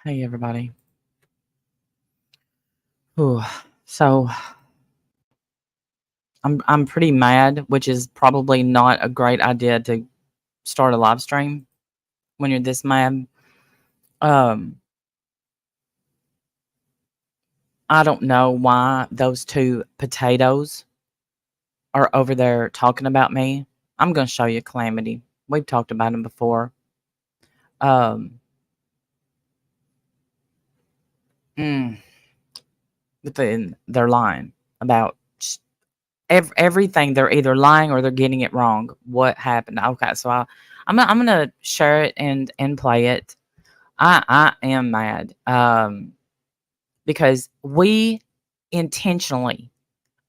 Hey everybody. Ooh, so I'm pretty mad, which is probably not a great idea to start a live stream when you're this mad. Um, I don't know why those two potatoes are over there talking about me. I'm gonna show you Calamity. We've talked about him before. Um, mm, but then they're lying about everything. They're either lying or they're getting it wrong. What happened? Okay, so I'm gonna share it and play it. I am mad because we intentionally,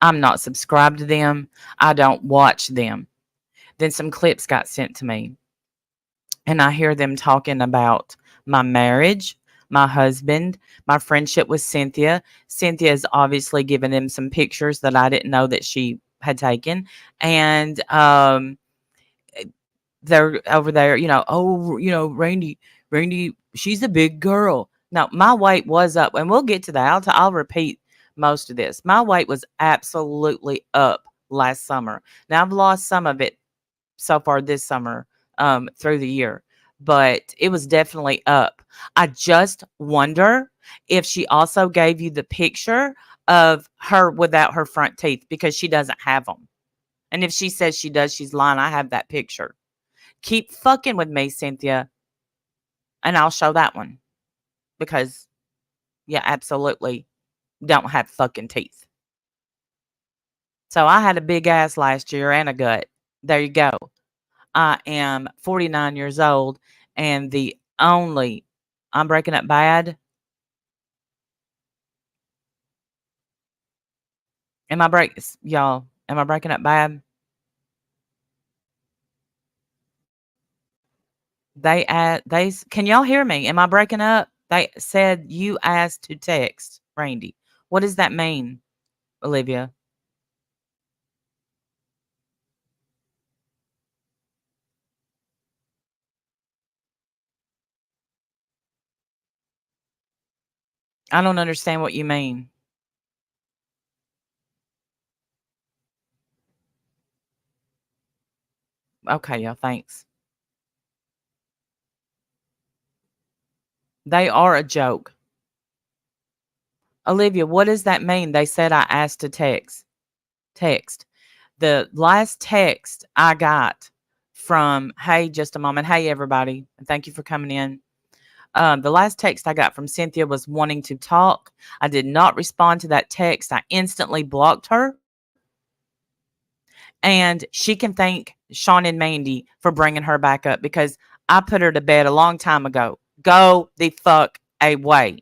I'm not subscribed to them. I don't watch them. Then some clips got sent to me, and I hear them talking about my marriage, my husband, my friendship with Cynthia. Cynthia has obviously given them some pictures that I didn't know that she had taken, and they're over there, oh, Randy, she's a big girl. Now, my weight was up, and we'll get to that. I'll repeat most of this. My weight was absolutely up last summer. Now, I've lost some of it so far this summer, through the year, but it was definitely up. I just wonder if she also gave you the picture of her without her front teeth because she doesn't have them. And if she says she does, she's lying. I have that picture. Keep fucking with me, Cynthia, and I'll show that one because yeah, absolutely don't have fucking teeth. So I had a big ass last year and a gut. There you go. I am 49 years old, and the only I'm breaking up bad. Am I break y'all? Am I breaking up bad? Can y'all hear me? Am I breaking up? They said you asked to text Randy. What does that mean, Olivia? I don't understand what you mean. Okay, y'all. Thanks. They are a joke. Olivia, what does that mean? They said I asked to text. Text. The last text I got from, hey, just a moment. Hey, everybody. And thank you for coming in. The last text I got from Cynthia was wanting to talk. I did not respond to that text. I instantly blocked her. And she can thank Sean and Mandi for bringing her back up because I put her to bed a long time ago. Go the fuck away.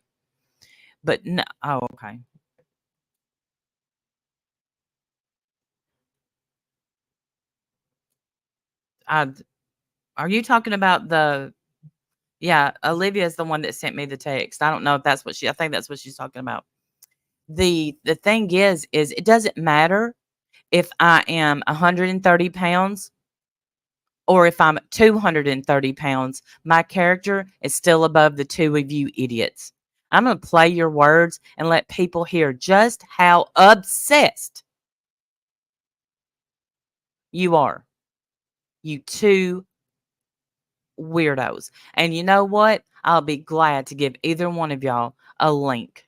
But no, oh, okay. I Are you talking about the yeah, Olivia is the one that sent me the text. I don't know if that's what I think that's what she's talking about. The thing is it doesn't matter if I am 130 pounds or if I'm 230 pounds. My character is still above the two of you idiots. I'm going to play your words and let people hear just how obsessed you are. You two weirdos. And you know what? I'll be glad to give either one of y'all a link.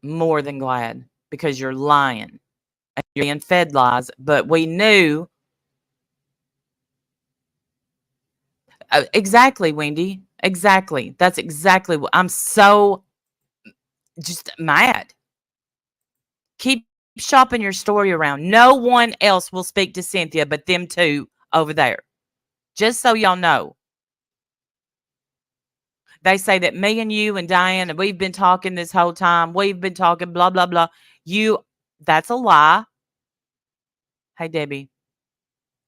More than glad because you're lying. And you're being fed lies, but we knew exactly, Wendy. Exactly. That's exactly what I'm so just mad. Keep shopping your story around. No one else will speak to Cynthia but them two over there. Just so y'all know. They say that me and you and Diane, and we've been talking this whole time. We've been talking, blah, blah, blah. That's a lie. Hey, Debbie.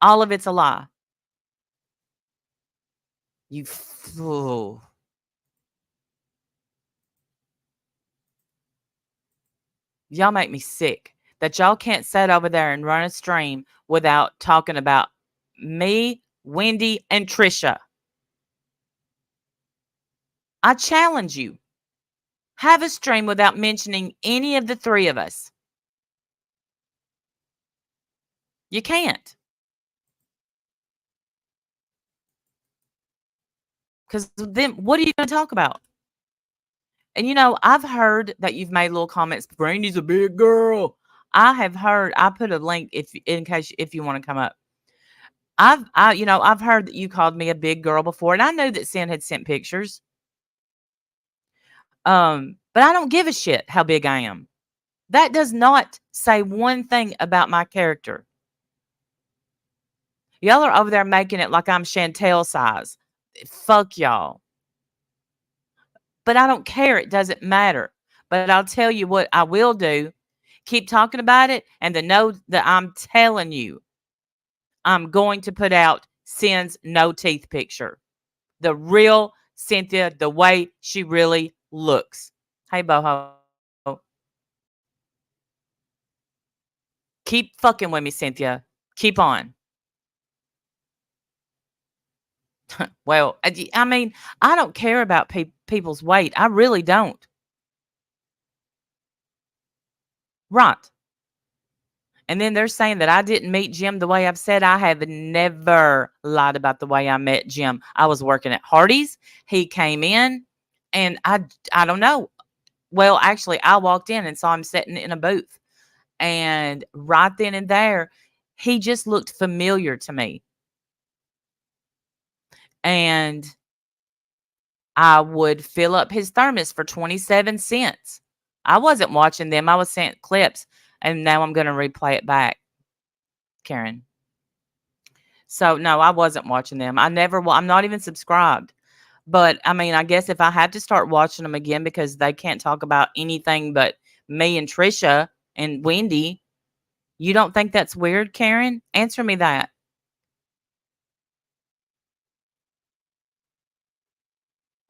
All of it's a lie. You fool. Y'all make me sick that y'all can't sit over there and run a stream without talking about Me, Wendy, and Trisha. I challenge you. Have a stream without mentioning any of the three of us. You can't. Because then what are you going to talk about? And I've heard that you've made little comments. Brandy's a big girl. I have heard. I put a link if you want to come up. I've heard that you called me a big girl before, and I know that Sin had sent pictures. But I don't give a shit how big I am. That does not say one thing about my character. Y'all are over there making it like I'm Chantel size. Fuck y'all. But I don't care. It doesn't matter. But I'll tell you what I will do. Keep talking about it, and to know that I'm telling you, I'm going to put out Sin's no teeth picture. The real Cynthia, the way she really looks. Hey, Boho. Keep fucking with me, Cynthia. Keep on. Well, I mean, I don't care about people's weight. I really don't. Right. And then they're saying that I didn't meet Jim the way I've said. I have never lied about the way I met Jim. I was working at Hardee's. He came in, and I don't know. Well, actually, I walked in and saw him sitting in a booth. And right then and there, he just looked familiar to me. And I would fill up his thermos for 27 cents. I wasn't watching them. I was sent clips, and now I'm going to replay it back, Karen. So, no, I wasn't watching them. I'm not even subscribed. But, I mean, I guess if I have to start watching them again because they can't talk about anything but me and Trisha and Wendy, you don't think that's weird, Karen? Answer me that.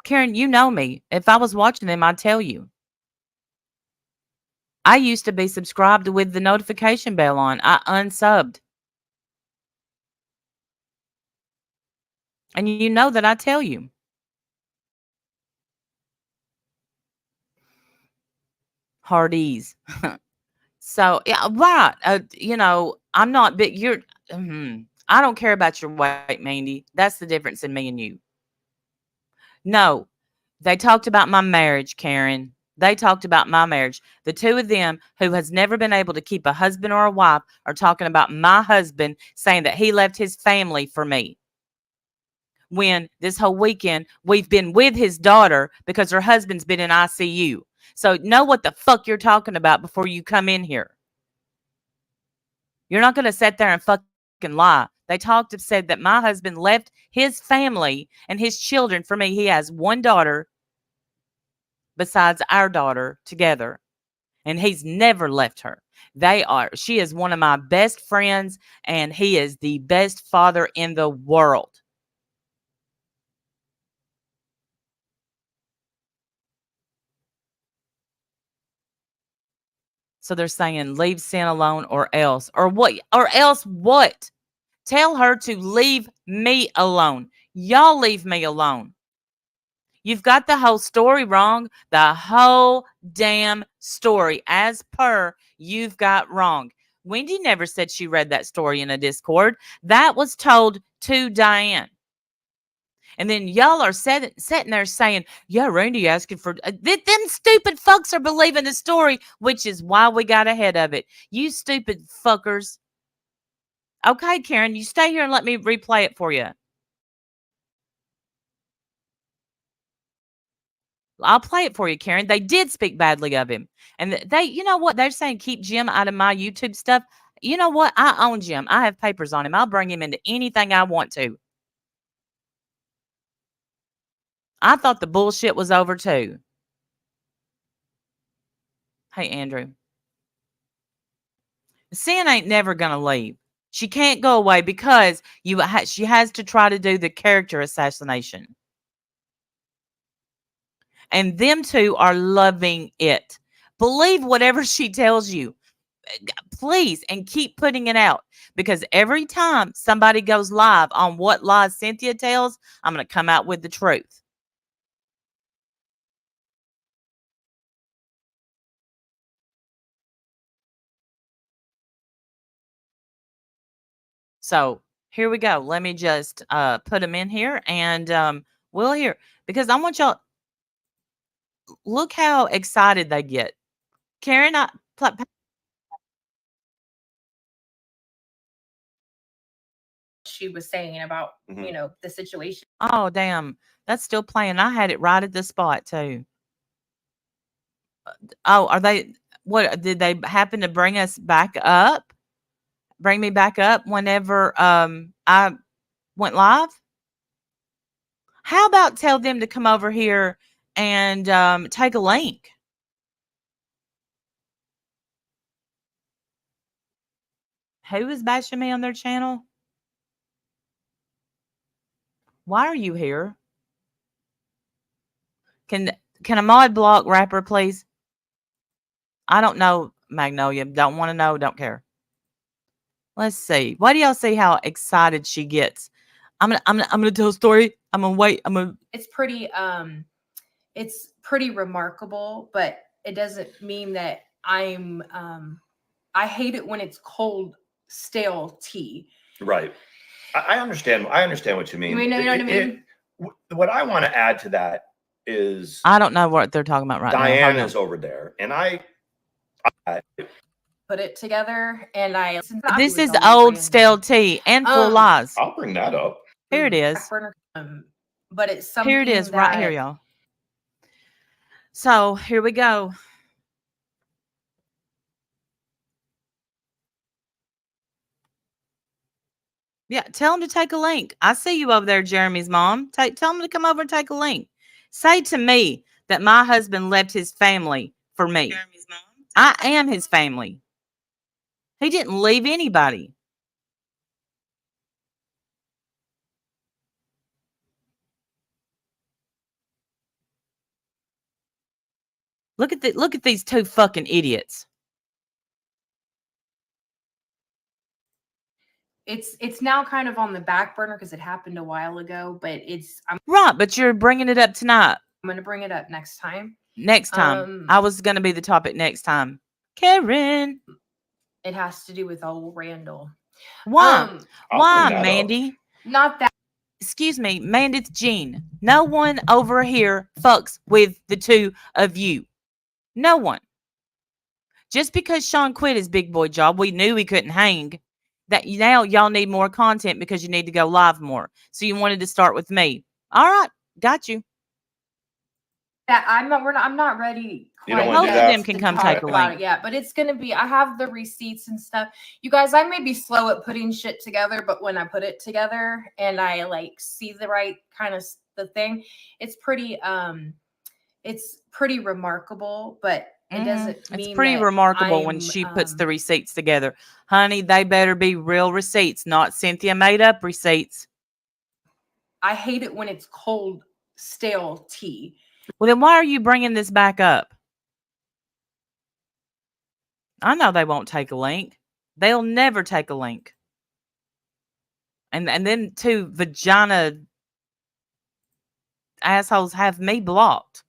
Karen, you know me. If I was watching them, I'd tell you. I used to be subscribed with the notification bell on. I unsubbed. And you know that I tell you. Hardee's. So, yeah, right. I'm not big. I don't care about your weight, Mandy. That's the difference in me and you. No, they talked about my marriage, Karen. They talked about my marriage. The two of them, who has never been able to keep a husband or a wife, are talking about my husband, saying that he left his family for me. When this whole weekend we've been with his daughter because her husband's been in ICU. So know what the fuck you're talking about before you come in here. You're not going to sit there and fucking lie. They said that my husband left his family and his children for me. He has one daughter besides our daughter together, and he's never left her. She is one of my best friends, and he is the best father in the world. So they're saying leave Sin alone or else. Or what? Or else what? Tell her to leave me alone. Y'all leave me alone. You've got the whole story wrong. The whole damn story, as per, you've got wrong. Wendy never said she read that story in a Discord. That was told to Diane. And then y'all are sitting there saying, yeah, Randy asking for... them stupid fucks are believing the story, which is why we got ahead of it. You stupid fuckers. Okay, Karen, you stay here and let me replay it for you. I'll play it for you, Karen. They did speak badly of him. And you know what? They're saying keep Jim out of my YouTube stuff. You know what? I own Jim. I have papers on him. I'll bring him into anything I want to. I thought the bullshit was over too. Hey, Andrew. Sin ain't never going to leave. She can't go away because she has to try to do the character assassination. And them two are loving it. Believe whatever she tells you. Please, and keep putting it out, because every time somebody goes live on what lies Cynthia tells, I'm going to come out with the truth. So here we go. Let me just put them in here, and we'll hear, because I want y'all, look how excited they get. Karen, she was saying about, the situation. oh, damn. That's still playing. I had it right at the spot, too. Oh, are they, what, did they happen to bring us back up? Bring me back up whenever I went live? How about tell them to come over here and take a link? Who is bashing me on their channel? Why are you here? Can a mod block rapper, please? I don't know, Magnolia. Don't want to know. Don't care. Let's see. Why do y'all see how excited she gets? I'm gonna tell a story. I'm gonna wait. It's pretty remarkable, but it doesn't mean that I hate it when it's cold, stale tea. Right. I understand. I understand what you mean. You know what I mean? What I want to add to that is, I don't know what they're talking about right now. Diane is over there, and I put it together, and this is old stale tea and full lies. I'll bring that up. Here it is. But it's something. Here it is, right here, y'all. So here we go. Yeah, tell them to take a link. I see you over there, Jeremy's mom. Tell them to come over and take a link. Say to me that my husband left his family for me. Jeremy's mom. I am his family. He didn't leave anybody. Look at these two fucking idiots. It's now kind of on the back burner because it happened a while ago, but right. But you're bringing it up tonight. I'm going to bring it up next time. Next time. I was going to be the topic next time. Karen. It has to do with old Randall. Why? Why, Mandi? Not that. Excuse me, Mandi, it's Jean. No one over here fucks with the two of you. No one. Just because Sean quit his big boy job, we knew he couldn't hang. That now y'all need more content because you need to go live more. So you wanted to start with me. All right, got you. That I'm not ready. You don't Both of them can come take a link. Yeah, but it's gonna be. I have the receipts and stuff. You guys, I may be slow at putting shit together, but when I put it together and I see the right kind of the thing, it's pretty remarkable, but it doesn't mean it's pretty remarkable when she puts the receipts together. Honey, they better be real receipts, not Cynthia made up receipts. I hate it when it's cold, stale tea. Well, then why are you bringing this back up? I know they won't take a link. They'll never take a link. And then two vagina assholes have me blocked.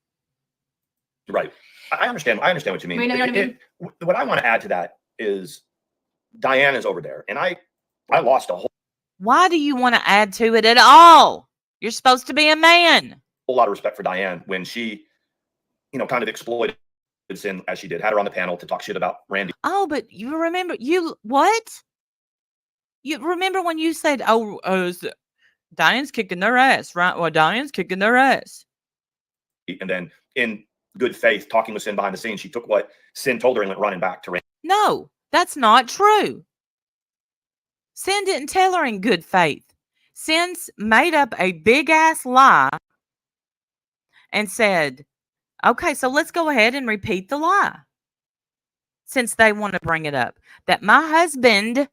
Right. I understand. I understand what you mean. What I want to add to that is Diane is over there, and I lost a whole. Why do you want to add to it at all? You're supposed to be a man. Whole lot of respect for Diane when she, kind of exploited Sin as she did, had her on the panel to talk shit about Randy. Oh, but you remember what? You remember when you said, Diane's kicking their ass, right? Well, Diane's kicking their ass. And then in good faith, talking with Sin behind the scenes, she took what Sin told her and went running back to Randy. No, that's not true. Sin didn't tell her in good faith. Sin's made up a big ass lie and said, okay, so let's go ahead and repeat the lie. Since they want to bring it up, that my husband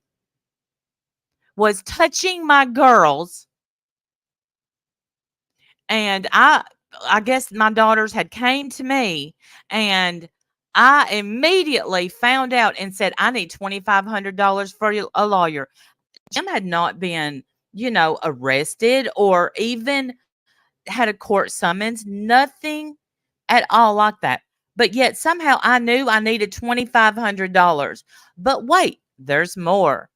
was touching my girls, and I guess my daughters had came to me and I immediately found out and said, I need $2,500 for a lawyer. Jim had not been, arrested or even had a court summons, nothing at all like that. But yet somehow I knew I needed $2,500. But wait, there's more.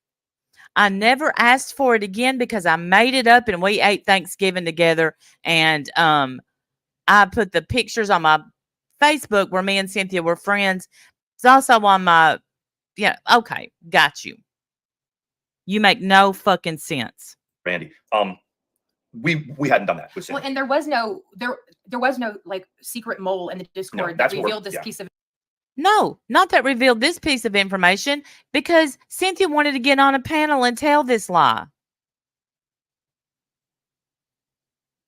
I never asked for it again because I made it up and we ate Thanksgiving together. And I put the pictures on my Facebook where me and Cynthia were friends. It's also on my, okay, got you. You make no fucking sense. Randy, we hadn't done that with Cynthia. Well, and there was no like secret mole in the Discord that revealed this piece of. No, not that revealed this piece of information, because Cynthia wanted to get on a panel and tell this lie.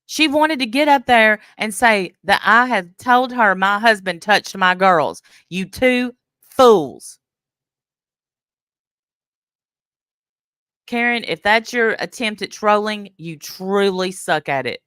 She wanted to get up there and say that I had told her my husband touched my girls. You two fools. Karen, if that's your attempt at trolling, you truly suck at it.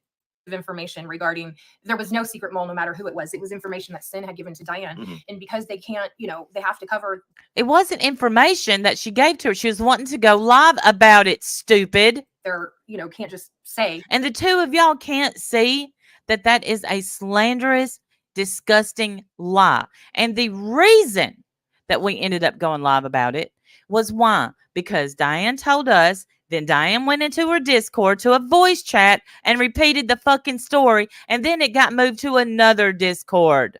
Information regarding there was no secret mole, no matter who it was. It was information that Sin had given to Diane. Mm-hmm. And because they can't, they have to cover. It wasn't information that she gave to her. She was wanting to go live about it, stupid. They're, can't just say. And the two of y'all can't see that that is a slanderous, disgusting lie. And the reason that we ended up going live about it was why? Because Diane told us. Then Diane went into her Discord to a voice chat and repeated the fucking story. And then it got moved to another Discord,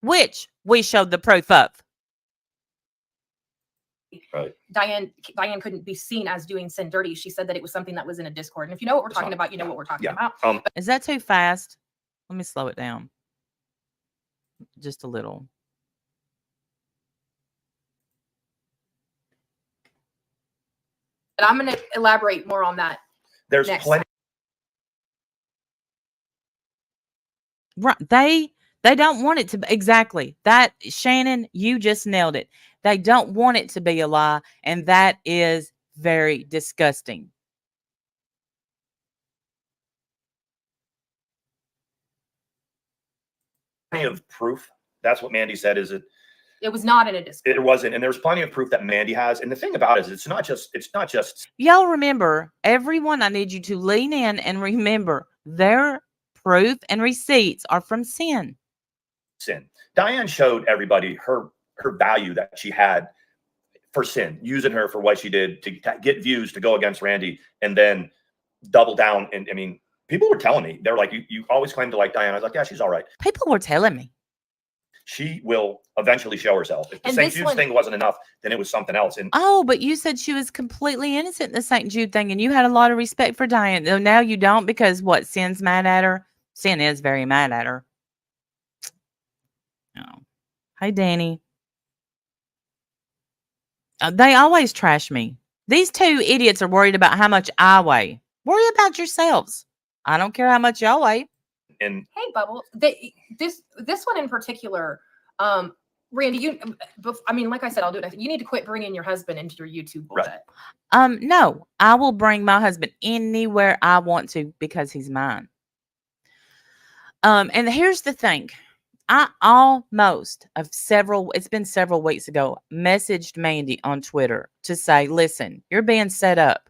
which we showed the proof of. Right. Diane couldn't be seen as doing Sin dirty. She said that it was something that was in a Discord. And if you know what we're talking about, you know what we're talking about. Is that too fast? Let me slow it down. Just a little. But I'm going to elaborate more on that. There's plenty. Right. They don't want it to be. Exactly. That, Shannon, you just nailed it. They don't want it to be a lie. And that is very disgusting. Plenty of proof. That's what Mandi said. It was not in a Discord. It wasn't, and there's plenty of proof that Mandi has. And the thing about it is, it's not just. Y'all remember, everyone, I need you to lean in and remember their proof and receipts are from Sin. Diane showed everybody her value that she had for Sin, using her for what she did to get views to go against Randy, and then double down. And I mean, people were telling me, they're like, you always claim to like Diane. I was like, yeah, she's all right. People were telling me. She will eventually show herself. If the St. Jude's thing wasn't enough, then it was something else. And but you said she was completely innocent in the St. Jude thing, and you had a lot of respect for Diane. Though now you don't, because what? Sin's mad at her. Sin is very mad at her. Oh, hi, Danny. They always trash me. These two idiots are worried about how much I weigh. Worry about yourselves. I don't care how much y'all weigh. And hey, Bubble, this one in particular, Randy, like I said, I'll do it. You need to quit bringing your husband into your YouTube bullshit. Right. No, I will bring my husband anywhere I want to because he's mine. And here's the thing. I it's been several weeks ago, messaged Mandi on Twitter to say, listen, you're being set up.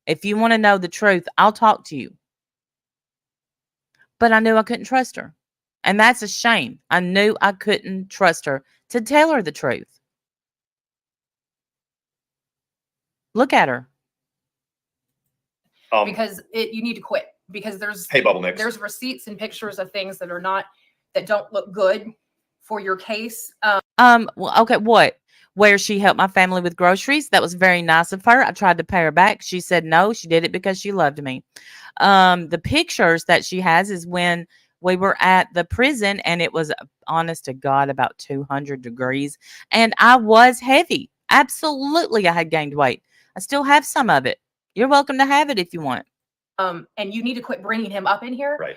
If you want to know the truth, I'll talk to you. But I knew I couldn't trust her. And that's a shame. I knew I couldn't trust her to tell her the truth. Look at her. Because you need to quit. Because there's Bubble Mix. There's receipts and pictures of things that don't look good for your case. Well, okay, what? Where she helped my family with groceries. That was very nice of her. I tried to pay her back. She said no, she did it because she loved me. The pictures that she has is when we were at the prison and it was, honest to God, about 200 degrees. And I was heavy. Absolutely, I had gained weight. I still have some of it. You're welcome to have it if you want. And you need to quit bringing him up in here. Right.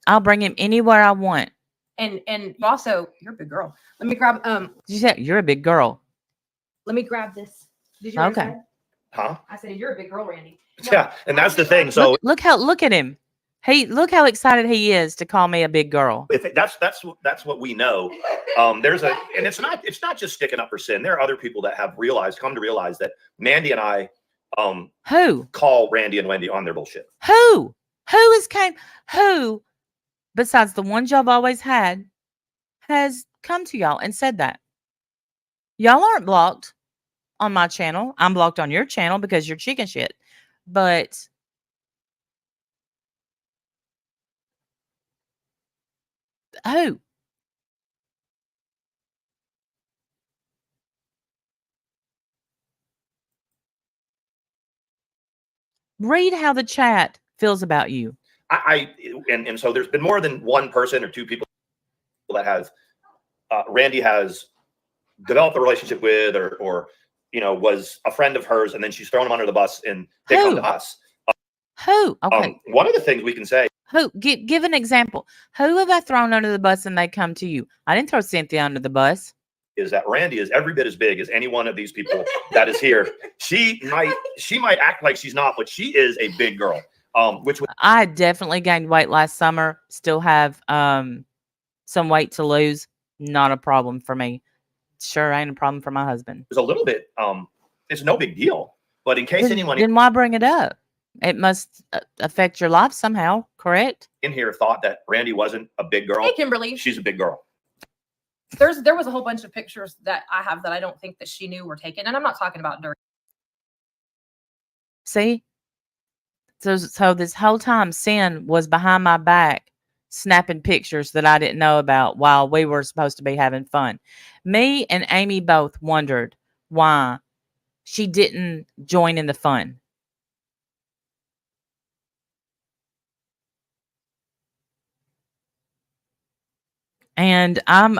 I'll bring him anywhere I want. And also, you're a big girl. Let me grab. Did you say you're a big girl? Let me grab this. Did you? Okay. Huh? I said you're a big girl, Randy. Yeah, and that's the thing. So look at him. Look how excited he is to call me a big girl. If that's what we know. And it's not just sticking up for Sin. There are other people that have come to realize that Mandi and I Who call Randy and Wendy on their bullshit. Who besides the ones y'all have always had has come to y'all and said that? Y'all aren't blocked on my channel. I'm blocked on your channel because you're chicken shit. But who? Read how the chat feels about you. And so there's been more than one person or two people that has Randy has developed a relationship with, or was a friend of hers, and then she's thrown him under the bus, and they come to us. Who? Okay. One of the things we can say. Who? Give an example. Who have I thrown under the bus and they come to you? I didn't throw Cynthia under the bus. Is that Randy is every bit as big as any one of these people that is here. She might act like she's not, but she is a big girl. I definitely gained weight last summer. Still have some weight to lose. Not a problem for me. Sure ain't a problem for my husband. It's a little bit. It's no big deal. But in case anyone then why bring it up? It must affect your life somehow, correct? In here thought that Randy wasn't a big girl. Hey, Kimberly. She's a big girl. There was a whole bunch of pictures that I have that I don't think that she knew were taken. And I'm not talking about during. See? So this whole time, Sin was behind my back snapping pictures that I didn't know about while we were supposed to be having fun. Me and Amy both wondered why she didn't join in the fun. And I'm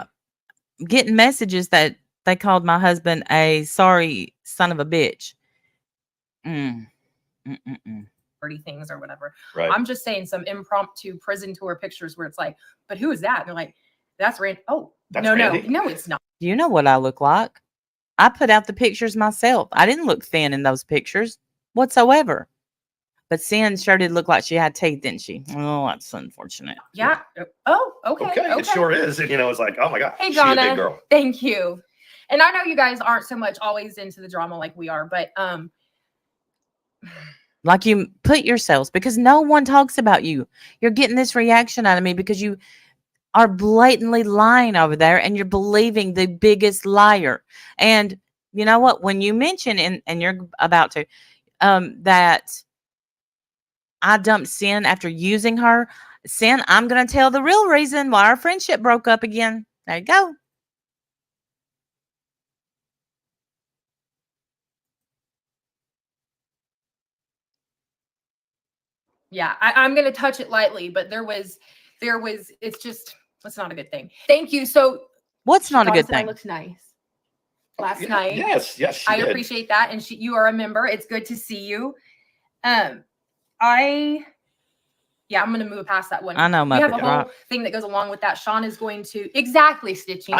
getting messages that they called my husband a sorry son of a bitch. Dirty things or whatever. Right. I'm just saying some impromptu prison tour pictures where it's like, but who is that? And they're like, that's Randy. Oh, that's no, Randy. no, it's not. You know what I look like. I put out the pictures myself. I didn't look thin in those pictures whatsoever. But Sin sure did look like she had teeth, didn't she? Oh, that's unfortunate. Yeah. Oh, okay. It sure is. It's like, oh my God. Hey, she's a big Donna. girl. Thank you. And I know you guys aren't so much always into the drama like we are, but like you put yourselves, because no one talks about you. You're getting this reaction out of me because you are blatantly lying over there and you're believing the biggest liar. And you know what? When you mention, and you're about to, that I dumped Sin after using her, Sin, I'm going to tell the real reason why our friendship broke up again. There you go. yeah, I'm going to touch it lightly, but there was, it's not a good thing. Thank you. So what's not a good thing? I looked nice last night. Yes. I appreciate that. And you are a member. It's good to see you. I'm going to move past that one. I know. We have a whole thing that goes along with that. Sean is going to stitching.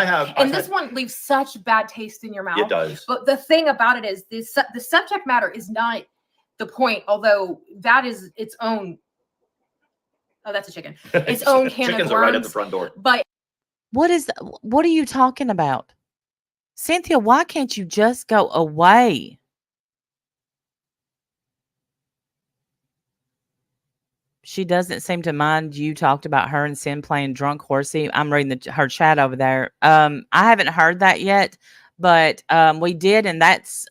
This one leaves such bad taste in your mouth. It does. But the thing about it is the subject matter is not the point, although that is its own. Oh, that's a chicken. Its own can of worms. Chickens are right at the front door. But what are you talking about? Cynthia, why can't you just go away? She doesn't seem to mind. You talked about her and Sin playing drunk horsey. I'm reading her chat over there. I haven't heard that yet, but we did, and that's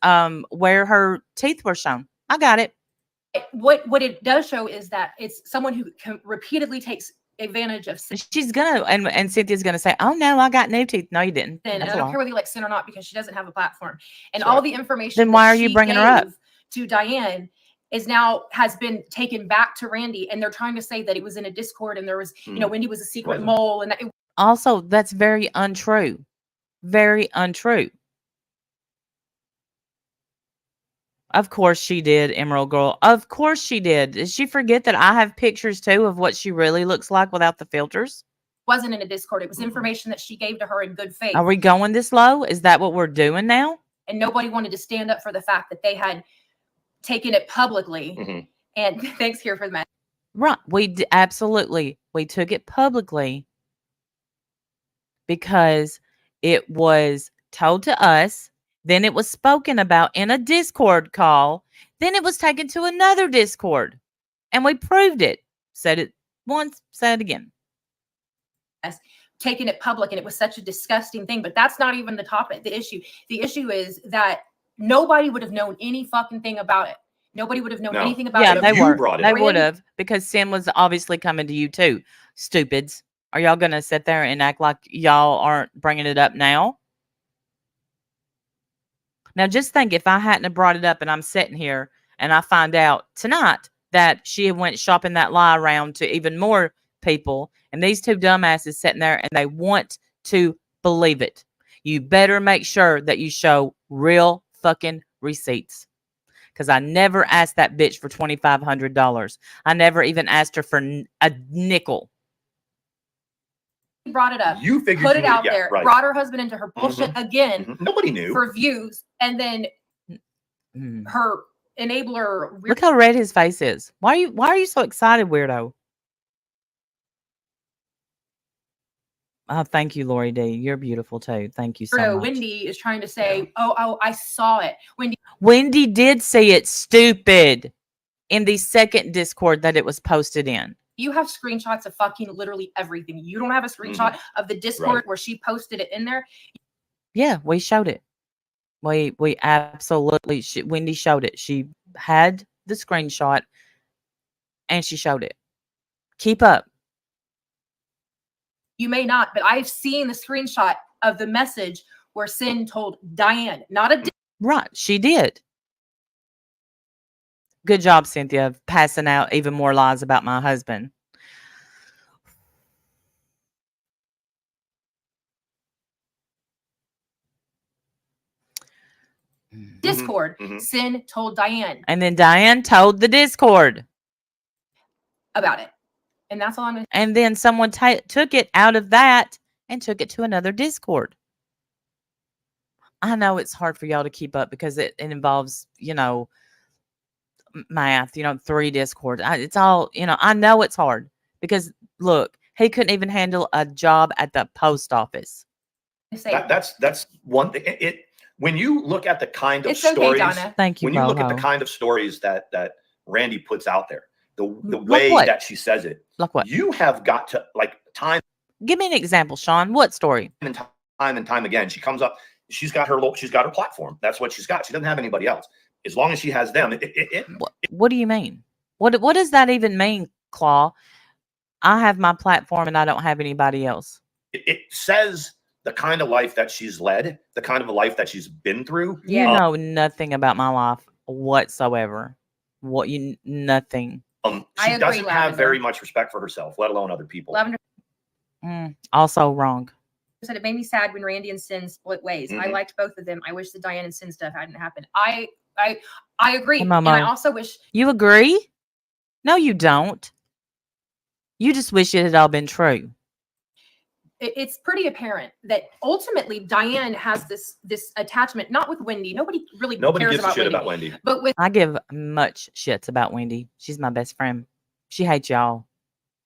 where her teeth were shown. I got it. What it does show is that it's someone who repeatedly takes advantage of sin. She's gonna, and Cynthia's gonna say, "Oh no, I got new teeth." No, you didn't. And I don't care whether you like Sin or not, because she doesn't have a platform, and Sorry. all the information. Then why are you bringing her up to Diane? Has been taken back to Randy, and they're trying to say that it was in a Discord, and there was, Wendy was a secret mole, and also that's very untrue, very untrue. Of course she did, Emerald Girl. Of course she did. Did she forget that I have pictures too of what she really looks like without the filters? Wasn't in a Discord. It was information that she gave to her in good faith. Are we going this low? Is that what we're doing now? And nobody wanted to stand up for the fact that they had taken it publicly. Mm-hmm. And thanks here for the match. Right. Absolutely. We took it publicly because it was told to us. Then it was spoken about in a Discord call. Then it was taken to another Discord. And we proved it. Said it once, said it again. Taking it public, and it was such a disgusting thing. But that's not even the topic. The issue is that nobody would have known any fucking thing about it. Nobody would have known anything about it. They You were. brought it They up. would have, because Sin was obviously coming to you too. Stupids. Are y'all going to sit there and act like y'all aren't bringing it up now? Now, just think, if I hadn't have brought it up and I'm sitting here and I find out tonight that she went shopping that lie around to even more people, and these two dumbasses sitting there and they want to believe it, you better make sure that you show real fucking receipts. Because I never asked that bitch for $2,500. I never even asked her for a nickel. Brought it up. You figured put you it out knew, there. right. Brought her husband into her bullshit again. Nobody knew. For views, and then her enabler. Look how red his face is. Why are you so excited, weirdo? Oh, thank you, Lori D. You're beautiful too. Thank you so much. Wendy is trying to say, oh, I saw it. Wendy did say it, stupid, in the second Discord that it was posted in. You have screenshots of fucking literally everything. You don't have a screenshot of the Discord where she posted it in there. Yeah, we showed it. We absolutely, Wendy showed it. She had the screenshot and she showed it. Keep up. You may not, but I've seen the screenshot of the message where Sin told Diane, not a. Right, she did. Good job, Cynthia, passing out even more lies about my husband. Discord. Sin told Diane. And then Diane told the Discord about it. And that's all I'm going to. And then someone took it out of that and took it to another Discord. I know it's hard for y'all to keep up because it involves, math, 3 Discords. It's all, I know it's hard because look, he couldn't even handle a job at the post office. That's one thing. When you look at the kind of stories, okay, Donna. Thank you. When you look at the kind of stories that Randy puts out there, the way that she says it, like what? You have got to time. Give me an example, Sean. What story? And time again, she comes up. She's got her platform. That's what she's got. She doesn't have anybody else. As long as she has them. What do you mean? What does that even mean, Claw? I have my platform and I don't have anybody else. It says the kind of life that she's led, the kind of a life that she's been through. You know nothing about my life whatsoever. Nothing. She doesn't have very much respect for herself, let alone other people. Lavender. Also wrong. Said it made me sad when Randy and Sin split ways. I liked both of them. I wish the Diane and Sin stuff hadn't happened. I agree. Hey, and I also wish. You agree? No, you don't. You just wish it had all been true. It's pretty apparent that ultimately Diane has this attachment, not with Wendy. Nobody gives about a shit about Wendy. But I give much shits about Wendy. She's my best friend. She hates y'all.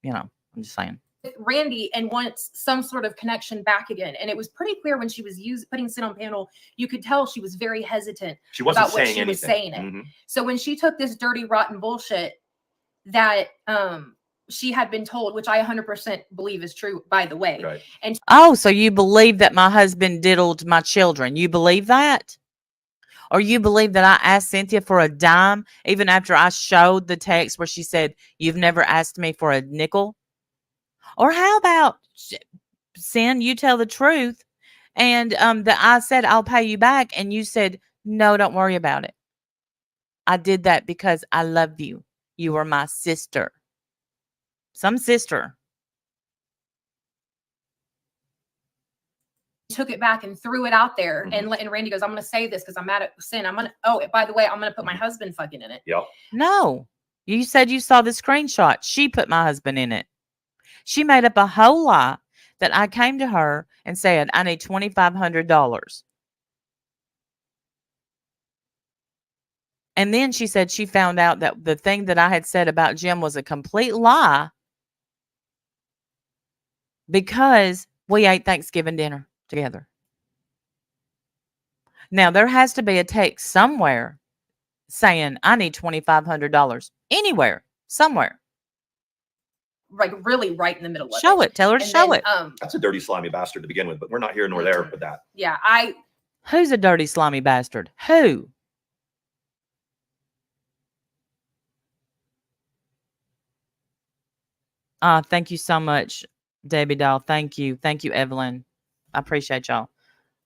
I'm just saying. Randy and wants some sort of connection back again. And it was pretty clear when she was putting Sin on panel, you could tell she was very hesitant about what she was saying it. So when she took this dirty, rotten bullshit that she had been told, which I 100% believe is true, by the way. Right. And so you believe that my husband diddled my children? You believe that? Or you believe that I asked Cynthia for a dime even after I showed the text where she said, "You've never asked me for a nickel"? Or how about, Sin, you tell the truth, and that I said I'll pay you back, and you said, "No, don't worry about it. I did that because I love you. You were my sister." Some sister. Took it back and threw it out there, and Randy goes, "I'm going to say this because I'm mad at Sin. By the way, I'm going to put my husband fucking in it." Yep. No, you said you saw the screenshot. She put my husband in it. She made up a whole lie that I came to her and said, "I need $2,500. And then she said she found out that the thing that I had said about Jim was a complete lie because we ate Thanksgiving dinner together. Now, there has to be a text somewhere saying, I need $2,500. Anywhere, somewhere. Like really right in the middle of it. Show it. Tell her to show it. That's a dirty, slimy bastard to begin with, but we're not here nor there with that. Yeah, Who's a dirty, slimy bastard? Who? Thank you so much, Debbie Doll. Thank you. Thank you, Evelyn. I appreciate y'all.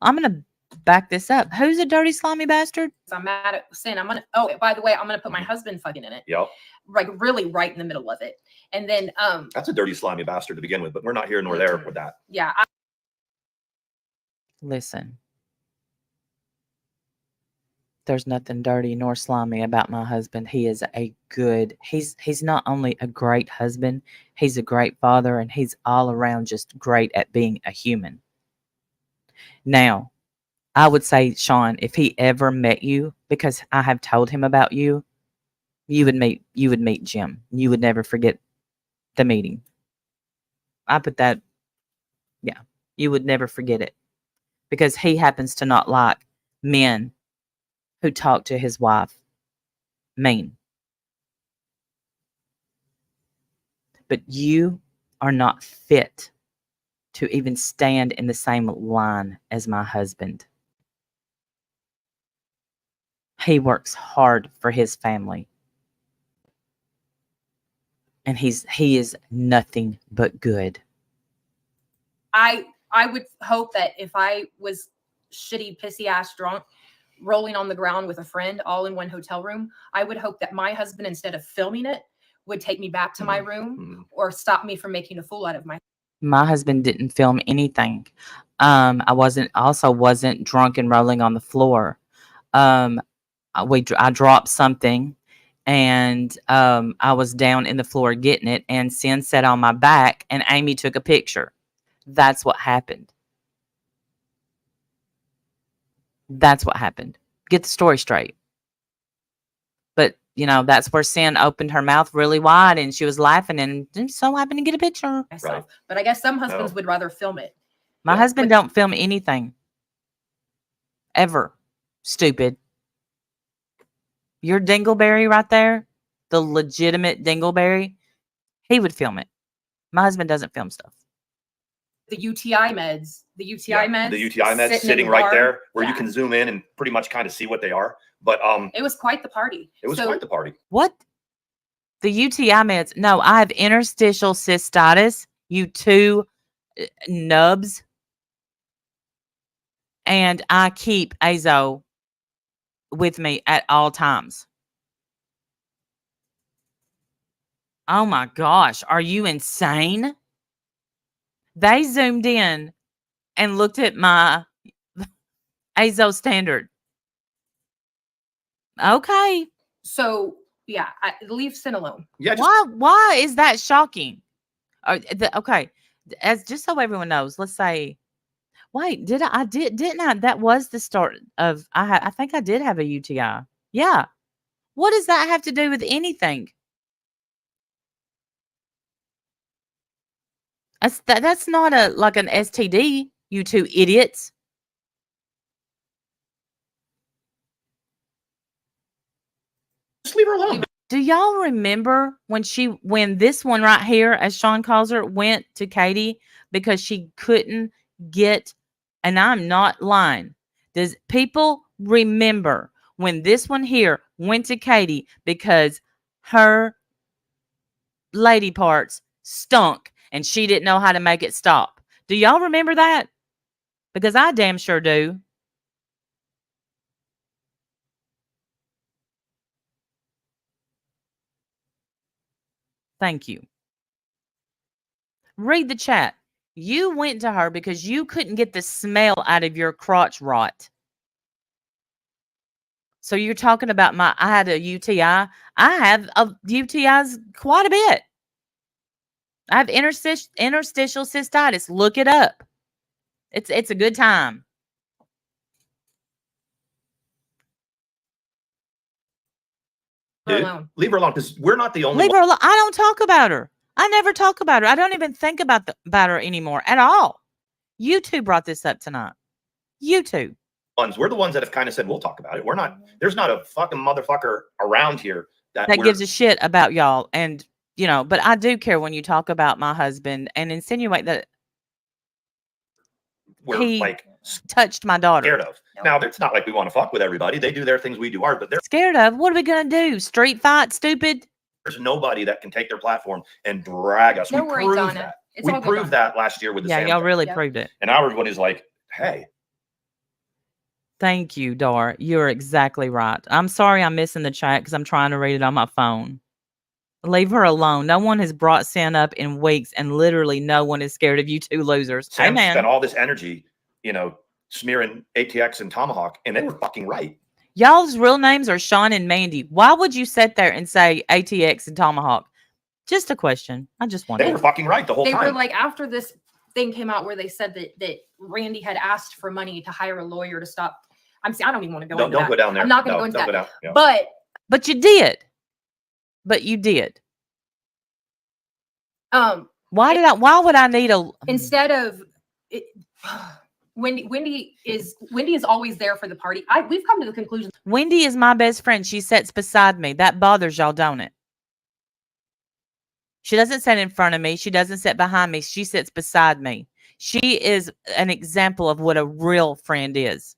I'm going to back this up. Who's a dirty, slimy bastard? I'm mad at Sin. Oh, by the way, I'm going to put my husband fucking in it. Yep. Like really right in the middle of it. And then that's a dirty, slimy bastard to begin with, but we're not here nor there with that. Yeah. Listen. There's nothing dirty nor slimy about my husband. He is he's not only a great husband, he's a great father, and he's all around just great at being a human. Now, I would say, Sean, if he ever met you, because I have told him about you, you would meet Jim. You would never forget the meeting. I put that, yeah, you would never forget it, because he happens to not like men who talk to his wife mean. But you are not fit to even stand in the same line as my husband. He works hard for his family. And he is nothing but good. I would hope that if I was shitty, pissy ass drunk, rolling on the ground with a friend all in one hotel room, I would hope that my husband, instead of filming it, would take me back to my room or stop me from making a fool out of myself. My husband didn't film anything. I wasn't drunk and rolling on the floor. I dropped something, and I was down in the floor getting it, and Sin sat on my back, and Amy took a picture. That's what happened. That's what happened. Get the story straight. But, that's where Sin opened her mouth really wide, and she was laughing, and so happened to get a picture. Right. But I guess some husbands would rather film it. My husband don't film anything. Ever. Stupid. Your dingleberry right there, the legitimate dingleberry, he would film it. My husband doesn't film stuff. The UTI meds. The UTI meds sitting right there where you can zoom in and pretty much kind of see what they are. But it was quite the party. What? The UTI meds? No, I have interstitial cystitis, you two nubs. And I keep Azo with me at all times. Oh my gosh, are you insane? They zoomed in and looked at my Azo standard. Okay. So, yeah, leave Sin alone. Yeah. Why is that shocking? Okay. As just so everyone knows, let's say, wait, didn't I? That was the start of, I think I did have a UTI. Yeah. What does that have to do with anything? That's not like an STD, you two idiots. Just leave her alone. Do y'all remember when this one right here, as Sean calls her, went to Katie because she couldn't get, and I'm not lying. Does people remember when this one here went to Katie because her lady parts stunk and she didn't know how to make it stop? Do y'all remember that? Because I damn sure do. Thank you. Read the chat. You went to her because you couldn't get the smell out of your crotch rot. So you're talking about I had a UTI. I have UTIs quite a bit. I have interstitial cystitis. Look it up. It's a good time. Leave her alone because we're not the only Leave her alone. I don't talk about her. I never talk about her. I don't even think about her anymore at all. You two brought this up tonight. You two. We're the ones that have kind of said, we'll talk about it. We're not, there's not a fucking motherfucker around here that gives a shit about y'all. And, you know, but I do care when you talk about my husband and insinuate that he like touched my daughter. Scared of. Now, it's not like we want to fuck with everybody. They do their things, we do ours, but they're scared of. What are we going to do? Street fight, stupid? There's nobody that can take their platform and drag us. No worries, Donna. We proved that last year with the y'all really proved it. And now everybody's like, hey. Thank you, Dar. You're exactly right. I'm sorry I'm missing the chat because I'm trying to read it on my phone. Leave her alone. No one has brought Sin up in weeks, and literally no one is scared of you two losers. Sam spent all this energy, you know, smearing ATX and Tomahawk, and they were fucking right. Y'all's real names are Sean and Mandi. Why would you sit there and say ATX and Tomahawk? Just a question. I just wondered. They were fucking right the whole time. They were like, after this thing came out where they said that Randy had asked for money to hire a lawyer to stop. I don't even want to go into that. Don't go down there. I'm not going to go into that. Down, yeah. But you did. But you did. Why would I need a instead of it, Wendy is always there for the party. We've come to the conclusion. Wendy is my best friend. She sits beside me. That bothers y'all, don't it? She doesn't sit in front of me. She doesn't sit behind me. She sits beside me. She is an example of what a real friend is.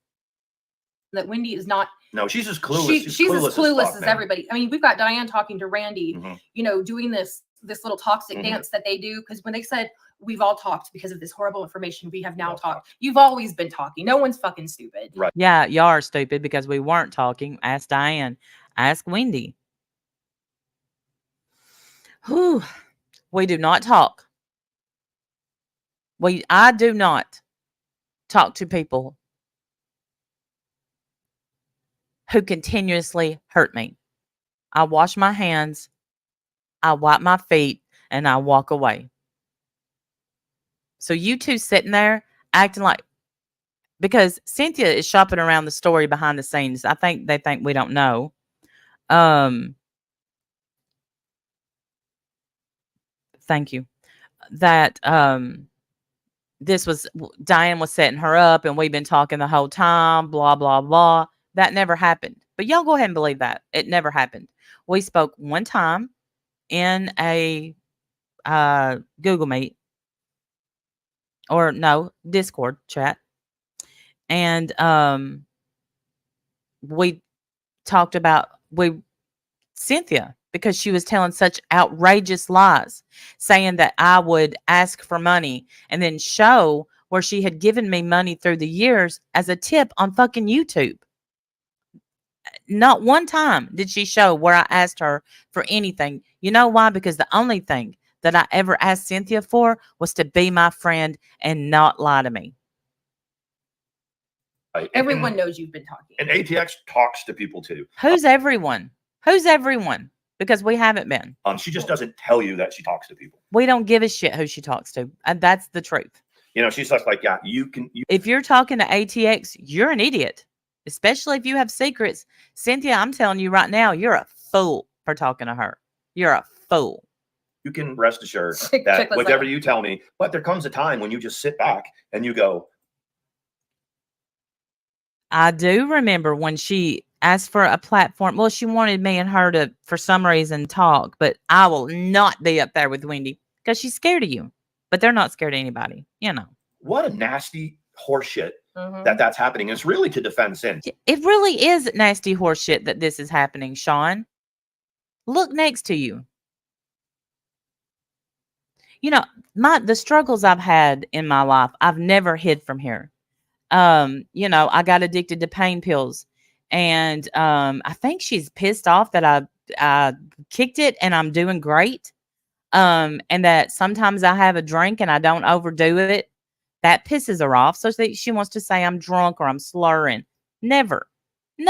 That Wendy is not. No, she's as clueless. She's as clueless as everybody. I mean, we've got Diane talking to Randy, you know, doing this little toxic dance that they do. Because when they said, we've all talked because of this horrible information, we have now talked. You've always been talking. No one's fucking stupid. Right. Yeah, y'all are stupid because we weren't talking. Ask Diane. Ask Wendy. Whew. We do not talk. I do not talk to people who continuously hurt me. I wash my hands, I wipe my feet, and I walk away. So you two sitting there acting like, because Cynthia is shopping around the story behind the scenes. I think they think we don't know. Thank you. That this was Diane was setting her up, and we've been talking the whole time. Blah blah blah. That never happened. But y'all go ahead and believe that it never happened. We spoke one time in a Google Meet, or no, Discord chat, and we talked about Cynthia, because she was telling such outrageous lies, saying that I would ask for money and then show where she had given me money through the years as a tip on fucking YouTube. Not one time did she show where I asked her for anything. You know why? Because the only thing that I ever asked Cynthia for was to be my friend and not lie to me. Everyone knows you've been talking. And ATX talks to people too. Who's everyone? Who's everyone? Because we haven't been. She just doesn't tell you that she talks to people. We don't give a shit who she talks to. And that's the truth. You know, she's just like, yeah, if you're talking to ATX, you're an idiot. Especially if you have secrets. Cynthia, I'm telling you right now, you're a fool for talking to her. You're a fool. You can rest assured that whatever you tell me, but there comes a time when you just sit back and you go. I do remember when she asked for a platform. Well, she wanted me and her to, for some reason, talk. But I will not be up there with Wendy because she's scared of you. But they're not scared of anybody, you know. What a nasty horseshit that's happening. It's really to defend Sin. It really is nasty horseshit that this is happening, Sean. Look next to you. You know, the struggles I've had in my life, I've never hid from here. You know, I got addicted to pain pills, and I think she's pissed off that I kicked it and I'm doing great. And that sometimes I have a drink and I don't overdo it. That pisses her off. So she wants to say I'm drunk or I'm slurring. Never. It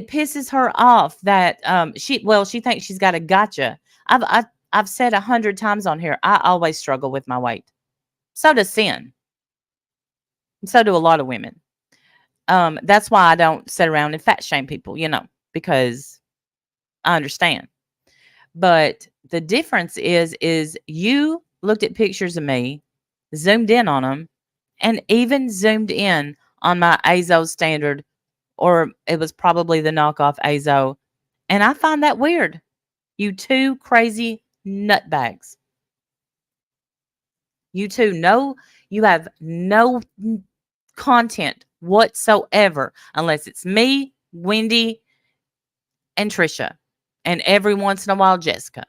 pisses her off that she thinks she's got a gotcha. I've said 100 times on here, I always struggle with my weight. So does Sin. And so do a lot of women. That's why I don't sit around and fat shame people, you know. because I understand. But the difference is you looked at pictures of me, zoomed in on them, and even zoomed in on my Azo standard, or it was probably the knockoff Azo. And I find that weird. You two crazy nutbags. You two know you have no content whatsoever unless it's me, Wendy, and Trisha, and every once in a while Jessica.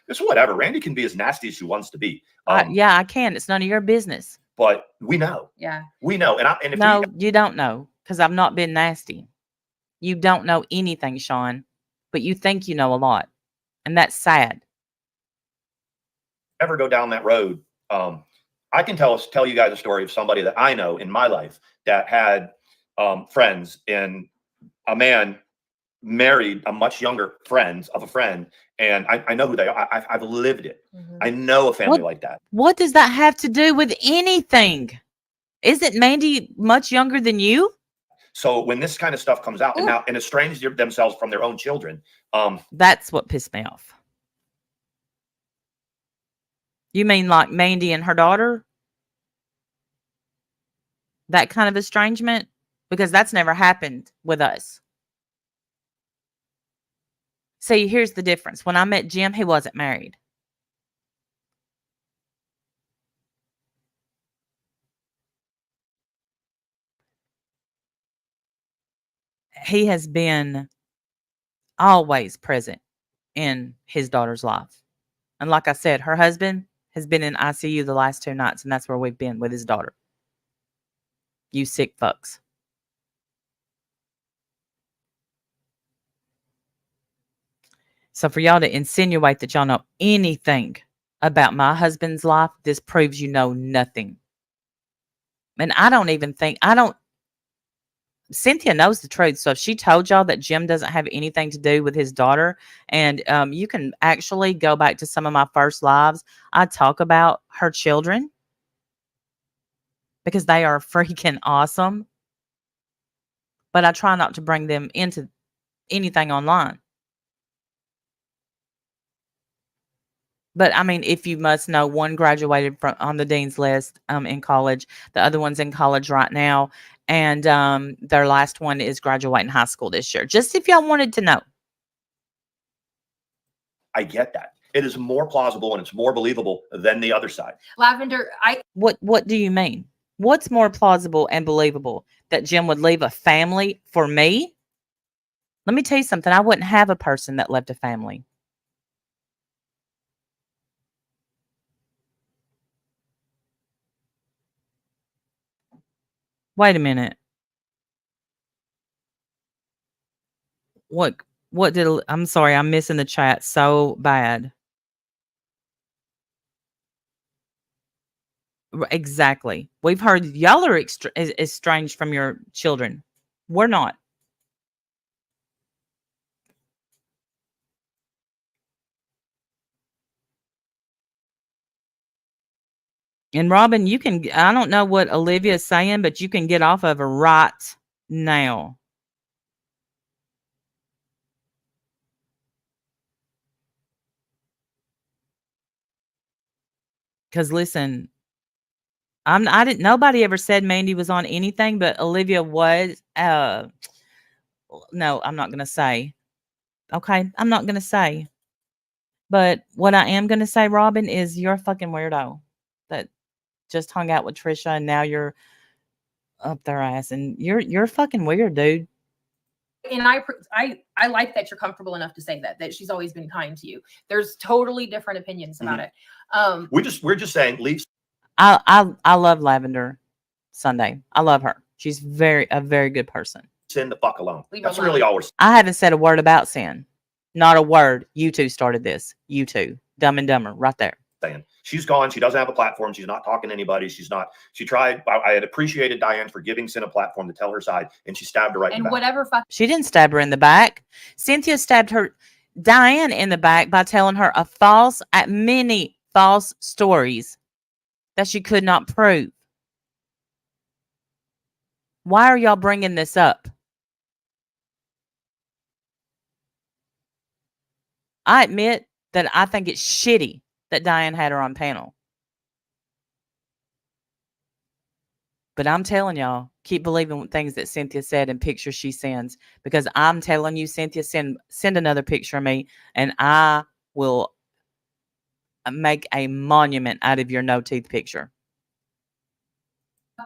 It's whatever. Randy can be as nasty as she wants to be. Yeah, I can. It's none of your business. But we know. Yeah, we know. And if no, you don't know, because I've not been nasty. You don't know anything, Sean, but you think you know a lot, and that's sad. Ever go down that road? I can tell you guys a story of somebody that I know in my life that had friends, and a man married a much younger friend of a friend, and I know who they are. I've lived it. I know a family like that. What does that have to do with anything? Isn't Mandi much younger than you? So when this kind of stuff comes out and estrange themselves from their own children, that's what pissed me off. You mean like Mandi and her daughter? That kind of estrangement? Because that's never happened with us. See, here's the difference. When I met Jim, he wasn't married. He has been always present in his daughter's life. And like I said, her husband has been in ICU the last 2 nights, and that's where we've been with his daughter. You sick fucks. So for y'all to insinuate that y'all know anything about my husband's life, this proves you know nothing. And I don't even think, Cynthia knows the truth. So if she told y'all that Jim doesn't have anything to do with his daughter, and you can actually go back to some of my first lives, I talk about her children because they are freaking awesome. But I try not to bring them into anything online. But I mean, if you must know, one graduated from on the dean's list in college. The other one's in college right now, and their last one is graduating high school this year. Just if y'all wanted to know. I get that. It is more plausible and it's more believable than the other side. Lavender, What do you mean? What's more plausible and believable? That Jim would leave a family for me? Let me tell you something. I wouldn't have a person that left a family. Wait a minute. What did I'm sorry, I'm missing the chat so bad. Exactly. We've heard y'all are estranged from your children. We're not. And Robin, I don't know what Olivia is saying, but you can get off of her right now. Because listen, nobody ever said Mandi was on anything, but Olivia was. No, I'm not going to say. Okay, I'm not going to say. But what I am going to say, Robin, is you're a fucking weirdo that just hung out with Trisha, and now you're up their ass, and you're fucking weird, dude. And I like that you're comfortable enough to say that she's always been kind to you. There's totally different opinions about it. We're just saying, leave. I love Lavender Sunday. I love her. She's a very good person. Sin the fuck alone. That's really all we're saying. I haven't said a word about sin. Not a word. You two started this. You two. Dumb and Dumber. Right there. Saying she's gone. She doesn't have a platform. She's not talking to anybody. She tried. I had appreciated Diane for giving Sin a platform to tell her side, and she stabbed her right in the back. Whatever. She didn't stab her in the back. Cynthia stabbed Diane in the back by telling her many false stories that she could not prove. Why are y'all bringing this up? I admit that I think it's shitty that Diane had her on panel. But I'm telling y'all, keep believing things that Cynthia said and pictures she sends. Because I'm telling you, Cynthia, send another picture of me, and I will make a monument out of your no-teeth picture.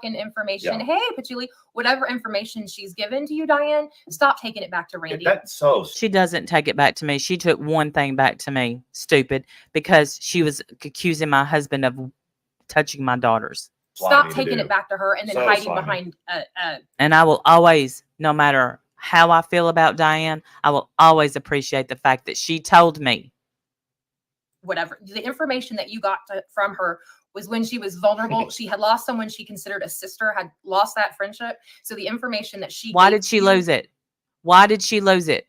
Information. Yeah. Hey, Patchouli, whatever information she's given to you, Diane, stop taking it back to Randy. That's so. She doesn't take it back to me. She took one thing back to me, stupid, because she was accusing my husband of touching my daughters. Stop taking it back to her and then hiding behind And I will always, no matter how I feel about Diane, I will always appreciate the fact that she told me. Whatever. The information that you got from her was when she was vulnerable. She had lost someone she considered a sister, had lost that friendship. So the information that she Why did she lose it? Why did she lose it?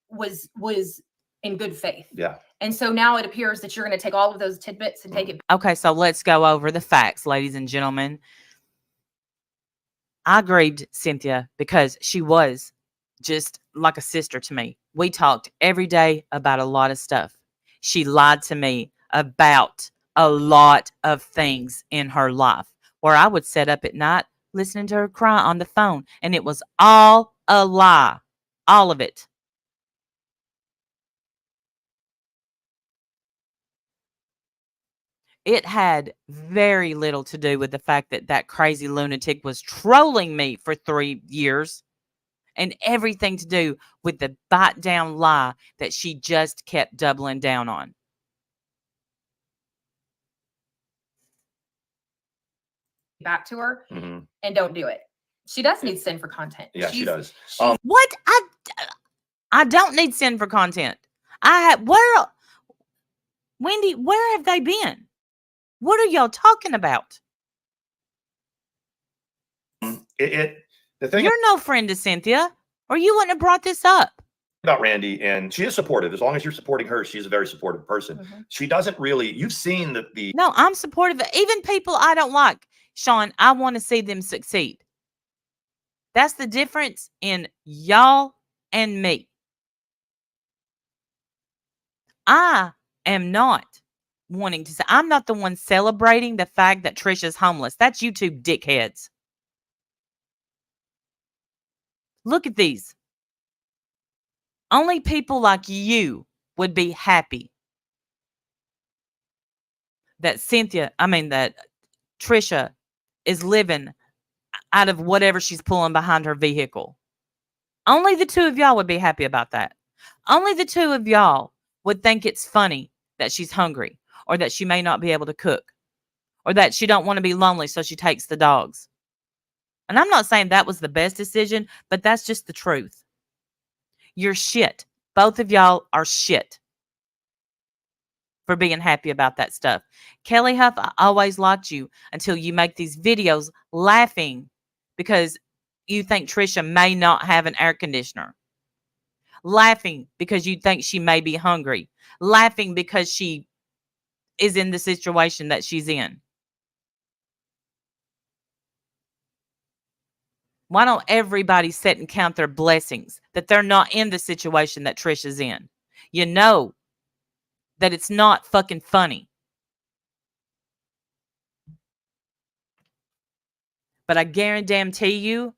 Was in good faith. Yeah. And so now it appears that you're going to take all of those tidbits and take it. Okay, so let's go over the facts, ladies and gentlemen. I grieved Cynthia because she was just like a sister to me. We talked every day about a lot of stuff. She lied to me about a lot of things in her life, where I would sit up at night listening to her cry on the phone, and it was all a lie. All of it. It had very little to do with the fact that that crazy lunatic was trolling me for 3 years, and everything to do with the bite down lie that she just kept doubling down on. Back to her and don't do it. She does need sin for content. Yeah, she does. What? I don't need sin for content. Wendy, where have they been? What are y'all talking about? The thing You're no friend to Cynthia, or you wouldn't have brought this up. About Randy, and she is supportive. As long as you're supporting her, she's a very supportive person. She doesn't really. You've seen the. No, I'm supportive. Even people I don't like, Sean, I want to see them succeed. That's the difference in y'all and me. I am not wanting to say, I'm not the one celebrating the fact that Trisha's homeless. That's you two dickheads. Look at these. Only people like you would be happy that that Trisha is living out of whatever she's pulling behind her vehicle. Only the two of y'all would be happy about that. Only the two of y'all would think it's funny that she's hungry, or that she may not be able to cook, or that she don't want to be lonely, so she takes the dogs. And I'm not saying that was the best decision, but that's just the truth. You're shit. Both of y'all are shit for being happy about that stuff. Kelly Huff, I always liked you until you make these videos laughing because you think Trisha may not have an air conditioner. Laughing because you think she may be hungry. Laughing because she is in the situation that she's in. Why don't everybody sit and count their blessings that they're not in the situation that Trisha's in? You know that it's not fucking funny. But I guarantee you,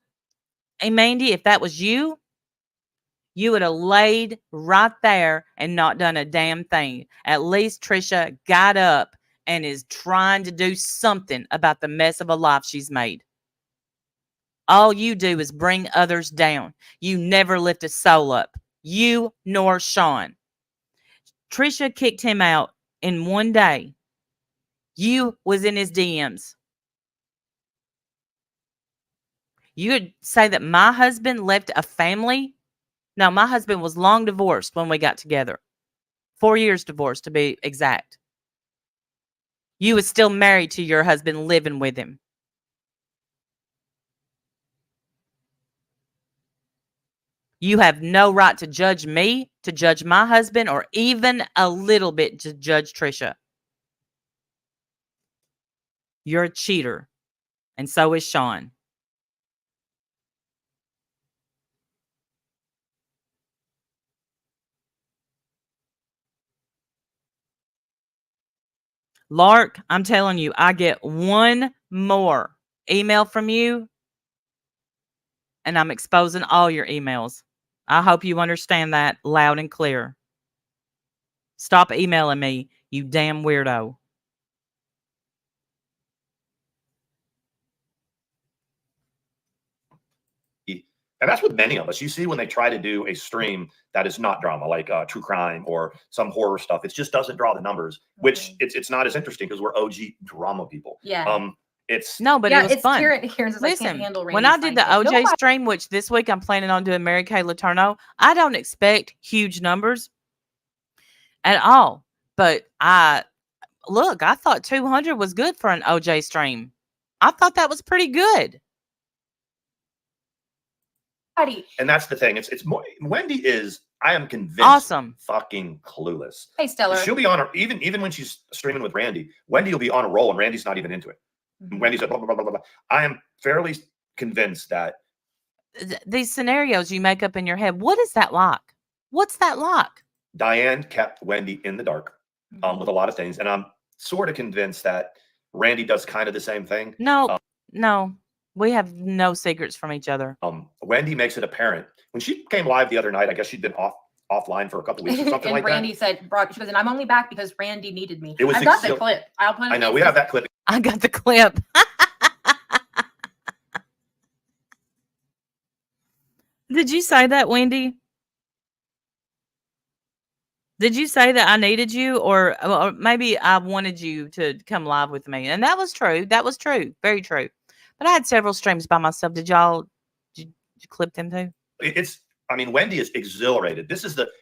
hey Mandi, if that was you, you would have laid right there and not done a damn thing. At least Trisha got up and is trying to do something about the mess of a life she's made. All you do is bring others down. You never lift a soul up. You nor Sean. Trisha kicked him out in one day. You was in his DMs. You would say that my husband left a family? No, my husband was long divorced when we got together. 4 years divorced, to be exact. You was still married to your husband, living with him. You have no right to judge me, to judge my husband, or even a little bit to judge Trisha. You're a cheater, and so is Sean. Lark, I'm telling you, I get one more email from you and I'm exposing all your emails. I hope you understand that loud and clear. Stop emailing me, you damn weirdo. And that's with many of us. You see, when they try to do a stream that is not drama, like true crime or some horror stuff, it just doesn't draw the numbers, which it's not as interesting because we're OG drama people. Yeah. It's no, but it was fun. Listen, I can't handle when I did the OJ stream, which this week I'm planning on doing Mary Kay Letourneau, I don't expect huge numbers at all. But I thought 200 was good for an OJ stream. I thought that was pretty good. And that's the thing. It's more. Wendy is. I am convinced. Awesome. Fucking clueless. Hey, Stellar. She'll be on her even when she's streaming with Randy. Wendy will be on a roll, and Randy's not even into it. Mm-hmm. Wendy's like blah, blah, blah, blah, blah. I am fairly convinced that these scenarios you make up in your head. What is that like? What's that like? Diane kept Wendy in the dark with a lot of things, and I'm sort of convinced that Randy does kind of the same thing. No. We have no secrets from each other. Wendy makes it apparent when she came live the other night. I guess she'd been offline for a couple weeks or something like Randy that. She goes, and I'm only back because Randy needed me. I've got the clip. I'll put it. I know we have that clip. I got the clip. Did you say that, Wendy? Did you say that I needed you, or maybe I wanted you to come live with me? And that was true. That was true. Very true. But I had several streams by myself. Did you clip them too? I mean, Wendy is exhilarated.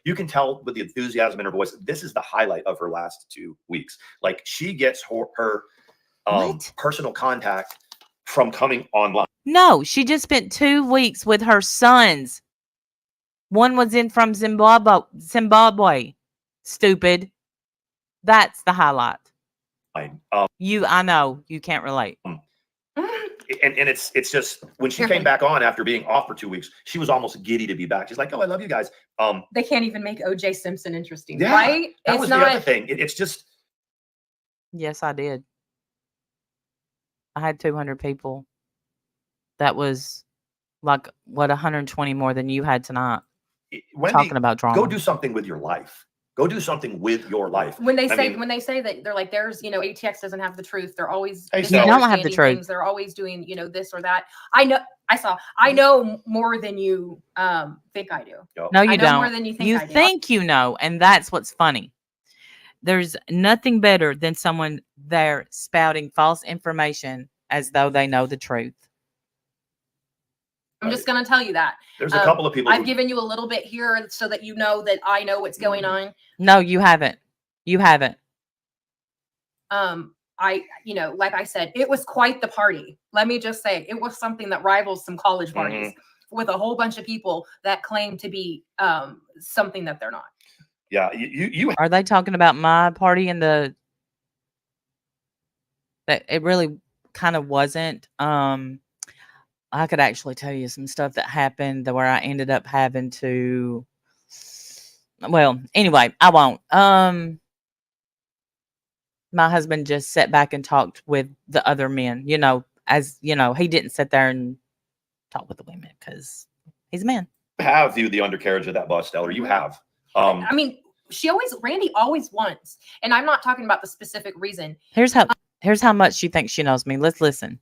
You can tell with the enthusiasm in her voice, this is the highlight of her last 2 weeks. Like, she gets her personal contact from coming online. No, she just spent 2 weeks with her sons. One was in from Zimbabwe. Stupid. That's the highlight. I know you can't relate. And it's just when she came back on after being off for 2 weeks, she was almost giddy to be back. She's like, "Oh, I love you guys." They can't even make OJ Simpson interesting, yeah, right? That was the other thing. It's just. Yes, I did. I had 200 people. That was like 120 more than you had tonight. Wendy, talking about drama. Go do something with your life. Go do something with your life. When they say that, they're like, there's, ATX doesn't have the truth. They're always you don't have the truth. Things. They're always doing, this or that. I know more than you think I do. No, you don't. More than you think you I do. think you know, and that's what's funny. There's nothing better than someone there spouting false information as though they know the truth. I'm just going to tell you that. There's a couple of people. I've given you a little bit here so that you know that I know what's going on. No, you haven't. You haven't. Like I said, it was quite the party. Let me just say, it was something that rivals some college parties with a whole bunch of people that claim to be something that they're not. Yeah, you are they talking about my party and that it really kind of wasn't. I could actually tell you some stuff that happened where I ended up having to. Well, anyway, I won't. My husband just sat back and talked with the other men. He didn't sit there and talk with the women because he's a man. Have viewed the undercarriage of that bus, Stellar. You have. I mean, Randy always wants, and I'm not talking about the specific reason. Here's how much she thinks she knows me. Let's listen.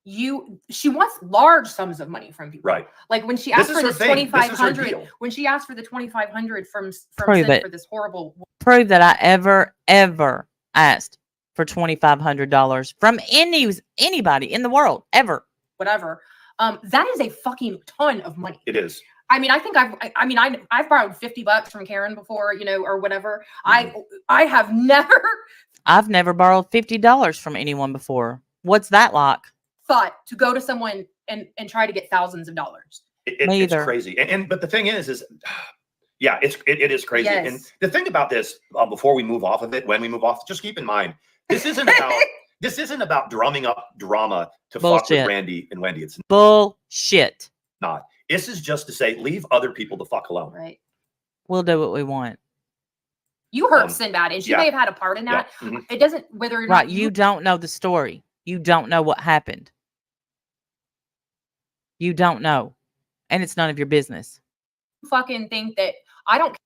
She wants large sums of money from people, right? Like when she asked for the 2,500, when she asked for the 2,500 from Sid for this horrible. Prove that I ever asked for $2,500 from anybody in the world ever. Whatever. That is a fucking ton of money. It is. I mean, I think I've borrowed $50 from Karen before, or whatever. I've never borrowed $50 from anyone before. What's that like? Thought to go to someone and try to get thousands of dollars. It's crazy. But the thing is yeah, it is crazy. Yes. And the thing about this, before we move off of it, when we move off, just keep in mind, this isn't about drumming up drama to fuck with Randy and Wendy. It's bullshit. Not. This is just to say, leave other people the fuck alone. Right. We'll do what we want. You hurt Sinbad, and she may have had a part in that. Yeah. It doesn't, whether or not you don't know the story. You don't know what happened. You don't know. And it's none of your business. Fucking think that I don't.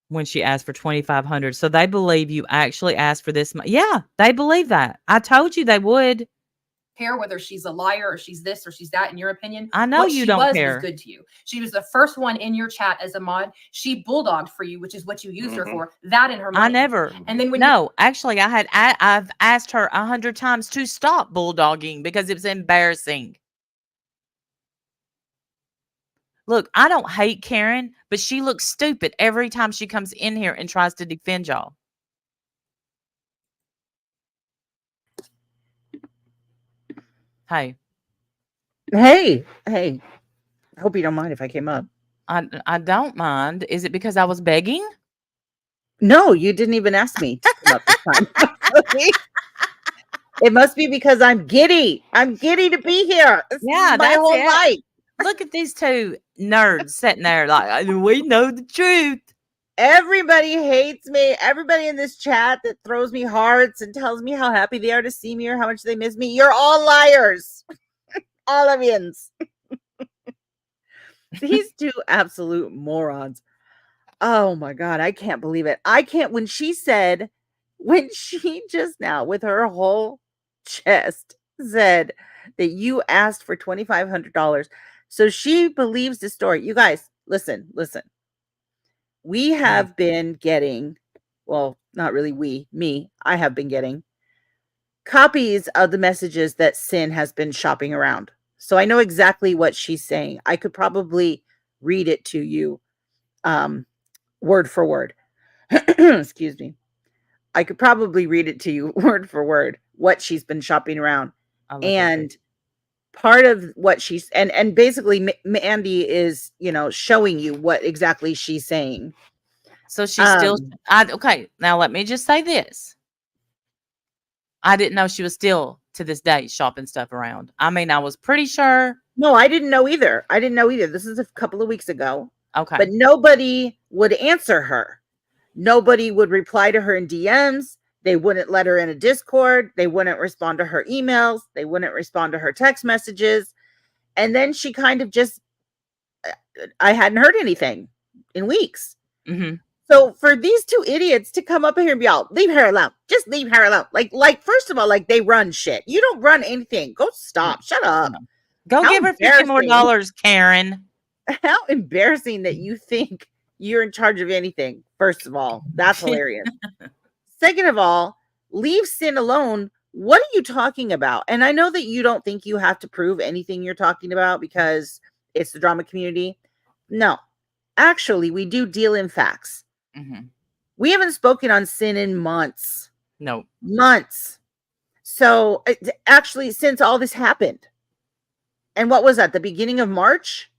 When she asked for $2,500. So they believe you actually asked for this. Yeah, they believe that. I told you they would. Care whether she's a liar or she's this or she's that, in your opinion. I know you don't care. Was good to you. She was the first one in your chat as a mod. She bulldogged for you, which is what you used her for. That in her money. I never. And then actually, I've asked her 100 times to stop bulldogging because it was embarrassing. Look, I don't hate Karen, but she looks stupid every time she comes in here and tries to defend y'all. Hey. I hope you don't mind if I came up. I don't mind. Is it because I was begging? No, you didn't even ask me to come up this time. It must be because I'm giddy. I'm giddy to be here. Yeah, my whole life. Look at these two nerds sitting there like, we know the truth. Everybody hates me. Everybody in this chat that throws me hearts and tells me how happy they are to see me or how much they miss me. You're all liars. All of yins. These two absolute morons. Oh my God. I can't believe it. When she just now with her whole chest said that you asked for $2,500. So she believes the story. You guys, listen. We have been getting, well, not really I have been getting copies of the messages that Sin has been shopping around. So I know exactly what she's saying. I could probably read it to you word for word. Excuse me. I could probably read it to you word for word what she's been shopping around. And part of what she's and basically Mandi is, showing you what exactly she's saying. So she's still okay. Now let me just say this. I didn't know she was still to this day shopping stuff around. I mean, I was pretty sure. No, I didn't know either. This is a couple of weeks ago. Okay. But nobody would answer her. Nobody would reply to her in DMs. They wouldn't let her in a Discord. They wouldn't respond to her emails. They wouldn't respond to her text messages. And then she kind of just, I hadn't heard anything in weeks. Mm-hmm. So for these two idiots to come up here and be all, leave her alone. Just leave her alone. Like first of all, like they run shit. You don't run anything. Go stop. Shut up. Go give her $50 more, Karen. How embarrassing that you think you're in charge of anything. First of all, that's hilarious. Second of all, leave Sin alone. What are you talking about? And I know that you don't think you have to prove anything you're talking about because it's the drama community. No, actually, we do deal in facts. Mm-hmm. We haven't spoken on Sin in months. No. Months. So actually, since all this happened. And what was that? The beginning of March?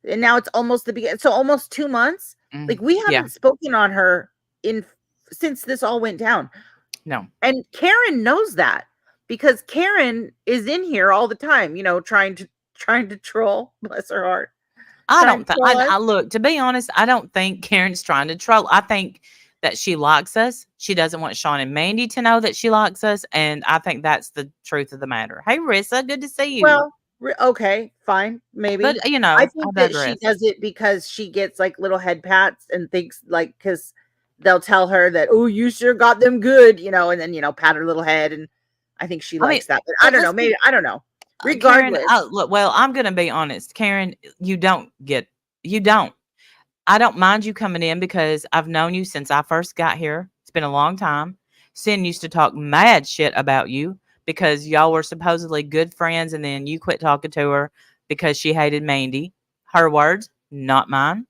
And now it's almost the beginning. So almost 2 months. Mm-hmm. Like we haven't spoken on her since this all went down. No. And Karen knows that because Karen is in here all the time, trying to troll. Bless her heart. I don't think. I look, to be honest, I don't think Karen's trying to troll. I think that she likes us. She doesn't want Sean and Mandi to know that she likes us, and I think that's the truth of the matter. Hey, Rissa, good to see you. Well, okay, fine, maybe. But I think that she does it because she gets like little head pats and thinks like because they'll tell her that, oh, you sure got them good, and then pat her little head, and I think she likes that. But I don't know. Maybe I don't know. Regardless, Karen, look, well, I'm going to be honest, Karen. You don't. I don't mind you coming in because I've known you since I first got here. It's been a long time. Sin used to talk mad shit about you because y'all were supposedly good friends, and then you quit talking to her because she hated Mandi. Her words, not mine.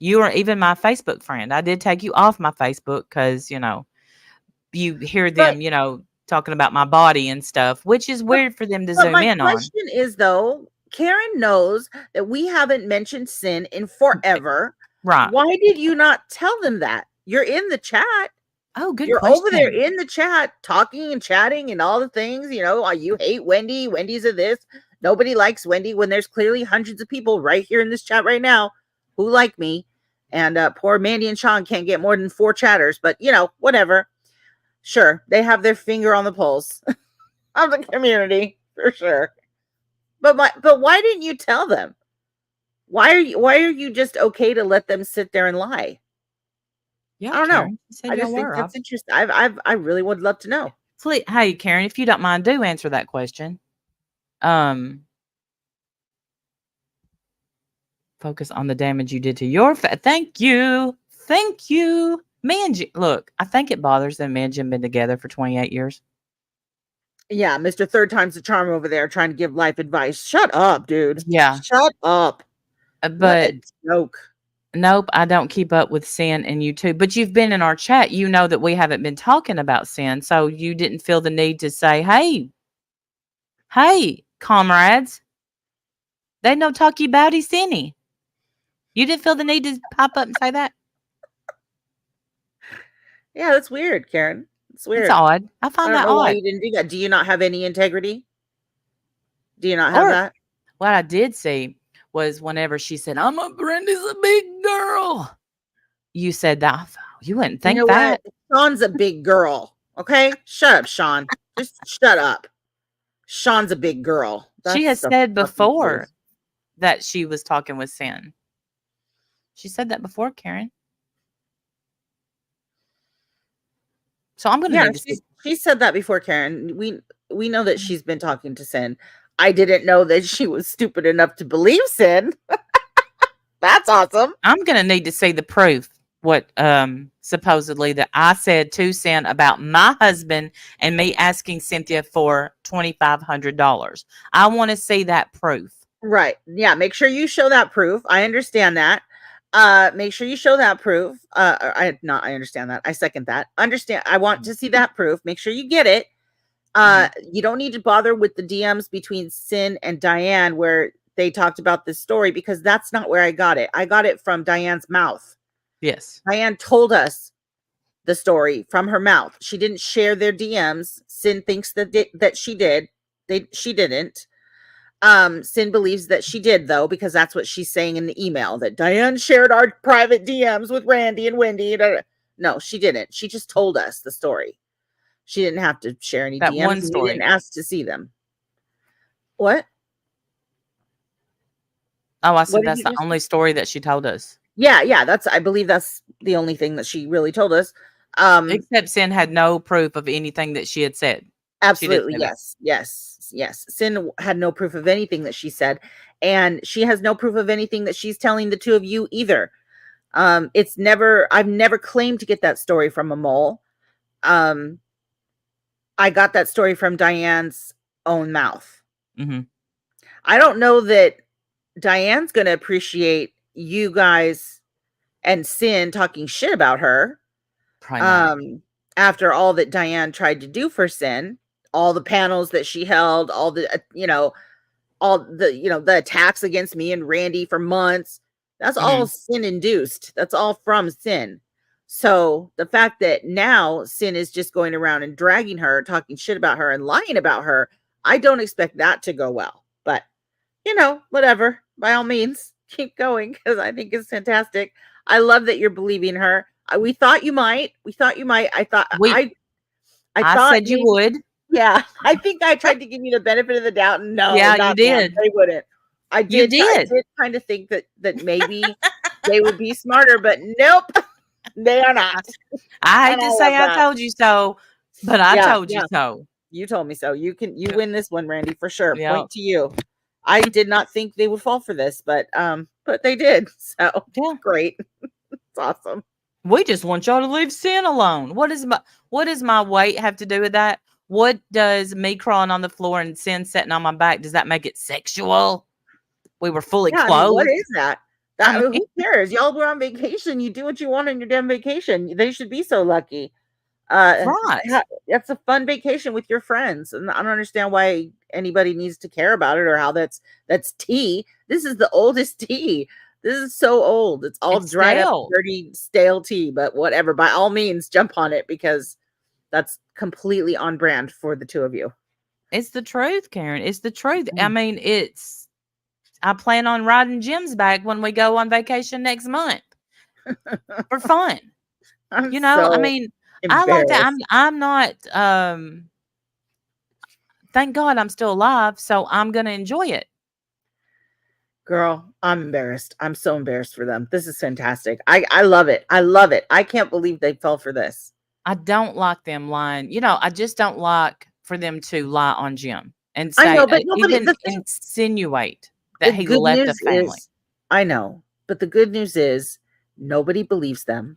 You were even my Facebook friend. I did take you off my Facebook because, you hear them, talking about my body and stuff, which is weird for them to zoom in on. My question is, though, Karen knows that we haven't mentioned Sin in forever. Right. Why did you not tell them that? You're in the chat. Oh, good You're question. over there in the chat talking and chatting and all the things, you hate Wendy. Wendy's of this. Nobody likes Wendy when there's clearly hundreds of people right here in this chat right now who like me. And poor Mandi and Sean can't get more than 4 chatters, but whatever. Sure, they have their finger on the pulse of the community for sure. But why didn't you tell them? Why are you just okay to let them sit there and lie? Yeah, I don't know. I y'all just think were. that's interesting. I really would love to know. Hey, Karen, if you don't mind, do answer that question. Focus on the damage you did to your Thank you. Me and Jim, look, I think it bothers them. Me and Jim been together for 28 years. Yeah, Mr. Third Time's the Charm over there trying to give life advice. Shut up, dude. Yeah. Shut up. But what a joke. Nope, I don't keep up with sin and you too. But you've been in our chat. You know that we haven't been talking about sin. So you didn't feel the need to say, hey, comrades. They no talky bouty sinny. You didn't feel the need to pop up and say that? Yeah, that's weird, Karen. It's weird. It's odd. I find that don't know odd. why you didn't do that. Do you not have any integrity? Do you not have that? What I did see was whenever she said, Brenda's a big girl. You said that. You wouldn't think that. What? Sean's a big girl. Okay? Shut up, Sean. Just shut up. Sean's a big girl. She has said before that she was talking with Sin. She said that before, Karen. So I'm going to need to see. She said that before, Karen. We know that she's been talking to Sin. I didn't know that she was stupid enough to believe Sin. That's awesome. I'm going to need to see the proof. What supposedly that I said to Sin about my husband and me asking Cynthia for $2,500. I want to see that proof. Right. Yeah. Make sure you show that proof. I understand that. Make sure you show that proof. I understand that. I second that. I want to see that proof. Make sure you get it. You don't need to bother with the DMs between Sin and Diane where they talked about this story because that's not where I got it. I got it from Diane's mouth. Yes. Diane told us the story from her mouth. She didn't share their DMs. Sin thinks that she did. She didn't. Sin believes that she did though, because that's what she's saying in the email that Diane shared our private DMs with Randy and Wendy. No, she didn't. She just told us the story. She didn't have to share any DMs. One story. We didn't ask to see them. What? Oh, I said that's the only story that she told us. Yeah. I believe that's the only thing that she really told us. Except Sin had no proof of anything that she had said. Absolutely. Yes. Sin had no proof of anything that she said. And she has no proof of anything that she's telling the two of you either. I've never claimed to get that story from a mole. I got that story from Diane's own mouth. Mm-hmm. I don't know that Diane's going to appreciate you guys and Sin talking shit about her. After all that Diane tried to do for Sin, all the panels that she held, all the attacks against me and Randy for months, that's all Sin induced. That's all from Sin. So the fact that now Sin is just going around and dragging her, talking shit about her and lying about her, I don't expect that to go well. But, whatever. By all means, keep going because I think it's fantastic. I love that you're believing her. We thought you might. I thought I said you would. Yeah, I think I tried to give you the benefit of the doubt. No, yeah, you did. They wouldn't. I did kind of think that maybe they would be smarter, but nope, they are not. I hate to say I told you so, but I told you so. You told me so. You win this one, Randy, for sure. Yep. Point to you. I did not think they would fall for this, but they did. So great. It's awesome. We just want y'all to leave Sin alone. What does my weight have to do with that? What does me crawling on the floor and Sin sitting on my back, does that make it sexual? We were fully clothed. I mean, what is that? Who cares? Y'all were on vacation. You do what you want on your damn vacation. They should be so lucky. Right. That's a fun vacation with your friends. And I don't understand why anybody needs to care about it or how that's tea. This is the oldest tea. This is so old. It's all dried up, dirty, stale tea, but whatever. By all means, jump on it because that's completely on brand for the two of you. It's the truth, Karen. It's the truth. I mean, I plan on riding Jim's back when we go on vacation next month. for fun. I'm You know, I so mean, I like that. embarrassed. I'm not thank God I'm still alive, so I'm gonna enjoy it. Girl, I'm embarrassed. I'm so embarrassed for them. This is fantastic. I love it. I love it. I can't believe they fell for this. I don't like them lying. You know, I just don't like for them to lie on Jim and I say, know, but nobody. even insinuate The that he good left a news family. is, I know, but the good news is nobody believes them.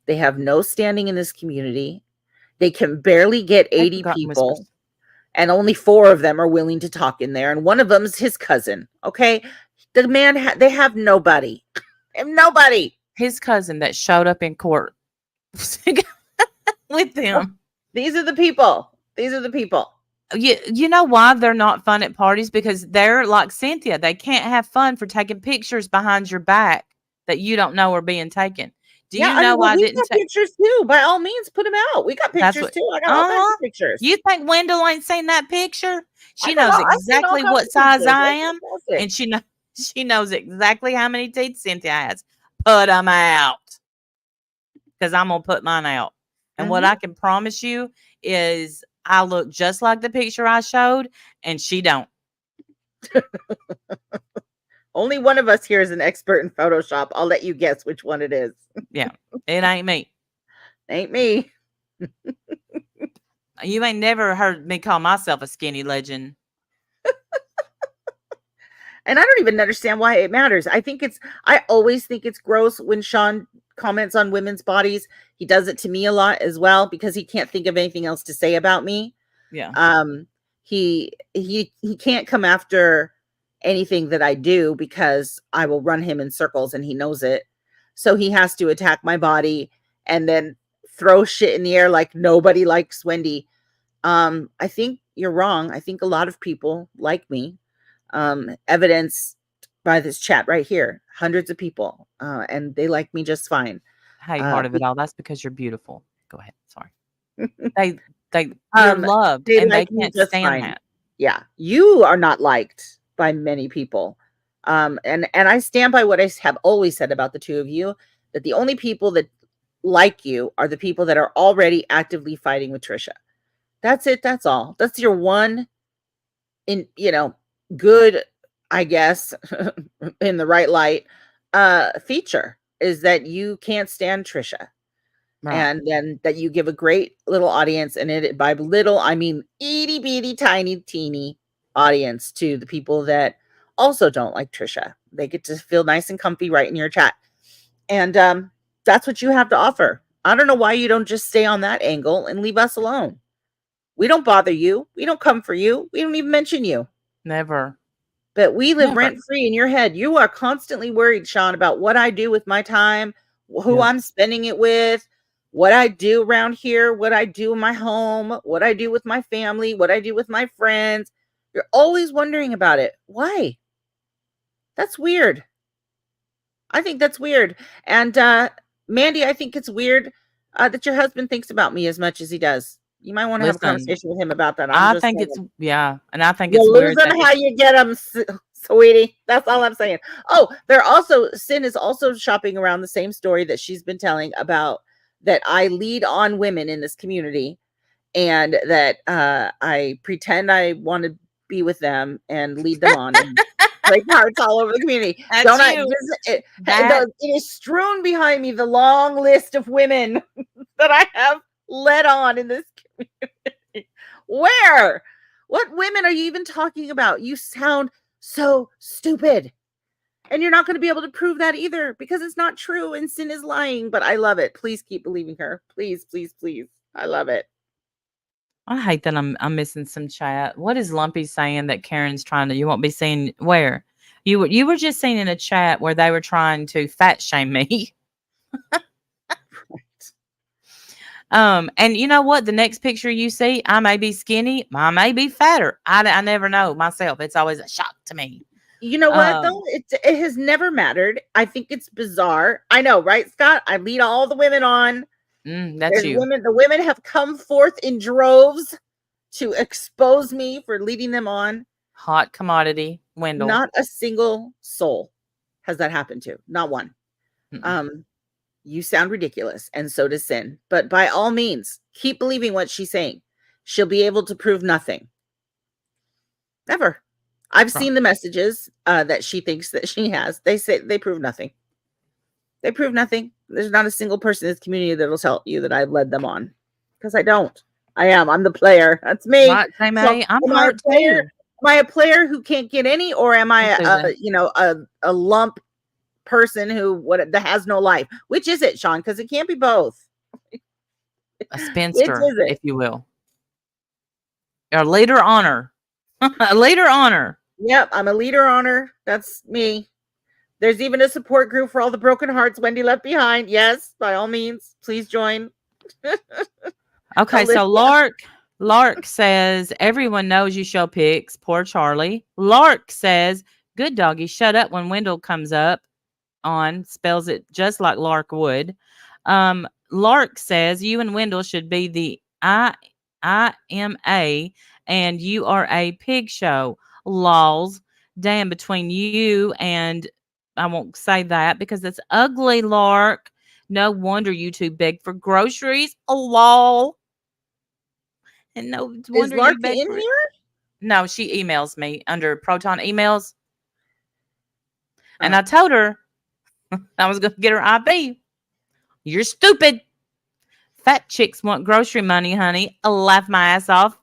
They have no standing in this community. They can barely get 80 people, and only 4 of them are willing to talk in there. And one of them is his cousin. Okay. The man, they have nobody. They have nobody. His cousin that showed up in court with them. These are the people. These are the people. You know why they're not fun at parties? Because they're like Cynthia. They can't have fun for taking pictures behind your back that you don't know are being taken. Do you know why I we didn't got take pictures too? By all means, put them out. We got That's pictures what too. I got all kinds of pictures. You think Wendell ain't seen that picture? She I've knows seen all exactly kinds what of size pictures. I That's am, fantastic. and she knows exactly how many teeth Cynthia has. Put them out, because I'm gonna put mine out. And what I can promise you is, I look just like the picture I showed, and she don't. Only one of us here is an expert in Photoshop. I'll let you guess which one it is. Yeah, it ain't me. Ain't me. You ain't never heard me call myself a skinny legend. And I don't even understand why it matters. I always think it's gross when Sean comments on women's bodies. He does it to me a lot as well, because he can't think of anything else to say about me. Yeah. He can't come after anything that I do, because I will run him in circles, and he knows it. So he has to attack my body and then throw shit in the air like nobody likes Wendy. I think you're wrong. I think a lot of people like me. Evidenced by this chat right here. Hundreds of people, and they like me just fine. Hey, heart of it all, that's because you're beautiful. Go ahead. Sorry. You're loved, They and they like me can't just stand fine. that. Yeah, you are not liked by many people. And I stand by what I have always said about the two of you, that the only people that like you are the people that are already actively fighting with Trisha. That's it. That's all. That's your one good, I guess, in the right light, feature, is that you can't stand Trisha. Right. And then that you give a great little audience, and it, by little, I mean itty bitty tiny teeny audience, to the people that also don't like Trisha. They get to feel nice and comfy right in your chat. And that's what you have to offer. I don't know why you don't just stay on that angle and leave us alone. We don't bother you. We don't come for you. We don't even mention you. Never. But we live rent free in your head. You are constantly worried, Sean, about what I do with my time, who I'm spending it with, what I do around here, what I do in my home, what I do with my family, what I do with my friends. You're always wondering about it. Why? That's weird. I think that's weird. And Mandi, I think it's weird that your husband thinks about me as much as he does. You might want to have a conversation with him about that. I think it's and I think you it's lose weird them how you get them, sweetie. That's all I'm saying. Oh, Sin is also shopping around the same story that she's been telling about, that I lead on women in this community, and that I pretend I want to be with them and lead them on and break hearts all over the community. It is strewn behind me, the long list of women that I have led on in this community. Where? What women are you even talking about? You sound so stupid. And you're not going to be able to prove that either, because it's not true, and Sin is lying. But I love it. Please keep believing her. Please, please, please. I love it. I hate that I'm missing some chat. What is Lumpy saying that Karen's trying to? You won't be seeing where? You were just seeing in a chat where they were trying to fat shame me. And you know what? The next picture you see, I may be skinny, I may be fatter. I never know myself. It's always a shock to me. You know what, though? It has never mattered. I think it's bizarre. I know, right, Scott? I lead all the women on. That's you. The women have come forth in droves to expose me for leading them on. Hot commodity, Wendell. Not a single soul has that happened to. Not one. You sound ridiculous, and so does Sin. But by all means, keep believing what she's saying. She'll be able to prove nothing. Never. I've seen the messages that she thinks that she has. They say they prove nothing. They prove nothing. There's not a single person in this community that will tell you that I've led them on. Because I don't. I'm the player. That's me. Right, I'm hurt too. Am I a player who can't get any, or am I a lump person that has no life? Which is it, Sean? Because it can't be both. A spinster, if you will. A leader honor. A leader honor. Yep, I'm a leader honor. That's me. There's even a support group for all the broken hearts Wendy left behind. Yes, by all means, please join. Okay, so Lark says, everyone knows you show pics. Poor Charlie. Lark says, good doggy, shut up when Wendell comes up on, spells it just like Lark would. Lark says, you and Wendell should be the IMA and you are a pig show. Lols. Damn, between you and, I won't say that because it's ugly, Lark. No wonder you two beg for groceries. Lol. And no wonder Lark you beg in for here? No, she emails me under Proton emails. And I told her I was going to get her IP. You're stupid. Fat chicks want grocery money, honey. I'll laugh my ass off.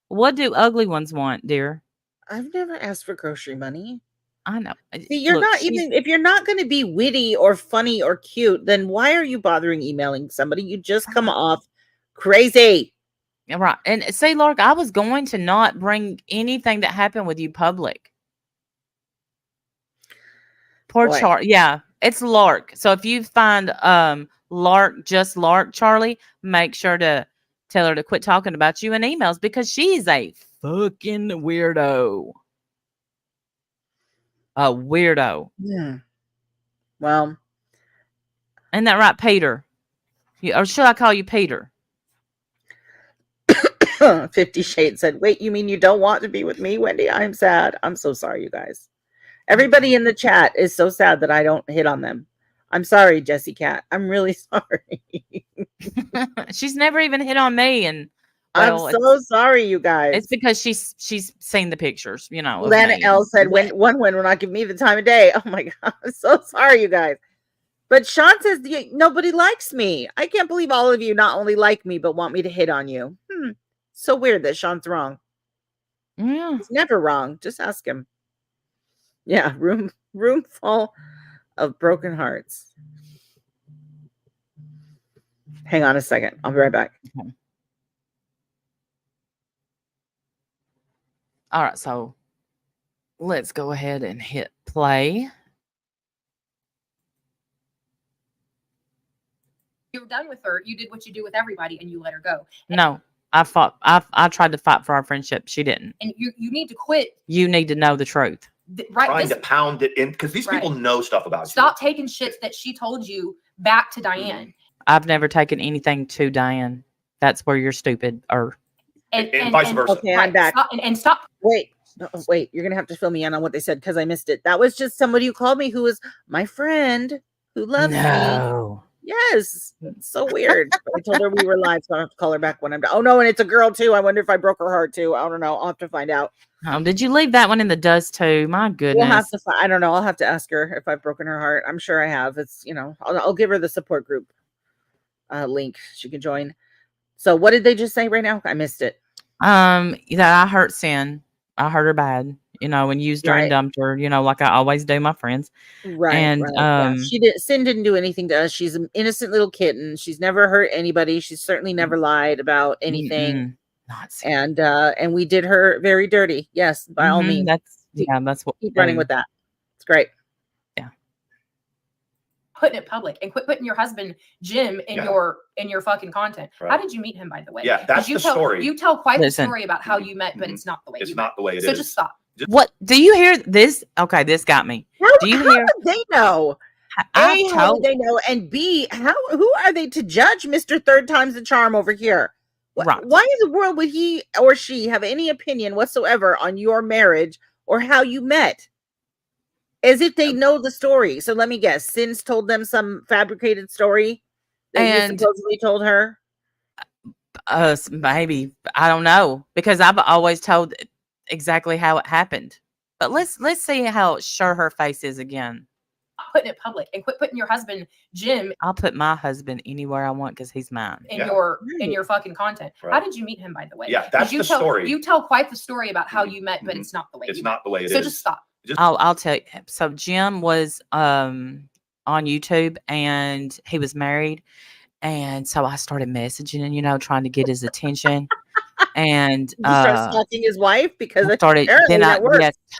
What do ugly ones want, dear? I've never asked for grocery money. I know. See, you're not even, if you're not going to be witty or funny or cute, then why are you bothering emailing somebody? You just come off crazy. Right. And see, Lark, I was going to not bring anything that happened with you public. Poor Charlie. Yeah, it's Lark. So if you find Lark, Charlie, make sure to tell her to quit talking about you in emails because she's a fucking weirdo. A weirdo. Yeah. Well. Isn't that right, Peter? Or should I call you Peter? 50 Shades said, wait, you mean you don't want to be with me, Wendy? I'm sad. I'm so sorry, you guys. Everybody in the chat is so sad that I don't hit on them. I'm sorry, Jessie Cat. I'm really sorry. She's never even hit on me, and I'm so sorry, you guys. It's because she's seen the pictures, you know. Lana L said, when will not give me the time of day. Oh my God. I'm so sorry, you guys. But Sean says, nobody likes me. I can't believe all of you not only like me, but want me to hit on you. So weird that Sean's wrong. Yeah. He's never wrong. Just ask him. Yeah, room full of broken hearts. Hang on a second. I'll be right back. Okay. All right, so let's go ahead and hit play. You were done with her. You did what you do with everybody, and you let her go. No, I fought. I tried to fight for our friendship. She didn't. And you need to quit. You need to know the truth. Right, trying to pound it in because these people know stuff about you. Stop taking shit that she told you back to Diane. I've never taken anything to Diane. That's where you're stupid, and vice versa. Okay, I'm back. Stop. Wait, you're gonna have to fill me in on what they said because I missed it. That was just somebody who called me who was my friend who loves me. Yes, it's so weird. I told her we were live, so I have to call her back when I'm done. Oh no, and it's a girl too. I wonder if I broke her heart too. I don't know. I'll have to find out. Did you leave that one in the dust too? My goodness. We'll have to. I don't know. I'll have to ask her if I've broken her heart. I'm sure I have. It's I'll give her the support group link. She can join. So what did they just say right now? I missed it. That I hurt Sin. I hurt her bad. And used her and dumped her. Like I always do my friends. Right. And yeah. Sin didn't do anything to us. She's an innocent little kitten. She's never hurt anybody. She's certainly never lied about anything. And we did her very dirty. Yes, by all means. That's what. Keep running with that. It's great. Yeah. Putting it public and quit putting your husband Jim in your fucking content. Right. How did you meet him, by the way? Yeah, that's the story. You tell quite the story about how you met, but it's not the way. It's not the way it is. So just stop. What do you hear? This this got me. Do you hear? How did they know? A, how did they know? And B, who are they to judge Mr. Third Time's the Charm over here? Right. Why in the world would he or she have any opinion whatsoever on your marriage or how you met? As if they know the story. So let me guess. Sin's told them some fabricated story that you supposedly told her? Maybe. I don't know. Because I've always told exactly how it happened. But let's see how sure her face is again. Putting it public and quit putting your husband Jim. I'll put my husband anywhere I want because he's mine. In your fucking content. Right. How did you meet him, by the way? Yeah, that's the story. You tell quite the story about how you met, but it's not the way. It's not the way it is. So just stop. I'll tell you. So Jim was on YouTube and he was married, and so I started messaging and trying to get his attention. And you start stalking his wife because I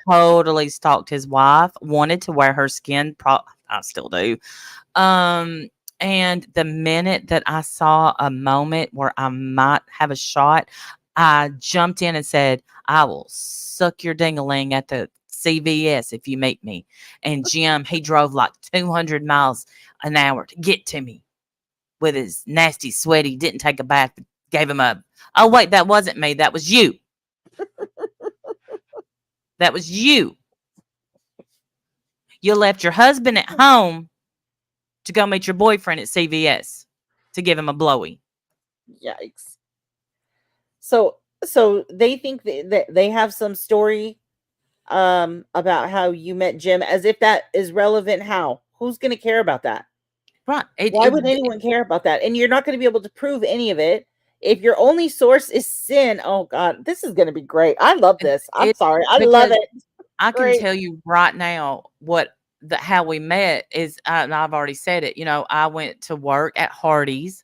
totally stalked his wife. Wanted to wear her skin. I still do. And the minute that I saw a moment where I might have a shot, I jumped in and said, "I will suck your ding-a-ling at the CVS if you meet me." And Jim, he drove like 200 miles an hour to get to me with his nasty sweat. He didn't take a bath. Gave him a, "Oh, wait, that wasn't me. That was you." That was you. You left your husband at home to go meet your boyfriend at CVS to give him a blowy. Yikes. So they think that they have some story about how you met Jim, as if that is relevant. How? Who's going to care about that? Right. Why would anyone care about that? And you're not going to be able to prove any of it. If your only source is sin, oh God, this is going to be great. I love this. I love it. I can tell you right now how we met is, and I've already said it. I went to work at Hardee's.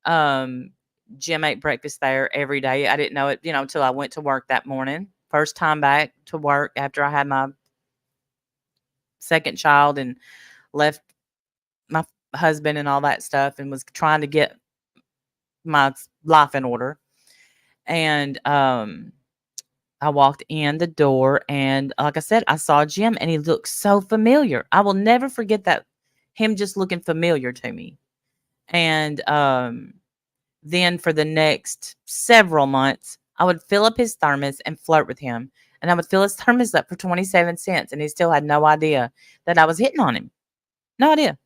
Jim ate breakfast there every day. I didn't know it, until I went to work that morning. First time back to work after I had my second child and left my husband and all that stuff, and was trying to get my life in order. And I walked in the door, and like I said, I saw Jim, and he looked so familiar. I will never forget that, him just looking familiar to me. And then for the next several months, I would fill up his thermos and flirt with him. And I would fill his thermos up for 27 cents, and he still had no idea that I was hitting on him. No idea.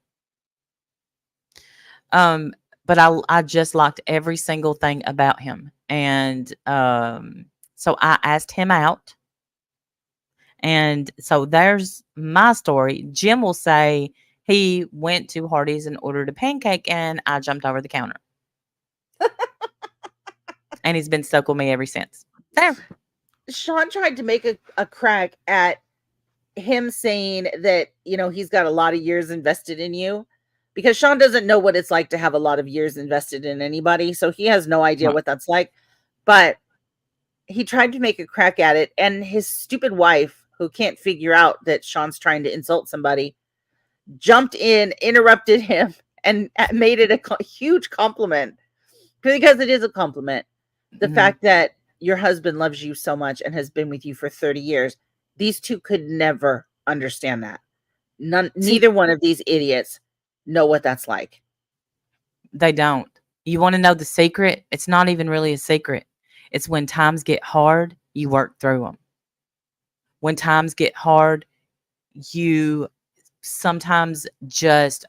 But I just liked every single thing about him. And so I asked him out. And so there's my story. Jim will say he went to Hardee's and ordered a pancake, and I jumped over the counter. And he's been stuck with me ever since. There. Sean tried to make a crack at him saying that, he's got a lot of years invested in you. Because Sean doesn't know what it's like to have a lot of years invested in anybody. So he has no idea what that's like. But he tried to make a crack at it. And his stupid wife, who can't figure out that Sean's trying to insult somebody, jumped in, interrupted him, and made it a huge compliment. Because it is a compliment. The fact that your husband loves you so much and has been with you for 30 years. These two could never understand that. Neither one of these idiots know what that's like. They don't. You want to know the secret? It's not even really a secret. It's when times get hard, you work through them. When times get hard, you sometimes just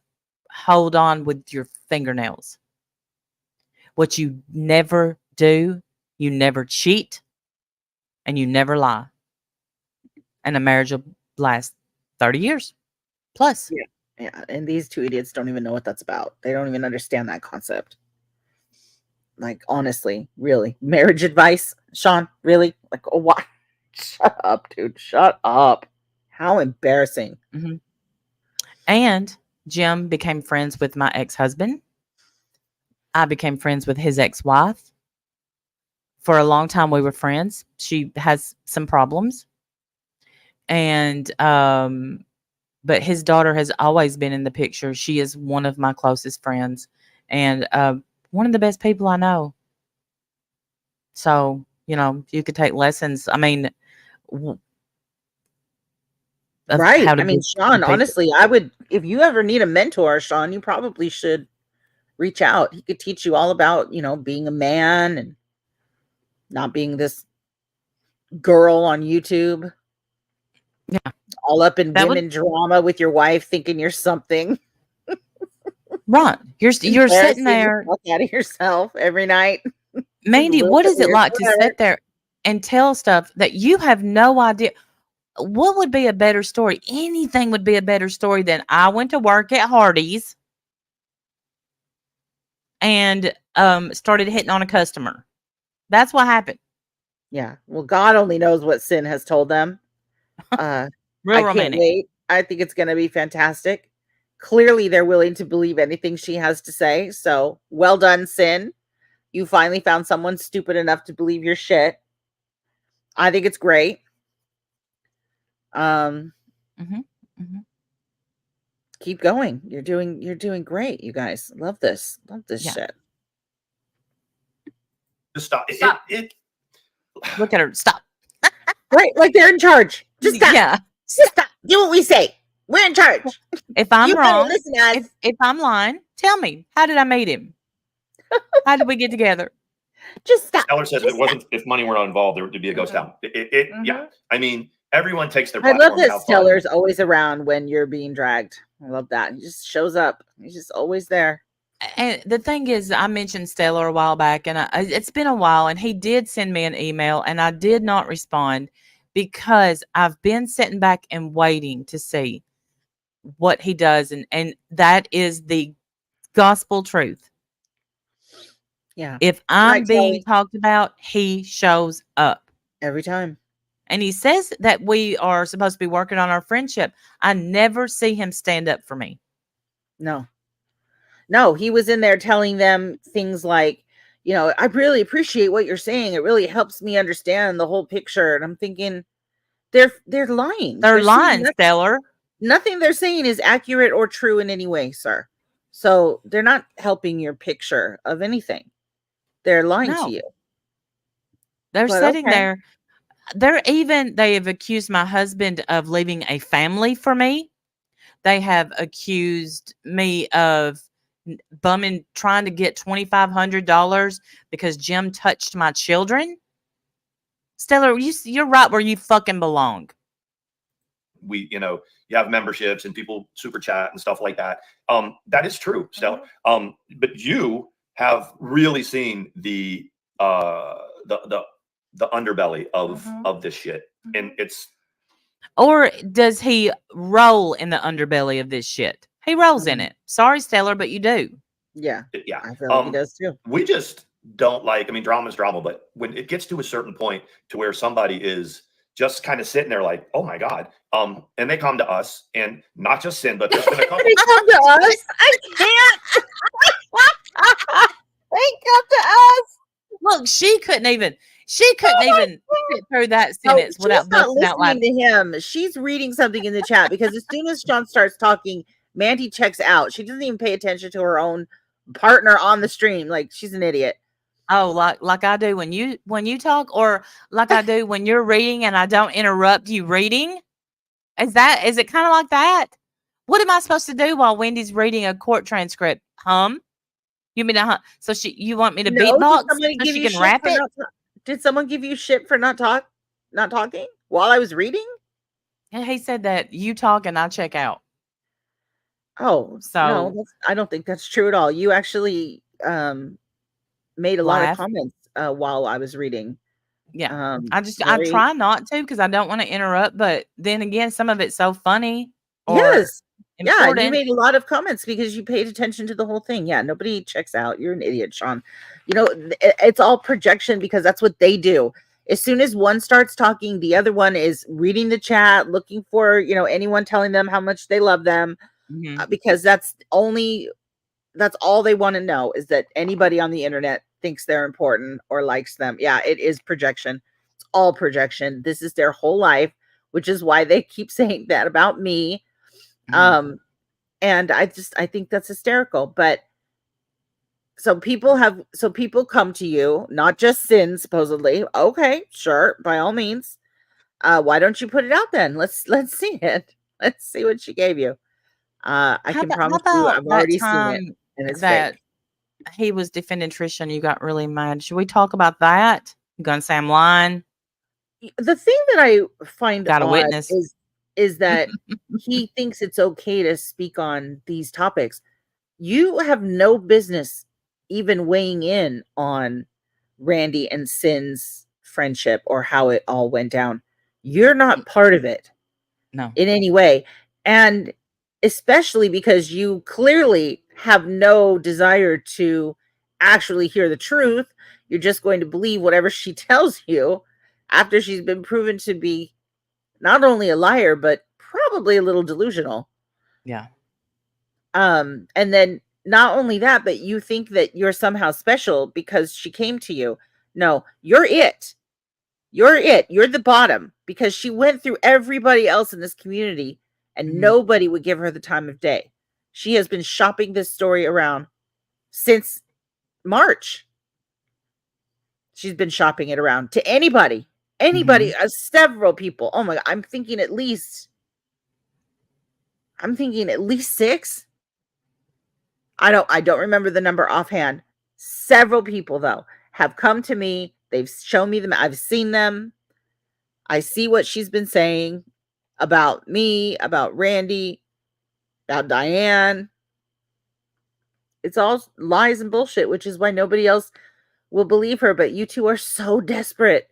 hold on with your fingernails. What you never do, you never cheat, and you never lie. And a marriage will last 30 years plus. Yeah. Yeah, and these two idiots don't even know what that's about. They don't even understand that concept. Like, honestly, really. Marriage advice, Sean, really? Like, oh, what? Shut up, dude. Shut up. How embarrassing. Mm-hmm. And Jim became friends with my ex-husband. I became friends with his ex-wife. For a long time, we were friends. She has some problems. And, but his daughter has always been in the picture. She is one of my closest friends and one of the best people I know. So, you could take lessons. I mean, right. I mean, Sean, honestly, I would, if you ever need a mentor, Sean, you probably should reach out. He could teach you all about, being a man and not being this girl on YouTube. Yeah. All up in That women drama with your wife, thinking you're something. Right. You're sitting there. Out of yourself every night. Mandi, what is it like to sit there and tell stuff that you have no idea? What would be a better story? Anything would be a better story than I went to work at Hardee's and started hitting on a customer. That's what happened. Yeah. Well, God only knows what sin has told them. Real I romantic. can't wait. I think it's going to be fantastic. Clearly, they're willing to believe anything she has to say. So, well done, Sin. You finally found someone stupid enough to believe your shit. I think it's great. Keep going. You're doing great, you guys. Love this shit. Just stop. Stop. Look at her. Stop. Right, like they're in charge. Just stop. Yeah. Just stop. Do what we say. We're in charge. If I'm wrong, listen to us. If I'm lying, tell me. How did I meet him? How did we get together? Just stop. Stellar says if money were not involved, there would be a ghost town. Yeah. I mean, everyone takes their I platform. love that Stellar's always around when you're being dragged. I love that. He just shows up. He's just always there. And the thing is, I mentioned Stellar a while back, and it's been a while, and he did send me an email, and I did not respond because I've been sitting back and waiting to see what he does, and that is the gospel truth. Yeah. If I'm being talked about, he shows up every time. And he says that we are supposed to be working on our friendship. I never see him stand up for me. No, he was in there telling them things like, I really appreciate what you're saying. It really helps me understand the whole picture. And I'm thinking, they're lying. They're lying, Stellar. Nothing they're saying is accurate or true in any way, sir. So they're not helping your picture of anything. They're lying to you. They're sitting there. They have accused my husband of leaving a family for me. They have accused me of trying to get $2,500 because Jim touched my children. Stellar, you're right where you fucking belong. You have memberships and people super chat and stuff like that. That is true, Stellar. But you have really seen the underbelly of this shit, and it's. Or does he roll in the underbelly of this shit? He rolls in it. Sorry, Stellar, but you do. Yeah. I feel like he does too. We just don't drama is drama, but when it gets to a certain point to where somebody is just kind of sitting there like, oh my God, and they come to us, and not just Sin, but there's been a couple. They come to us. I can't. They come to us. Look, she couldn't even get through that sentence without busting out loud. To him. She's reading something in the chat because as soon as Sean starts talking, Mandi checks out. She doesn't even pay attention to her own partner on the stream. Like, she's an idiot. Oh, like I do when you talk, or like I do when you're reading and I don't interrupt you reading? Is it kind of like that? What am I supposed to do while Wendy's reading a court transcript? Hum? You mean to hum? So you want me to beatbox so she can rap it? Did someone give you shit for not talking while I was reading? He said that you talk and I check out. Oh, so no, I don't think that's true at all. You actually made a lot of comments while I was reading. Yeah. I try not to because I don't want to interrupt, but then again, some of it's so funny. Yes. Important. Yeah, you made a lot of comments because you paid attention to the whole thing. Yeah, nobody checks out. You're an idiot, Sean. It's all projection because that's what they do. As soon as one starts talking, the other one is reading the chat, looking for, anyone telling them how much they love them, because that's all they want to know is that anybody on the internet thinks they're important or likes them. Yeah, it is projection. It's all projection. This is their whole life, which is why they keep saying that about me. And I think that's hysterical. But so people come to you, not just Sin, supposedly. Okay, sure, by all means. Why don't you put it out then? Let's see it. Let's see what she gave you. I can promise you I've already seen it. And it's fake. He was defending Trisha and you got really mad. Should we talk about that? You gonna say I'm lying? The thing that I find got a witness is is that he thinks it's okay to speak on these topics. You have no business even weighing in on Randy and Cin's friendship or how it all went down. You're not part of it. No. In any way. And especially because you clearly have no desire to actually hear the truth. You're just going to believe whatever she tells you after she's been proven to be not only a liar, but probably a little delusional. Yeah. And then not only that, but you think that you're somehow special because she came to you. No, you're it. You're it. You're the bottom because she went through everybody else in this community and nobody would give her the time of day. She has been shopping this story around since March. She's been shopping it around to anybody, several people. Oh my God. I'm thinking at least 6. I don't remember the number offhand. Several people though have come to me. They've shown me them. I've seen them. I see what she's been saying about me, about Randy, about Diane. It's all lies and bullshit, which is why nobody else will believe her. But you two are so desperate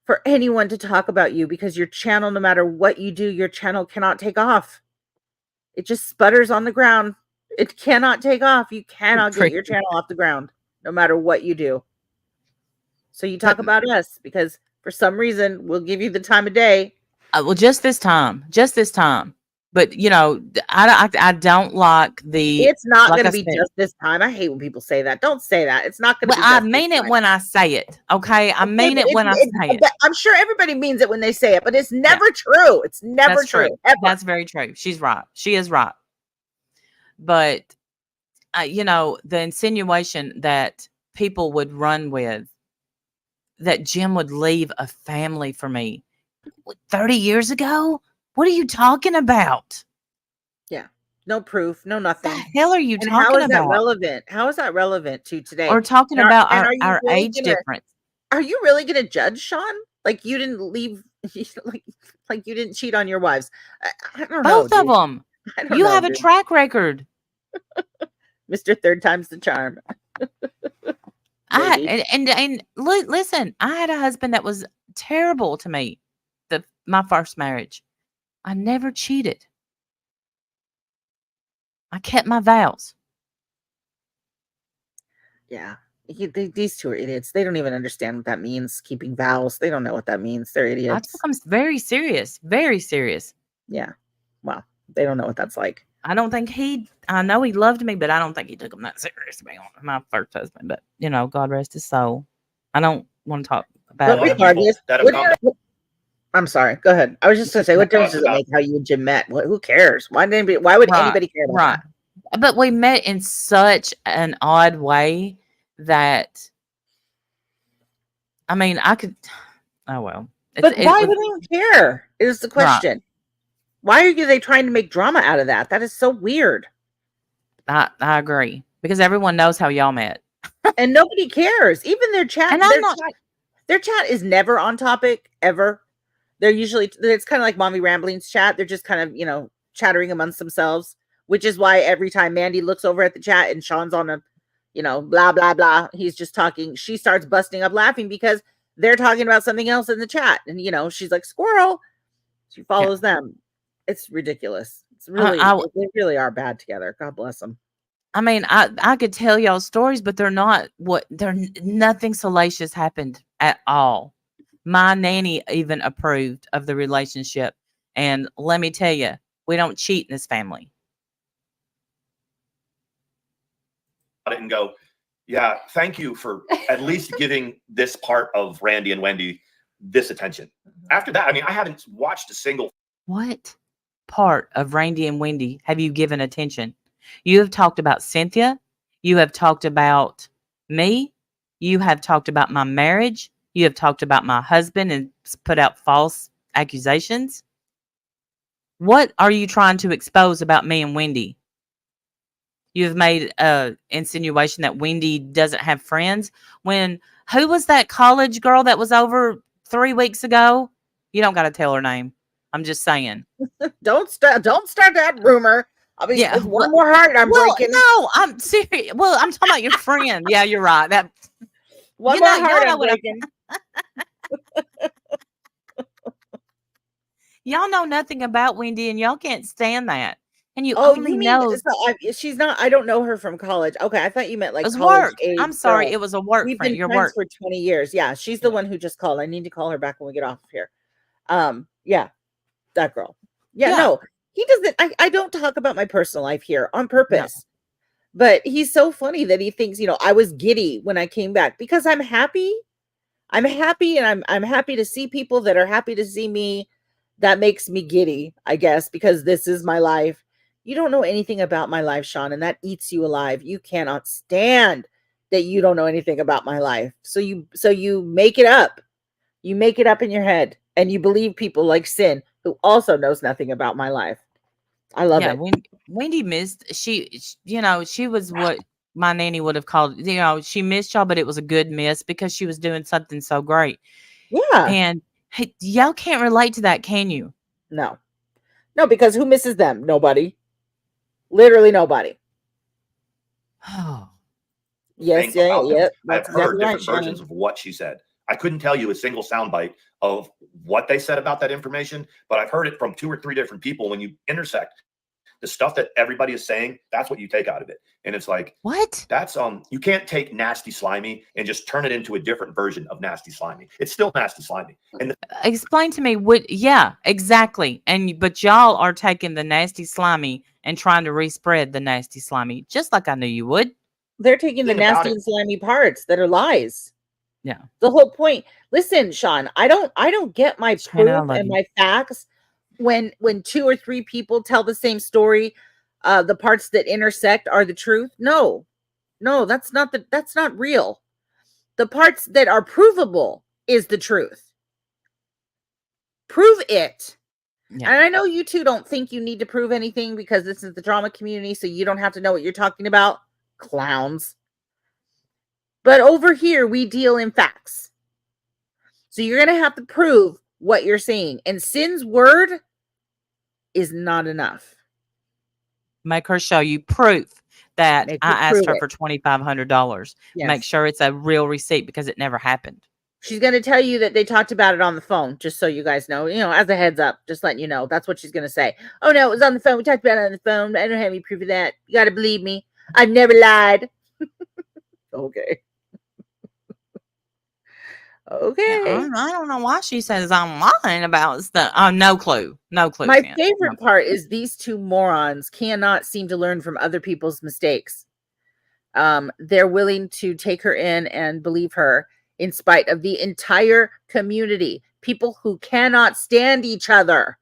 for anyone to talk about you because your channel, no matter what you do, your channel cannot take off. It just sputters on the ground. It cannot take off. You cannot get your channel off the ground, no matter what you do. So you talk about us because for some reason we'll give you the time of day. Well, just this time. But you know, I don't like the. It's not going to be just this time. I hate when people say that. Don't say that. It's not going to be. I mean it when I say it. Okay, I mean it when I say it. I'm sure everybody means it when they say it, but it's never true. It's never true. That's very true. She's right. She is right. But you know, the insinuation that people would run with, that Jim would leave a family for me 30 years ago. What are you talking about? Yeah. No proof, no nothing. What the hell are you talking about? That relevant? How is that relevant to today? Or talking about our really age difference. Are you really going to judge Sean? Like you didn't leave, like you didn't cheat on your wives. I don't know. Both of them. You have a track record. Mr. Third Time's the charm. And listen, I had a husband that was terrible to me. My first marriage. I never cheated. I kept my vows. Yeah. These two are idiots. They don't even understand what that means. Keeping vows. They don't know what that means. They're idiots. I took them very serious. Very serious. Yeah. Well, they don't know what that's like. I don't think I know he loved me, but I don't think he took them that serious to be honest. My first husband. But, you know, God rest his soul. I don't want to talk about it. Regardless, I'm sorry. Go ahead. I was just going to say, what difference does it make how you and Jim met? Who cares? Why would anybody care about that? But we met in such an odd way that, I mean, I could, oh, well. But why would anyone care is the question. Right. Why are they trying to make drama out of that? That is so weird. I agree. Because everyone knows how y'all met. And nobody cares. Even their chat. Their chat is never on topic, ever. It's kind of like Mommy Rambling's chat. They're just kind of, you know, chattering amongst themselves, which is why every time Mandi looks over at the chat and Sean's on a, you know, blah, blah, blah. He's just talking. She starts busting up laughing because they're talking about something else in the chat. And, you know, she's like, squirrel. She follows them. It's ridiculous. It's really, they really are bad together. God bless them. I mean, I could tell y'all stories, but nothing salacious happened at all. My nanny even approved of the relationship. And let me tell you, we don't cheat in this family. And go, yeah, thank you for at least giving this part of Randy and Wendy this attention. After that, I mean, I haven't watched a single. What part of Randy and Wendy have you given attention? You have talked about Cynthia. You have talked about me. You have talked about my marriage. You have talked about my husband and put out false accusations. What are you trying to expose about me and Wendy? You've made an insinuation that Wendy doesn't have friends. Who was that college girl that was over 3 weeks ago? You don't got to tell her name. I'm just saying. Don't start that rumor. I mean, Yeah. it's one more heart I'm breaking. No, I'm serious. Well, I'm talking about your friend. Yeah, you're right. That one more heart I'm breaking. Y'all know nothing about Wendy, and y'all can't stand that. And you only know she's not. I don't know her from college. Okay, I thought you meant like it was college work. age. I'm sorry, girl. it was a work We've friend. been Your friends work for 20 years. Yeah, she's the one who just called. I need to call her back when we get off of here. Yeah, that girl. Yeah, no, he doesn't. I don't talk about my personal life here on purpose. No. But he's so funny that he thinks, I was giddy when I came back because I'm happy. I'm happy, and I'm happy to see people that are happy to see me. That makes me giddy, I guess, because this is my life. You don't know anything about my life, Sean, and that eats you alive. You cannot stand that you don't know anything about my life. So you make it up. You make it up in your head, and you believe people like Sin, who also knows nothing about my life. I love it. Wendy missed. She was what my nanny would have called. She missed y'all, but it was a good miss because she was doing something so great. Yeah. And hey, y'all can't relate to that, can you? No, because who misses them? Nobody. Literally nobody. Oh. Yes, yeah. I've heard different versions of what she said. I couldn't tell you a single soundbite of what they said about that information, but I've heard it from 2 or 3 different people. When you intersect the stuff that everybody is saying, that's what you take out of it. And it's like, what? That's you can't take nasty slimy and just turn it into a different version of nasty slimy. It's still nasty slimy. And explain to me what? Yeah, exactly. But y'all are taking the nasty slimy and trying to respread the nasty slimy, just like I knew you would. They're taking the nasty and slimy parts that are lies. Yeah. The whole point. Listen, Sean, I don't get my proof and my facts when 2 or 3 people tell the same story. The parts that intersect are the truth. No, that's not real. The parts that are provable is the truth. Prove it. Yeah. And I know you two don't think you need to prove anything because this is the drama community, so you don't have to know what you're talking about. Clowns. But over here, we deal in facts. So you're going to have to prove what you're saying. And Sin's word is not enough. Make her show you proof that I asked her for $2,500. Yes. Make sure it's a real receipt because it never happened. She's going to tell you that they talked about it on the phone, just so you guys know, as a heads up, just letting you know. That's what she's going to say. Oh, no, it was on the phone. We talked about it on the phone. I don't have any proof of that. You got to believe me. I've never lied. Okay. Okay. Yeah, I don't know why she says I'm lying about stuff. Oh, no clue. No clue. My favorite part is these 2 morons cannot seem to learn from other people's mistakes. They're willing to take her in and believe her in spite of the entire community. People who cannot stand each other.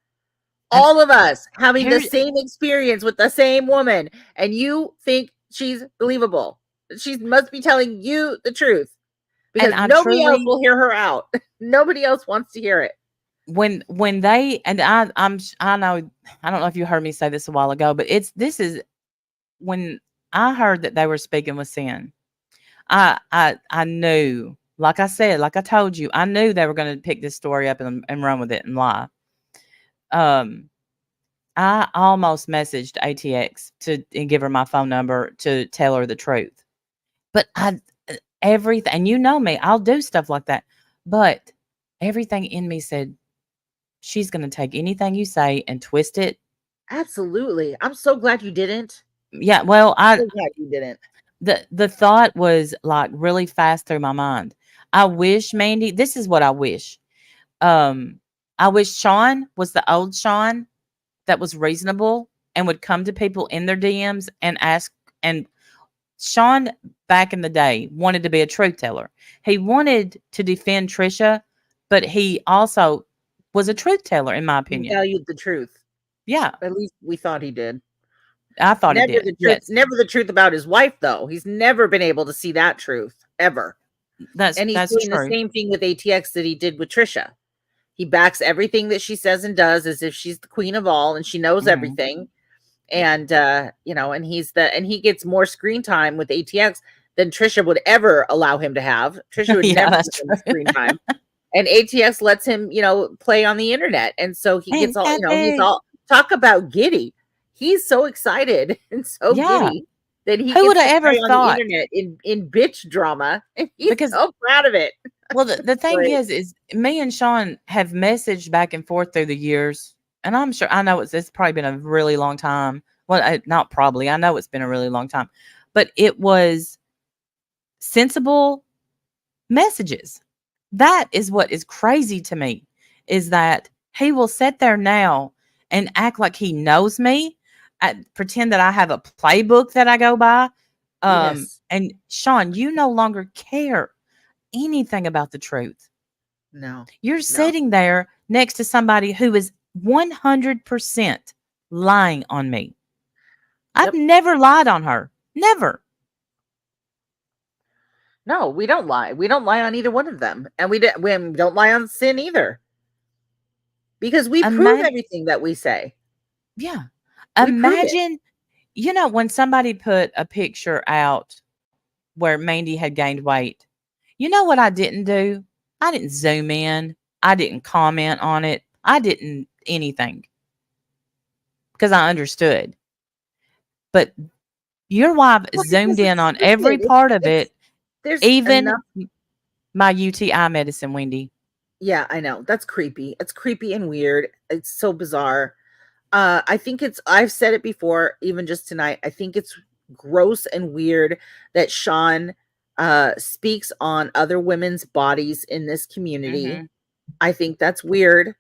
All of us having the same experience with the same woman. And you think she's believable. She must be telling you the truth. Because nobody else will hear her out. Nobody else wants to hear it. When they, and I know, I don't know if you heard me say this a while ago, but this is when I heard that they were speaking with Sin. I knew, like I said, like I told you, I knew they were going to pick this story up and run with it and lie. I almost messaged ATX and give her my phone number to tell her the truth, but everything, and you know me, I'll do stuff like that, but everything in me said she's going to take anything you say and twist it. Absolutely. I'm so glad you didn't. Yeah, well, I'm so glad you didn't. The thought was like really fast through my mind. I wish, Mandi, this is what I wish. I wish Sean was the old Sean that was reasonable and would come to people in their DMs and ask. And Sean back in the day wanted to be a truth teller. He wanted to defend Trisha, but he also was a truth teller, in my opinion. He valued the truth. Yeah. At least we thought he did. I thought never he did. The truth, yes. Never the truth about his wife, though. He's never been able to see that truth, ever. That's doing true. The same thing with ATX that he did with Trisha. He backs everything that she says and does as if she's the queen of all and she knows everything. And and he gets more screen time with ATX than Trisha would ever allow him to have. Trisha would never get screen time. And ATX lets him, play on the internet. And so he gets all, he's all talk about giddy. He's so excited and so giddy that he Who would gets have to ever play on thought? the internet in bitch drama. And he's Because so proud of it. well, the thing is me and Sean have messaged back and forth through the years, and I'm sure I know it's probably been a really long time. Well, not probably. I know it's been a really long time, but it was sensible messages. That is what is crazy to me, is that he will sit there now and act like he knows me, pretend that I have a playbook that I go by. Yes. And Sean, you no longer care anything about the truth. No. You're sitting there next to somebody who is 100% lying on me. I've never lied on her. Never. No, we don't lie. We don't lie on either one of them. And we don't lie on Sin either. Because we prove everything that we say. Yeah. Imagine, when somebody put a picture out where Mandi had gained weight. You know what I didn't do? I didn't zoom in. I didn't comment on it. I didn't anything. Because I understood. But your wife zoomed in on every part of it. There's even my UTI medicine, Wendy. Yeah, I know. That's creepy. It's creepy and weird. It's so bizarre. I think I've said it before, even just tonight. I think it's gross and weird that Sean speaks on other women's bodies in this community. Mm-hmm. I think that's weird.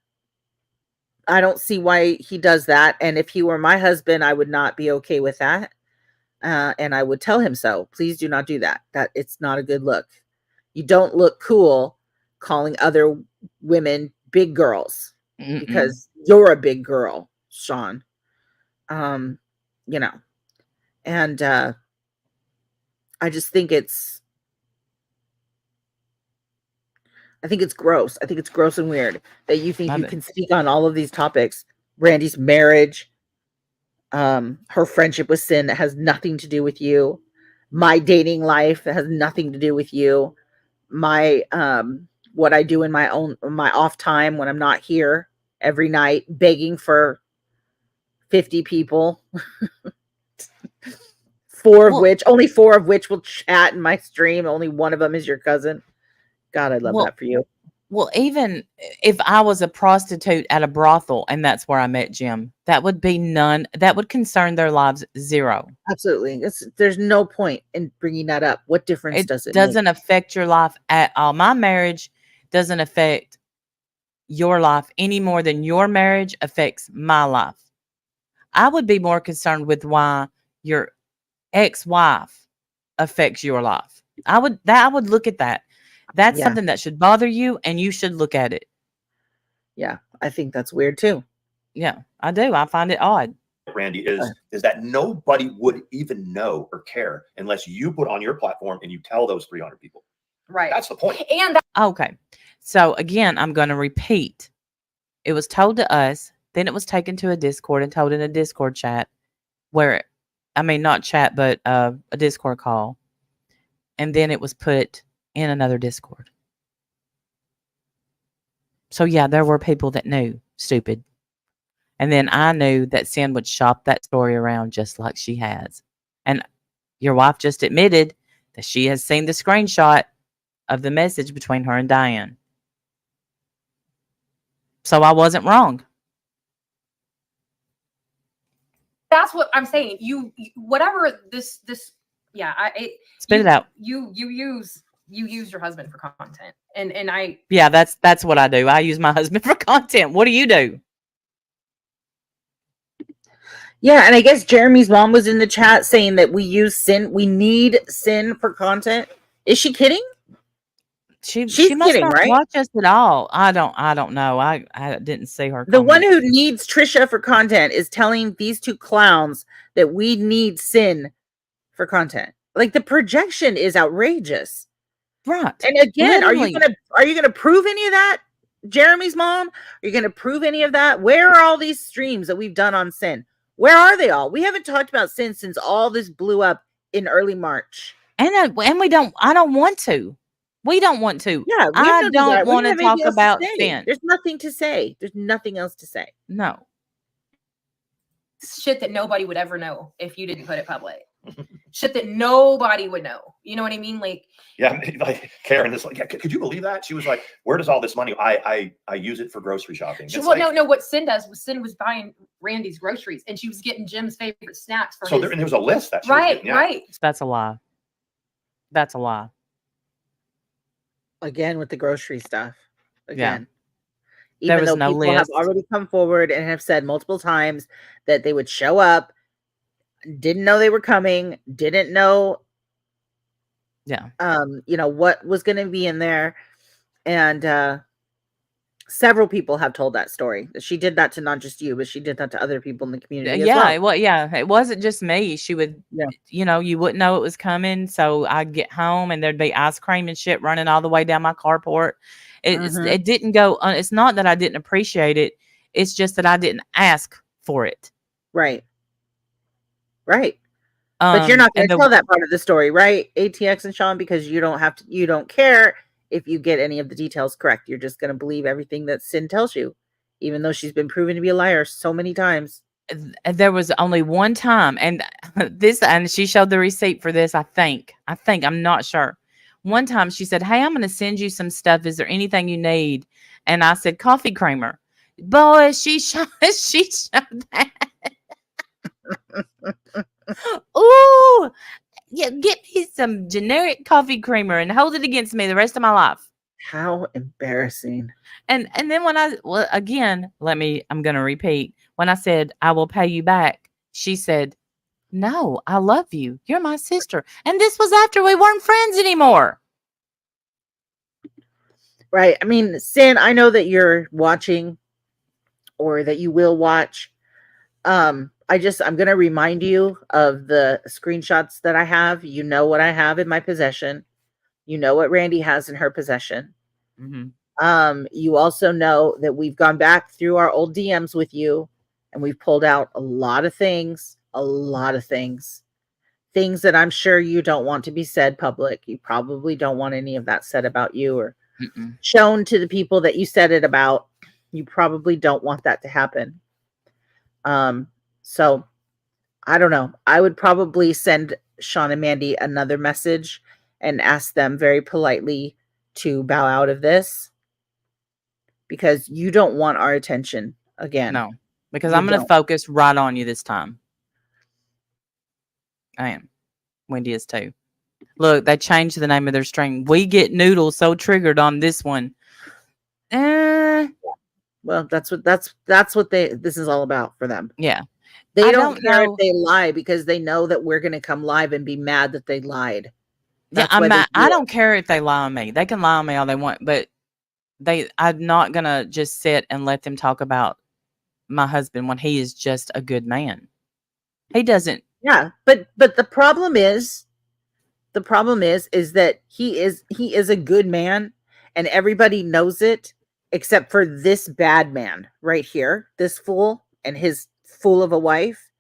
I don't see why he does that. And if he were my husband, I would not be okay with that. And I would tell him so. Please do not do that. That it's not a good look. You don't look cool calling other women big girls. Mm-mm. Because you're a big girl, Sean. And I just think it's gross. I think it's gross and weird that you think you can speak on all of these topics. Randy's marriage, her friendship with Sin that has nothing to do with you. My dating life that has nothing to do with you. My what I do in my off time when I'm not here every night, begging for 50 people. Only four of which will chat in my stream. Only one of them is your cousin. God, I love that for you. Well, even if I was a prostitute at a brothel and that's where I met Jim, that would concern their lives zero. Absolutely. There's no point in bringing that up. What difference does it make? It doesn't affect your life at all. My marriage doesn't affect your life any more than your marriage affects my life. I would be more concerned with why your ex-wife affects your life. I would look at that. That's something that should bother you, and you should look at it. Yeah, I think that's weird too. Yeah, I do. I find it odd. Randy, is that nobody would even know or care unless you put on your platform and you tell those 300 people. Right. That's the point. Okay. So again, I'm going to repeat. It was told to us, then it was taken to a Discord and told in a Discord chat not chat, but a Discord call. And then it was put in another Discord. So yeah, there were people that knew. Stupid. And then I knew that Sin would shop that story around just like she has. And your wife just admitted that she has seen the screenshot of the message between her and Diane. So I wasn't wrong. That's what I'm saying. You whatever this spit it out. You use your husband for content. And I that's what I do. I use my husband for content. What do you do? Yeah, and I guess Jeremy's mom was in the chat saying that we need Sin for content. Is she kidding? She must kidding, not right? Watch us at all. I don't know. I didn't see her. The one who needs Trisha for content is telling these two clowns that we need Sin for content. Like, the projection is outrageous. Right. And again, literally. Are you gonna prove any of that? Jeremy's mom? Are you gonna prove any of that? Where are all these streams that we've done on Sin? Where are they all? We haven't talked about Sin since all this blew up in early March. And we don't. I don't want to. We don't want to. Yeah, we I have no don't desire. We want don't to have talk anything else to about say. sin. There's nothing to say. There's nothing else to say. No. Shit that nobody would ever know if you didn't put it public. Shit that nobody would know. You know what I mean? Like, yeah, like Karen is like, yeah, could you believe that? She was like, where does all this money? I use it for grocery shopping. No. What Sin does was Sin was buying Randy's groceries, and she was getting Jim's favorite snacks for and there was a list that she was getting, yeah. Right. That's a lie. That's a lie. Again with the grocery stuff. Again. There Even was though no people have list. already come forward and have said multiple times that they would show up, didn't know they were coming, didn't know what was going to be in there. And several people have told that story. She did that to not just you, but she did that to other people in the community as well. It wasn't just me. She would, you wouldn't know it was coming. So I'd get home and there'd be ice cream and shit running all the way down my carport. It didn't go. It's not that I didn't appreciate it. It's just that I didn't ask for it. Right. But you're not going to tell that part of the story, right? ATX and Sean, because you don't care if you get any of the details correct. You're just going to believe everything that Sin tells you, even though she's been proven to be a liar so many times. There was only one time, and she showed the receipt for this. I think I'm not sure. One time she said, "Hey, I'm going to send you some stuff. Is there anything you need?" And I said, "Coffee creamer." Boy, she showed that. Ooh, yeah, get me some generic coffee creamer and hold it against me the rest of my life. How embarrassing. And then when I'm going to repeat. When I said, "I will pay you back," she said, "No, I love you. You're my sister." And this was after we weren't friends anymore. Right. I mean, Sin, I know that you're watching or that you will watch. I'm going to remind you of the screenshots that I have. You know what I have in my possession. You know what Randy has in her possession. Mm-hmm. You also know that we've gone back through our old DMs with you and we've pulled out a lot of things that I'm sure you don't want to be said public. You probably don't want any of that said about you or shown to the people that you said it about. You probably don't want that to happen. So I don't know. I would probably send Sean and Mandi another message and ask them very politely to bow out of this because you don't want our attention again. No, because I'm going to focus right on you this time. I am. Wendy is too. Look, they changed the name of their stream. We get Noodles so triggered on this one. Well, that's what this is all about for them. Yeah. They don't care if they lie because they know that we're going to come live and be mad that they lied. I don't care if they lie on me. They can lie on me all they want, but I'm not going to just sit and let them talk about my husband when he is just a good man. He doesn't. Yeah, but the problem is that he is a good man and everybody knows it except for this bad man right here, this fool and his fool of a wife,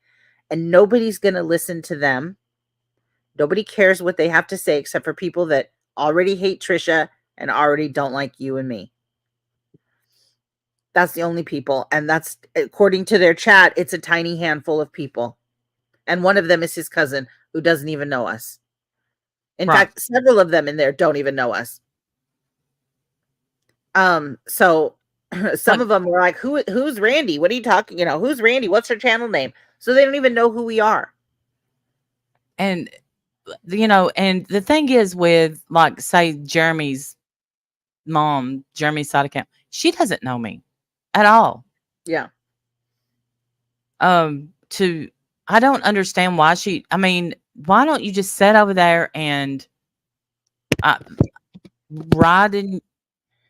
and nobody's going to listen to them. Nobody cares what they have to say except for people that already hate Trisha and already don't like you and me. That's the only people, and that's according to their chat, it's a tiny handful of people. And one of them is his cousin who doesn't even know us. In fact, several of them in there don't even know us. So some of them were like, who's Randy? What are you talking? Who's Randy? What's her channel name? So they don't even know who we are. And, and the thing is with, like, say, Jeremy's mom, Jeremy's side account, she doesn't know me at all. Yeah. I don't understand why why don't you just sit over there and ride in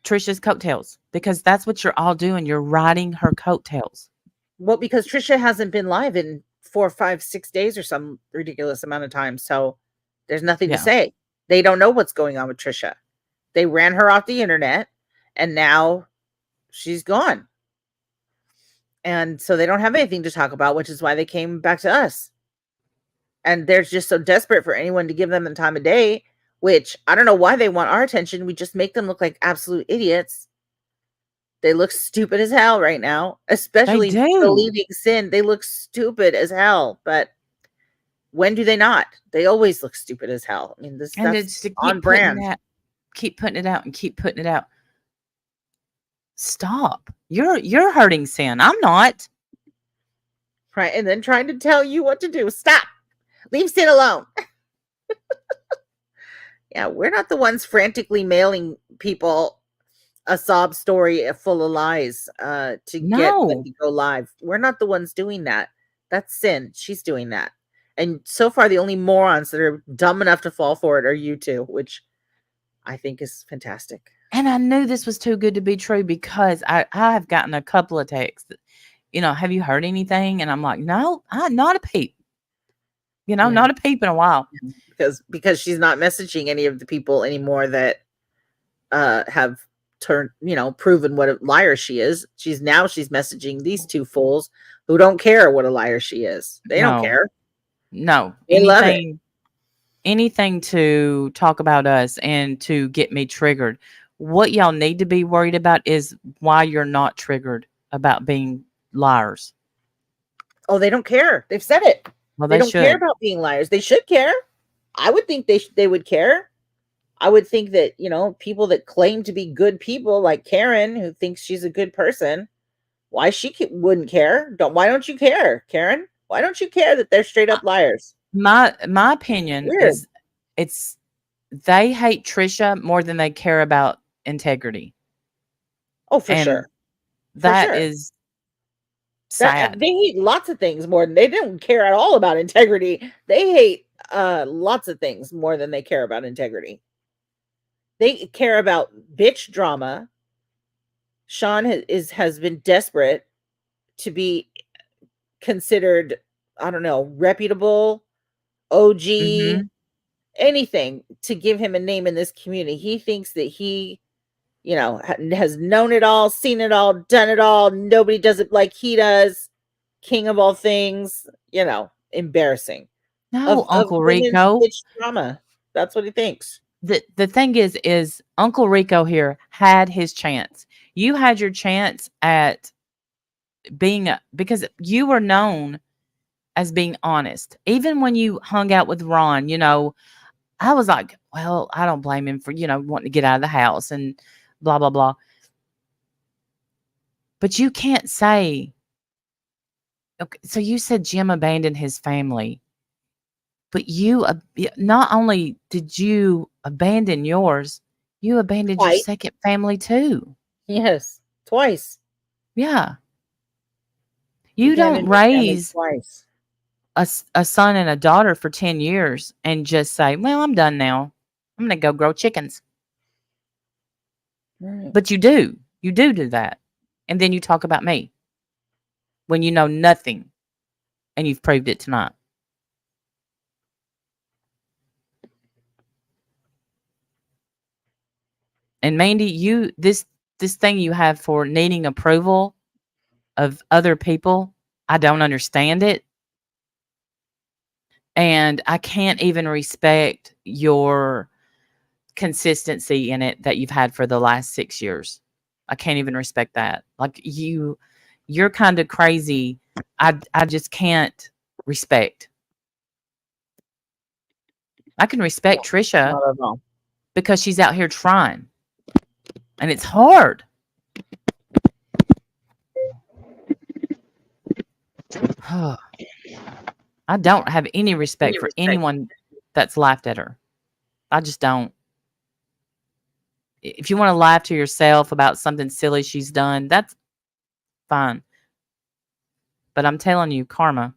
Trisha's coattails? Because that's what you're all doing. You're riding her coattails. Well, because Trisha hasn't been live in 4, 5, 6 days or some ridiculous amount of time. So there's nothing to say. They don't know what's going on with Trisha. They ran her off the internet and now she's gone. And so they don't have anything to talk about, which is why they came back to us. And they're just so desperate for anyone to give them the time of day which I don't know why they want our attention. We just make them look like absolute idiots. They look stupid as hell right now, especially believing sin. They look stupid as hell, but when do they not? They always look stupid as hell. I mean, that's on brand. Keep putting it out and keep putting it out. Stop. You're hurting sin. I'm not. Right. And then trying to tell you what to do. Stop. Leave sin alone. Yeah, we're not the ones frantically mailing people a sob story full of lies to get them to go live. We're not the ones doing that. That's sin. She's doing that. And so far, the only morons that are dumb enough to fall for it are you two, which I think is fantastic. And I knew this was too good to be true because I have gotten a couple of texts that, have you heard anything? And I'm like, no, not a peep. Not a peep in a while. Because she's not messaging any of the people anymore that have turned, proven what a liar she is. She's messaging these two fools who don't care what a liar she is. They don't care. No. They love it. Anything to talk about us and to get me triggered. What y'all need to be worried about is why you're not triggered about being liars. Oh, they don't care. They've said it. Well, they don't care about being liars. They should care. I would think they would care. I would think that, people that claim to be good people like Karen, who thinks she's a good person, why she wouldn't care? Why don't you care, Karen? Why don't you care that they're straight up liars? My opinion is they hate Trisha more than they care about integrity. Oh, for sure. That is sad. They hate lots of things more than they don't care at all about integrity. They hate lots of things more than they care about integrity. They care about bitch drama. Sean has been desperate to be considered, I don't know, reputable, OG, anything to give him a name in this community. He thinks that he, has known it all, seen it all, done it all. Nobody does it like he does. King of all things, embarrassing. No, Uncle Rico. Bitch drama. That's what he thinks. The thing is Uncle Rico here had his chance. You had your chance at because you were known as being honest. Even when you hung out with Ron, I was like, well, I don't blame him for, wanting to get out of the house and blah, blah, blah. But you can't say, okay, so you said Jim abandoned his family, but you, not only did you abandon yours, you abandoned your second family too. Yes, twice. Yeah. You don't raise a son and a daughter for 10 years and just say, well, I'm done now. I'm going to go grow chickens. Right. But you do that. And then you talk about me when you know nothing and you've proved it tonight. And Mandi, this thing you have for needing approval of other people, I don't understand it. And I can't even respect your consistency in it that you've had for the last 6 years. I can't even respect that. Like you're kind of crazy. I just can't respect. I can respect Trisha because she's out here trying. And it's hard. I don't have any respect for anyone that's laughed at her. I just don't. If you want to laugh to yourself about something silly she's done, that's fine. But I'm telling you, karma.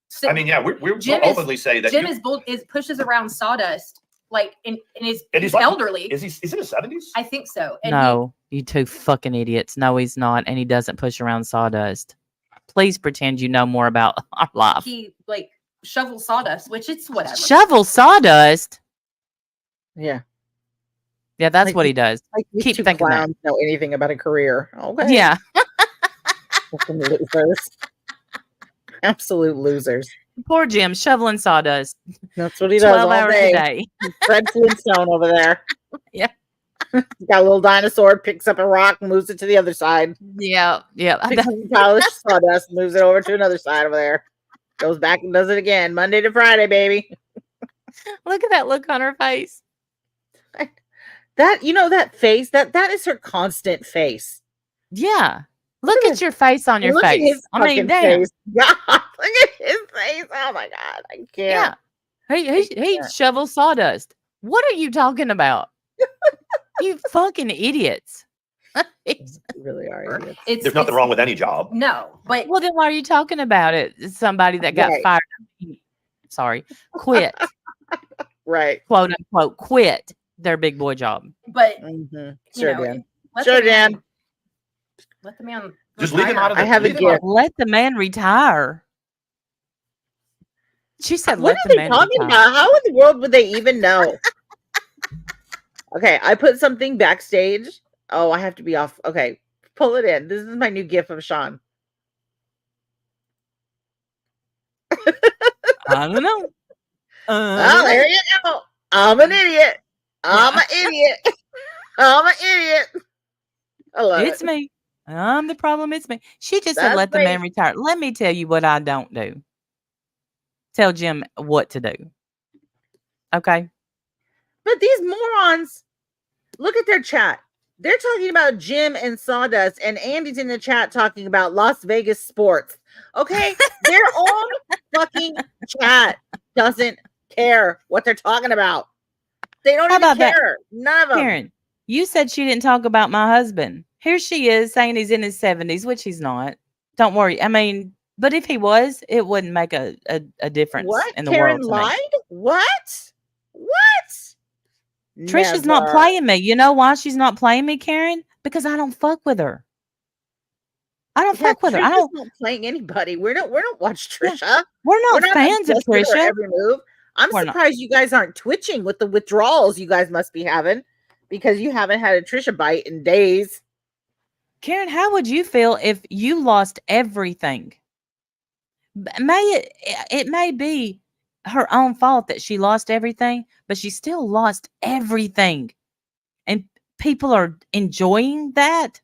So, I mean, yeah, we're openly say that Jim is pushes around sawdust like and he's elderly. Is he in his 70s? I think so. And no, you two fucking idiots. No, he's not, and he doesn't push around sawdust. Please pretend you know more about our life. He shovel sawdust, which it's whatever. Shovel sawdust? Yeah. Yeah, that's what he does. Keep thinking that. Know anything about a career. Okay. Yeah. Fucking losers. Absolute losers. Poor Jim shoveling sawdust. That's what he does 12 all hours day. a day. Fred Flintstone over there. Yeah. He's got a little dinosaur, picks up a rock, moves it to the other side. Yeah. Picks up a pile of sawdust, moves it over to another side over there. Goes back and does it again. Monday to Friday, baby. Look at that look on her face. That, that face, that is her constant face. Yeah. Look at your face on your Look at face. his I mean, fucking damn. face. God, look at his face. Oh my God. I can't. Yeah. He shovels sawdust. What are you talking about? You fucking idiots. You really are idiots. There's nothing wrong with any job. No, but Well, then why are you talking about it? It's somebody that got fired. Sorry. Quit. Right. Quote unquote quit their big boy job. But sure did. Let the man just leave him out of I have a gift. Let the man retire. She said, what are they talking about? How in the world would they even know? Okay, I put something backstage. Oh, I have to be off. Okay, pull it in. This is my new gift of Sean. I don't know. Oh, there you go. I'm an idiot. I'm an idiot. I'm an idiot. I love it's me. I'm the problem. It's me. She just said, let the man retire. Let me tell you what I don't do. Tell Jim what to do. Okay. But these morons, look at their chat. They're talking about Jim and sawdust, and Andy's in the chat talking about Las Vegas sports. Okay? Their own fucking chat doesn't care what they're talking about. They don't even care. None of them. Karen, you said she didn't talk about my husband. Here she is saying he's in his 70s, which he's not. Don't worry. I mean, but if he was, it wouldn't make a difference in the Karen world. Lied? What? Trisha's not playing me. You know why she's not playing me, Karen? Because I don't fuck with her. I don't fuck with her. I don't not playing anybody. We don't watch Trisha. We're not fans of Trisha. Every move. I'm surprised you guys aren't twitching with the withdrawals you guys must be having because you haven't had a Trisha bite in days. Karen, how would you feel if you lost everything? It may be her own fault that she lost everything, but she still lost everything. And people are enjoying that.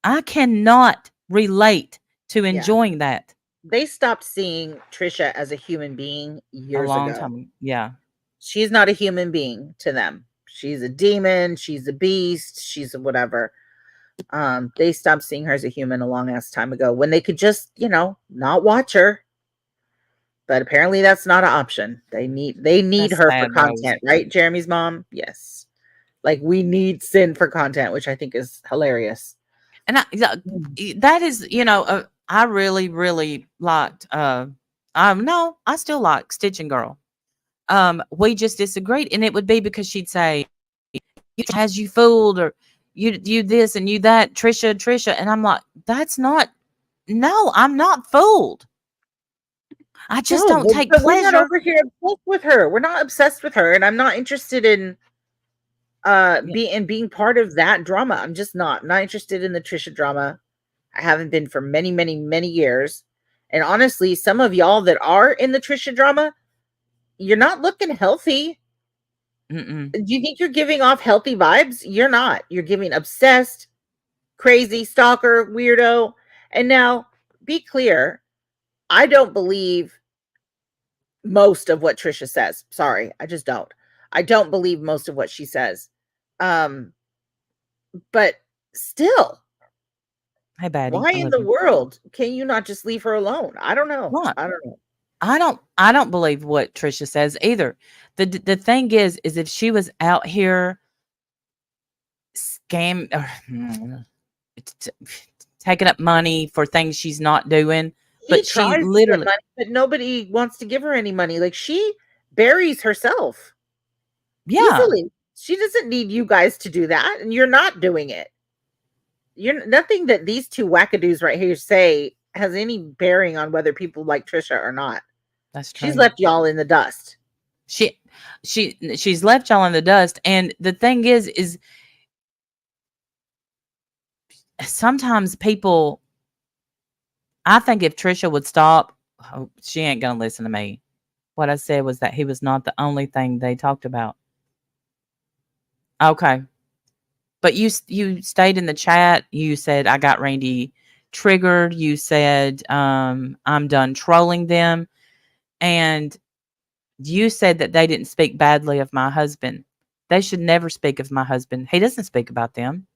I cannot relate to enjoying that. They stopped seeing Trisha as a human being years ago. A long time. Yeah. She's not a human being to them. She's a demon. She's a beast. She's a whatever. They stopped seeing her as a human a long ass time ago when they could just, not watch her. But apparently that's not an option. They need her for content, right? Jeremy's mom. Yes. Like we need Sin for content, which I think is hilarious. And that is, I really, really liked, no, I still like Stitching Girl. We just disagreed. And it would be because she'd say, has you fooled or you this and you that, Trisha. And I'm like, I'm not fooled. I just don't take pleasure. We're not over here obsessed with her. We're not obsessed with her. And I'm not interested in being part of that drama. I'm just not. I'm not interested in the Trisha drama. I haven't been for many, many, many years. And honestly, some of y'all that are in the Trisha drama, you're not looking healthy. Mm-mm. Do you think you're giving off healthy vibes? You're not. You're giving obsessed, crazy, stalker, weirdo. And now, be clear, I don't believe most of what Trisha says. Sorry, I just don't. I don't believe most of what she says. But still, hey, Baddie, why in the world can you not just leave her alone? I don't know. What? I don't know. I don't believe what Trisha says either. The thing is if she was out here taking up money for things she's not doing, but she literally, money, but nobody wants to give her any money. Like she buries herself. Yeah. Easily. She doesn't need you guys to do that, and you're not doing it. You're nothing that these two wackadoos right here say has any bearing on whether people like Trisha or not. That's true. She's left y'all in the dust. She's left y'all in the dust. And the thing is sometimes people, I think if Trisha would stop oh, she ain't gonna listen to me. What I said was that he was not the only thing they talked about. Okay. But you stayed in the chat. You said I got Randy triggered. You said I'm done trolling them. And you said that they didn't speak badly of my husband. They should never speak of my husband. He doesn't speak about them.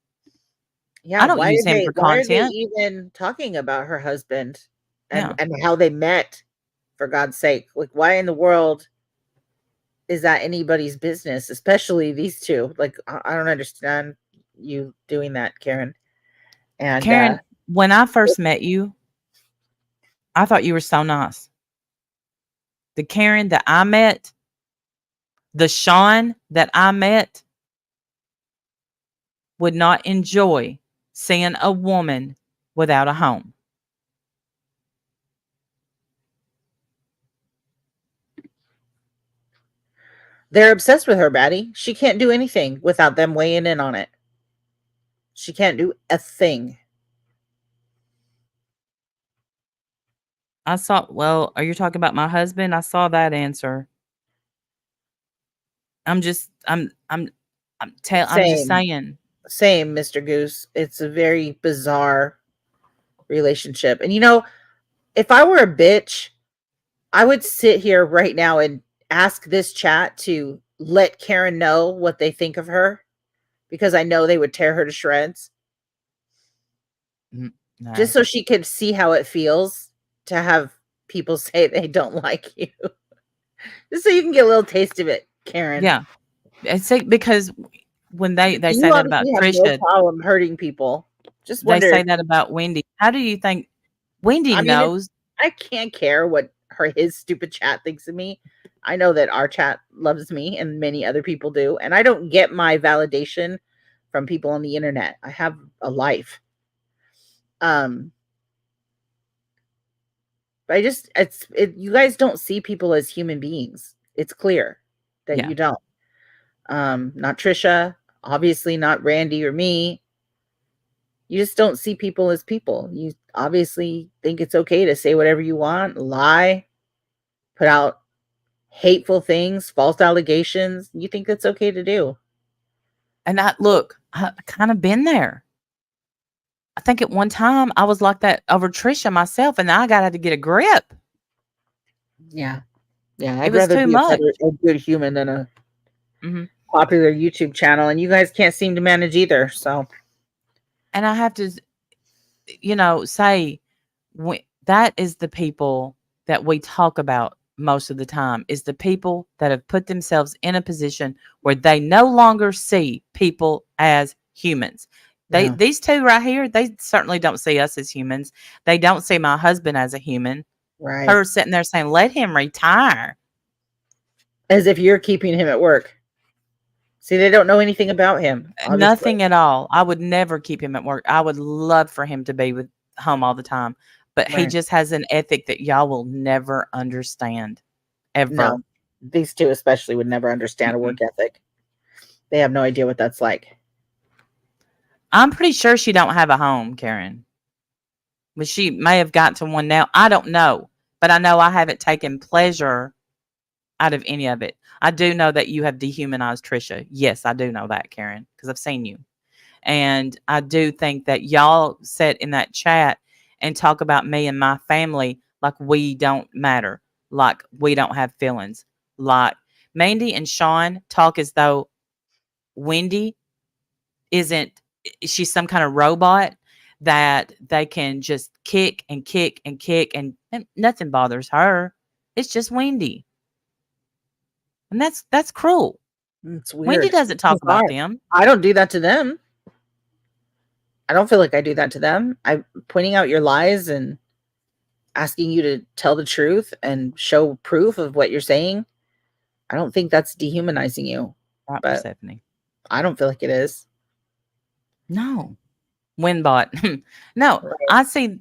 Yeah, I don't use him for why are they content. even talking about her husband Yeah. and how they met, for God's sake? Like, why in the world is that anybody's business, especially these two? Like, I don't understand you doing that, Karen. And Karen, when I first met you, I thought you were so nice. The Karen that I met, the Sean that I met, would not enjoy seeing a woman without a home. they're obsessed with her, Batty. She can't do anything without them weighing in on it. She can't do a thing. I saw, well, are you talking about my husband? I saw that answer. I'm just saying. Same, Mr. Goose. It's a very bizarre relationship. And you know, if I were a bitch, I would sit here right now and ask this chat to let Karen know what they think of her, because I know they would tear her to shreds. No. Just so she could see how it feels to have people say they don't like you. Just so you can get a little taste of it, Karen. Yeah. It's because when they You say that about have Trisha, no problem hurting people. Just they wonder. say that about Wendy. How do you think Wendy knows? I can't care what his stupid chat thinks of me. I know that our chat loves me and many other people do. And I don't get my validation from people on the internet. I have a life. But you guys don't see people as human beings. It's clear that you don't. Not Trisha, obviously not Randy or me. You just don't see people as people. You obviously think it's okay to say whatever you want, lie, put out hateful things, false allegations. You think that's okay to do. And I kind of been there. I think at one time I was like that over Trisha myself, and I got to get a grip. Yeah. Yeah. It was too much. A good human than a popular YouTube channel, and you guys can't seem to manage either. So, and I have to, say that is the people that we talk about most of the time, is the people that have put themselves in a position where they no longer see people as humans. These two right here, they certainly don't see us as humans. They don't see my husband as a human. Right. Her sitting there saying, let him retire. As if you're keeping him at work. See, they don't know anything about him. Obviously. Nothing at all. I would never keep him at work. I would love for him to be with home all the time. But he just has an ethic that y'all will never understand. Ever. No, these two especially would never understand a work ethic. They have no idea what that's like. I'm pretty sure she don't have a home, Karen. But she may have got to one now. I don't know. But I know I haven't taken pleasure out of any of it. I do know that you have dehumanized Trisha. Yes, I do know that, Karen, because I've seen you. And I do think that y'all sit in that chat and talk about me and my family like we don't matter, like we don't have feelings. Like Mandi and Sean talk as though Wendy she's some kind of robot that they can just kick and kick and kick and nothing bothers her. It's just Wendy. And that's cruel. It's weird. Wendy doesn't talk about them. I don't do that to them. I don't feel like I do that to them. I'm pointing out your lies and asking you to tell the truth and show proof of what you're saying. I don't think that's dehumanizing you. Right, but Stephanie. I don't feel like it is. No. Winbot. No, right.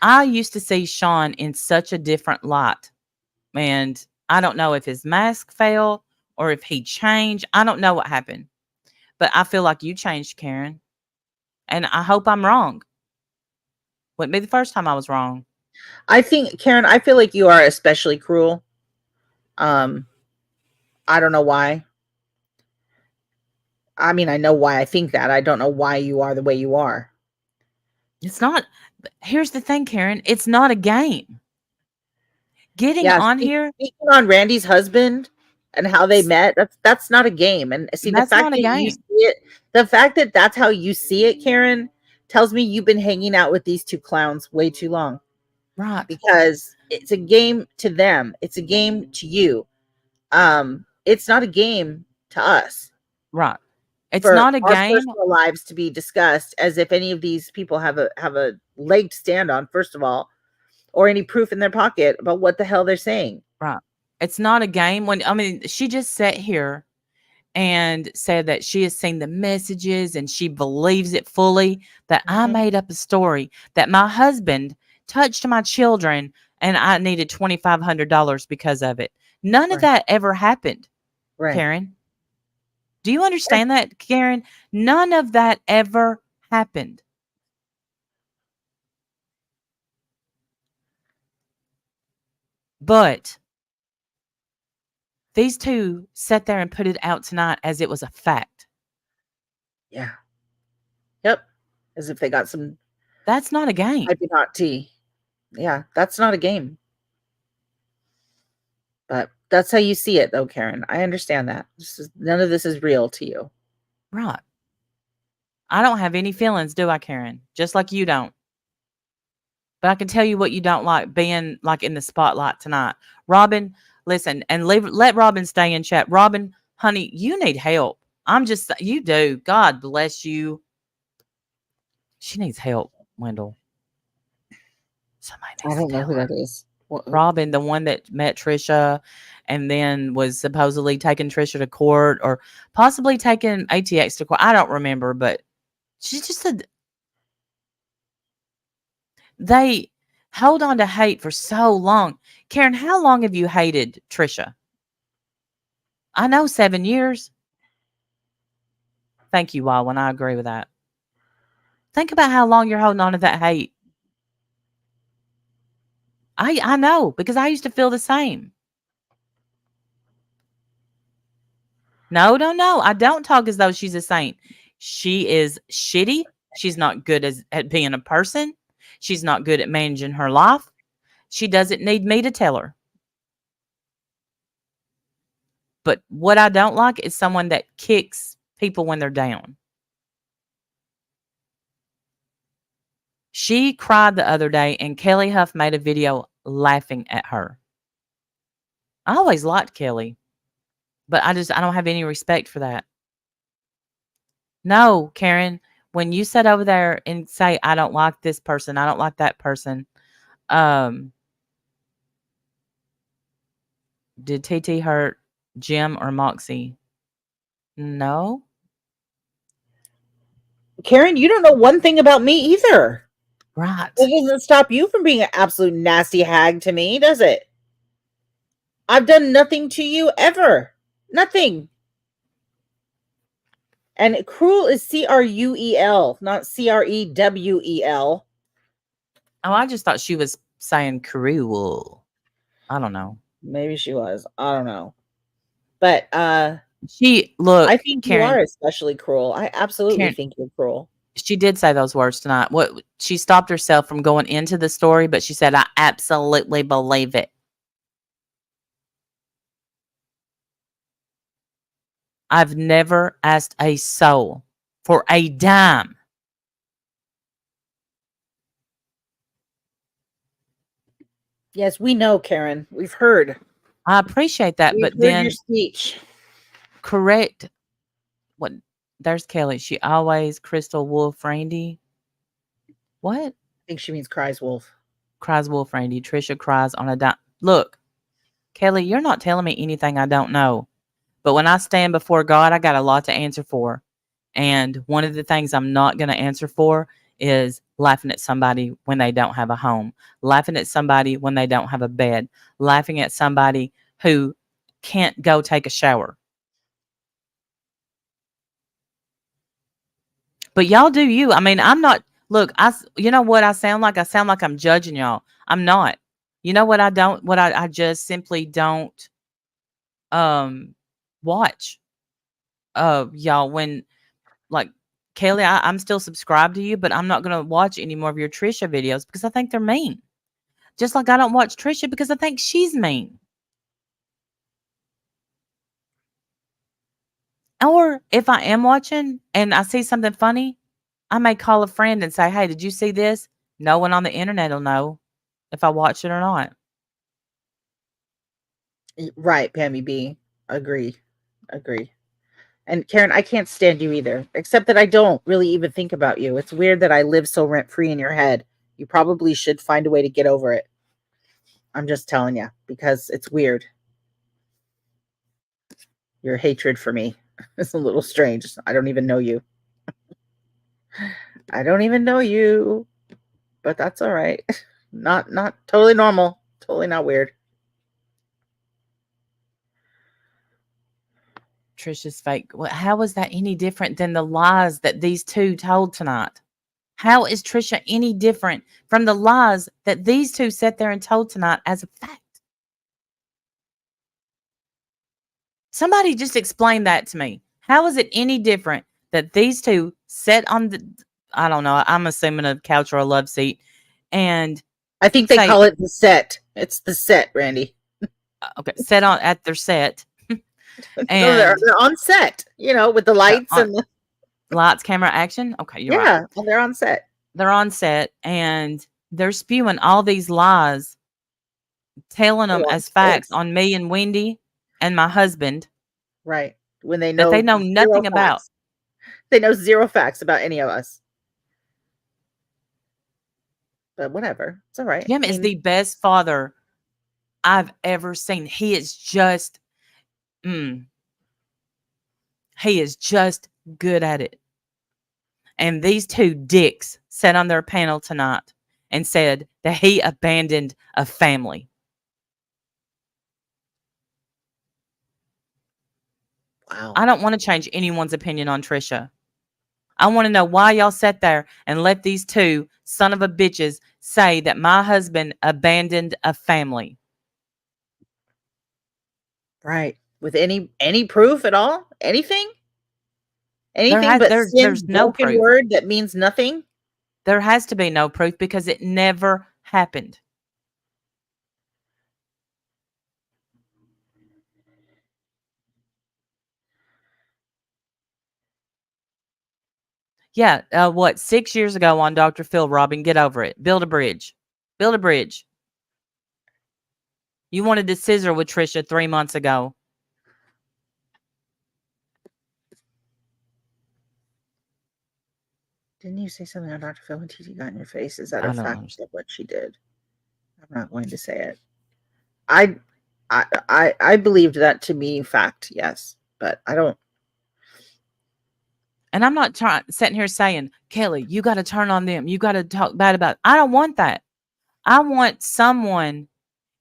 I used to see Sean in such a different light. And I don't know if his mask fell or if he changed. I don't know what happened. But I feel like you changed, Karen. And I hope I'm wrong. Wouldn't be the first time I was wrong. I think, Karen, I feel like you are especially cruel. I don't know why. I mean, I know why I think that. I don't know why you are the way you are. It's not. Here's the thing, Karen. It's not a game. Getting Yeah, on here. speaking on Randy's husband and how they met, that's not a game. And see, the That's fact not a that you game. see it, the fact that that's how you see it, Karen, tells me you've been hanging out with these two clowns way too long. Right. Because it's a game to them. It's a game to you. It's not a game to us. Right. It's For not a our game. personal lives to be discussed as if any of these people have a leg to stand on, first of all, or any proof in their pocket about what the hell they're saying. Right. It's not a game. She just sat here and said that she has seen the messages and she believes it fully, that I made up a story, that my husband touched my children and I needed $2,500 because of it. None of that ever happened, Karen. Do you understand that, Karen? None of that ever happened. But these two sat there and put it out tonight as it was a fact. Yeah. Yep. As if they got some. That's not a game. Piping hot tea. Yeah, that's not a game. But that's how you see it, though, Karen. I understand that. None of this is real to you. Right. I don't have any feelings, do I, Karen? Just like you don't. But I can tell you what you don't like, being like in the spotlight tonight. Robin, listen, and let Robin stay in chat. Robin, honey, you need help. You do. God bless you. She needs help, Wendell. Somebody needs I don't know who that is. Robin, the one that met Trisha and then was supposedly taking Trisha to court or possibly taking ATX to court. I don't remember, but she's just they hold on to hate for so long. Karen, how long have you hated Trisha? I know 7 years. Thank you, Wildwin. I agree with that. Think about how long you're holding on to that hate. I know, because I used to feel the same. No. I don't talk as though she's a saint. She is shitty. She's not good at being a person. She's not good at managing her life. She doesn't need me to tell her. But what I don't like is someone that kicks people when they're down. She cried the other day and Kelly Huff made a video laughing at her. I always liked Kelly, but I don't have any respect for that. No, Karen, when you sit over there and say, I don't like this person, I don't like that person, did TT hurt Jim or Moxie? No. Karen, you don't know one thing about me either. Right. It doesn't stop you from being an absolute nasty hag to me, does it? I've done nothing to you ever. Nothing. And cruel is CRUEL, not CREWEL. Oh, I just thought she was saying cruel. I don't know. Maybe she was. I don't know. But I think Karen, you are especially cruel. I absolutely think you're cruel. She did say those words tonight. She stopped herself from going into the story, but she said, I absolutely believe it. I've never asked a soul for a dime. Yes, we know, Karen. We've heard. I appreciate that, We've but heard then your speech. Correct. What? There's Kelly. She always Crystal Wolf Randy. What? I think she means cries wolf. Cries wolf Randy. Trisha cries on a dime. Look, Kelly, you're not telling me anything I don't know. But when I stand before God, I got a lot to answer for. And one of the things I'm not going to answer for is laughing at somebody when they don't have a home, laughing at somebody when they don't have a bed, laughing at somebody who can't go take a shower. But y'all do you. I mean, I'm not. Look, you know what I sound like? I sound like I'm judging y'all. I'm not. You know what I just simply don't watch. Y'all, when like Kelly, I'm still subscribed to you, but I'm not gonna watch any more of your Trisha videos because I think they're mean. Just like I don't watch Trisha because I think she's mean. Or if I am watching and I see something funny, I may call a friend and say, "Hey, did you see this?" No one on the internet will know if I watched it or not. Right, Pammy B. Agree. And Karen, I can't stand you either, except that I don't really even think about you. It's weird that I live so rent-free in your head. You probably should find a way to get over it. I'm just telling you, because it's weird. Your hatred for me is a little strange. I don't even know you. I don't even know you, but that's all right. Not totally normal. Totally not weird. Trisha's fake. How is that any different than the lies that these two told tonight? How is Trisha any different from the lies that these two sat there and told tonight as a fact? Somebody just explain that to me. How is it any different that these two sat on the, I don't know, I'm assuming a couch or a love seat, and I think they call it the set. It's the set, Randy. Okay, set on at their set. And they're on set, with the lights and the lights, camera, action. Okay, you're right. Yeah, they're on set. They're on set and they're spewing all these lies, telling them as facts on me and Wendy and my husband. Right. When they know that they know nothing about. They know zero facts about any of us. But whatever. It's all right. Jim is the best father I've ever seen. He is just he is just good at it. And these two dicks sat on their panel tonight and said that he abandoned a family. Wow. I don't want to change anyone's opinion on Trisha. I want to know why y'all sat there and let these two son of a bitches say that my husband abandoned a family. Right. With any proof at all? Anything? Anything there's no proof. Word that means nothing? There has to be no proof because it never happened. Yeah, 6 years ago on Dr. Phil, Robin, get over it. Build a bridge. Build a bridge. You wanted to scissor with Trisha 3 months ago. Didn't you say something on Dr. Phil and TT got in your face? Is that a fact of what she did? I'm not going to say it. I believed that to be fact, yes, but I don't. And I'm not sitting here saying, Kelly, you got to turn on them. You got to talk bad about it. I don't want that. I want someone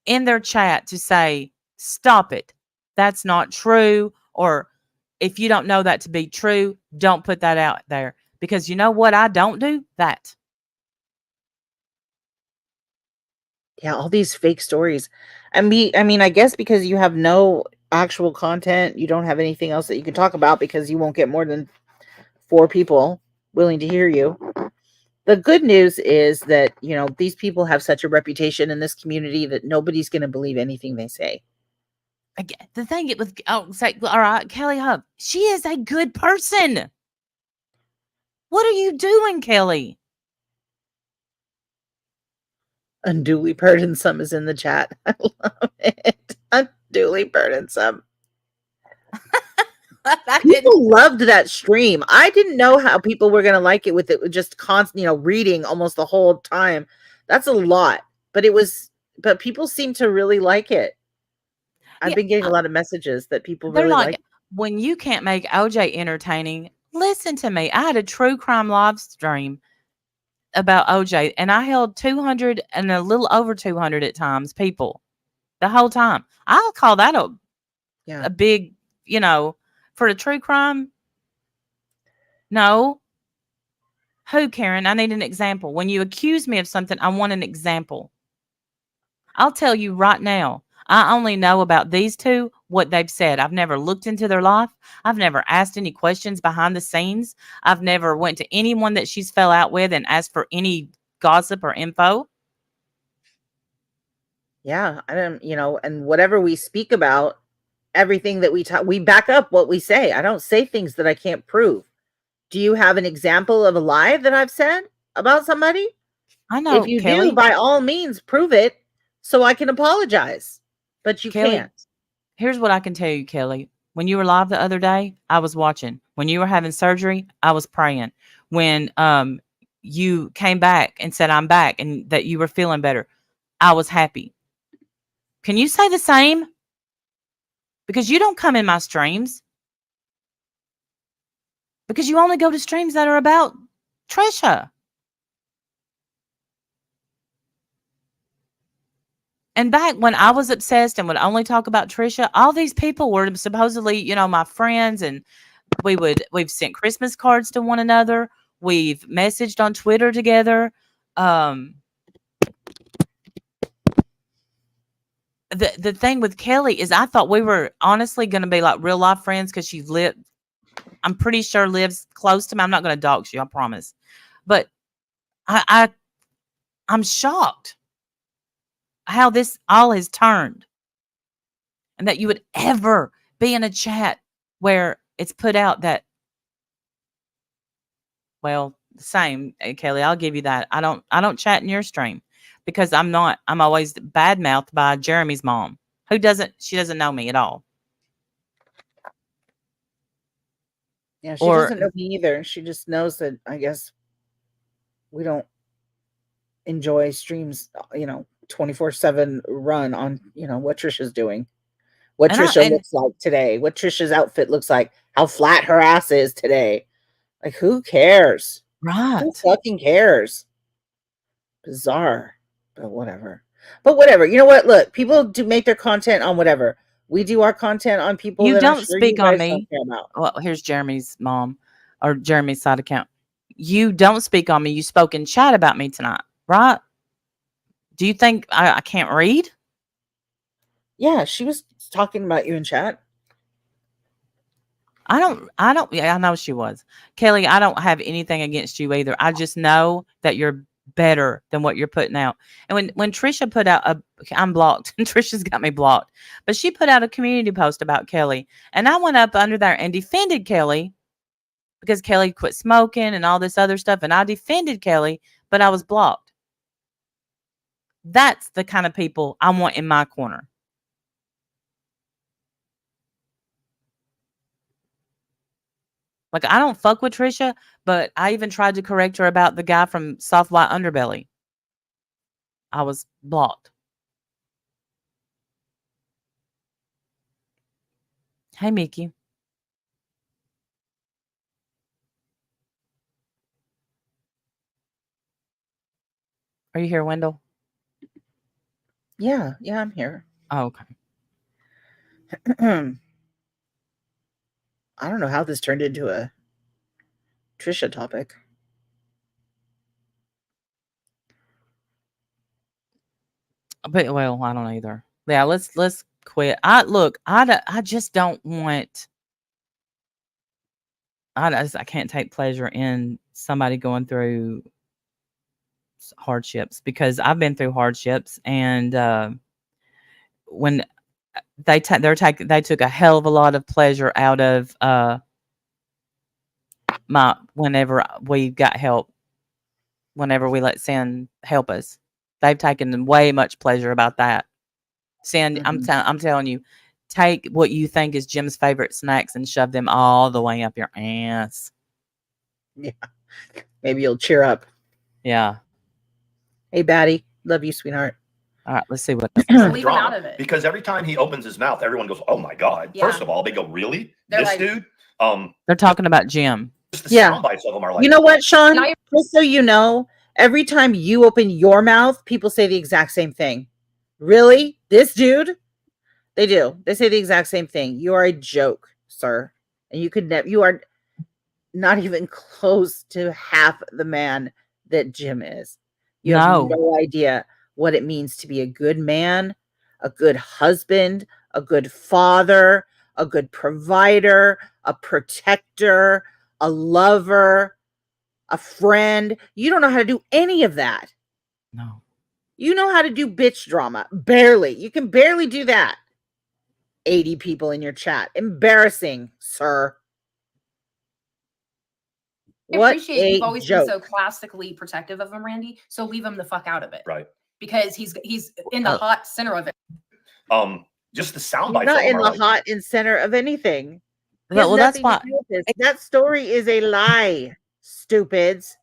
in their chat to say, stop it. That's not true. Or if you don't know that to be true, don't put that out there. Because you know what I don't do? That. Yeah, all these fake stories. I mean, I guess because you have no actual content, you don't have anything else that you can talk about because you won't get more than 4 people willing to hear you. The good news is that, these people have such a reputation in this community that nobody's going to believe anything they say. Again, the thing it was, all right, Kelly Hub, she is a good person. What are you doing, Kelly? Unduly burdensome is in the chat. I love it. Unduly burdensome. People loved that stream. I didn't know how people were going to like it with it just constant, reading almost the whole time. That's a lot, but people seem to really like it. I've been getting a lot of messages that people really like. When you can't make OJ entertaining, listen to me. I had a true crime live stream about OJ, and I held 200 and a little over 200 at times people the whole time. I'll call that a big, for a true crime. No. Who, Karen? I need an example. When you accuse me of something, I want an example. I'll tell you right now, I only know about these two, what they've said. I've never looked into their life. I've never asked any questions behind the scenes. I've never went to anyone that she's fell out with and asked for any gossip or info. Yeah, I don't, and whatever we speak about, everything that we talk, we back up what we say. I don't say things that I can't prove. Do you have an example of a lie that I've said about somebody? I know, if you Kelly. do, by all means, prove it so I can apologize. But you Kelly, can't. Here's what I can tell you, Kelly. When you were live the other day, I was watching. When you were having surgery, I was praying. When you came back and said I'm back and that you were feeling better, I was happy. Can you say the same? Because you don't come in my streams. Because you only go to streams that are about Trisha. And back when I was obsessed and would only talk about Trisha, all these people were supposedly, my friends, and we've sent Christmas cards to one another. We've messaged on Twitter together. The thing with Kelly is I thought we were honestly going to be like real life friends because I'm pretty sure lives close to me. I'm not going to dox you, I promise. But I'm shocked how this all has turned, and that you would ever be in a chat where it's put out that, well, same, Kelly, I'll give you that. I don't chat in your stream because I'm always badmouthed by Jeremy's mom, she doesn't know me at all. Yeah, she doesn't know me either. She just knows that, I guess, we don't enjoy streams, 24/7 run on, what Trisha's doing. What Trisha looks like today. What Trisha's outfit looks like. How flat her ass is today. Like, who cares? Right. Who fucking cares? Bizarre. But whatever. You know what? Look, people do make their content on whatever. We do our content on people you that don't I'm sure speak you on guys me. Don't care about. Well, here's Jeremy's mom or Jeremy's side account. You don't speak on me. You spoke in chat about me tonight, right? Do you think I can't read? Yeah, she was talking about you in chat. I don't, yeah, I know she was. Kelly, I don't have anything against you either. I just know that you're better than what you're putting out. And when Trisha put out I'm blocked, and Trisha's got me blocked, but she put out a community post about Kelly, and I went up under there and defended Kelly because Kelly quit smoking and all this other stuff, and I defended Kelly, but I was blocked. That's the kind of people I want in my corner. Like, I don't fuck with Trisha, but I even tried to correct her about the guy from Soft White Underbelly. I was blocked. Hey, Mickey. Are you here, Wendell? Yeah, I'm here. Oh, okay. I don't know how this turned into a Trisha topic. But, well, I don't either. Yeah, let's quit. I just don't want. I can't take pleasure in somebody going through hardships because I've been through hardships, and when they took a hell of a lot of pleasure out of whenever we got help, whenever we let Sin help us, they've taken way much pleasure about that. Sin, I'm telling you, take what you think is Jim's favorite snacks and shove them all the way up your ass. Yeah, maybe you'll cheer up. Yeah. Hey, Batty, love you, sweetheart. All right, let's see what leave him out of it. Because every time he opens his mouth, everyone goes, "Oh my god!" Yeah. First of all, they go, "Really, They're this dude?" They're talking about Jim. Just the sound bites of them are like, you know what, Sean? Just so you know, every time you open your mouth, people say the exact same thing. Really, this dude? They do. They say the exact same thing. You are a joke, sir, and you could never. You are. not even close to half the man that Jim is. You have No. no idea what it means to be a good man, a good husband, a good father, a good provider, a protector, a lover, a friend. You don't know how to do any of that. No. You know how to do bitch drama. Barely. You can barely do that. 80 people in your chat. Embarrassing, sir. I What appreciate a you've always joke. been so classically protective of him, Randy. So leave him the fuck out of it. Right. Because he's in the hot center of it. Just the sound He's bites. not of him in are the like, hot and center of anything. He Well, has that's nothing why. to do with this. That story is a lie, stupids.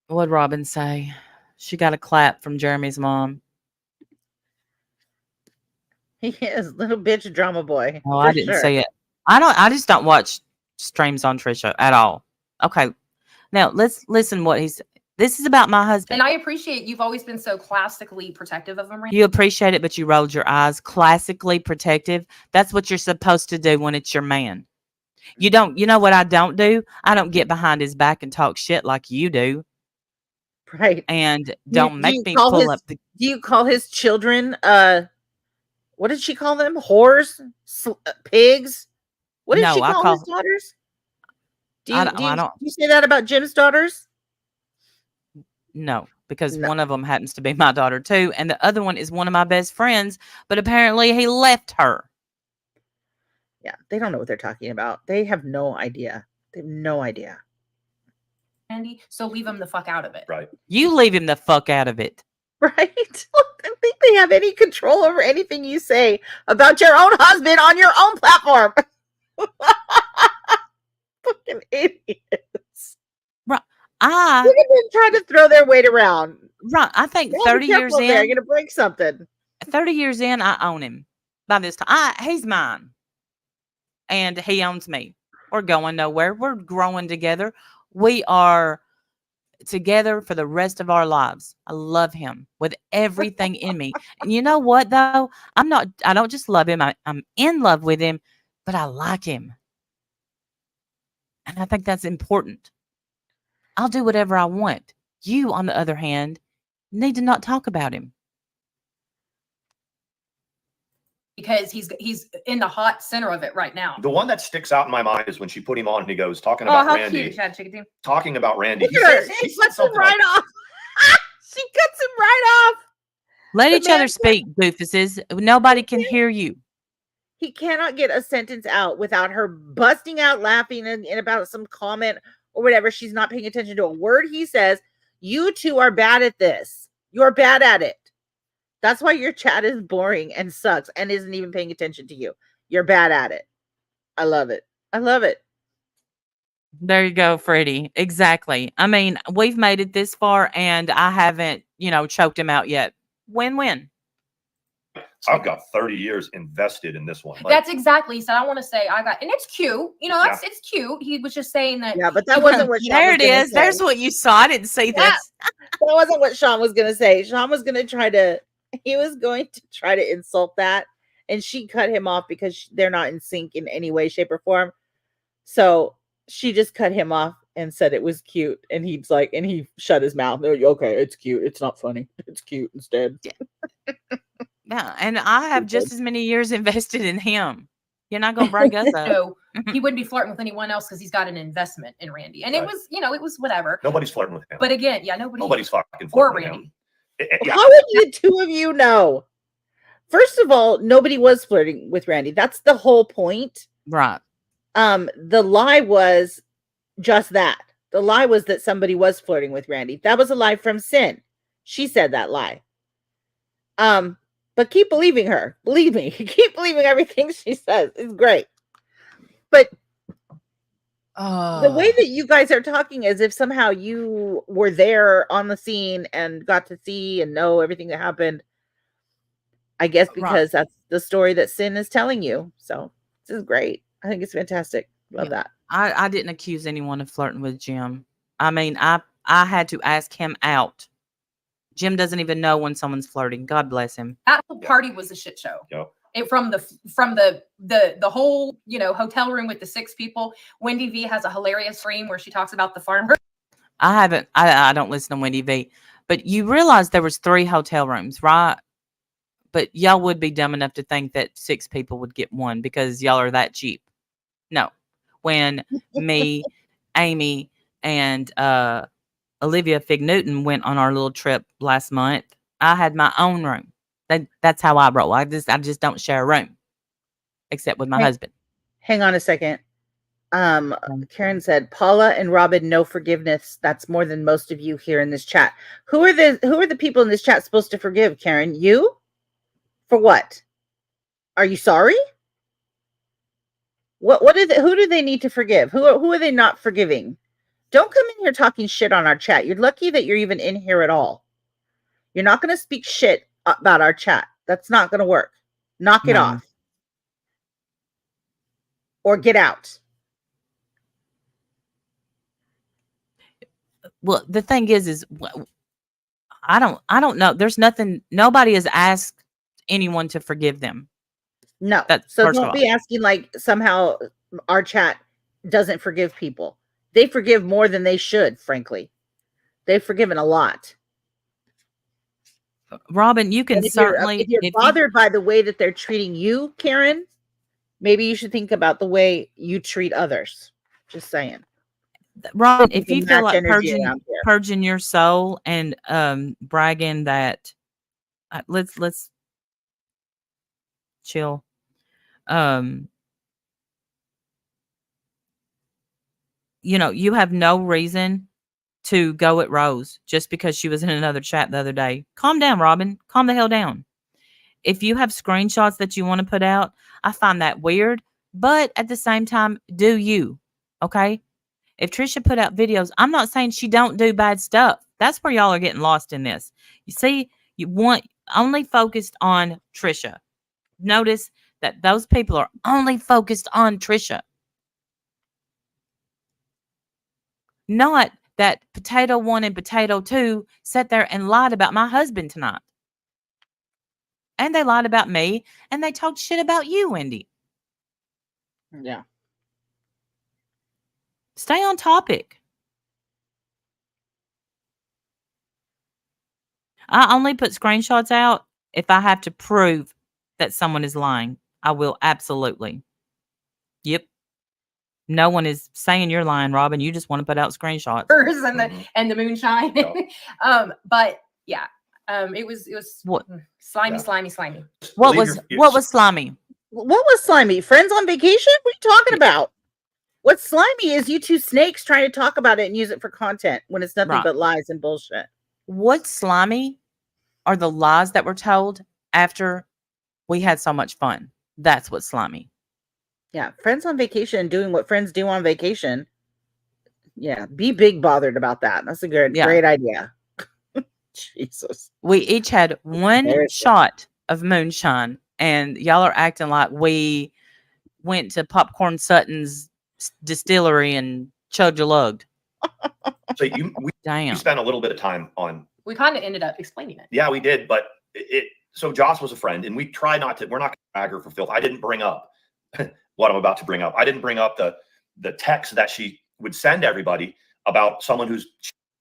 What'd Robin say? She got a clap from Jeremy's mom. He is little bitch drama boy. Oh, I didn't say it. I just don't watch streams on Trisha at all. Okay. Now let's listen what he's. This is about my husband. And I appreciate you've always been so classically protective of him, Randy. You appreciate it, but you rolled your eyes. Classically protective. That's what you're supposed to do when it's your man. You don't. You know what I don't do? I don't get behind his back and talk shit like you do. Right. And don't make me pull up the. Do you call his children? What did she call them? Whores, pigs. What did she call his daughters? Do you say that about Jim's daughters? No, because one of them happens to be my daughter too, and the other one is one of my best friends. But apparently, he left her. Yeah, they don't know what they're talking about. They have no idea. They have no idea. Randy, so leave him the fuck out of it. Right. You leave him the fuck out of it. Right? I don't think they have any control over anything you say about your own husband on your own platform. Fucking idiots. Right. Look at them trying to throw their weight around. Right. I think 30 years in. You're going to break something. 30 years in, I own him. By this time, he's mine. And he owns me. We're going nowhere. We're growing together. We are together for the rest of our lives. I love him with everything in me. And you know what, though? I don't just love him. I'm in love with him, but I like him. And I think that's important. I'll do whatever I want. You, on the other hand, need to not talk about him. Because he's in the hot center of it right now. The one that sticks out in my mind is when she put him on and he goes talking about Randy. Cute, Chad Chickadee. Talking about Randy. She cuts him right off. She cuts him right off. Let each other speak, doofuses. Nobody can hear you. He cannot get a sentence out without her busting out laughing and about some comment or whatever. She's not paying attention to a word he says. You two are bad at this. You're bad at it. That's why your chat is boring and sucks and isn't even paying attention to you. You're bad at it. I love it. I love it. There you go, Freddie. Exactly. I mean, we've made it this far and I haven't, choked him out yet. Win-win. I've got 30 years invested in this one. That's exactly. So I want to say and it's cute. It's cute. He was just saying that. Yeah, but that wasn't what Sean there was it is. Say. There's what you saw. I didn't see this. That wasn't what Sean was going to say. Sean was going to try to insult that. And she cut him off because they're not in sync in any way, shape, or form. So she just cut him off and said it was cute. And he's like, and he shut his mouth. Okay, it's cute. It's not funny. It's cute instead. Yeah, and I have just as many years invested in him. You're not going to break us up. So he wouldn't be flirting with anyone else because he's got an investment in Randy. And it was, it was whatever. Nobody's flirting with him. But again, nobody's fucking flirting or with Randy. him. How would the two of you know? First of all, nobody was flirting with Randy. That's the whole point. Right. The lie was just that. The lie was that somebody was flirting with Randy. That was a lie from Sin. She said that lie. But keep believing her. Believe me. Keep believing everything she says. It's great. But the way that you guys are talking as if somehow you were there on the scene and got to see and know everything that happened. I guess because that's the story that Sin is telling you. So this is great. I think it's fantastic. Love that. I didn't accuse anyone of flirting with Jim. I mean, I had to ask him out. Jim doesn't even know when someone's flirting. God bless him. That whole party was a shit show. Yep. from the whole, hotel room with the 6 people. Wendy V has a hilarious stream where she talks about the farmer. I don't listen to Wendy V, but you realize there was 3 hotel rooms, right? But y'all would be dumb enough to think that 6 people would get one because y'all are that cheap. No. When me, Amy, and Olivia Fig Newton went on our little trip last month, I had my own room. That's how I roll. I just don't share a room, except with my husband. Hang on a second. Karen said, Paula and Robin, no forgiveness. That's more than most of you here in this chat. Who are the people in this chat supposed to forgive, Karen? You? For what? Are you sorry? What is it? Who do they need to forgive? Who are they not forgiving? Don't come in here talking shit on our chat. You're lucky that you're even in here at all. You're not going to speak shit about our chat. That's not going to work. Knock it off. Or get out. Well, the thing is I don't know. There's nothing. Nobody has asked anyone to forgive them. No. So don't be asking like somehow our chat doesn't forgive people. They forgive more than they should, frankly. They've forgiven a lot. Robin, you can certainly... If you're bothered by the way that they're treating you, Karen, maybe you should think about the way you treat others. Just saying. Robin, if you feel like purging your soul and bragging that... let's chill. You have no reason to go at Rose just because she was in another chat the other day. Calm down, Robin. Calm the hell down. If you have screenshots that you want to put out, I find that weird, but at the same time, do you? Okay? If Trisha put out videos, I'm not saying she don't do bad stuff. That's where y'all are getting lost in this. You see, you want only focused on Trisha. Notice that those people are only focused on Trisha. Not that potato 1 and potato 2 sat there and lied about my husband tonight. And they lied about me, and they talked shit about you, Wendy. Yeah. Stay on topic. I only put screenshots out if I have to prove that someone is lying. I will absolutely. Yep. No one is saying you're lying, Robin. You just want to put out screenshots. And the moonshine. But yeah. It was what? Slimy. What was slimy? What was slimy? Friends on vacation? What are you talking about? What's slimy is you 2 snakes trying to talk about it and use it for content when it's nothing but lies and bullshit. What's slimy are the lies that were told after we had so much fun. That's what's slimy. Yeah, friends on vacation doing what friends do on vacation. Yeah, be big bothered about that. That's a great idea. Jesus. We each had one shot of moonshine, and y'all are acting like we went to Popcorn Sutton's distillery and chugged a lugged. So we spent a little bit of time on... We kind of ended up explaining it. Yeah, we did. But so Joss was a friend, and we try not to... We're not going to drag her for filth. I didn't bring up what I'm about to bring up. I didn't bring up the text that she would send everybody about someone who's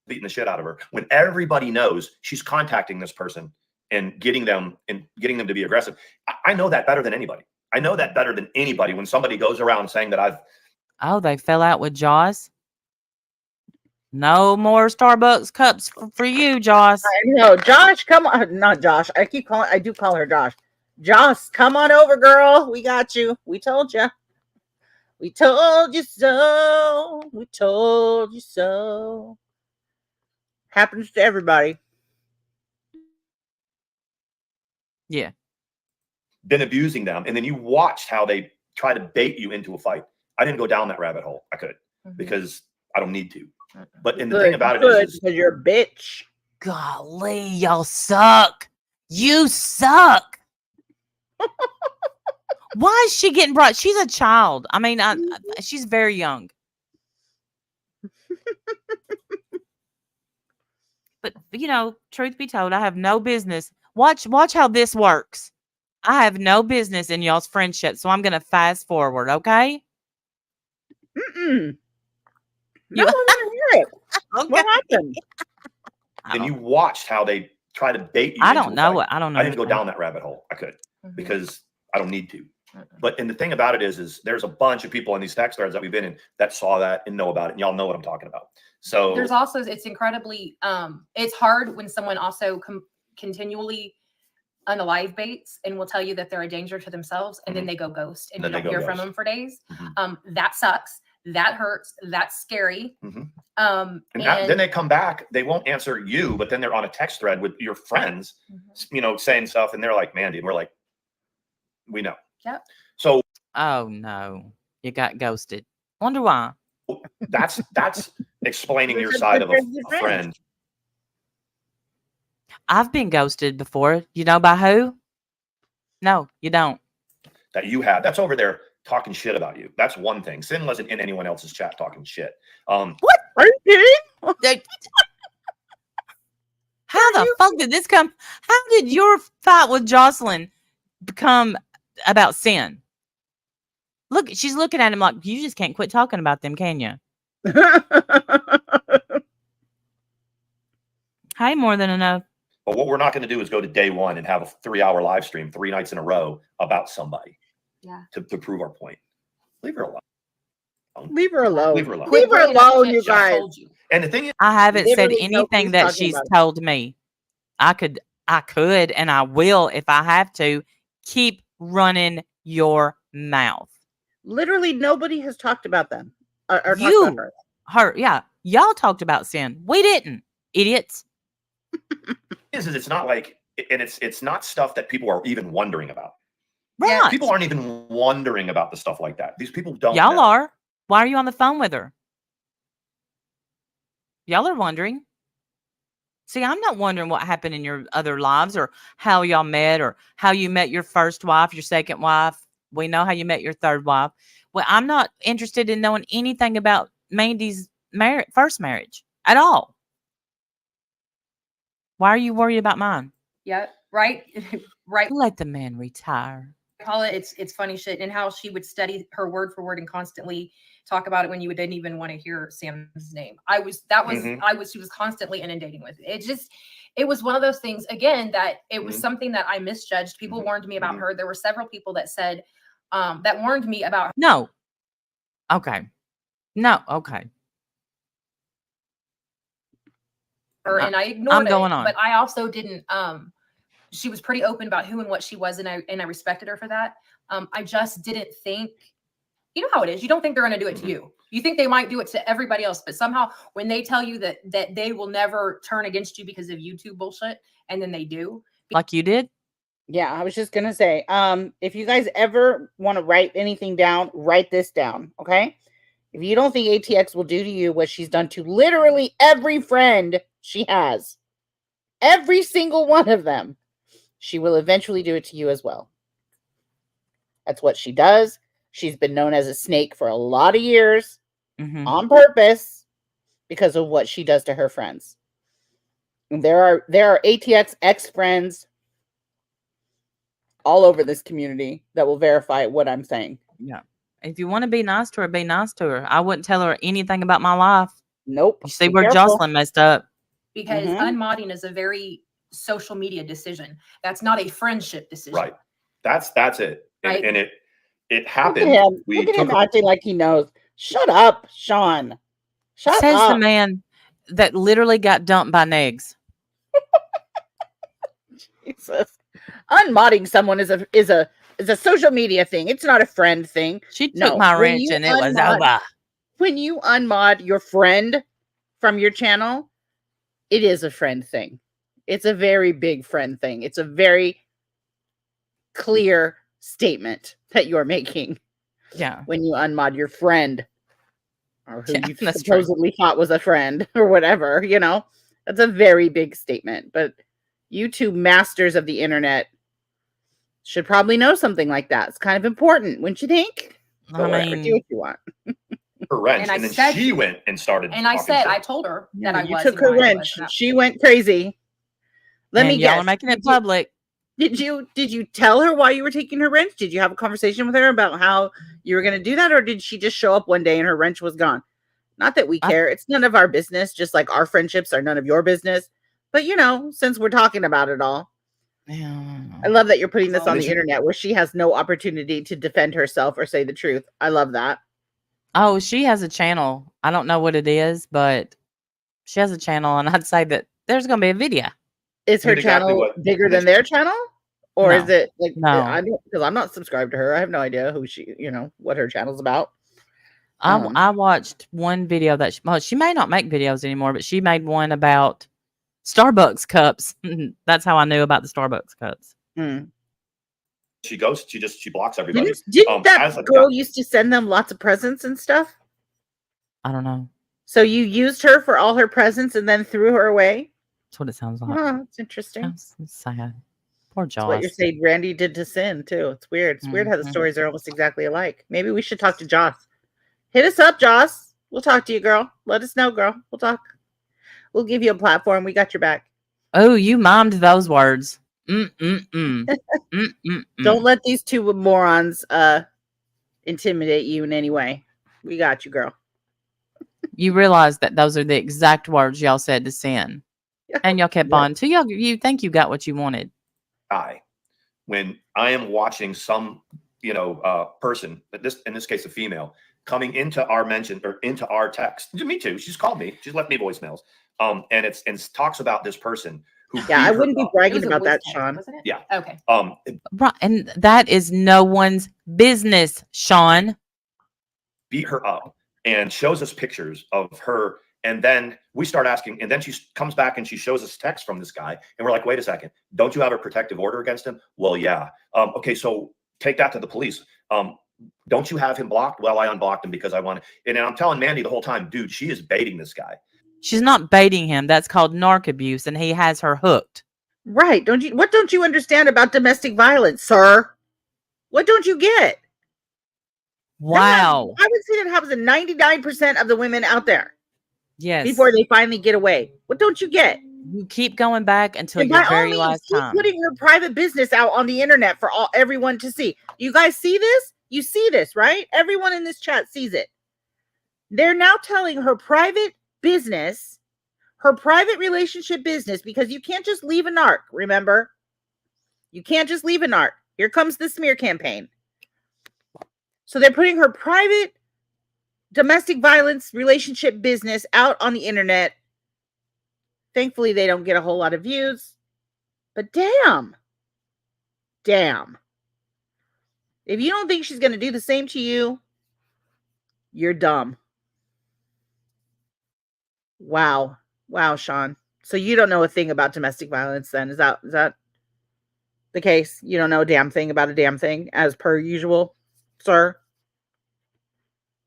beating the shit out of her, when everybody knows she's contacting this person and getting them to be aggressive. I know that better than anybody. I know that better than anybody when somebody goes around saying that they fell out with Joss. No more Starbucks cups for you, Joss. I know. Josh, come on. Not Josh. I do call her Josh. Joss, come on over, girl. We got you. We told you. We told you so. We told you so. Happens to everybody. Yeah. Been abusing them. And then you watched how they try to bait you into a fight. I didn't go down that rabbit hole. I could because I don't need to. But the thing about it is because you're a bitch. Golly, y'all suck. You suck. Why is she getting brought? She's a child. I mean, she's very young. But truth be told, I have no business. Watch how this works. I have no business in y'all's friendship, so I'm going to fast forward, okay? No, You- I want to hear it. Okay. What happened? And you watched how they try to bait you. I into don't a know. fight. I don't know. I didn't go down that rabbit hole. I could because I don't need to. But and the thing about it is there's a bunch of people in these text threads that we've been in that saw that and know about it, and y'all know what I'm talking about. So there's also, it's incredibly it's hard when someone also continually unalive baits and will tell you that they're a danger to themselves, and then they go ghost, and you don't hear from them for days. That sucks. That hurts. That's scary. And then they come back. They won't answer you, but then they're on a text thread with your friends, saying stuff, and they're like, Mandy, and we're like, we know. Yep. So, oh no, you got ghosted. Wonder why. That's explaining your side of a friend. I've been ghosted before. You know by who? No, you don't. That you have. That's over there talking shit about you. That's one thing. Sin wasn't in anyone else's chat talking shit. What? Are you kidding? How the fuck did this come? How did your fight with Jocelyn become about Sin? Look, she's looking at him like, you just can't quit talking about them, can you? Hey, more than enough. But what we're not going to do is go to day one and have a 3-hour live stream 3 nights in a row about somebody. Yeah. To prove our point. Leave her alone. Leave her alone. Leave her alone. Leave her alone, you guys. And the thing is, I haven't said Literally anything nobody's that talking she's about it. told me. I could, and I will if I have to. Keep running your mouth. Literally nobody has talked about them. Or talked You, about her. her, yeah. Y'all talked about Sin. We didn't. Idiots. it's not like, and it's not stuff that people are even wondering about. Right. People aren't even wondering about the stuff like that. These people don't. Y'all know. are. Why are you on the phone with her? Y'all are wondering. See, I'm not wondering what happened in your other lives or how y'all met or how you met your first wife, your second wife. We know how you met your third wife. Well, I'm not interested in knowing anything about Mandy's first marriage at all. Why are you worried about mine? Yeah, right. Right. Let the man retire. Call it, it's funny shit, and how she would study her word for word and constantly talk about it when you didn't even want to hear Sam's name. She was constantly inundating with it. It was one of those things again that it was something that I misjudged. People warned me about her. There were several people that said that warned me about her. No. Okay. And I ignored going it, on. but I also didn't she was pretty open about who and what she was, and I respected her for that. I just didn't think, you know how it is. You don't think they're going to do it to you. You think they might do it to everybody else, but somehow when they tell you that they will never turn against you because of YouTube bullshit, and then they do. Like you did? Yeah, I was just gonna say, if you guys ever want to write anything down, write this down, okay? If you don't think ATX will do to you what she's done to literally every friend she has, every single one of them, she will eventually do it to you as well. That's what she does. She's been known as a snake for a lot of years on purpose because of what she does to her friends. And there are ATX ex-friends all over this community that will verify what I'm saying. Yeah. If you want to be nice to her, be nice to her. I wouldn't tell her anything about my life. Nope. You see where Jocelyn messed up. Because unmodding is a very social media decision. That's not a friendship decision. Right. That's it. And, Right? and it happened. Look at him acting like he knows. Shut up, Sean. Shut Says up. the man that literally got dumped by Negs. Jesus. Unmodding someone is a social media thing. It's not a friend thing. She took my wrench and it was over. When you unmod your friend from your channel, it is a friend thing. It's a very big friend thing. It's a very clear statement that you're making. Yeah. When you unmod your friend or who you supposedly thought was a friend or whatever, that's a very big statement. But you two masters of the internet should probably know something like that. It's kind of important, wouldn't you think? Do what you want. Her wrench, and then she went and started. And I told her that I was. You took her wrench. She went crazy. Let me guess. Y'all are making it public. Did you tell her why you were taking her wrench? Did you have a conversation with her about how you were going to do that? Or did she just show up one day and her wrench was gone? Not that we care. It's none of our business, just like our friendships are none of your business. But, since we're talking about it all, I love that you're putting this on the internet where she has no opportunity to defend herself or say the truth. I love that. Oh, she has a channel. I don't know what it is, but she has a channel, and I'd say that there's going to be a video. Is her channel bigger than their channel? Or is it like, no? I don't, because I'm not subscribed to her. I have no idea who she, what her channel's about. I watched one video that she may not make videos anymore, but she made one about Starbucks cups. That's how I knew about the Starbucks cups. She blocks everybody. Didn't that girl used to send them lots of presents and stuff? I don't know. So you used her for all her presents and then threw her away? That's what it sounds like. Oh, it's interesting. That's sad. Poor Joss. That's what you're saying Randy did to Sin, too. It's weird. It's weird how the stories are almost exactly alike. Maybe we should talk to Joss. Hit us up, Joss. We'll talk to you, girl. Let us know, girl. We'll talk. We'll give you a platform. We got your back. Oh, you mimed those words. Don't let these two morons intimidate you in any way. We got you, girl. You realize that those are the exact words y'all said to Sin. And y'all kept on. So you think you got what you wanted. When I am watching some, person, in this case, a female, coming into our mention or into our text. Me too. She's called me. She's left me voicemails. And it talks about this person who. Yeah, I wouldn't be bragging about that, Sean. Yeah. Okay. Right, and that is no one's business, Sean. Beat her up and shows us pictures of her. And then we start asking, and then she comes back and she shows us text from this guy. And we're like, wait a second, don't you have a protective order against him? Well, yeah. Okay, so take that to the police. Don't you have him blocked? Well, I unblocked him because I wanted. And I'm telling Mandi the whole time, dude, she is baiting this guy. She's not baiting him. That's called narc abuse, and he has her hooked. Right. What don't you understand about domestic violence, sir? What don't you get? Wow. I would say that happens to 99% of the women out there. Yes. Before they finally get away. What don't you get? You keep going back until your very last time. Keep putting her private business out on the internet for everyone to see. You guys see this? You see this, right? Everyone in this chat sees it. They're now telling her private business, her private relationship business, because you can't just leave a narc, remember? You can't just leave a narc. Here comes the smear campaign. So they're putting her private domestic violence relationship business out on the internet. Thankfully, they don't get a whole lot of views. But damn. If you don't think she's going to do the same to you, you're dumb. Wow, Sean. So you don't know a thing about domestic violence then? Is that the case? You don't know a damn thing about a damn thing, as per usual, sir?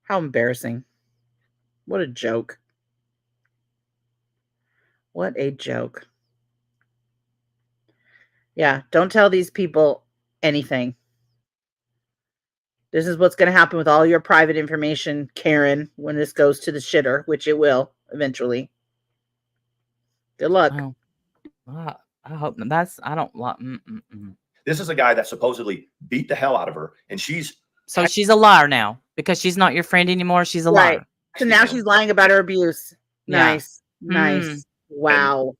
How embarrassing. What a joke. What a joke. Yeah, don't tell these people anything. This is what's going to happen with all your private information, Karen, when this goes to the shitter, which it will eventually. Good luck. Oh, I hope that's, I don't want. This is a guy that supposedly beat the hell out of her, and she's a liar now because she's not your friend anymore. She's a liar. So now she's lying about her abuse. Yeah. Nice. Wow. And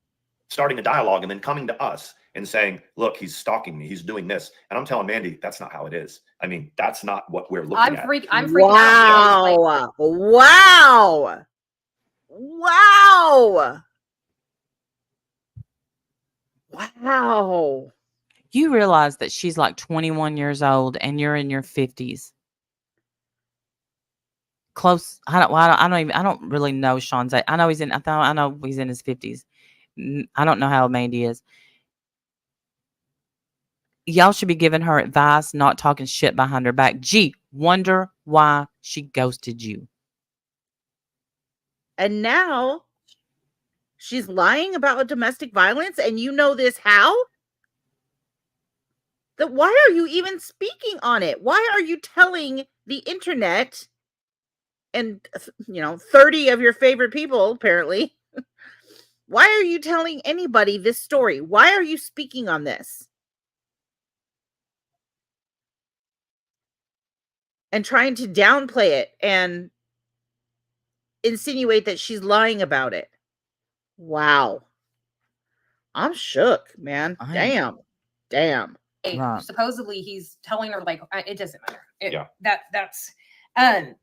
starting a dialogue and then coming to us and saying, look, he's stalking me. He's doing this. And I'm telling Mandi, that's not how it is. I mean, that's not what we're looking at. I'm freaking out. Wow. You realize that she's like 21 years old and you're in your 50s. Close. I don't really know Sean's age. I know he's in his 50s. I don't know how old Mandi is. Y'all should be giving her advice, not talking shit behind her back. Gee, wonder why she ghosted you. And now she's lying about domestic violence, and you know this how? Why are you even speaking on it? Why are you telling the internet and 30 of your favorite people, apparently? Why are you telling anybody this story? Why are you speaking on this? and trying to downplay it and insinuate that she's lying about it. Wow. I'm shook, man. Damn. Right. Supposedly he's telling her like it doesn't matter. That's I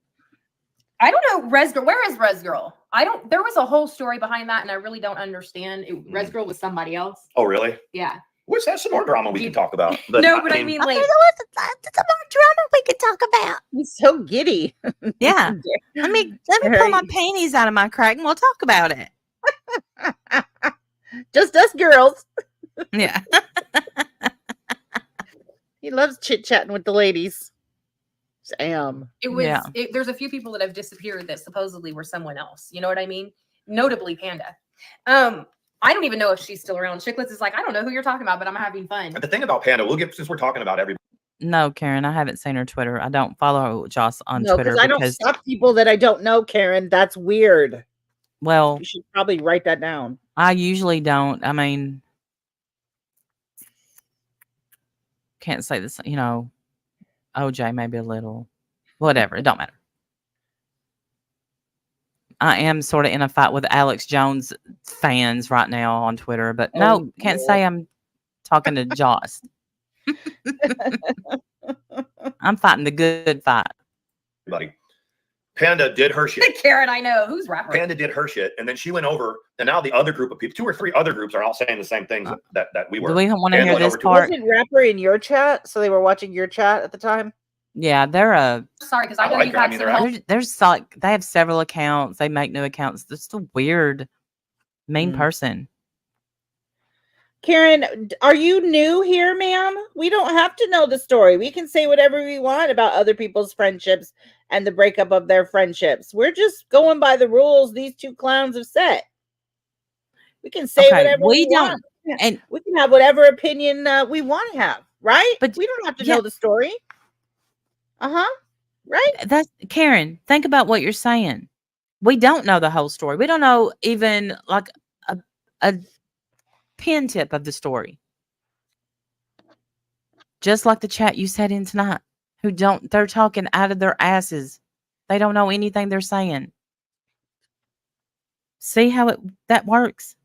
don't know. Resgirl, where is Resgirl? There was a whole story behind that, and I really don't understand. Resgirl was somebody else. Oh, really? Yeah. Which that's some more drama we can talk about. But I mean, like, there's some more drama we could talk about. He's so giddy. Yeah. let me pull my panties out of my crack and we'll talk about it. Just us girls. Yeah. He loves chit-chatting with the ladies. Sam. It was there's a few people that have disappeared that supposedly were someone else. You know what I mean? Notably Panda. I don't even know if she's still around. Chicklets is like, I don't know who you're talking about, but I'm having fun. The thing about Panda, since we're talking about everybody. No, Karen, I haven't seen her Twitter. I don't follow Joss on Twitter. Because I don't stalk people that I don't know, Karen. That's weird. Well, you should probably write that down. I usually don't. I mean, can't say this, OJ maybe a little. Whatever. It don't matter. I am sort of in a fight with Alex Jones fans right now on Twitter, but no, can't say I'm talking to Joss. I'm fighting the good fight. Everybody. Panda did her shit. Karen, I know. Who's rapper? Panda did her shit, and then she went over, and now the other group of people, 2 or 3 other groups are all saying the same things that we were. Do we want to hear this part? Wasn't rapper in your chat? So they were watching your chat at the time? Yeah, they're sorry, because I know you had some help. There's like they have several accounts. They make new accounts. It's just a weird, mean person. Karen, are you new here, ma'am? We don't have to know the story. We can say whatever we want about other people's friendships and the breakup of their friendships. We're just going by the rules these 2 clowns have set. We can say whatever we want. And we can have whatever opinion we want to have, right? But we don't have to know the story. Right? That's Karen. Think about what you're saying. We don't know the whole story. We don't know even like a pin tip of the story. Just like the chat you said in tonight, they're talking out of their asses. They don't know anything they're saying. See how that works?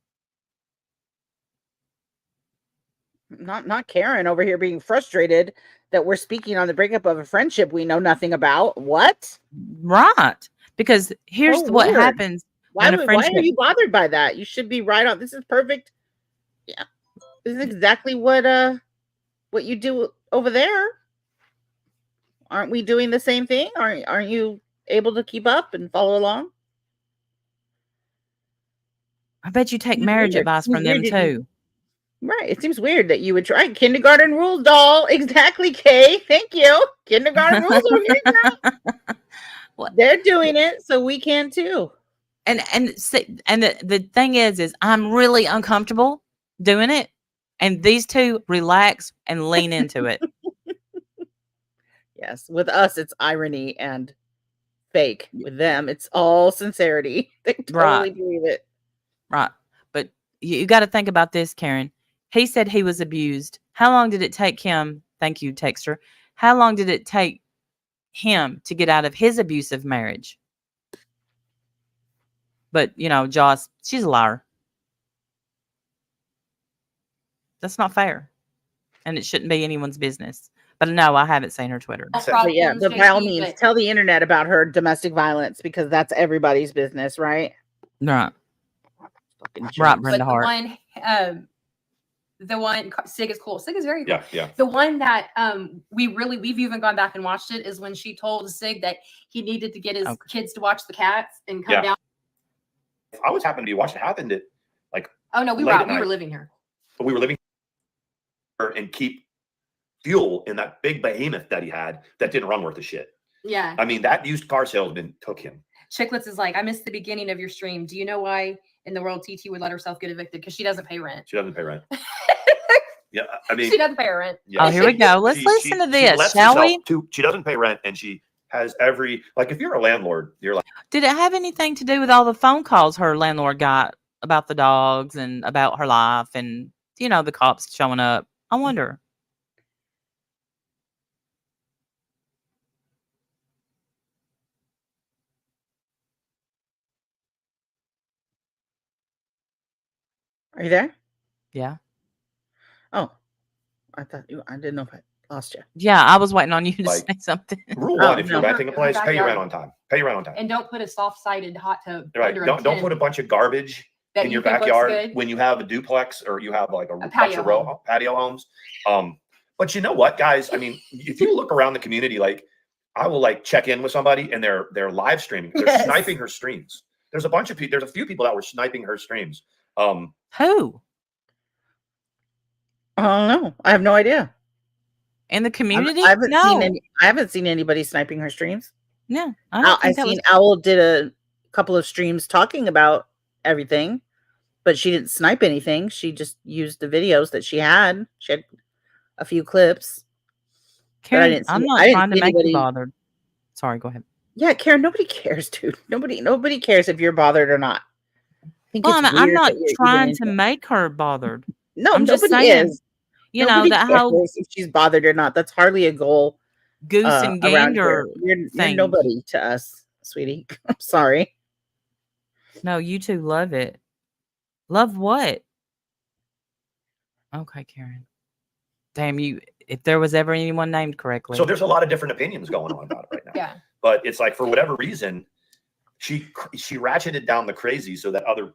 Not Karen over here being frustrated that we're speaking on the breakup of a friendship we know nothing about. What? Right. Because here's what happens. Why are you bothered by that? You should be right on. This is perfect. Yeah. This is exactly what you do over there. Aren't we doing the same thing? Aren't you able to keep up and follow along? I bet you take marriage advice from them too. Right. It seems weird that you would try kindergarten rules, doll. Exactly, Kay. Thank you. Kindergarten rules over here, girl. They're doing it, so we can too. And the thing is I'm really uncomfortable doing it. And these 2 relax and lean into it. Yes. With us, it's irony and fake. With them, it's all sincerity. They totally believe it. Right. But you got to think about this, Karen. He said he was abused. How long did it take him? Thank you, Texter. How long did it take him to get out of his abusive marriage? But, Joss, she's a liar. That's not fair. And it shouldn't be anyone's business. But no, I haven't seen her Twitter. But by all means, tell the internet about her domestic violence because that's everybody's business, right? Right. Right, Brenda Hart. The one Sig is cool. Sig is very cool. Yeah. The one that we've even gone back and watched it is when she told Sig that he needed to get his kids to watch the cats and come down. I was happened to be watching. Happened at like. Oh no, we were living here. But we were living here and keep fuel in that big behemoth that he had that didn't run worth a shit. Yeah. I mean, that used car salesman took him. Chicklets is like, I missed the beginning of your stream. Do you know why in the world TT would let herself get evicted? Because she doesn't pay rent. She doesn't pay rent. Yeah, I mean, she doesn't pay her rent. Yeah. Oh, here we go. Let's listen to this, shall we? She doesn't pay rent, and she has if you're a landlord, you're like. Did it have anything to do with all the phone calls her landlord got about the dogs and about her life and, the cops showing up? I wonder. Are you there? Yeah. Oh, I didn't know if I lost you. Yeah, I was waiting on you to Like, say something. Rule one: if you're renting a place, pay your rent on time. Pay your rent on time. And don't put a soft-sided hot tub. Right. Don't put a bunch of garbage in your backyard when you have a duplex or you have like a bunch of patio homes. But you know what, guys? I mean, if you look around the community, like I will like check in with somebody and they're live streaming. They're sniping her streams. There's a bunch of people. There's a few people that were sniping her streams. Who? I don't know. I have no idea. In the community? I haven't seen anybody sniping her streams. Yeah. I've seen Owl did a couple of streams talking about everything, but she didn't snipe anything. She just used the videos that she had. She had a few clips. Karen, I'm not trying to make you bothered. Sorry, go ahead. Yeah, Karen, nobody cares, dude. Nobody cares if you're bothered or not. I'm not trying to make her bothered. No, I'm just saying. That whole if she's bothered or not. That's hardly a goal. Goose and gander. You're nobody to us, sweetie. I'm sorry. No, you two love it. Love what? Okay, Karen. Damn you! If there was ever anyone named correctly. So there's a lot of different opinions going on about it right now. Yeah. But it's like for whatever reason, she ratcheted down the crazy so that other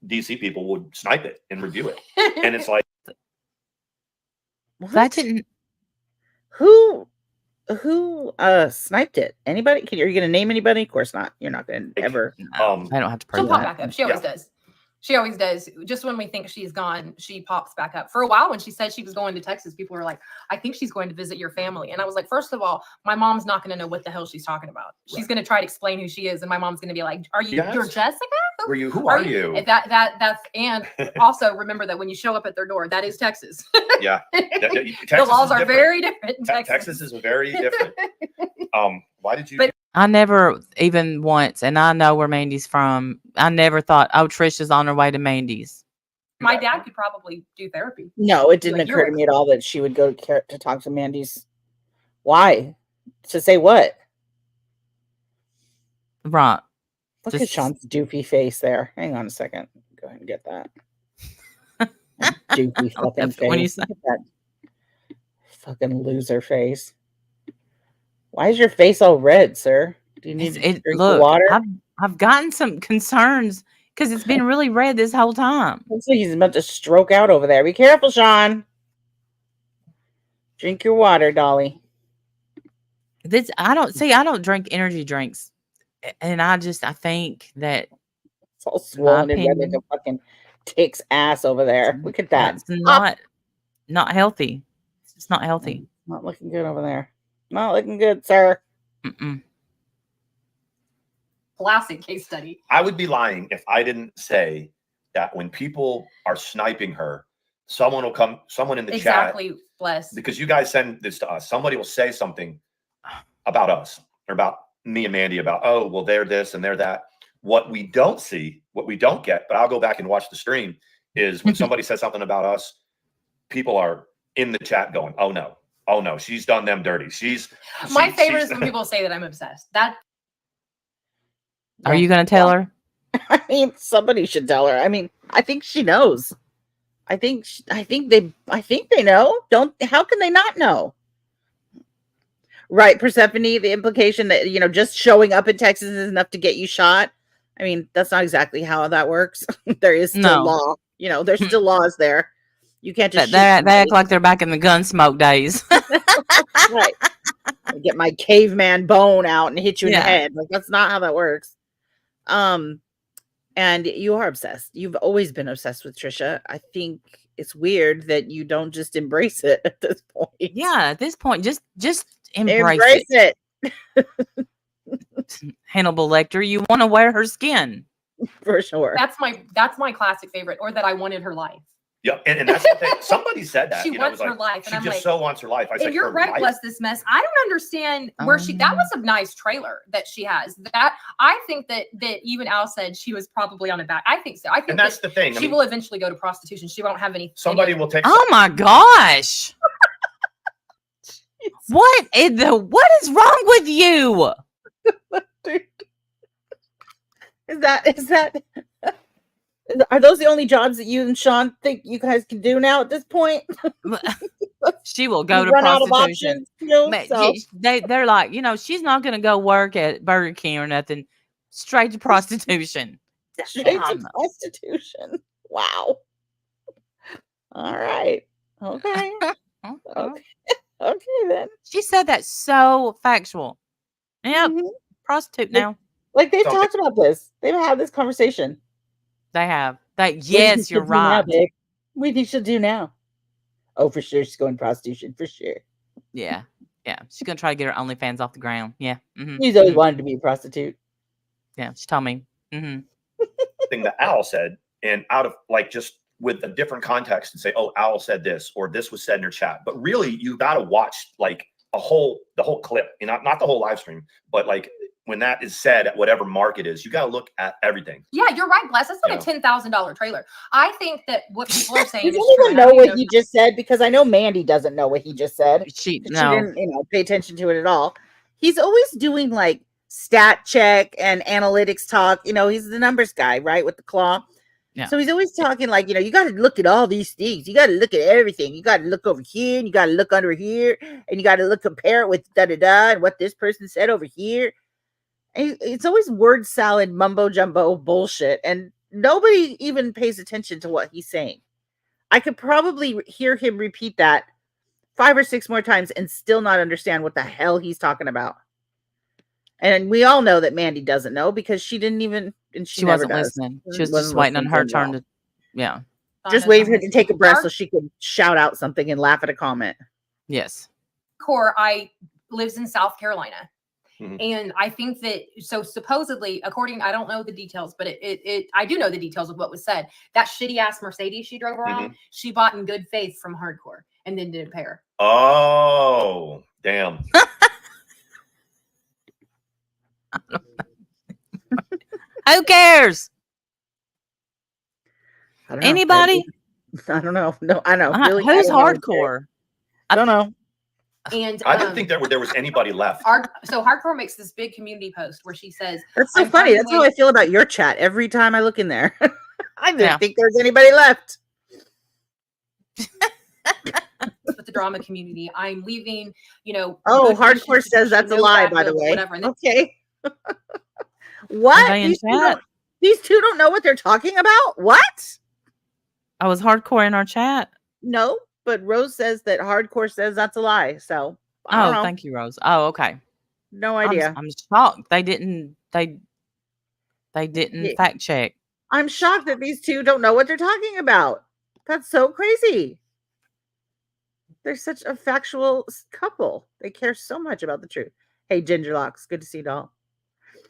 DC people would snipe it and review it, and it's like. That didn't. Who sniped it? Anybody? Are you going to name anybody? Of course not. You're not going to ever. I don't have to. She'll pop back up. She always does. She always does. Just when we think she's gone, she pops back up. For a while, when she said she was going to Texas, people were like, I think she's going to visit your family. And I was like, first of all, my mom's not going to know what the hell she's talking about. She's going to try to explain who she is. And my mom's going to be like, are you, you're Jessica? Who are you? That's, and also remember that when you show up at their door, that is Texas. Yeah. The laws are very different in Texas. Texas is very different. Why did you? But I never even once, and I know where Mandy's from. I never thought, oh, Trisha's on her way to Mandy's. My dad could probably do therapy. No, it didn't occur to me at all that she would go to talk to Mandy's. Why? To say what? Right. Look at Sean's doofy face there. Hang on a second. Go ahead and get that. Doofy fucking face. When you say that fucking loser face. Why is your face all red, sir? Do you need to drink water? I've gotten some concerns because it's been really red this whole time. Looks like he's about to stroke out over there. Be careful, Sean. Drink your water, Dolly. I don't drink energy drinks. And I think that it's all swollen and red like a fucking tick's ass over there. Look at that. It's not healthy. It's not healthy. Not looking good over there. Not looking good, sir. Classic case study. I would be lying if I didn't say that when people are sniping her, someone in the chat. Exactly, bless. Because you guys send this to us. Somebody will say something about us or about me and Mandi about, oh, well, they're this and they're that. What we don't see, what we don't get, but I'll go back and watch the stream, is when somebody says something about us, people are in the chat going, oh no, she's done them dirty. My favorite is when people say that I'm obsessed. Are you going to tell her? I mean, somebody should tell her. I mean, I think she knows. I think they know. How can they not know? Right, Persephone, the implication that, just showing up in Texas is enough to get you shot. I mean, that's not exactly how that works. There is still law. There's still laws there. You can't just... They act like they're back in the Gunsmoke days. Right. I get my caveman bone out and hit you in the head. Like, that's not how that works. And you are obsessed. You've always been obsessed with Trisha. I think it's weird that you don't just embrace it at this point. Yeah, at this point, just embrace it. Hannibal Lecter, you want to wear her skin. For sure. That's my classic favorite, or that I wanted her life. Yeah, and that's the thing. Somebody said that. She wants her life. And she just so wants her life. I said, you're right, bless this mess. I don't understand where that was a nice trailer that she has. That I think that even Al said she was probably on a back. I think so. I think that's the thing. She will eventually go to prostitution. She won't have any. Somebody will take. Oh my gosh. What is wrong with you? Dude. Is that Are those the only jobs that you and Sean think you guys can do now at this point? She will go to run out of prostitution. options. So. They're like, she's not going to go work at Burger King or nothing. Straight to prostitution. Straight to prostitution. Wow. All right. Okay. Okay then. She said that so factual. Yep. Mhm. Prostitute now. Like they've talked about this. They've had this conversation. They have. Yes, you're right. What do you think she'll do now? Oh, for sure. She's going prostitution. For sure. Yeah. Yeah. She's going to try to get her OnlyFans off the ground. Yeah. Mm-hmm. She's always wanted to be a prostitute. Yeah. She told me. Mm-hmm. Thing that Al said, and out of like just with a different context and say, oh, Al said this, or this was said in her chat. But really, you got to watch like the whole clip, not the whole live stream, but like when that is said at whatever mark it is, you got to look at everything. Yeah, you're right, Bless. That's like a $10,000 trailer. I think that what people are saying is true. I don't know what he just said, because I know Mandi doesn't know what he just said. She didn't, pay attention to it at all. He's always doing like stat check and analytics talk. He's the numbers guy, right? With the claw. Yeah. So he's always talking like, you got to look at all these things. You got to look at everything. You got to look over here, and you got to look under here, and you got to compare it with da-da-da and what this person said over here. And it's always word salad, mumbo jumbo bullshit. And nobody even pays attention to what he's saying. I could probably hear him repeat that 5 or 6 more times and still not understand what the hell he's talking about. And we all know that Mandi doesn't know, because she didn't even, and she wasn't listening. She was just waiting on her turn to, just waiting for her to take a breath so she could shout out something and laugh at a comment. Yes. Core, lives in South Carolina. Mm-hmm. And I think that, so supposedly, I don't know the details, but I do know the details of what was said. That shitty ass Mercedes she drove around, she bought in good faith from Hardcore and then didn't pay her. Oh, damn. Who cares? Anybody? I don't know. No, I know. Really, who's Hardcore? I don't know. And I didn't think there was anybody left. So Hardcore makes this big community post where she says, "That's so funny. That's how I feel about your chat every time I look in there. I didn't think there's anybody left." With the drama community, I'm leaving. Oh, Hardcore says that's a lie, by the way. Whatever. Okay. What? These two don't know what they're talking about. What? I was Hardcore in our chat. No. But Rose says that Hardcore says that's a lie. So I don't know. Thank you, Rose. Oh, okay. No idea. I'm shocked. They didn't fact check. I'm shocked that these two don't know what they're talking about. That's so crazy. They're such a factual couple. They care so much about the truth. Hey, Gingerlocks, good to see you all.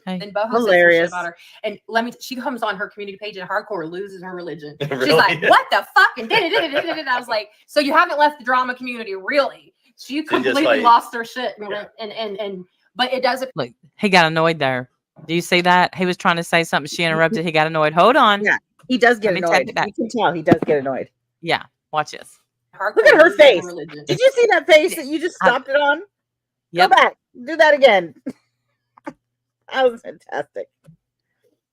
Hey. And Boho hilarious. Says some shit about her. And she comes on her community page and Hardcore loses her religion. Really? She's like, what the fuck? And I was like, so you haven't left the drama community, really? She completely lost her shit. And but it doesn't. Look, he got annoyed there. Do you see that? He was trying to say something. She interrupted. He got annoyed. Hold on. Yeah, he does get annoyed. You can tell he does get annoyed. Yeah, watch this. Hardcore Look at her face. Did you see that face that you just stopped it on? Yep. Go back. Do that again. That was fantastic.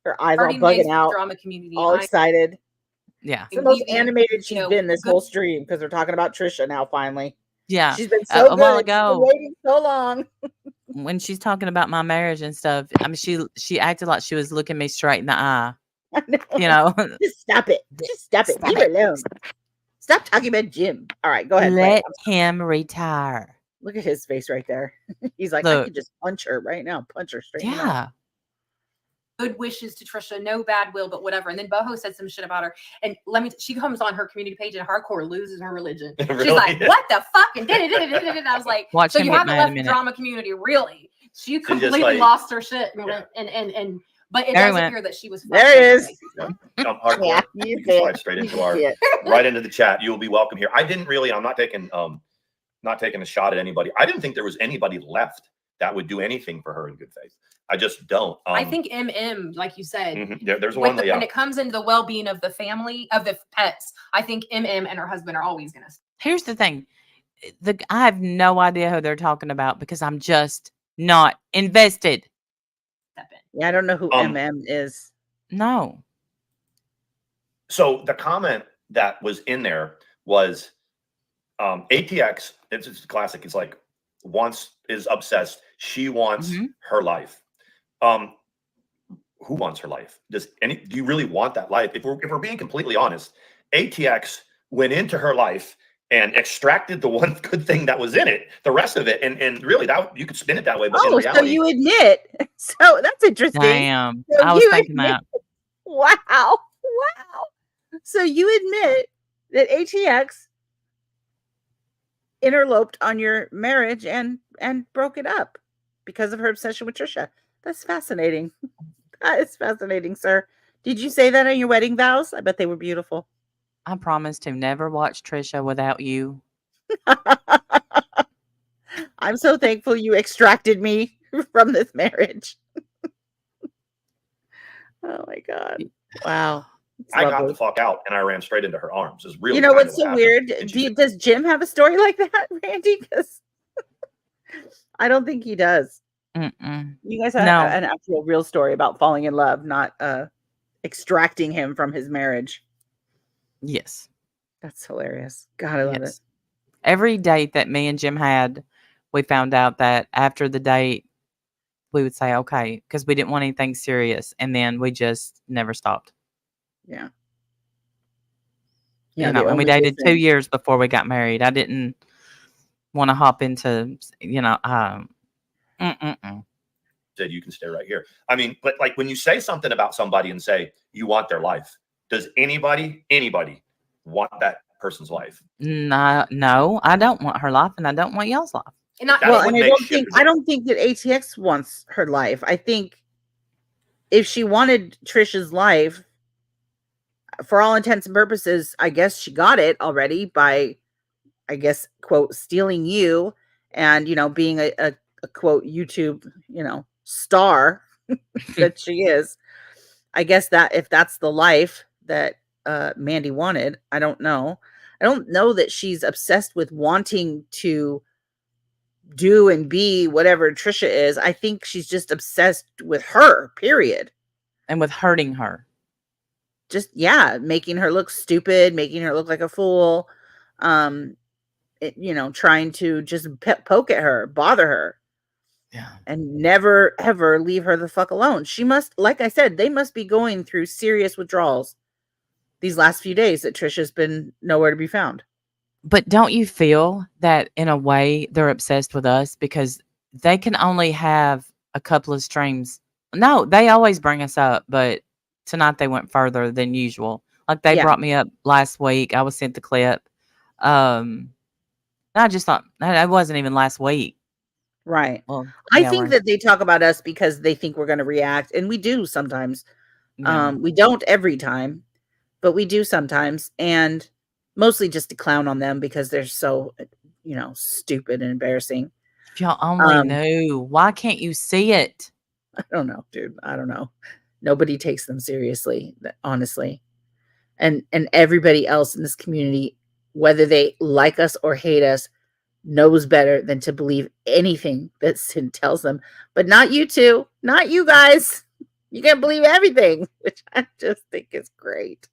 Her eyes all bugging out. Drama community. All excited. Yeah. It's the most animated she's been this whole stream, because they're talking about Trisha now finally. Yeah. She's been so a while ago. She's been waiting so long. When she's talking about my marriage and stuff, I mean, she acted like she was looking me straight in the eye. I know. Just stop it. Just stop it. Leave her alone. Stop talking about Jim. All right, go ahead. Let him retire. Look at his face right there. He's like, I could just punch her right now. Punch her straight. Yeah. Good wishes to Trisha, no bad will, but whatever. And then Boho said some shit about her. And she comes on her community page and Hardcore loses her religion. Really? She's like, what the fuck? And I was like, so you haven't left the drama community, really? She completely lost her shit. And but it does appear that she was. There it is. Hardcore. You slide straight into right into the chat. You will be welcome here. I didn't really. I'm not taking a shot at anybody. I didn't think there was anybody left that would do anything for her in good faith. I just don't. I think like you said, there's one. When it comes into the well-being of the family, of the pets, I think and her husband are always going to. Here's the thing. I have no idea who they're talking about, because I'm just not invested. Yeah, I don't know who MM is. No. So the comment that was in there was ATX. It's classic. It's like is obsessed. She wants her life. Who wants her life? Do you really want that life? If we're being completely honest, ATX went into her life and extracted the one good thing that was in it, the rest of it, and really that you could spin it that way. But in reality, so you admit? So that's interesting. Damn, So I was thinking that. Wow. So you admit that ATX interloped on your marriage and broke it up because of her obsession with Trisha. That's fascinating. That is fascinating, sir. Did you say that on your wedding vows? I bet they were beautiful. I promise to never watch Trisha without you. I'm so thankful you extracted me from this marriage. Oh my God. Wow. I got the fuck out and I ran straight into her arms. Is really, you know what's so weird? Does Jim have a story like that, Randy? Because I don't think he does. You guys have an actual real story about falling in love, not extracting him from his marriage. Yes. That's hilarious. God, I love it. Every date that me and Jim had, we found out that after the date, we would say, okay, because we didn't want anything serious. And then we just never stopped. Yeah. You know, and we dated 2 years before we got married. I didn't want to hop into, Said you can stay right here. I mean, but like when you say something about somebody and say you want their life, does anybody want that person's life? No, I don't want her life, and I don't want y'all's life. And I don't think that ATX wants her life. I think if she wanted Trisha's life, for all intents and purposes, I guess she got it already by, I guess, quote, stealing you and, being a quote, YouTube, star that she is. I guess that if that's the life that Mandi wanted, I don't know. I don't know that she's obsessed with wanting to do and be whatever Trisha is. I think she's just obsessed with her, period. And with hurting her. Just, making her look stupid, making her look like a fool, trying to just poke at her, bother her. Yeah. And never, ever leave her the fuck alone. She must, like I said, they must be going through serious withdrawals these last few days that Trisha's been nowhere to be found. But don't you feel that in a way they're obsessed with us because they can only have a couple of streams? No, they always bring us up, but tonight they went further than usual. Like they brought me up last week. I was sent the clip. I just thought that wasn't even last week. Right. Well, I think that they talk about us because they think we're going to react. And we do sometimes. Yeah. We don't every time, but we do sometimes. And mostly just to clown on them because they're so, stupid and embarrassing. If y'all only knew. Why can't you see it? I don't know, dude. I don't know. Nobody takes them seriously, honestly. And everybody else in this community, whether they like us or hate us, knows better than to believe anything that Sin tells them. But not you two. Not you guys. You can't believe everything, which I just think is great.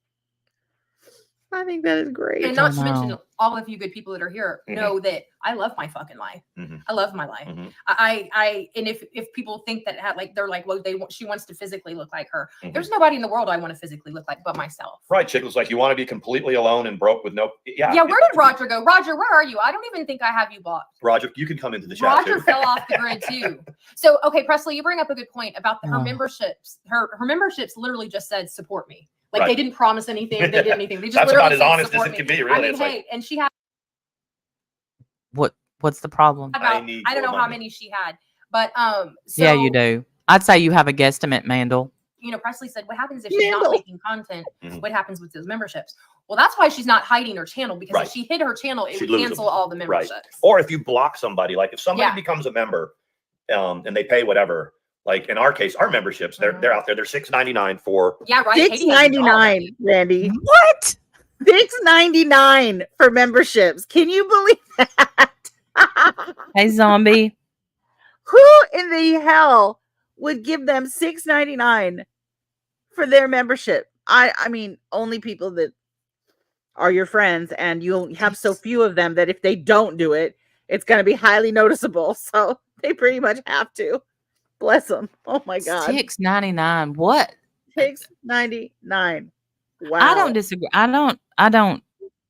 I think that is great. And not to mention, all of you good people that are here know that I love my fucking life. I love my life. I and if people think that they're like, well, she wants to physically look like her. There's nobody in the world I want to physically look like but myself. Right, Chick was like, you want to be completely alone and broke with no. Yeah. Where did Roger go? Roger, where are you? I don't even think I have you blocked. Roger, you can come into the chat. Roger fell off the grid too. So okay, Presley, you bring up a good point about her memberships. Her memberships literally just said support me. Like they didn't promise anything. They did anything. They just that's literally about as honest as it can be, really. I mean, and she had. What's the problem? I don't know how many she had, but so, yeah, you do. I'd say you have a guesstimate, Mandel. Presley said, "What happens if she's not making content? What happens with those memberships?" Well, that's why she's not hiding her channel because if she hid her channel, it would cancel all the memberships. Right. Or if you block somebody, like if somebody becomes a member, and they pay whatever. Like in our case, our memberships, they're out there. They're $6.99 for $6.99, Randy. What? $6.99 for memberships. Can you believe that? Hey, zombie. Who in the hell would give them $6.99 for their membership? I mean, only people that are your friends, and you'll have so few of them that if they don't do it, it's going to be highly noticeable. So they pretty much have to. Bless them. Oh my God. $6.99. What? $6.99. Wow. I don't disagree. I don't.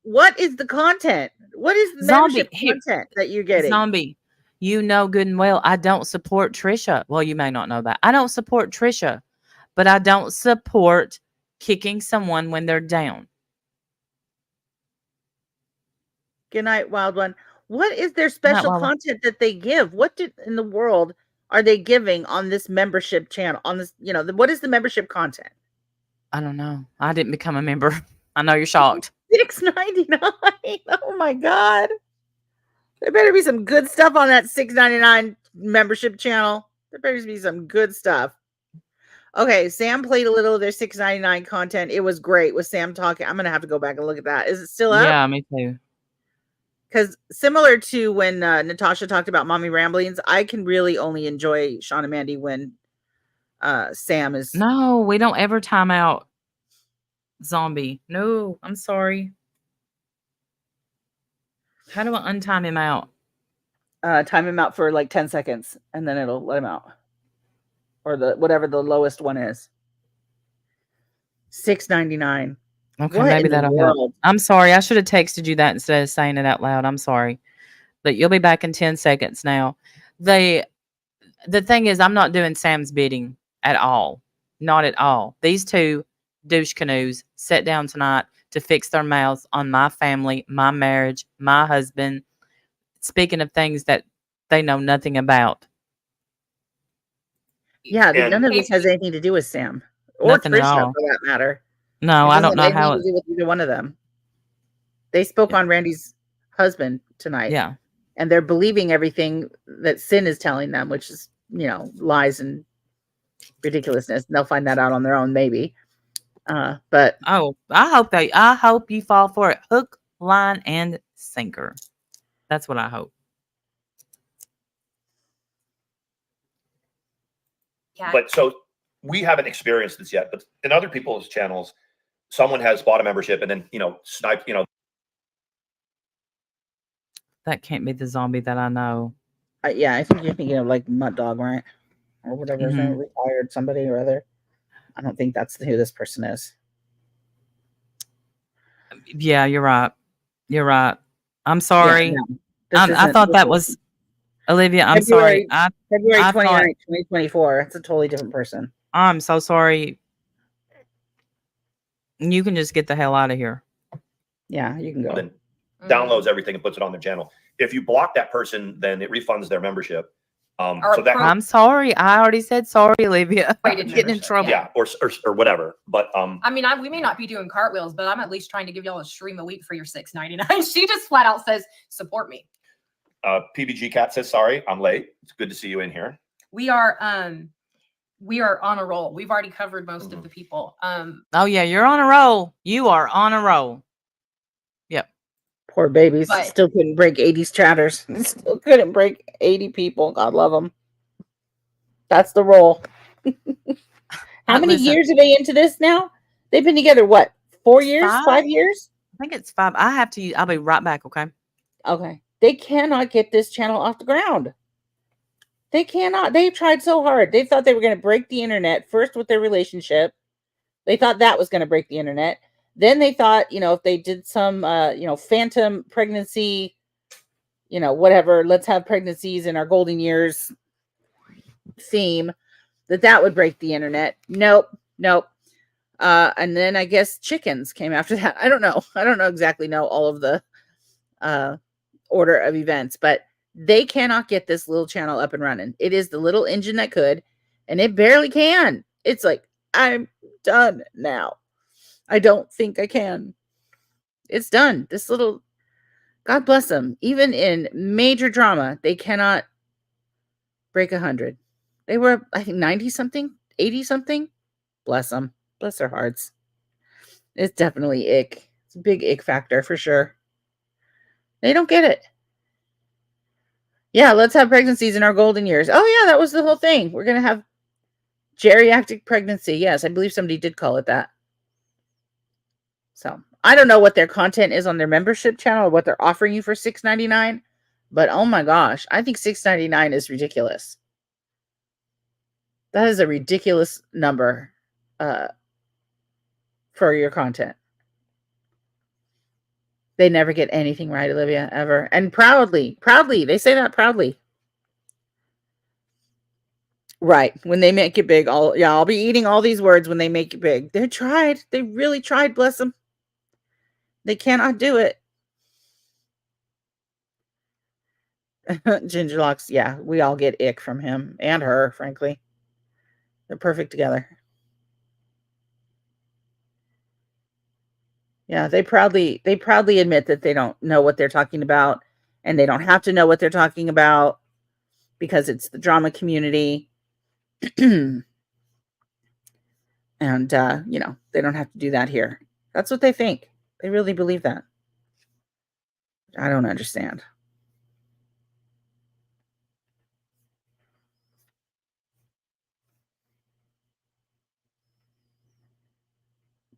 What is the content? What is the membership content that you're getting? Zombie, you know good and well I don't support Trisha. Well, you may not know that. I don't support Trisha, but I don't support kicking someone when they're down. Good night, Wild One. What is their special content that they give? What in the world are they giving on this membership channel? On this, what is the membership content? I don't know. I didn't become a member. I know you're shocked. $6.99. Oh my God. There better be some good stuff on that $6.99 membership channel. There better be some good stuff. Okay, Sam played a little of their $6.99 content. It was great with Sam talking. I'm gonna have to go back and look at that. Is it still up? Yeah, me too. Because similar to when Natasha talked about Mommy Ramblings, I can really only enjoy Sean and Mandi when Sam is. No, we don't ever time out. Zombie. No, I'm sorry. How do I untime him out? Time him out for like 10 seconds, and then it'll let him out. Or whatever the lowest one is. $6.99. Okay, maybe that'll help. I'm sorry. I should have texted you that instead of saying it out loud. I'm sorry. But you'll be back in 10 seconds now. The thing is, I'm not doing Sam's bidding at all. Not at all. These two douche canoes sat down tonight to fix their mouths on my family, my marriage, my husband, speaking of things that they know nothing about. Yeah, none of this has anything to do with Sam or Trisha, for that matter. No, I don't know how to do with either one of them. They spoke on Randy's husband tonight. Yeah, and they're believing everything that Sin is telling them, which is lies and ridiculousness. And they'll find that out on their own, maybe. But I hope you fall for it, hook, line, and sinker. That's what I hope. Yeah. But so we haven't experienced this yet, but in other people's channels, someone has bought a membership and then, sniped, That can't be the zombie that I know. Yeah, I think you're thinking of like Mud Dog, right? Or whatever his name, retired somebody or other. I don't think that's who this person is. Yeah, you're right. You're right. I'm sorry. Yeah, I thought that was Olivia. I'm February, sorry. February 29th, 2024. It's a totally different person. I'm so sorry. You can just get the hell out of here. Yeah, you can go. Then downloads everything and puts it on their channel. If you block that person, then it refunds their membership. I'm sorry. I already said sorry, Olivia. Getting in trouble. Yeah, or whatever. But I mean, we may not be doing cartwheels, but I'm at least trying to give y'all a stream a week for your $6.99. She just flat out says, support me. PBG Cat says, sorry, I'm late. It's good to see you in here. We are on a roll. We've already covered most of the people. Oh yeah, you're on a roll. You are on a roll. Yep. Poor babies. Still couldn't break 80's chatters. Still couldn't break 80 people. God love them. That's the roll. How many years are they into this now? They've been together, what, 4 years? 5 years? I think it's 5. I'll be right back, okay? Okay. They cannot get this channel off the ground. They cannot. They tried so hard. They thought they were going to break the internet first with their relationship. They thought that was going to break the internet. Then they thought, if they did some, phantom pregnancy, whatever, let's have pregnancies in our golden years theme, that would break the internet. Nope. And then I guess chickens came after that. I don't know. I don't exactly know all of the order of events, but they cannot get this little channel up and running. It is the little engine that could, and it barely can. It's like, I'm done now. I don't think I can. It's done. This little, God bless them. Even in major drama, they cannot break 100. They were, I think, 90 something, 80 something. Bless them. Bless their hearts. It's definitely ick. It's a big ick factor for sure. They don't get it. Yeah, let's have pregnancies in our golden years. Oh, yeah, that was the whole thing. We're going to have geriatric pregnancy. Yes, I believe somebody did call it that. So I don't know what their content is on their membership channel or what they're offering you for $6.99, but oh my gosh, I think $6.99 is ridiculous. That is a ridiculous number for your content. They never get anything right, Olivia, ever. And proudly, they say that proudly. Right. When they make it big, I'll be eating all these words when they make it big. They tried. They really tried, bless them. They cannot do it. Gingerlocks, yeah, we all get ick from him and her, frankly. They're perfect together. Yeah, they proudly admit that they don't know what they're talking about, and they don't have to know what they're talking about because it's the drama community. And they don't have to do that here. That's what they think. They really believe that. I don't understand.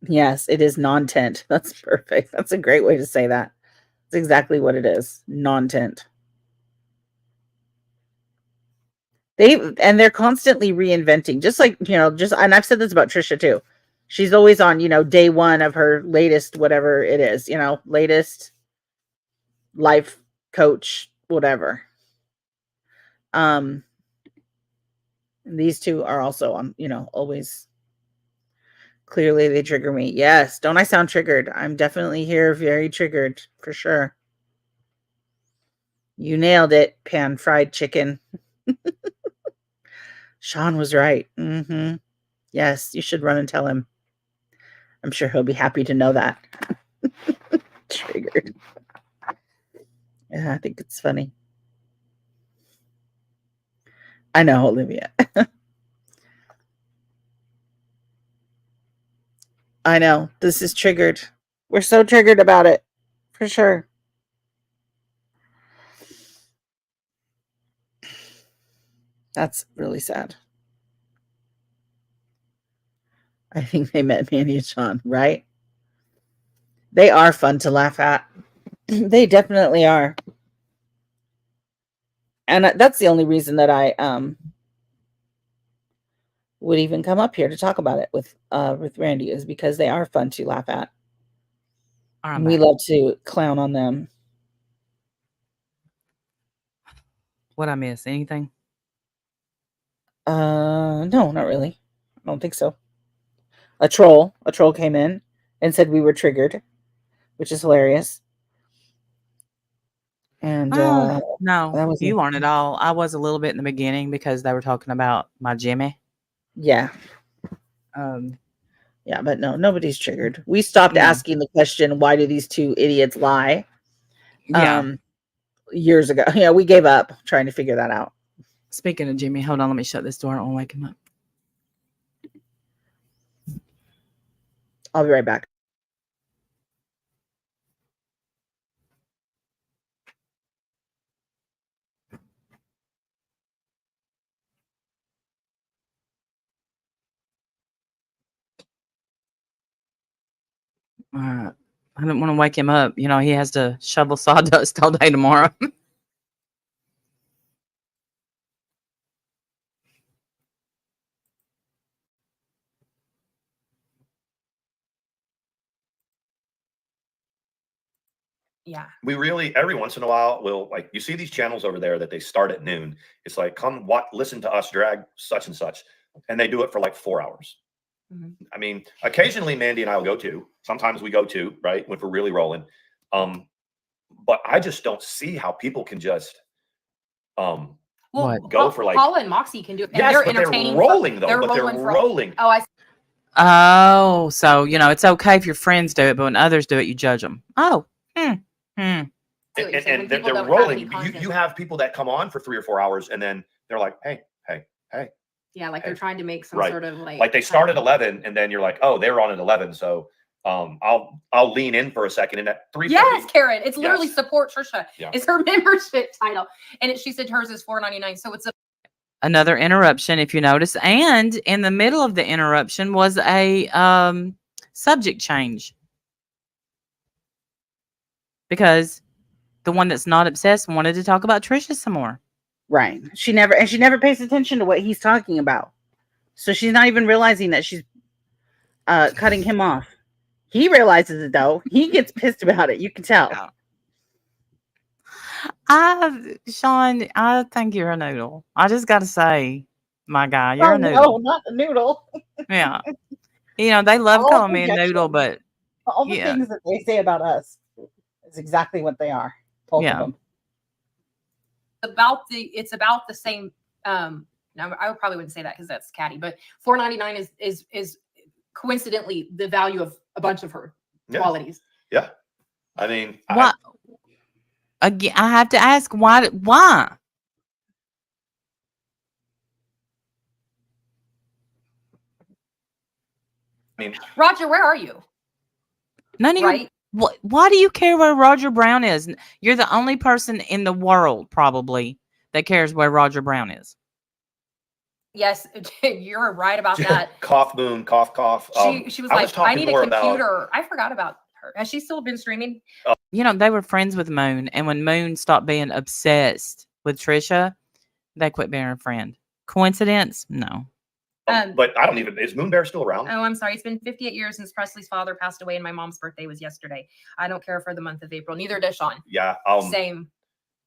Yes, it is non-tent. That's perfect. That's a great way to say that. That's exactly what it is. Non-tent. They're constantly reinventing, just like, and I've said this about Trisha too. She's always on, day one of her latest, whatever it is, latest life coach, whatever. These two are also on, always. Clearly they trigger me. Yes. Don't I sound triggered? I'm definitely here very triggered for sure. You nailed it, pan fried chicken. Sean was right. Mm-hmm. Yes, you should run and tell him. I'm sure he'll be happy to know that. Triggered. Yeah, I think it's funny. I know, Olivia. I know. This is triggered. We're so triggered about it. For sure. That's really sad. I think they met Mandy and Sean, right? They are fun to laugh at. They definitely are. And that's the only reason that I would even come up here to talk about it with Randy, is because they are fun to laugh at. And we love to clown on them. What I miss? Anything? No, not really. I don't think so. A troll came in and said we were triggered, which is hilarious. And no, you weren't at all. I was a little bit in the beginning because they were talking about my Jimmy. Yeah. Yeah, but no, nobody's triggered. We stopped asking the question, why do these two idiots lie? Yeah. Years ago. Yeah, we gave up trying to figure that out. Speaking of Jimmy, hold on, let me shut this door. I don't want to wake him up. I'll be right back. I didn't want to wake him up. He has to shovel sawdust all day tomorrow. Yeah. We really, every once in a while, will, you see these channels over there that they start at noon. It's like, come listen to us drag such and such. And they do it for 4 hours. Mm-hmm. I mean, occasionally Mandy and I will go to. Sometimes we go to, right, when we're really rolling. But I just don't see how people can just go for Paula and Moxie can do it. And yes, they're but entertaining. They're rolling though. They're rolling. Oh, I see. Oh, so it's okay if your friends do it, but when others do it, you judge them. Oh, And they're rolling. You have people that come on for 3 or 4 hours, and then they're like, hey. Yeah, they're trying to make some sort of like they start at 11, and then you're like, oh, they're on at 11, so I'll lean in for a second, and at 3:30. Yes, Karen, it's literally support Trisha. Yeah. It's her membership title, and she said hers is $4.99, so it's another interruption, if you notice, and in the middle of the interruption was a subject change. because the one that's not obsessed wanted to talk about Trisha some more. Right. She never pays attention to what he's talking about. So she's not even realizing that she's cutting him off. He realizes it though. He gets pissed about it. You can tell. Sean, I think you're a noodle. I just got to say, my guy, you're a noodle. No, not a noodle. Yeah. They love calling me a noodle, but all the things that they say about us is exactly what they are. Both of them. It's about the same. Now I probably wouldn't say that because that's catty, but $4.99 is coincidentally the value of a bunch of her qualities. Yeah. I mean, what? Again, I have to ask why? I mean, Roger, where are you? None of you. Why do you care where Roger Brown is? You're the only person in the world probably that cares where Roger Brown is. Yes, you're right about that. Cough, Moon, cough, cough. She was like, I need a computer. I forgot about her. Has she still been streaming? They were friends with Moon, and when Moon stopped being obsessed with Trisha, they quit being her friend. Coincidence? No. But I don't even. Is Moon Bear still around? Oh, I'm sorry. It's been 58 years since Presley's father passed away, and my mom's birthday was yesterday. I don't care for the month of April. Neither does Sean. Yeah. Same.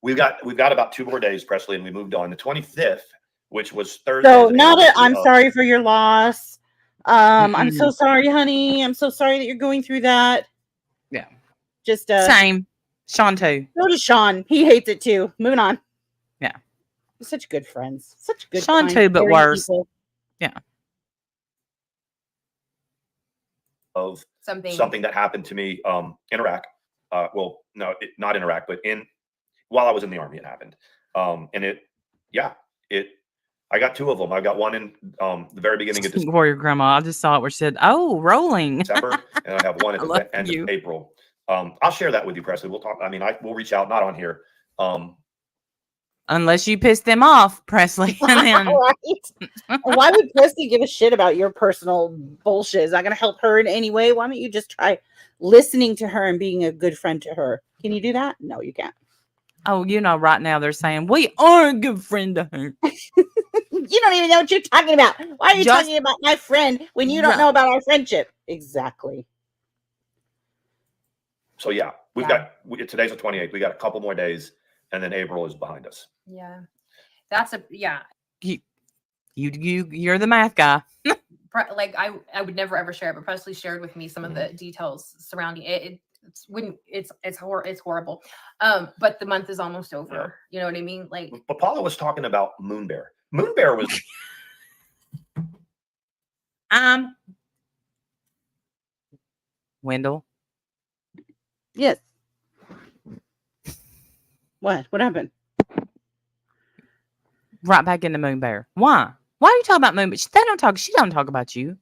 We've got about 2 more days, Presley, and we moved on. The 25th, which was Thursday. So I'm sorry for your loss. I'm so sorry, honey. I'm so sorry that you're going through that. Yeah. Just same. Sean too. So does Sean. He hates it too. Moving on. Yeah. We're such good friends. Such good. Sean too, but worse. People. Yeah. Of something that happened to me in Iraq. Well, no, not in Iraq, but while I was in the Army, it happened. And I got 2 of them. I got one in the very beginning of December. Warrior Grandma. I just saw it where she said, "Oh, rolling." December, and I have one at the end of April. I'll share that with you, Presley. We'll talk. I mean, we'll reach out, not on here. Unless you piss them off, Presley. And then... Right? Why would Presley give a shit about your personal bullshit? Is that going to help her in any way? Why don't you just try listening to her and being a good friend to her? Can you do that? No, you can't. Oh, right now they're saying we are a good friend to her. You don't even know what you're talking about. Why are you talking about my friend when you don't know about our friendship? Exactly. So yeah, we've got today's the 28th. We got a couple more days, and then April is behind us. Yeah, You're the math guy. Like I would never ever share it, but Presley shared with me some of the details surrounding it. It's horrible. But the month is almost over. Yeah. You know what I mean? Like, but Paula was talking about Moon Bear. Moon Bear was Wendell. Yes. What happened? Right back into Moon Bear. Why are you talking about Moon Bear? She don't talk about you.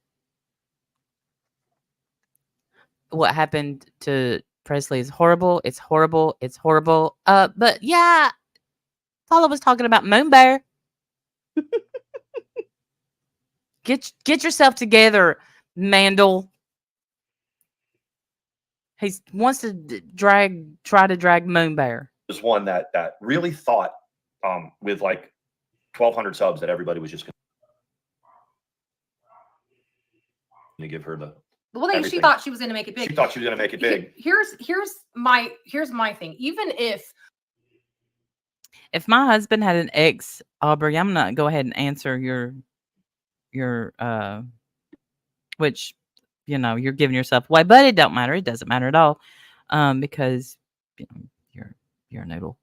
What happened to Presley is horrible. It's horrible. It's horrible. But yeah, Paula was talking about Moon Bear. Get yourself together, Mandel. He wants to try to drag Moon Bear. Was one that really thought with like 1,200 subs that everybody was just going to give her the. Well, she thought she was going to make it big. She thought she was going to make it big. Here's my thing. Even if my husband had an ex, Aubrey, I'm not go ahead and answer your which you're giving yourself away, but it don't matter. It doesn't matter at all, because you're a noodle.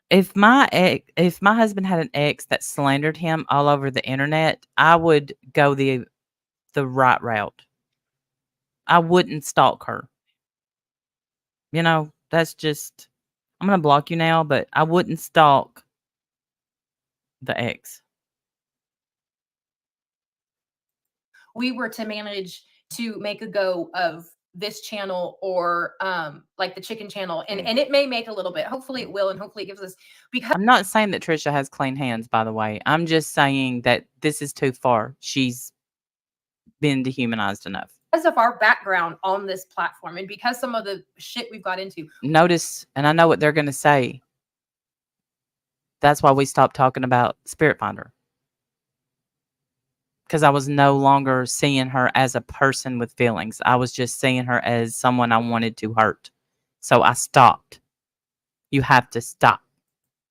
If my husband had an ex that slandered him all over the internet, I would go the right route. I wouldn't stalk her. That's just, I'm going to block you now, but I wouldn't stalk the ex. We were to manage to make a go of this channel or like the chicken channel, and it may make a little bit. Hopefully it will, and hopefully it gives us, because I'm not saying that Trisha has clean hands, by the way. I'm just saying that this is too far. She's been dehumanized enough. because of our background on this platform and because some of the shit we've got into. Notice, and I know what they're going to say. That's why we stopped talking about Spirit Finder. Because I was no longer seeing her as a person with feelings. I was just seeing her as someone I wanted to hurt. So I stopped. You have to stop.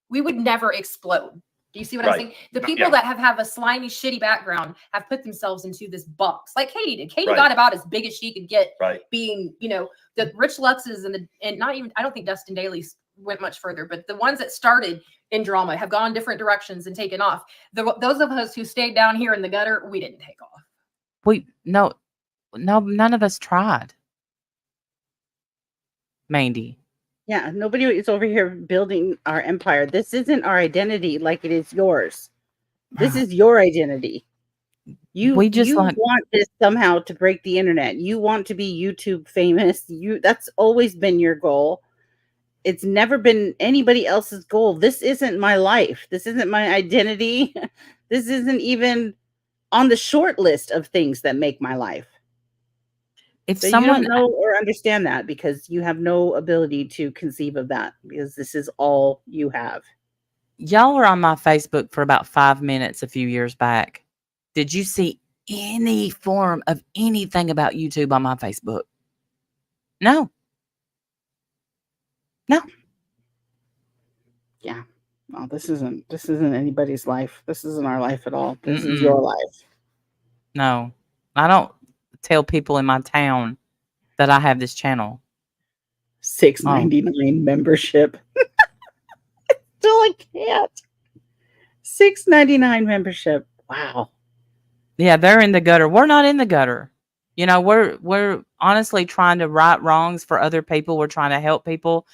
We would never explode. Do you see what I'm saying? The people that have a slimy, shitty background have put themselves into this box, like Katie did. Katie got about as big as she could get, being, the Rich Luxes and not even, I don't think Dustin Daly went much further, but the ones that started in drama have gone different directions and taken off. Those of us who stayed down here in the gutter, we didn't take off. No, none of us tried. Mandi. Yeah, nobody is over here building our empire. This isn't our identity like it is yours. This is your identity. You want this somehow to break the internet. You want to be YouTube famous. That's always been your goal. It's never been anybody else's goal. This isn't my life. This isn't my identity. This isn't even on the short list of things that make my life. If so someone you don't know or understand that because you have no ability to conceive of that because this is all you have. Y'all were on my Facebook for about 5 minutes a few years back. Did you see any form of anything about YouTube on my Facebook? No. Yeah. Well, this isn't anybody's life. This isn't our life at all. This is your life. No. I don't tell people in my town that I have this channel. $6.99 membership. Still I can't. $6.99 membership. Wow. Yeah, they're in the gutter. We're not in the gutter. We're honestly trying to right wrongs for other people. We're trying to help people.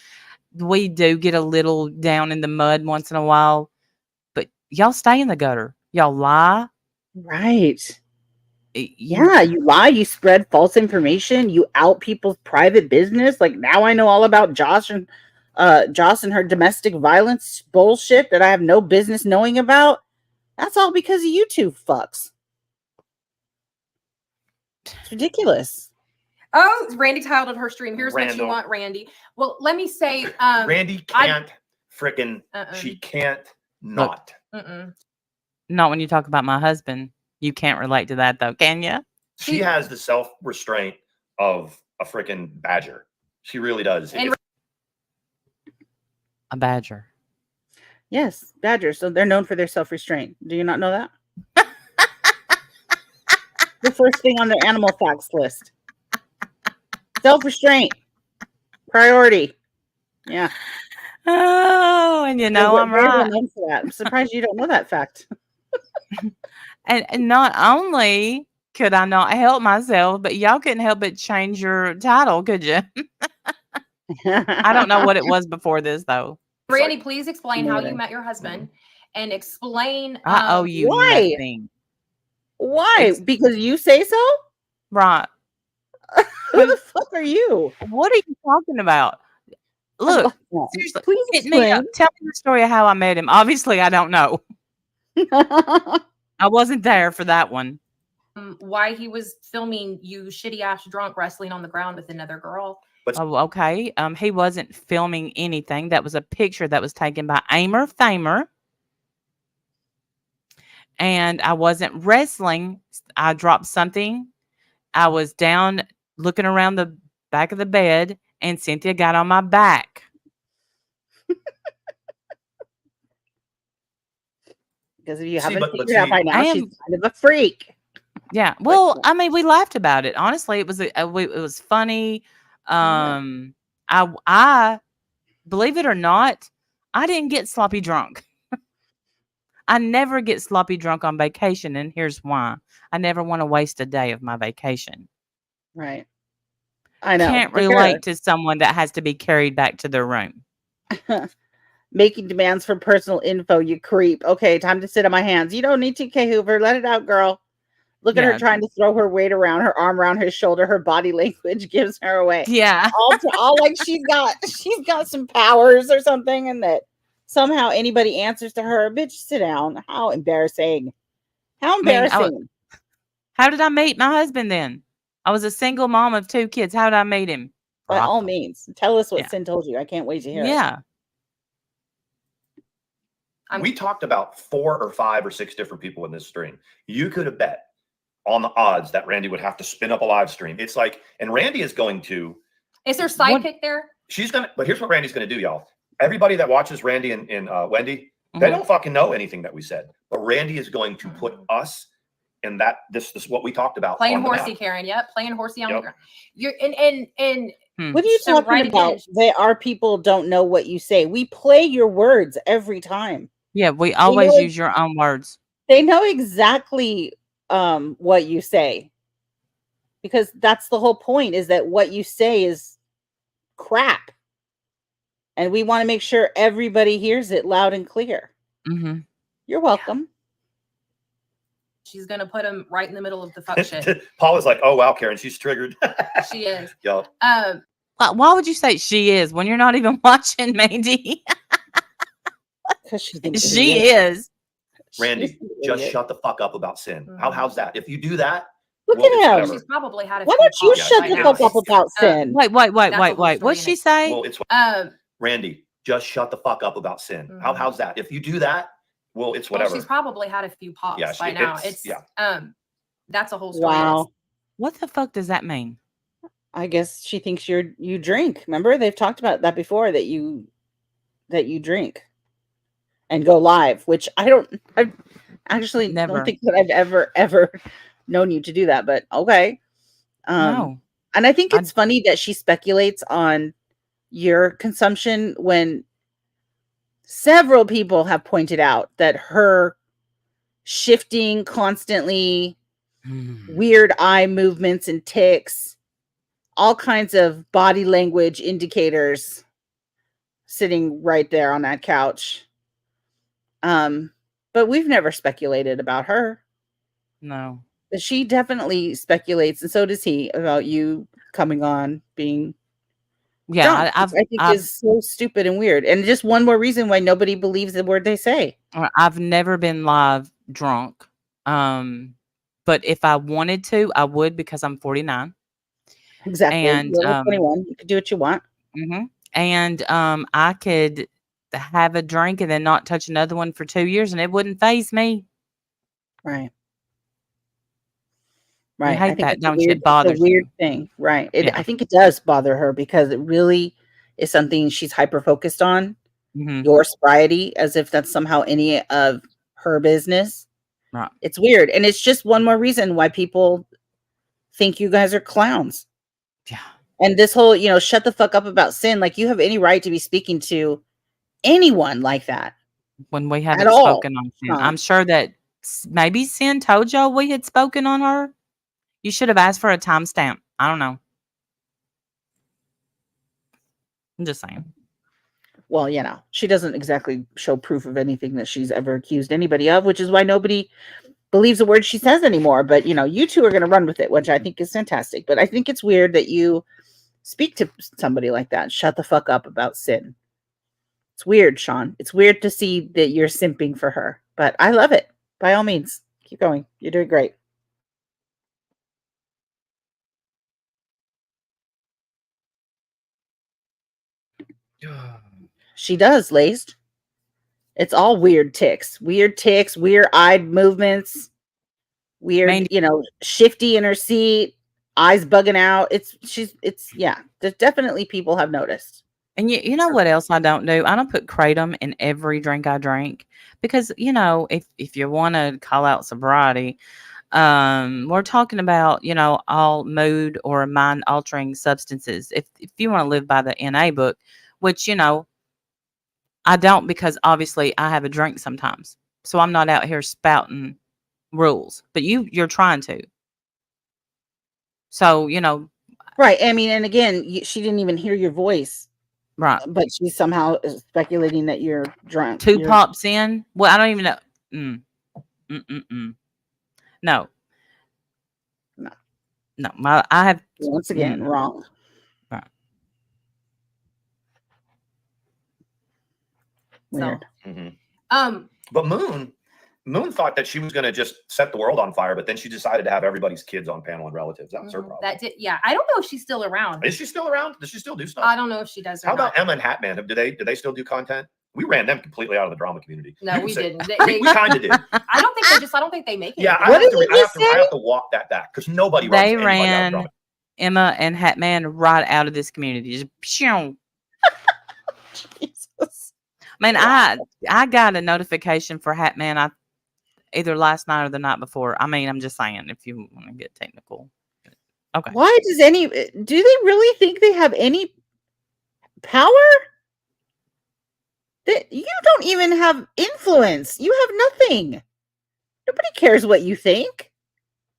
We do get a little down in the mud once in a while, but y'all stay in the gutter. Y'all lie. Right. Yeah, you lie, you spread false information, you out people's private business. Like now I know all about Joss and her domestic violence bullshit that I have no business knowing about. That's all because of you two fucks. It's ridiculous. Oh, Randy titled her stream. Here's what you want, Randy. Well, let me say, Randy can't she can't not. Not when you talk about my husband. You can't relate to that though, can you? She has the self-restraint of a freaking badger. She really does. A badger. Yes, badgers. So they're known for their self-restraint. Do you not know that? The first thing on their animal facts list. Self-restraint. Priority. Yeah. Oh, and I'm right. I'm surprised you don't know that fact. And not only could I not help myself, but y'all couldn't help but change your title, could you? I don't know what it was before this, though. Randy, please explain how you met your husband and explain. I owe you nothing. Why? Because you say so? Right. Who the fuck are you? What are you talking about? Look, seriously, please explain. Tell me the story of how I met him. Obviously, I don't know. I wasn't there for that one. Why he was filming you shitty ass drunk wrestling on the ground with another girl. Oh, okay. He wasn't filming anything. That was a picture that was taken by Aimer Famer. And I wasn't wrestling. I dropped something. I was down looking around the back of the bed, and Cynthia got on my back. Because if you haven't figured out by now, she's kind of a freak. Yeah. Well, I mean, we laughed about it. Honestly, it was funny. I believe it or not, I didn't get sloppy drunk. I never get sloppy drunk on vacation, and here's why. I never want to waste a day of my vacation. Right. I know. Can't relate to someone that has to be carried back to their room. Making demands for personal info, you creep. Okay, time to sit on my hands. You don't need to, K. Hoover. Let it out, girl. Look at her trying to throw her weight around, her arm around his shoulder. Her body language gives her away. Yeah. all like she's got some powers or something, and that somehow anybody answers to her. Bitch, sit down. How embarrassing. How embarrassing. How did I meet my husband then? I was a single mom of 2 kids. How did I meet him? By all means, tell us what Yeah. Sin told you. I can't wait to hear it. Yeah. We talked about 4 or 5 or 6 different people in this stream. You could have bet on the odds that Randy would have to spin up a live stream. It's like, and Randy is going to. Is there sidekick there? She's gonna. But here's what Randy's gonna do, y'all. Everybody that watches Randy and Wendy, they don't fucking know anything that we said. But Randy is going to put us in that. This is what we talked about. Playing horsey, Karen. Yep, playing horsey on the ground. You're and. What are you talking about? Our people don't know what you say. We play your words every time. Yeah, we always use your own words. They know exactly what you say. Because that's the whole point, is that what you say is crap. And we want to make sure everybody hears it loud and clear. Mm-hmm. You're welcome. She's going to put him right in the middle of the fuck shit. Paul is like, oh, wow, Karen, she's triggered. She is. Yo. Why would you say she is when you're not even watching, Mandi? Because she is. Randy, just shut the fuck up about sin. How's that? If you do that, look at him. She's probably had a Why don't you shut the fuck up about sin? Wait. What'd she say? Well, Randy, just shut the fuck up about sin. How's that? If you do that, well, it's whatever. She's probably had a few pops by now. That's a whole story. Wow. What the fuck does that mean? I guess she thinks you drink. Remember, they've talked about that before, that you drink and go live, which I actually don't think that I've ever known you to do that, but okay. No. And I think it's funny that she speculates on your consumption when several people have pointed out that her shifting constantly, weird eye movements and tics, all kinds of body language indicators sitting right there on that couch. But we've never speculated about her. No. But she definitely speculates, and so does he, about you coming on being drunk, I think is so stupid and weird. And just one more reason why nobody believes the word they say. I've never been live drunk. But if I wanted to, I would, because I'm 49. Exactly. And you're 21. You can do what you want. Mm-hmm. And I could have a drink and then not touch another one for 2 years, and it wouldn't faze me. Right. Right. You hate that, don't you? It bothers you. Weird thing. Right. I think it does bother her, because it really is something she's hyper focused on. Your sobriety, as if that's somehow any of her business. Right. It's weird. And it's just one more reason why people think you guys are clowns. Yeah. And this whole, shut the fuck up about sin. Like, you have any right to be speaking to anyone like that. When we haven't spoken on sin. I'm sure that maybe Sin told y'all we had spoken on her. You should have asked for a timestamp. I don't know. I'm just saying. Well, she doesn't exactly show proof of anything that she's ever accused anybody of, which is why nobody believes a word she says anymore. But, you two are going to run with it, which I think is fantastic. But I think it's weird that you speak to somebody like that. Shut the fuck up about sin. It's weird, Sean. It's weird to see that you're simping for her. But I love it. By all means, keep going. You're doing great. She does, Laced. It's all weird tics, weird-eyed movements, weird, shifty in her seat, eyes bugging out. There's definitely people have noticed. And you know what else I don't do? I don't put kratom in every drink I drink, because, if you want to call out sobriety, we're talking about, all mood or mind altering substances. If you want to live by the NA book, which, I don't, because obviously I have a drink sometimes. So I'm not out here spouting rules, but you're trying to. So, Right. I mean, and again, she didn't even hear your voice. Right. But she's somehow speculating that you're drunk. Two pops in. Well, I don't even know. No. I have. Once again, wrong. Right. Weird. But Moon, Moon thought that she was going to just set the world on fire, but then she decided to have everybody's kids on panel and relatives. That was her problem. I don't know if she's still around. Is she still around? Does she still do stuff? I don't know if she does. How about Emma and Hatman? Do they still do content? We ran them completely out of the drama community. No, we didn't. We kind of did. I don't think they make it. Yeah, I have to walk that back because nobody runs anybody out of drama. Emma and Hatman right out of this community. Just Jesus. Man, wow. I got a notification for Hatman either last night or the night before. I mean, I'm just saying if you want to get technical. Okay. Why do they really think they have any power? You don't even have influence. You have nothing. Nobody cares what you think.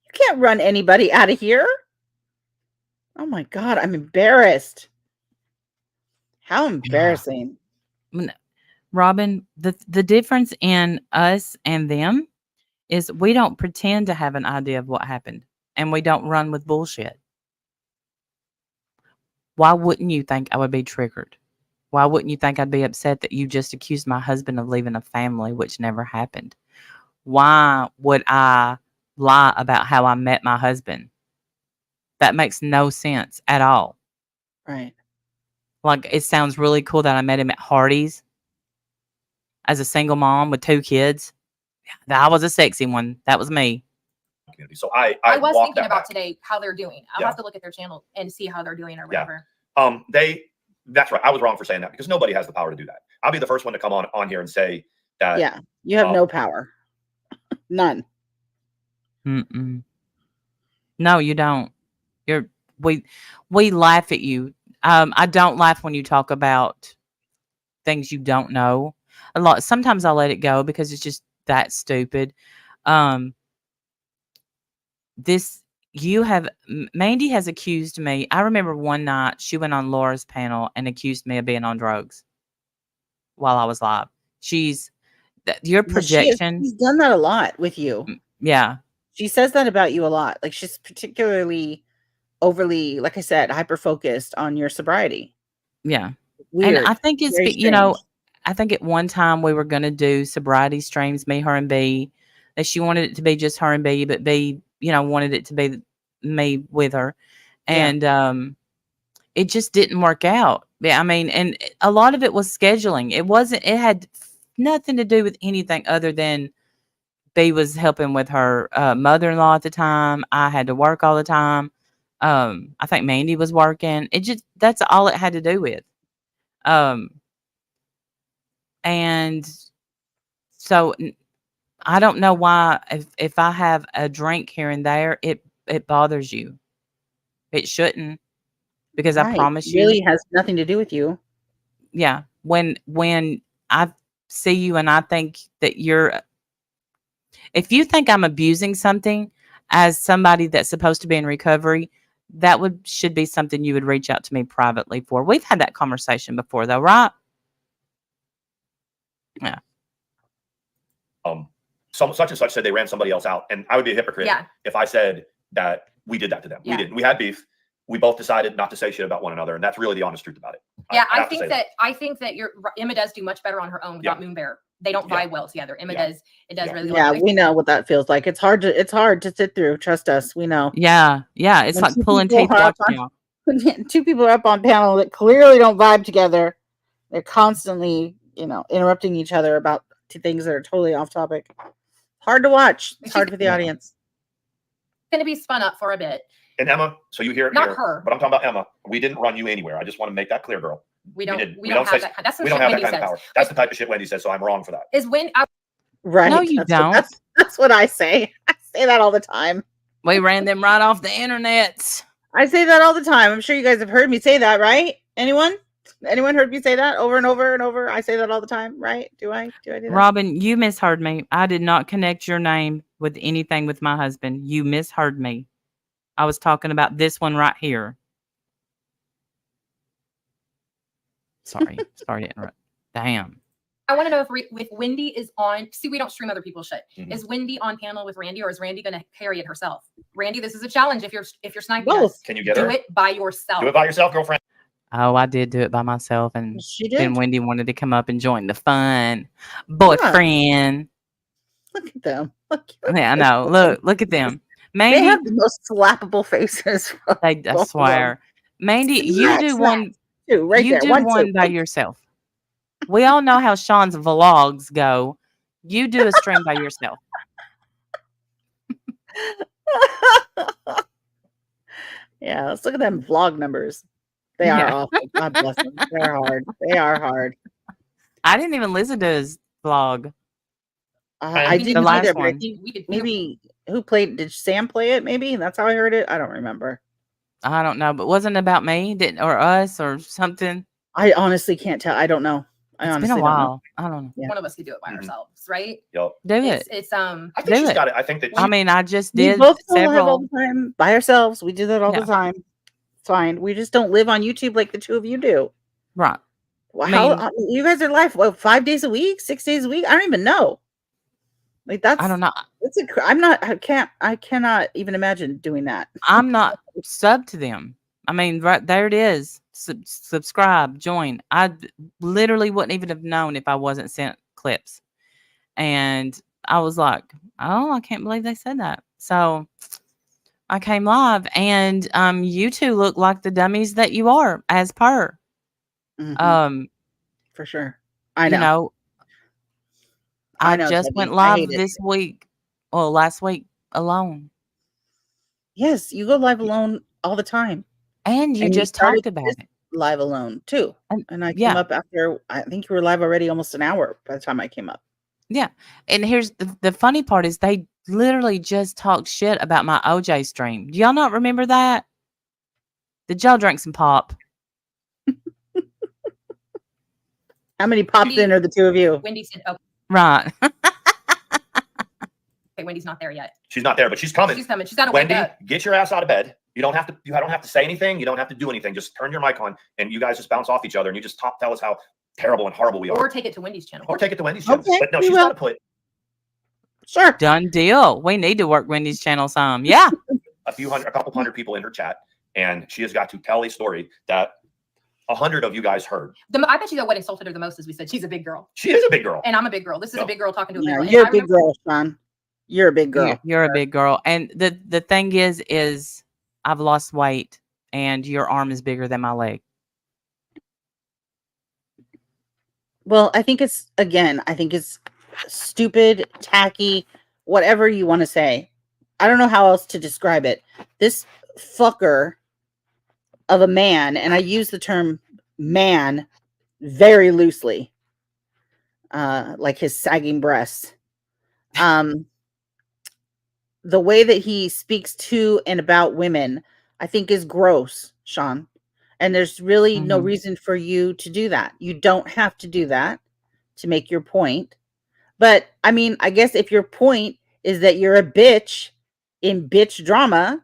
You can't run anybody out of here. Oh my God, I'm embarrassed. How embarrassing. Robin, the difference in us and them is we don't pretend to have an idea of what happened, and we don't run with bullshit. Why wouldn't you think I would be triggered? Why wouldn't you think I'd be upset that you just accused my husband of leaving a family, which never happened? Why would I lie about how I met my husband? That makes no sense at all. Right. Like, it sounds really cool that I met him at Hardee's as a single mom with 2 kids. I was a sexy one. That was me. So I was thinking about today how they're doing. I'll have to look at their channel and see how they're doing or whatever. That's right. I was wrong for saying that because nobody has the power to do that. I'll be the first one to come on here and say that. Yeah, you have no power. None. Mm-mm. No, you don't. We laugh at you. I don't laugh when you talk about things you don't know. A lot. Sometimes I let it go because it's just that stupid. Mandi has accused me. I remember one night she went on Laura's panel and accused me of being on drugs while I was live. Your projection. She's done that a lot with you. Yeah. She says that about you a lot. Like, she's particularly overly, like I said, hyper focused on your sobriety. Yeah. Weird. And I think it's, I think at one time we were going to do sobriety streams, me, her, and B. That she wanted it to be just her and B, but B, wanted it to be me with her. And it just didn't work out. I mean, and a lot of it was scheduling. It had nothing to do with anything other than B was helping with her mother-in-law at the time. I had to work all the time. I think Mandi was working. That's all it had to do with. And so I don't know why if I have a drink here and there, it bothers you. It shouldn't, because I promise you, it really has nothing to do with you. Yeah. When I see you and I think that if you think I'm abusing something as somebody that's supposed to be in recovery, that should be something you would reach out to me privately for. We've had that conversation before though, right? Yeah. Such and such said they ran somebody else out, and I would be a hypocrite if I said that we did that to them. We didn't. We had beef. We both decided not to say shit about one another, and that's really the honest truth about it. Yeah, I think that Emma does do much better on her own without Moonbear. They don't vibe well together. Emma does. It does really well. Yeah, we know what that feels like. It's hard to sit through. Trust us, we know. Yeah. It's when like pulling teeth. Two people are up on panel that clearly don't vibe together. They're constantly, interrupting each other about things that are totally off topic. Hard to watch. It's hard for the audience. It's going to be spun up for a bit. And Emma, so you hear it not here, her, but I'm talking about Emma. We didn't run you anywhere. I just want to make that clear, girl. We don't have that. That's we don't have that kind of power. That's the type of shit Wendy says. So I'm wrong for that. Right? No, you don't. That's what I say. I say that all the time. We ran them right off the internet. I say that all the time. I'm sure you guys have heard me say that, right? Anyone heard me say that over and over and over? I say that all the time, right? Do I do that? Robin, you misheard me. I did not connect your name with anything with my husband. You misheard me. I was talking about this one right here. Sorry to interrupt. Damn. I want to know if Wendy is on. See, we don't stream other people's shit. Mm-hmm. Is Wendy on panel with Randy, or is Randy going to carry it herself? Randy, this is a challenge. If you're sniping both, us, can you get her? Do it by yourself. Do it by yourself, girlfriend. Oh, I did do it by myself, and she did. Then Wendy wanted to come up and join the fun, boyfriend. Look at them. Yeah, I know. Look at them. They Mandy, have the most slappable faces. I swear. Mandy, you do one. Two, right You there. do One, one two. by yourself. We all know how Sean's vlogs go. You do a stream by yourself. Yeah, let's look at them vlog numbers. They are awful. God bless them. They're hard. They are hard. I didn't even listen to his vlog. I The didn't last either, but I one. think maybe who played? Did Sam play it? Maybe that's how I heard it. I don't remember. I don't know, but wasn't it about me or us or something? I honestly can't tell. I don't know. It's been a while. I don't know. Yeah. One of us could do it by ourselves, right? Yep. Do it. It's I think she's got it. I think that. I mean, I just We did both go live all several. the time by ourselves. We do that all Yeah. the time. It's fine. We just don't live on YouTube like the two of you do. Right. Well, I mean, you guys are live? What, 5 days a week, 6 days a week? I don't even know. Like that's. I don't know. I'm not. I cannot even imagine doing that. I'm not sub to them. I mean, right there it is. Subscribe, join. I literally wouldn't even have known if I wasn't sent clips. And I was like, oh, I can't believe they said that. So I came live, and you two look like the dummies that you are, as per. Mhm. For sure. I know. You know, I know, just Debbie. went I live hate it. this week, or last week alone. Yes, you go live alone all the time. And you just started talked about this it. live alone too. And I came yeah. up after, I think you were live already almost an hour by the time I came up. Yeah. And here's the funny part is they literally just talked shit about my OJ stream. Do y'all not remember that? Did y'all drink some pop? How many pops in are the two of you? Wendy said, "Oh, Right." okay, Wendy's not there yet. She's not there, but she's coming. She's coming. She's got to Wendy, wake up. get your ass out of bed. You don't have to say anything. You don't have to do anything. Just turn your mic on, and you guys just bounce off each other, and you just tell us how terrible and horrible we are. Or take it to Wendy's channel. Okay, but no, we she's will. got to put Sure. Done deal. We need to work Wendy's channel some. Yeah. a couple hundred people in her chat, and she has got to tell a story that 100 of you guys heard. I bet you that what insulted her the most is we said she's a big girl. She is a big girl. And I'm a big girl. This is a big girl talking to a big girl. You're a big girl, Sean. You're a big girl. You're a big girl. And the thing is I've lost weight, and your arm is bigger than my leg. Well, I think it's stupid, tacky, whatever you want to say. I don't know how else to describe it. This fucker of a man, and I use the term man very loosely, like his sagging breasts. The way that he speaks to and about women, I think is gross, Sean. And there's really no reason for you to do that. You don't have to do that to make your point. But I mean, I guess if your point is that you're a bitch in bitch drama,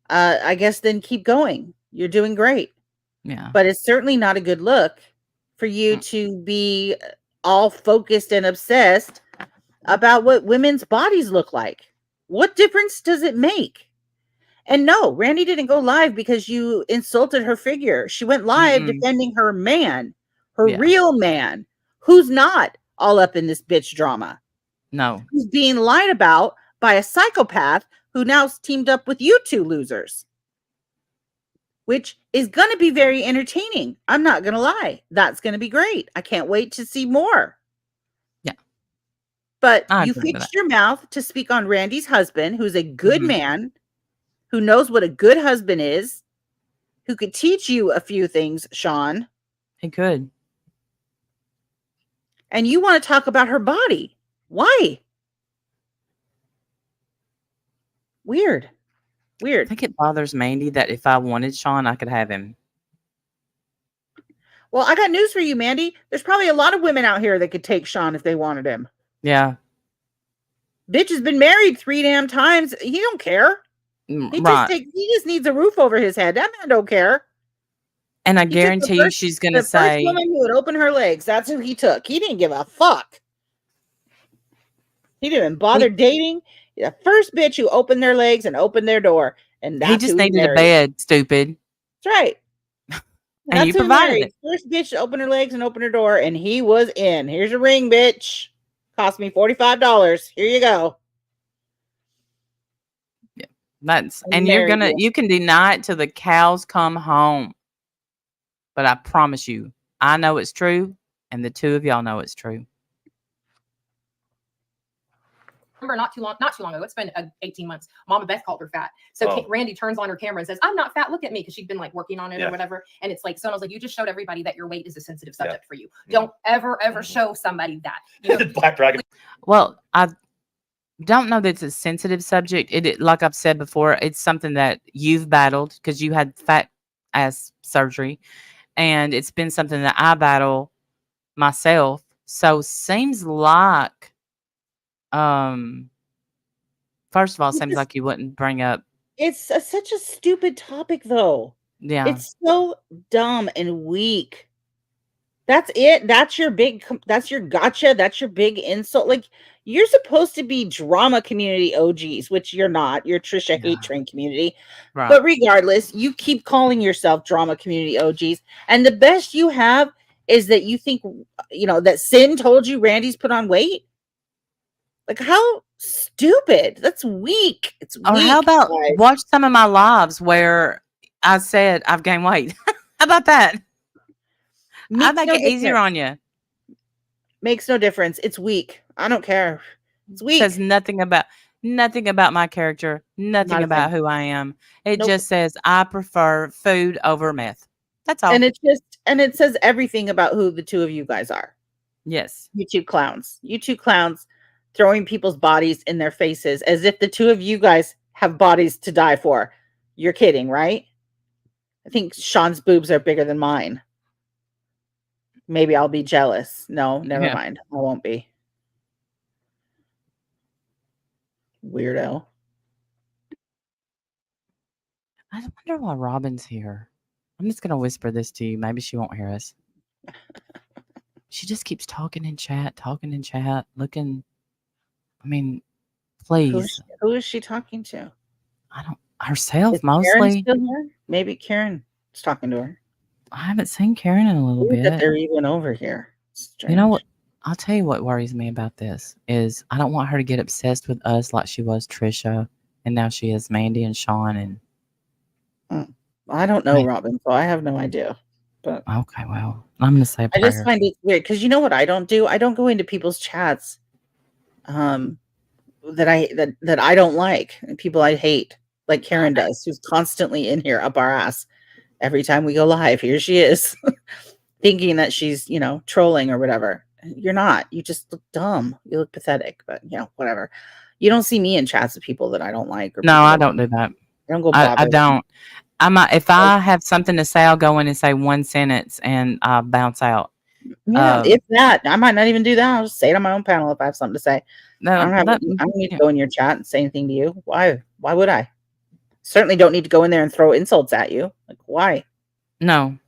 I guess then keep going. You're doing great. Yeah. But it's certainly not a good look for you to be all focused and obsessed about what women's bodies look like. What difference does it make? And no, Randy didn't go live because you insulted her figure. She went live defending her man, her real man, who's not all up in this bitch drama. No. Who's being lied about by a psychopath who now's teamed up with you two losers. Which is going to be very entertaining. I'm not going to lie. That's going to be great. I can't wait to see more. Yeah. But you fixed your mouth to speak on Randy's husband, who's a good man, who knows what a good husband is, who could teach you a few things, Sean. He could. And you want to talk about her body. Why? Weird. I think it bothers Mandi that if I wanted Sean, I could have him. Well, I got news for you, Mandi. There's probably a lot of women out here that could take Sean if they wanted him. Yeah. Bitch has been married 3 damn times. He don't care. He just needs a roof over his head. That man don't care. And I guarantee you she's going to say... The first woman who would open her legs, that's who he took. He didn't give a fuck. He didn't bother dating. The first bitch who opened their legs and opened their door. And that's he just needed a bed, stupid. That's right. And you provided it. First bitch to open her legs and open her door, and he was in. Here's a ring, bitch. Cost me $45. Here you go. And you can deny it till the cows come home. But I promise you, I know it's true, and the two of y'all know it's true. Remember not too long ago, it's been 18 months, Mama Beth called her fat. So Randy turns on her camera and says, I'm not fat, look at me, because she'd been like working on it or whatever. And it's like, so I was like, you just showed everybody that your weight is a sensitive subject for you. Don't ever show somebody that. You know? Black Dragon. Well, I don't know that it's a sensitive subject. It like I've said before, it's something that you've battled because you had fat ass surgery, and it's been something that I battle myself. So seems like first of all, seems like you wouldn't bring up. It's such a stupid topic, though. Yeah, it's so dumb and weak. That's it. That's your gotcha. That's your big insult. Like, you're supposed to be drama community OGs, which you're not. You're Trisha Hate Train community. Right. But regardless, you keep calling yourself drama community OGs, and the best you have is that you think, that Sin told you Randy's put on weight. Like, how stupid. That's weak. It's weak. Or how about watch some of my lives where I said I've gained weight. How about that? I make it easier on you. Makes no difference. It's weak. I don't care. It's weak. It says nothing about my character, nothing about who I am. It just says I prefer food over meth. That's all. And it says everything about who the two of you guys are. Yes. You two clowns throwing people's bodies in their faces as if the two of you guys have bodies to die for. You're kidding, right? I think Sean's boobs are bigger than mine. Maybe I'll be jealous. No, never mind. I won't be. Weirdo. I wonder why Robin's here. I'm just going to whisper this to you. Maybe she won't hear us. She just keeps talking in chat, looking. I mean, please. Who is she talking to? Herself, mostly. Karen still here? Maybe Karen's talking to her. I haven't seen Karen in a little bit. That they're even over here. Strange. You know what? I'll tell you what worries me about this is I don't want her to get obsessed with us like she was Trisha, and now she is Mandi and Sean. And I don't know, Robin, so I have no idea. But okay, well, I'm gonna say a prayer. I just find it weird because you know what I don't do? I don't go into people's chats that I don't like, and people I hate, like Karen does, who's constantly in here up our ass every time we go live. Here she is, thinking that she's trolling or whatever. You're not. You just look dumb. You look pathetic. But whatever. You don't see me in chats with people that I don't like. Or no, I don't do that. I don't go. I don't. If I have something to say, I'll go in and say one sentence and I'll bounce out. Yeah, if that, I might not even do that. I'll just say it on my own panel if I have something to say. No, I don't need to go in your chat and say anything to you. Why? Why would I? Certainly don't need to go in there and throw insults at you. Like, why? No.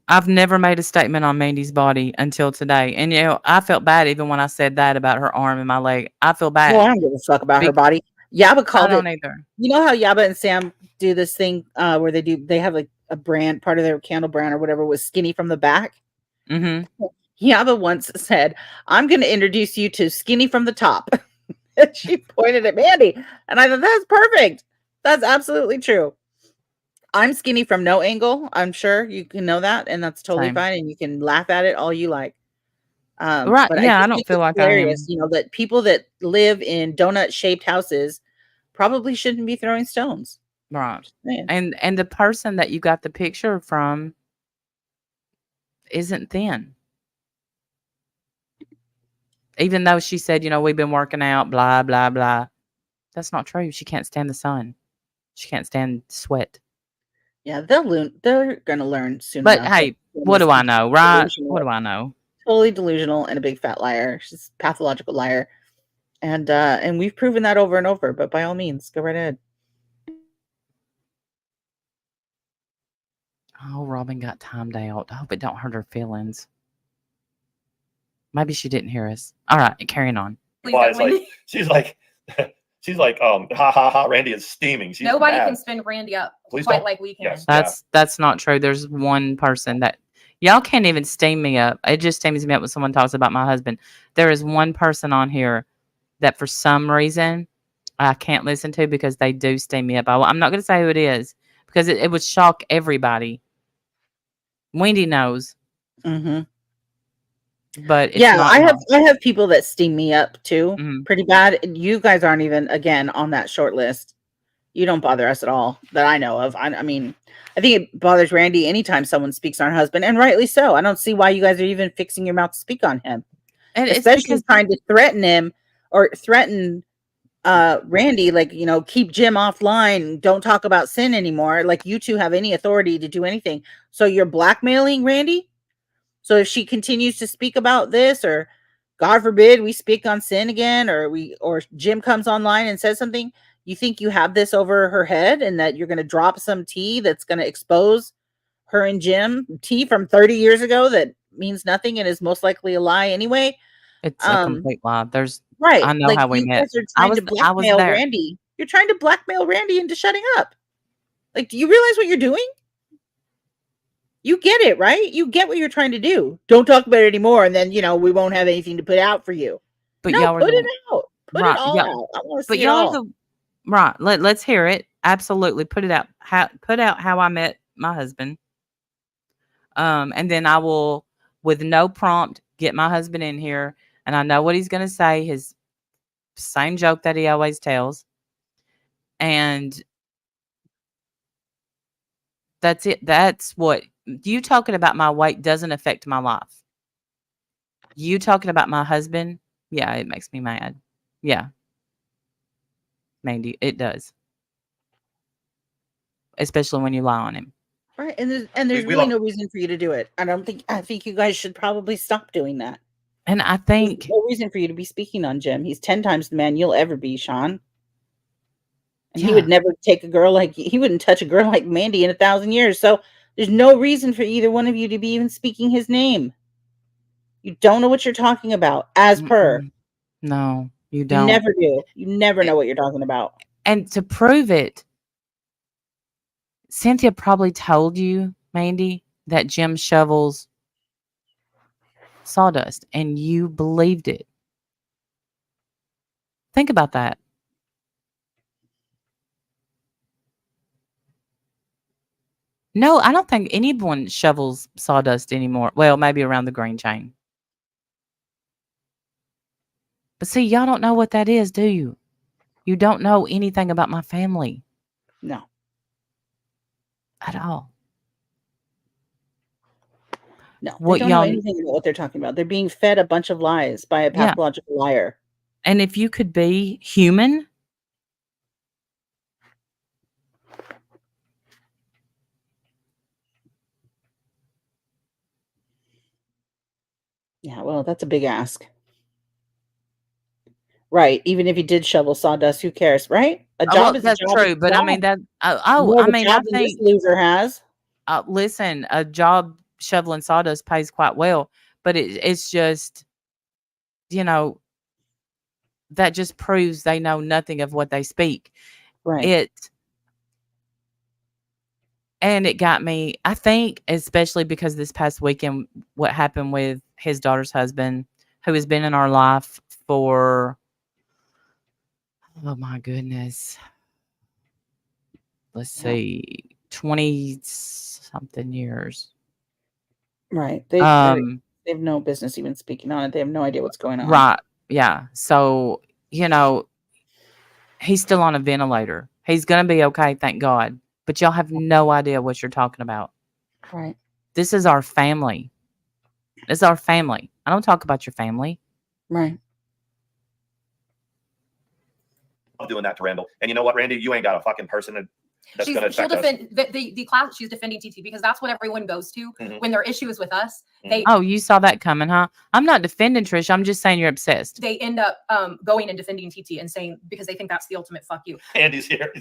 I've never made a statement on Mandi's body until today. And, I felt bad even when I said that about her arm and my leg. I feel bad. Well, I don't give a fuck about her body. Yabba called it. Either. You know how Yabba and Sam do this thing where they have like a brand, part of their candle brand or whatever was skinny from the back? Mm-hmm. Yabba once said, I'm going to introduce you to skinny from the top. And she pointed at Mandi. And I thought, that's perfect. That's absolutely true. I'm skinny from no angle. I'm sure you can know that. And that's totally fine. And you can laugh at it all you like. Right. But yeah, I don't feel like hilarious, that people that live in donut-shaped houses probably shouldn't be throwing stones. Right. And the person that you got the picture from isn't thin. Even though she said, we've been working out, blah, blah, blah. That's not true. She can't stand the sun. She can't stand sweat. Yeah, they're going to learn soon But enough. hey, what do I know, right? What do I know? Totally delusional and a big fat liar. She's a pathological liar. And we've proven that over and over, but by all means, go right ahead. Oh, Robin got timed out. I hope it don't hurt her feelings. Maybe she didn't hear us. All right, carrying on. She's like, ha ha ha, Randy is steaming. She's Nobody mad. can spin Randy up quite like we can. Yes, that's not true. There's one person that Y'all can't even steam me up. It just steams me up when someone talks about my husband. There is one person on here that for some reason I can't listen to because they do steam me up. I'm not going to say who it is because it would shock everybody. Wendy knows. Mm-hmm. But it's yeah, not I have people that steam me up too, Mm-hmm. pretty bad. You guys aren't even again on that short list. You don't bother us at all that I know of. I mean, I think it bothers Randy anytime someone speaks on her husband, and rightly so. I don't see why you guys are even fixing your mouth to speak on him, And especially it's because trying to threaten him or threaten Randy, like, you know, keep Jim offline, don't talk about sin anymore. Like, you two have any authority to do anything. So you're blackmailing Randy. So if she continues to speak about this, or God forbid we speak on sin again, or Jim comes online and says something, you think you have this over her head and that you're going to drop some tea that's going to expose her and Jim, tea from 30 years ago that means nothing and is most likely a lie anyway. it's a complete lie. Right. I know like, how we you met. guys are trying to I was blackmail there. Randy. You're trying to blackmail Randy into shutting up. Like, do you realize what you're doing? You get it, right? You get what you're trying to do. Don't talk about it anymore, and then, you know, we won't have anything to put out for you. But no, y'all are put the it out. Put right. it all Y'all, out. I want to but see it y'all all. are the right. Let's hear it. Absolutely, put it out. Put out how I met my husband. And then I will, with no prompt, get my husband in here, and I know what he's going to say. His same joke that he always tells, and that's it. That's what you talking about. My weight doesn't affect my life. You talking about my husband? Yeah, it makes me mad. Yeah, Mandi, it does. Especially when you lie on him. Right, and there's really no reason for you to do it. I think you guys should probably stop doing that. And I think there's no reason for you to be speaking on Jim. He's 10 times the man you'll ever be, Sean. And he would never take a girl like he wouldn't touch a girl like Mandi in 1,000 years. So there's no reason for either one of you to be even speaking his name. You don't know what you're talking about, as per. No, you don't. You never do. You never know what you're talking about. And to prove it, Cynthia probably told you, Mandi, that Jim shovels sawdust, and you believed it. Think about that. No, I don't think anyone shovels sawdust anymore. Well, maybe around the green chain. But see, y'all don't know what that is, do you? You don't know anything about my family. No. At all. No, they don't know anything about what they're talking about. They're being fed a bunch of lies by a pathological liar. And if you could be human, yeah, well, that's a big ask. Right. Even if he did shovel sawdust, who cares, right? A job is a job. That's true, but I mean that. I think this loser has. Listen, a job shoveling sawdust pays quite well, but it's just, you know, that just proves they know nothing of what they speak. Right. And it got me, I think, especially because this past weekend, what happened with his daughter's husband, who has been in our life for, oh my goodness, let's see, 20 something years. Right. They have no business even speaking on it. They have no idea what's going on. Right. Yeah. So, you know, he's still on a ventilator. He's going to be okay, thank God. But y'all have no idea what you're talking about. Right. This is our family. This is our family. I don't talk about your family. Right. I'm doing that to Randall. And you know what, Randy? You ain't got a fucking person that's going to she'll defend the class. She's defending TT because that's what everyone goes to when their issue is with us. You saw that coming, huh? I'm not defending Trish. I'm just saying you're obsessed. They end up going and defending TT and saying, because they think that's the ultimate fuck you. Andy's here.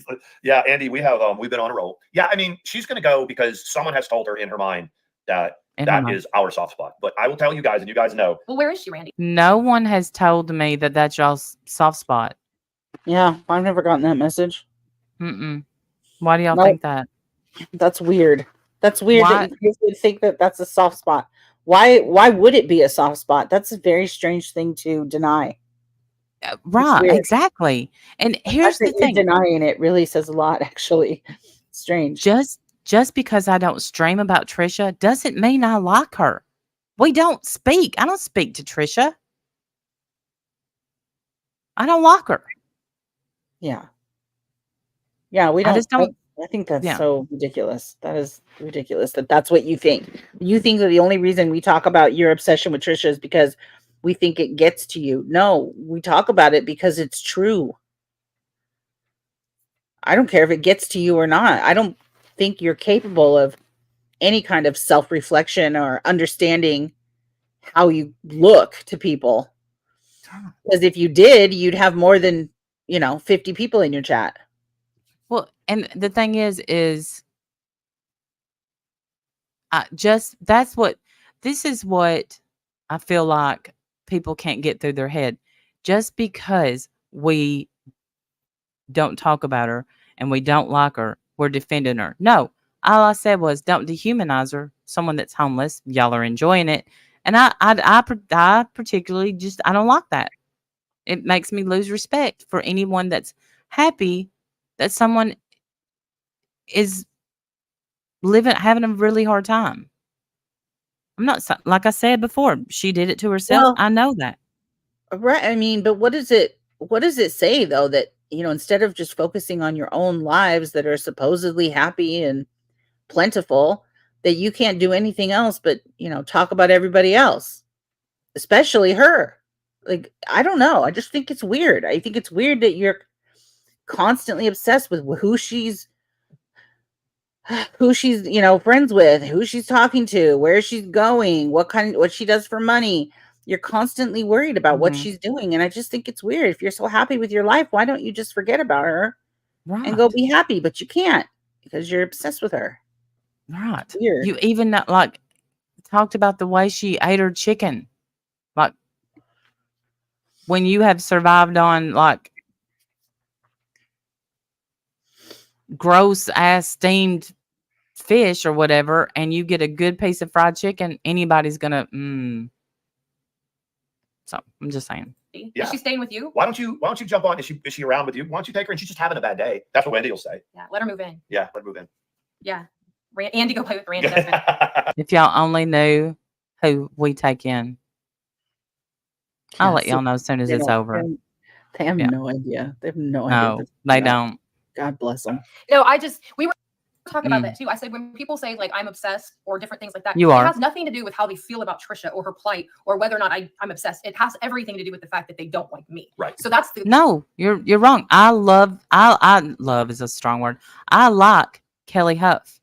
Yeah, Andy, we've been on a roll. Yeah, I mean, she's going to go because someone has told her in her mind that is our soft spot. But I will tell you guys, and you guys know. Well, where is she, Randy? No one has told me that that's y'all's soft spot. Yeah, I've never gotten that message. Why do y'all think that? That's weird. That's weird that you guys would think that that's a soft spot. Why would it be a soft spot? That's a very strange thing to deny. Right, exactly. And here's the thing. Denying it really says a lot, actually. Strange. Just because I don't stream about Trisha doesn't mean I like her. We don't speak. I don't speak to Trisha. I don't like her. Yeah. Yeah, we don't. I just don't. I think that's so ridiculous. That is ridiculous that's what you think. You think that the only reason we talk about your obsession with Trisha is because we think it gets to you. No, we talk about it because it's true. I don't care if it gets to you or not. I don't think you're capable of any kind of self-reflection or understanding how you look to people. Because if you did, you'd have more than, 50 people in your chat. Well, and the thing is this is what I feel like people can't get through their head. Just because we don't talk about her and we don't like her, we're defending her. No, all I said was don't dehumanize her. Someone that's homeless, y'all are enjoying it. And I particularly I don't like that. It makes me lose respect for anyone that's happy that someone is having a really hard time. I'm not, like I said before, she did it to herself. Well, I know that. Right. I mean, but what does it say though, that, instead of just focusing on your own lives that are supposedly happy and plentiful, that you can't do anything else but, talk about everybody else, especially her. Like, I don't know. I just think it's weird. I think it's weird that you're constantly obsessed with who she's friends with, who she's talking to, where she's going, what she does for money. You're constantly worried about what she's doing. And I just think it's weird. If you're so happy with your life, why don't you just forget about her and go be happy? But you can't because you're obsessed with her. Right. Weird. You even talked about the way she ate her chicken. Like, when you have survived on gross ass steamed fish or whatever, and you get a good piece of fried chicken, anybody's gonna So I'm just saying. Yeah. Is she staying with you? Why don't you jump on? Is she around with you? Why don't you take her and she's just having a bad day? That's what Wendy will say. Yeah, let her move in. Yeah, let her move in. Yeah. Andy, go play with Randy. If y'all only knew who we take in. I'll let y'all know as soon as it's over. They have no idea. They have no idea. No, they don't. God bless them. No, we were talking about that too. I said, when people say I'm obsessed or different things like that, it has nothing to do with how they feel about Trisha or her plight or whether or not I'm obsessed. It has everything to do with the fact that they don't like me. Right. So that's No, you're wrong. I love is a strong word. I like Kelly Huff.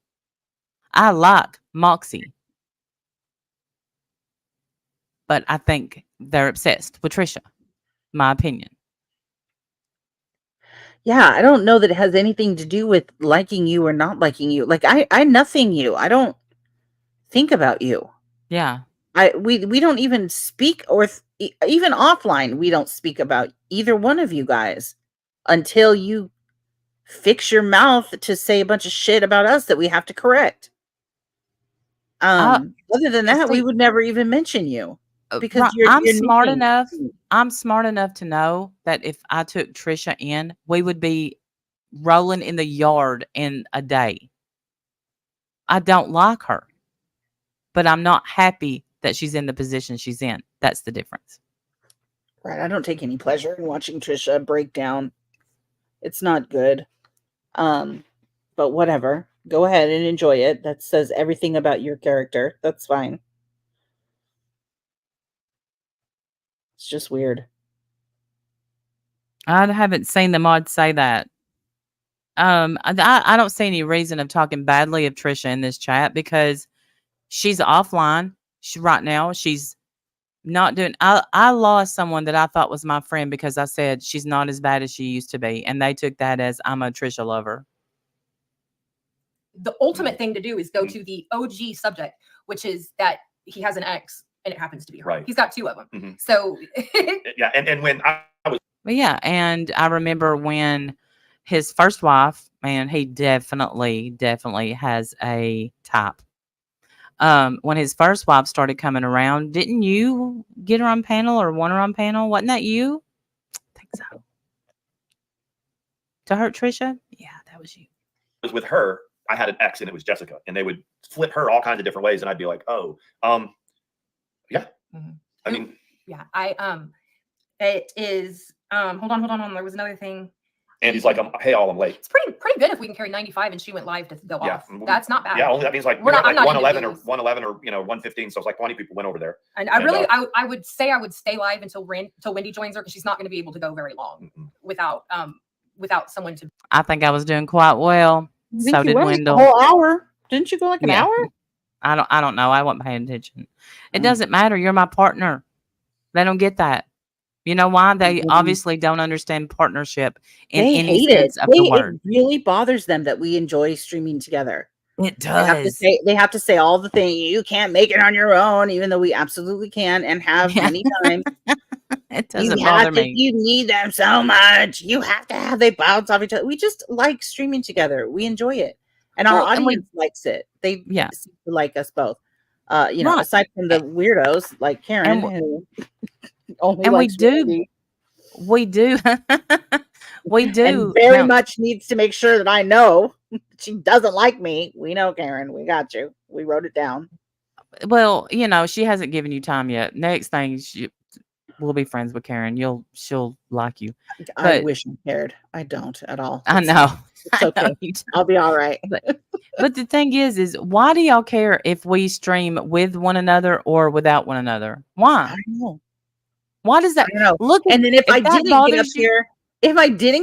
I like Moxie. But I think they're obsessed with Trisha. My opinion. Yeah, I don't know that it has anything to do with liking you or not liking you. Like, I nothing you. I don't think about you. Yeah. We don't even speak, or even offline, we don't speak about either one of you guys until you fix your mouth to say a bunch of shit about us that we have to correct. Other than that, we would never even mention you. Because I'm smart enough to know that if I took Trisha in, we would be rolling in the yard in a day. I don't like her, but I'm not happy that she's in the position she's in. That's the difference. Right. I don't take any pleasure in watching Trisha break down. It's not good. But whatever. Go ahead and enjoy it. That says everything about your character. That's fine. It's just weird. I haven't seen the mod say that. I don't see any reason of talking badly of Trisha in this chat because she's offline. Right now, she's not doing. I lost someone that I thought was my friend because I said she's not as bad as she used to be, and they took that as I'm a Trisha lover. The ultimate thing to do is go to the OG subject, which is that he has an ex. And it happens to be her. Right. He's got two of them. Mm-hmm. So yeah, and when I was yeah, and I remember when his first wife, man, he definitely has a type. When his first wife started coming around, didn't you get her on panel or want her on panel? Wasn't that you? I think so. To hurt Trisha? Yeah, that was you. It was with her. I had an ex, and it was Jessica, and they would flip her all kinds of different ways, and I'd be like, oh, yeah. Mm-hmm. I mean, yeah, it is. Hold on. There was another thing. And he's like, hey, I'm late. It's pretty good if we can carry 95 and she went live to go off. That's not bad. Yeah, only that means like, I'm not 111 or 115. So it's like 20 people went over there. And I would say I would stay live until Wendy joins her, because she's not going to be able to go very long without someone to. I think I was doing quite well. So did Wendell. A whole hour? Didn't you go like an hour? I don't know. I wasn't paying attention. It doesn't matter. You're my partner. They don't get that. You know why? They obviously don't understand partnership in any sense of the word. It really bothers them that we enjoy streaming together. It does. They have to say all the things. You can't make it on your own, even though we absolutely can and have many times. It doesn't bother me. You need them so much. You have to have. They bounce off each other. We just like streaming together. We enjoy it, and our audience likes it. They seem to like us both. Aside from the weirdos like Karen, who only and likes we do, and very much needs to make sure that I know she doesn't like me. We know, Karen. We got you. We wrote it down. Well, she hasn't given you time yet. Next thing, we'll be friends with Karen. She'll like you. I wish I cared. I don't at all. I know. It's okay. I'll be all right. But the thing is why do y'all care if we stream with one another or without one another? Why? I don't know. Why does that? I don't know. Look, and then if I didn't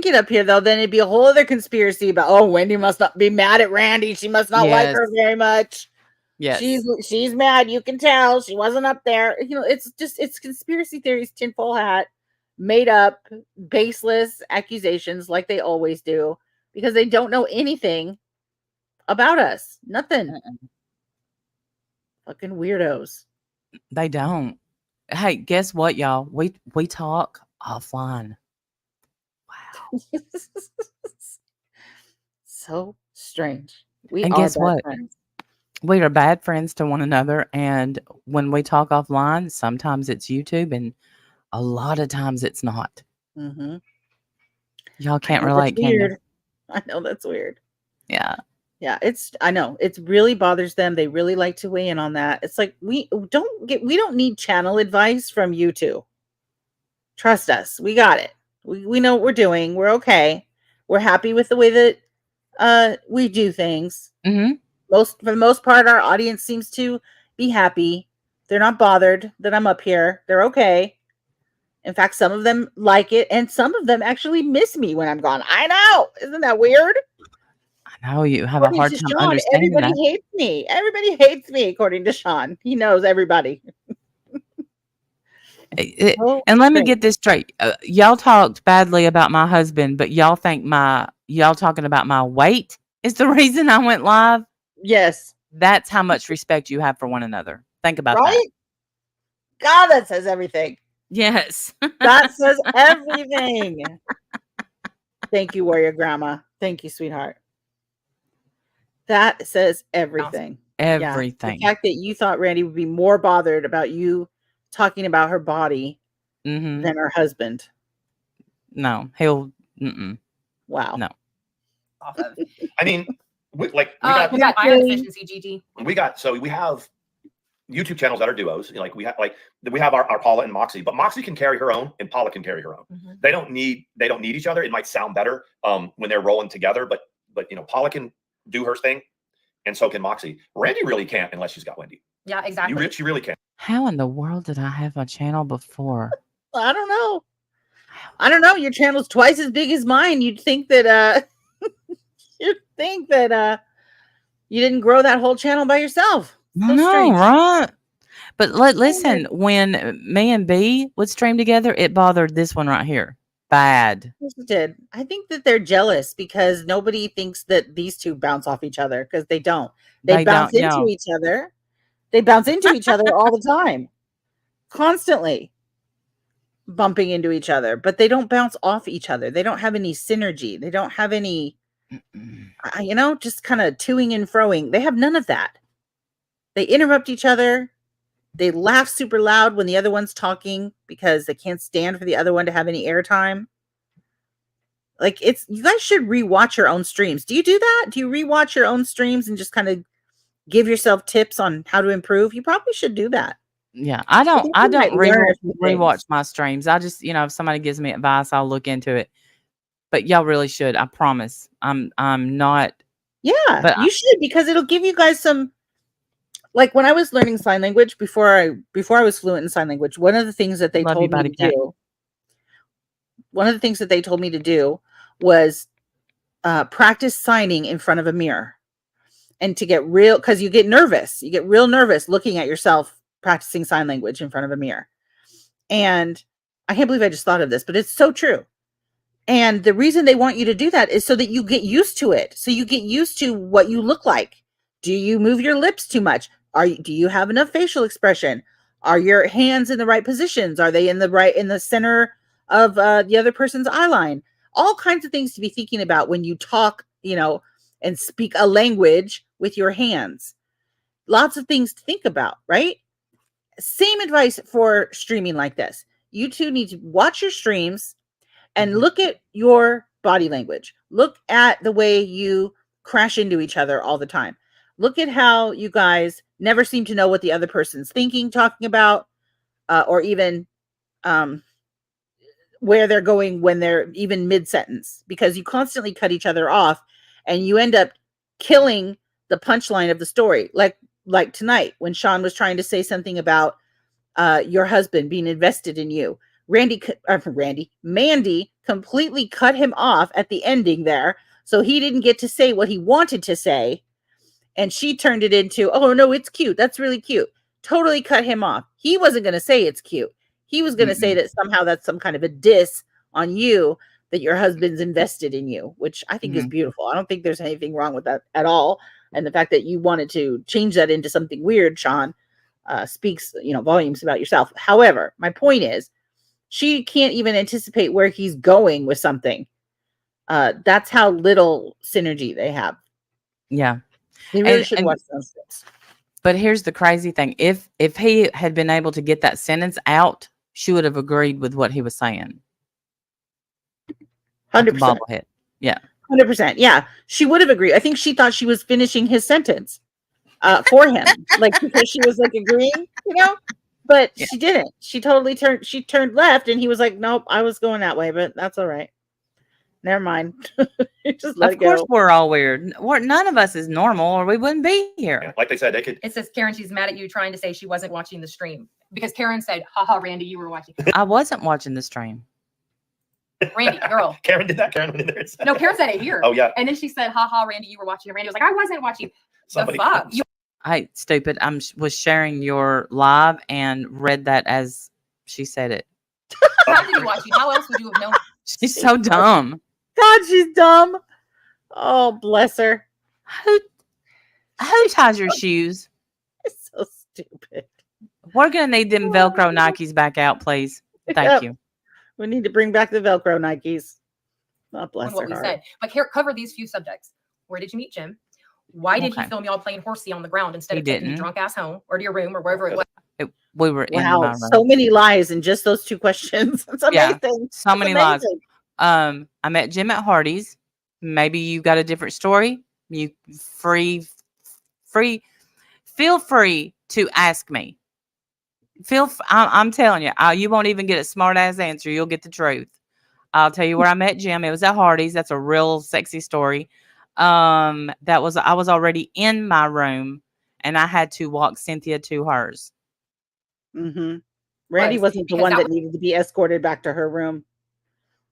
get up here, though, then it'd be a whole other conspiracy about, Wendy must not be mad at Randy. She must not like her very much. Yes. She's mad. You can tell she wasn't up there. It's conspiracy theories, tinfoil hat, made up, baseless accusations like they always do, because they don't know anything about us. Nothing. Fucking weirdos. They don't. Hey, guess what, y'all? We talk offline. Wow. So strange. And guess what? Friends. We are bad friends to one another, and when we talk offline, sometimes it's YouTube, and a lot of times it's not. Mm-hmm. Y'all can't relate, can you? I know that's weird. Yeah. Yeah, I know it really bothers them. They really like to weigh in on that. It's like we don't need channel advice from you two. Trust us. We got it. We know what we're doing. We're okay. We're happy with the way that we do things. Mm-hmm. For the most part, our audience seems to be happy. They're not bothered that I'm up here. They're okay. In fact, some of them like it, and some of them actually miss me when I'm gone. I know. Isn't that weird? I know you have a hard time Sean, understanding everybody hates me. Everybody hates me, according to Sean. He knows everybody. And let me get this straight. Y'all talked badly about my husband, but y'all think y'all talking about my weight is the reason I went live? Yes. That's how much respect you have for one another. Think about that. God, that says everything. Yes. That says everything. Thank you, Warrior Grandma. Thank you, sweetheart. That says everything. Everything. Yeah. The fact that you thought Randy would be more bothered about you talking about her body than her husband. No, he'll. Wow. No. I mean, we got iron deficiency, GG. We have YouTube channels that are duos. We have our Paula and Moxie, but Moxie can carry her own and Paula can carry her own. Mm-hmm. They don't need each other. It might sound better when they're rolling together, but Paula can do her thing, and so can Moxie. Randy really can't unless she's got Wendy. Yeah, exactly. She really can't. How in the world did I have a channel before? I don't know. Your channel's twice as big as mine. You'd think that you didn't grow that whole channel by yourself. So no, right? But listen, when me and B would stream together, it bothered this one right here. Bad. Yes, it did. I think that they're jealous because nobody thinks that these two bounce off each other, because they don't. They bounce into each other. They bounce into each other all the time. Constantly. bumping into each other, but they don't bounce off each other. They don't have any synergy. They don't have any, just kind of toing and froing. They have none of that. They interrupt each other. They laugh super loud when the other one's talking because they can't stand for the other one to have any airtime. Like, you guys should rewatch your own streams. Do you do that? Do you rewatch your own streams and just kind of give yourself tips on how to improve? You probably should do that. Yeah, I don't rewatch my streams. I just, if somebody gives me advice, I'll look into it. But y'all really should. I promise. I'm not. Yeah, but you should, because it'll give you guys some. Like, when I was learning sign language before I was fluent in sign language, one of the things that they told me to do. One of the things that they told me to do was practice signing in front of a mirror, and to get real, because you get nervous. You get real nervous looking at yourself practicing sign language in front of a mirror. And I can't believe I just thought of this, but it's so true. And the reason they want you to do that is so that you get used to it. So you get used to what you look like. Do you move your lips too much? Do you have enough facial expression? Are your hands in the right positions? Are they in the center of the other person's eye line? All kinds of things to be thinking about when you talk, and speak a language with your hands. Lots of things to think about, right? Same advice for streaming like this. You two need to watch your streams and look at your body language. Look at the way you crash into each other all the time. Look at how you guys never seem to know what the other person's thinking, talking about, or even where they're going when they're even mid-sentence, because you constantly cut each other off and you end up killing the punchline of the story. Like tonight, when Sean was trying to say something about your husband being invested in you. Mandi completely cut him off at the ending there. So he didn't get to say what he wanted to say. And she turned it into, oh, no, it's cute. That's really cute. Totally cut him off. He wasn't going to say it's cute. He was going to say that somehow that's some kind of a diss on you, that your husband's invested in you, which I think is beautiful. I don't think there's anything wrong with that at all. And the fact that you wanted to change that into something weird, Sean, speaks, volumes about yourself. However, my point is, she can't even anticipate where he's going with something. That's how little synergy they have. Yeah. They really should watch those things. But here's the crazy thing. If he had been able to get that sentence out, she would have agreed with what he was saying. 100%. Yeah. 100%. Yeah. She would have agreed. I think she thought she was finishing his sentence for him. Because she was agreeing, but she didn't. She totally turned left, and he was like, nope, I was going that way, but that's all right. Never mind. Just let it go. Of course, we're all weird. None of us is normal, or we wouldn't be here. Yeah, like they said, they could. It says Karen, she's mad at you trying to say she wasn't watching the stream, because Karen said, haha, Randy, you were watching. I wasn't watching the stream. Randy, girl. Karen did that. Karen went in there. No, Karen said it here. Oh, yeah. And then she said, haha, Randy, you were watching. And Randy was like, I wasn't watching. Somebody the fuck? Hey, stupid. I was sharing your live and read that as she said it. How did you watch it? How else would you have known? She's so dumb. God, she's dumb. Oh, bless her. Who ties your shoes? It's so stupid. We're going to need them Velcro Nikes back out, please. Thank you. We need to bring back the Velcro Nikes. God bless what her we heart. said. But here, cover these few subjects. Where did you meet Jim? Why did he film y'all playing horsey on the ground instead of taking your drunk ass home or to your room or wherever it was? We were in my room. So many lies in just those two questions. It's amazing. Yeah, so many lies. I met Jim at Hardee's. Maybe you got a different story. You feel free to ask me. I'm telling you, you won't even get a smart ass answer. You'll get the truth. I'll tell you where I met Jim. It was at Hardee's. That's a real sexy story. I was already in my room, and I had to walk Cynthia to hers. Mm-hmm. Randy wasn't the one that needed to be escorted back to her room.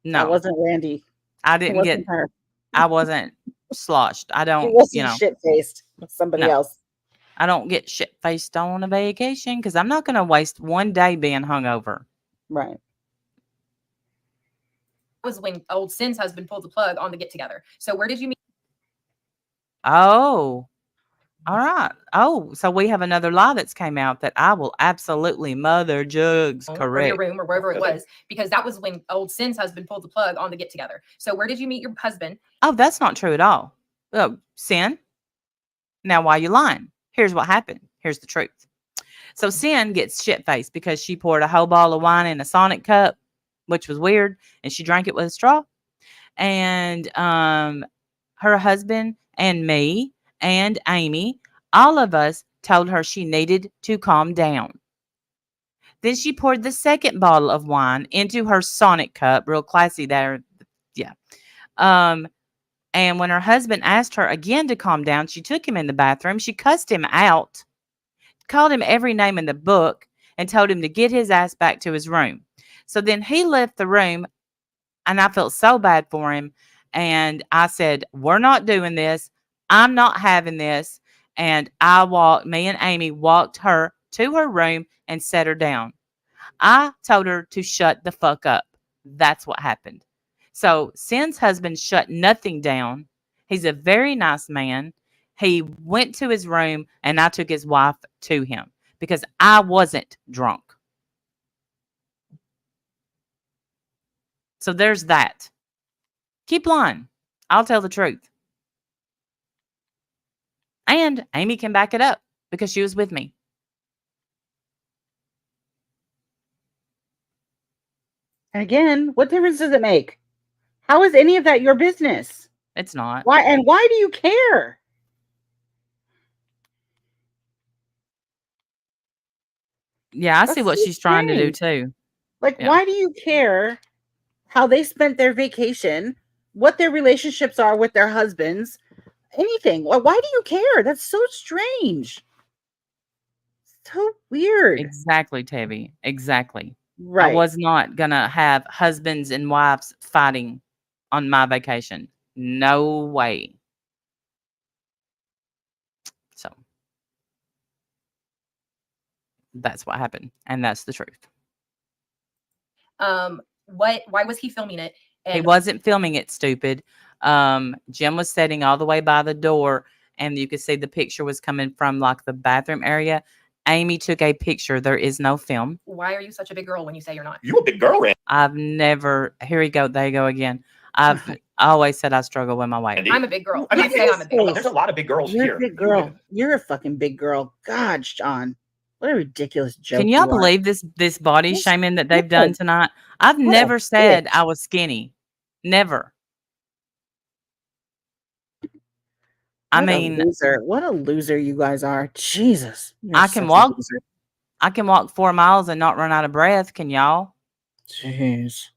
No, that wasn't Randy. I didn't get her. I wasn't sloshed. I don't. It wasn't shit faced with somebody else. I don't get shit faced on a vacation because I'm not going to waste one day being hungover. Right. Was when old Sin's husband pulled the plug on the get together. So where did you meet? Oh, All right. Oh, so we have another lie that's came out that I will absolutely mother jugs. Or your Correct. room or wherever it was, because that was when old Sin's husband pulled the plug on the get together. So where did you meet your husband? Oh, that's not true at all. Oh, Sin. Now, why you lying? Here's what happened. Here's the truth. So Sin gets shit faced because she poured a whole bottle of wine in a Sonic cup, which was weird, and she drank it with a straw. And her husband and me and Amy, all of us told her she needed to calm down. Then she poured the second bottle of wine into her Sonic cup, real classy there. Yeah. And when her husband asked her again to calm down, she took him in the bathroom. She cussed him out, called him every name in the book, and told him to get his ass back to his room. So then he left the room, and I felt so bad for him. And I said, we're not doing this. I'm not having this. And me and Amy walked her to her room and set her down. I told her to shut the fuck up. That's what happened. So Sin's husband shut nothing down. He's a very nice man. He went to his room and I took his wife to him because I wasn't drunk. So there's that. Keep lying. I'll tell the truth. And Amy can back it up because she was with me. And again, what difference does it make? How is any of that your business? It's not. Why? And why do you care? Yeah, I see what she's trying to do too. Like, why do you care how they spent their vacation, what their relationships are with their husbands, anything? Why do you care? That's so strange. So weird. Exactly, Tabby. Exactly. Right. I was not going to have husbands and wives fighting on my vacation. No way. So that's what happened. And that's the truth. Why was he filming it? He wasn't filming it, stupid. Jim was sitting all the way by the door, and you could see the picture was coming from like the bathroom area. Amy took a picture. There is no film. Why are you such a big girl when you say you're not? You a big girl, Randy. I've never. Here we go. There you go again. I've always said I struggle with my weight. I'm a big girl. I mean, say I'm a big girl. There's a lot of big girls You're here. a big girl. You're a fucking big girl. God, Sean. What a ridiculous joke. Can y'all believe this body shaming that they've done tonight? I've never said I was skinny. Never. What a loser you guys are. Jesus. I can walk 4 miles and not run out of breath. Can y'all? Jeez.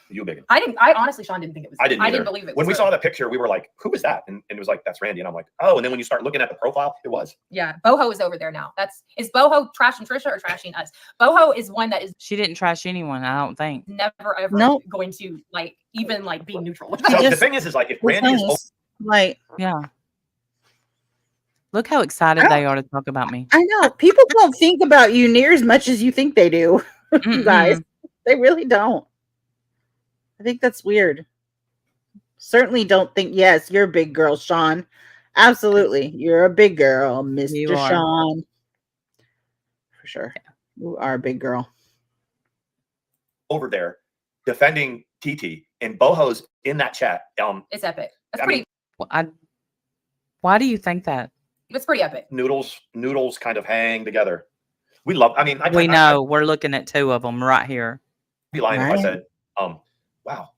You big. I honestly, Sean, didn't think it was. I didn't believe it. When we saw that picture, we were like, "Who is that?" And it was like, "That's Randy." And I'm like, "Oh." And then when you start looking at the profile, it was. Yeah, Boho is over there now. Is Boho trashing Trisha or trashing us? Boho is one that is. She didn't trash anyone. I don't think. Never ever going to even be neutral. So the thing is like if Randy is yeah. Look how excited they are to talk about me. I know. People don't think about you near as much as you think they do. You guys. They really don't. I think that's weird. Certainly don't think, yes, you're a big girl, Sean. Absolutely. You're a big girl, Mr. Sean. For sure. Yeah. You are a big girl. Over there defending TT and Boho's in that chat. It's epic. That's pretty. Why do you think that? It's pretty epic. Noodles kind of hang together. We know we're looking at two of them right here. I'd be lying if I said, wow,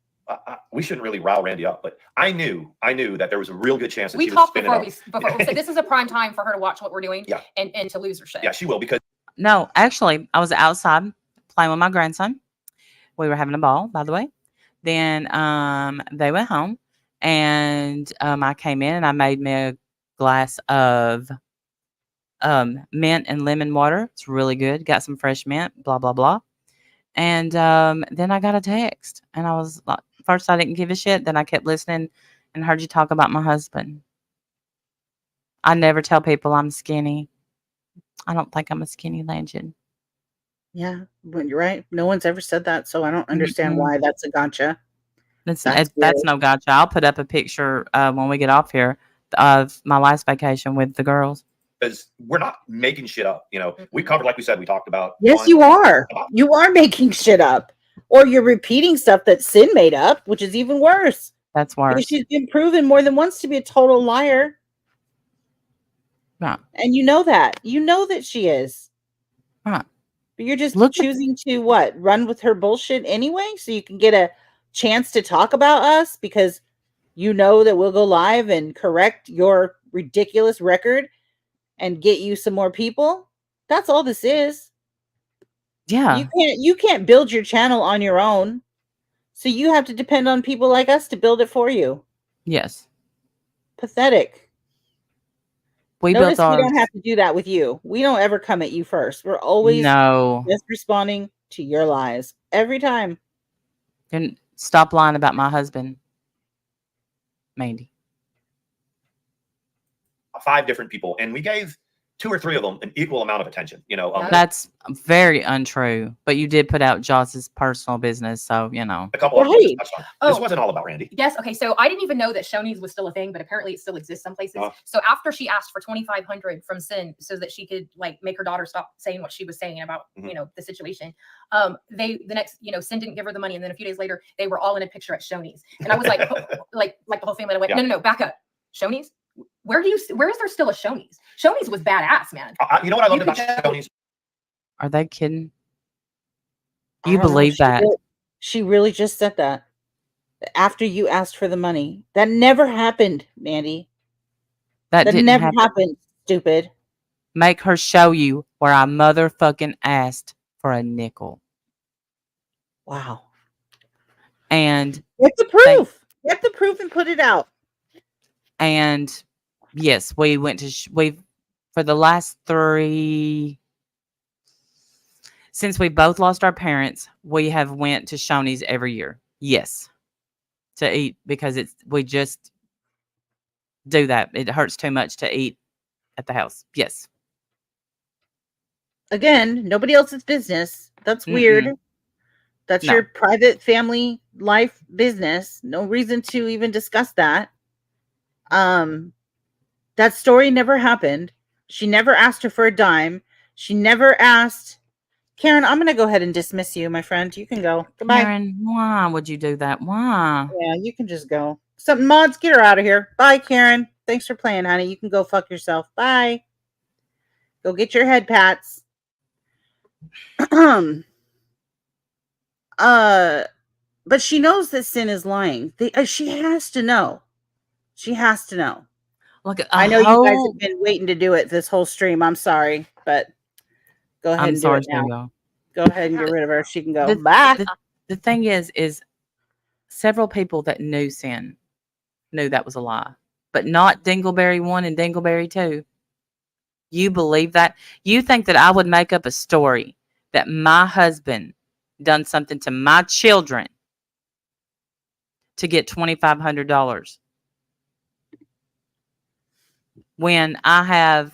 we shouldn't really rile Randy up, but I knew that there was a real good chance that we she talked was before we said this is a prime time for her to watch what we're doing and to lose her shit. Yeah, she will because no, actually, I was outside playing with my grandson. We were having a ball, by the way. Then they went home, and I came in and I made me a glass of mint and lemon water. It's really good. Got some fresh mint. Blah blah blah. And then I got a text, and I was like, first I didn't give a shit. Then I kept listening and heard you talk about my husband. I never tell people I'm skinny. I don't think I'm a skinny legend. Yeah, but you're right. No one's ever said that, so I don't understand why that's a gotcha. That's no gotcha. I'll put up a picture when we get off here. of my last vacation with the girls. Because we're not making shit up. We covered, like we said, we talked about. Yes, you are. You are making shit up. Or you're repeating stuff that Sin made up, which is even worse. That's worse. Because she's been proven more than once to be a total liar. Right. And you know that. You know that she is. Right. But you're just choosing to what? Run with her bullshit anyway? So you can get a chance to talk about us because you know that we'll go live and correct your ridiculous record and get you some more people. That's all this is. Yeah. You can't build your channel on your own. So you have to depend on people like us to build it for you. Yes. Pathetic. Notice we don't have to do that with you. We don't ever come at you first. We're always just responding to your lies every time. And stop lying about my husband, Mandi. 5 different people, and we gave 2 or 3 of them an equal amount of attention. That's very untrue. But you did put out Joss's personal business, so a couple of them touched on. This wasn't all about Randy. Yes. Okay. So I didn't even know that Shoney's was still a thing, but apparently it still exists some places. So after she asked for $2,500 from Sin so that she could make her daughter stop saying what she was saying about the situation, the next Sin didn't give her the money, and then a few days later they were all in a picture at Shoney's, and I was like, like the whole family went, no, back up, Shoney's. Where is there still a Shoney's? Shoney's was badass, man. You know what I loved about Shoney's? Are they kidding? You believe that? She really just said that after you asked for the money. That never happened, Mandi. That never happened, stupid. Make her show you where I motherfucking asked for a nickel. Wow. And get the proof. Get the proof and put it out. And yes, we went to for the last 3, since we both lost our parents, we have went to Shoney's every year. Yes, to eat, because we just do that. It hurts too much to eat at the house. Yes. Again, nobody else's business. That's weird. That's your private family life business. No reason to even discuss that. That story never happened. She never asked her for a dime. She never asked. Karen, I'm going to go ahead and dismiss you, my friend. You can go. Goodbye. Karen, why would you do that? Why? Yeah, you can just go. Something mods, get her out of here. Bye, Karen. Thanks for playing, honey. You can go fuck yourself. Bye. Go get your head pats. But she knows that Sin is lying. She has to know. She has to know. Look, I know you guys have been waiting to do it this whole stream. I'm sorry, but go ahead and do it now. Go ahead and get rid of her. She can go. Bye. The thing is several people that knew Sin knew that was a lie, but not Dingleberry 1 and Dingleberry 2. You believe that? You think that I would make up a story that my husband done something to my children to get $2,500 when I have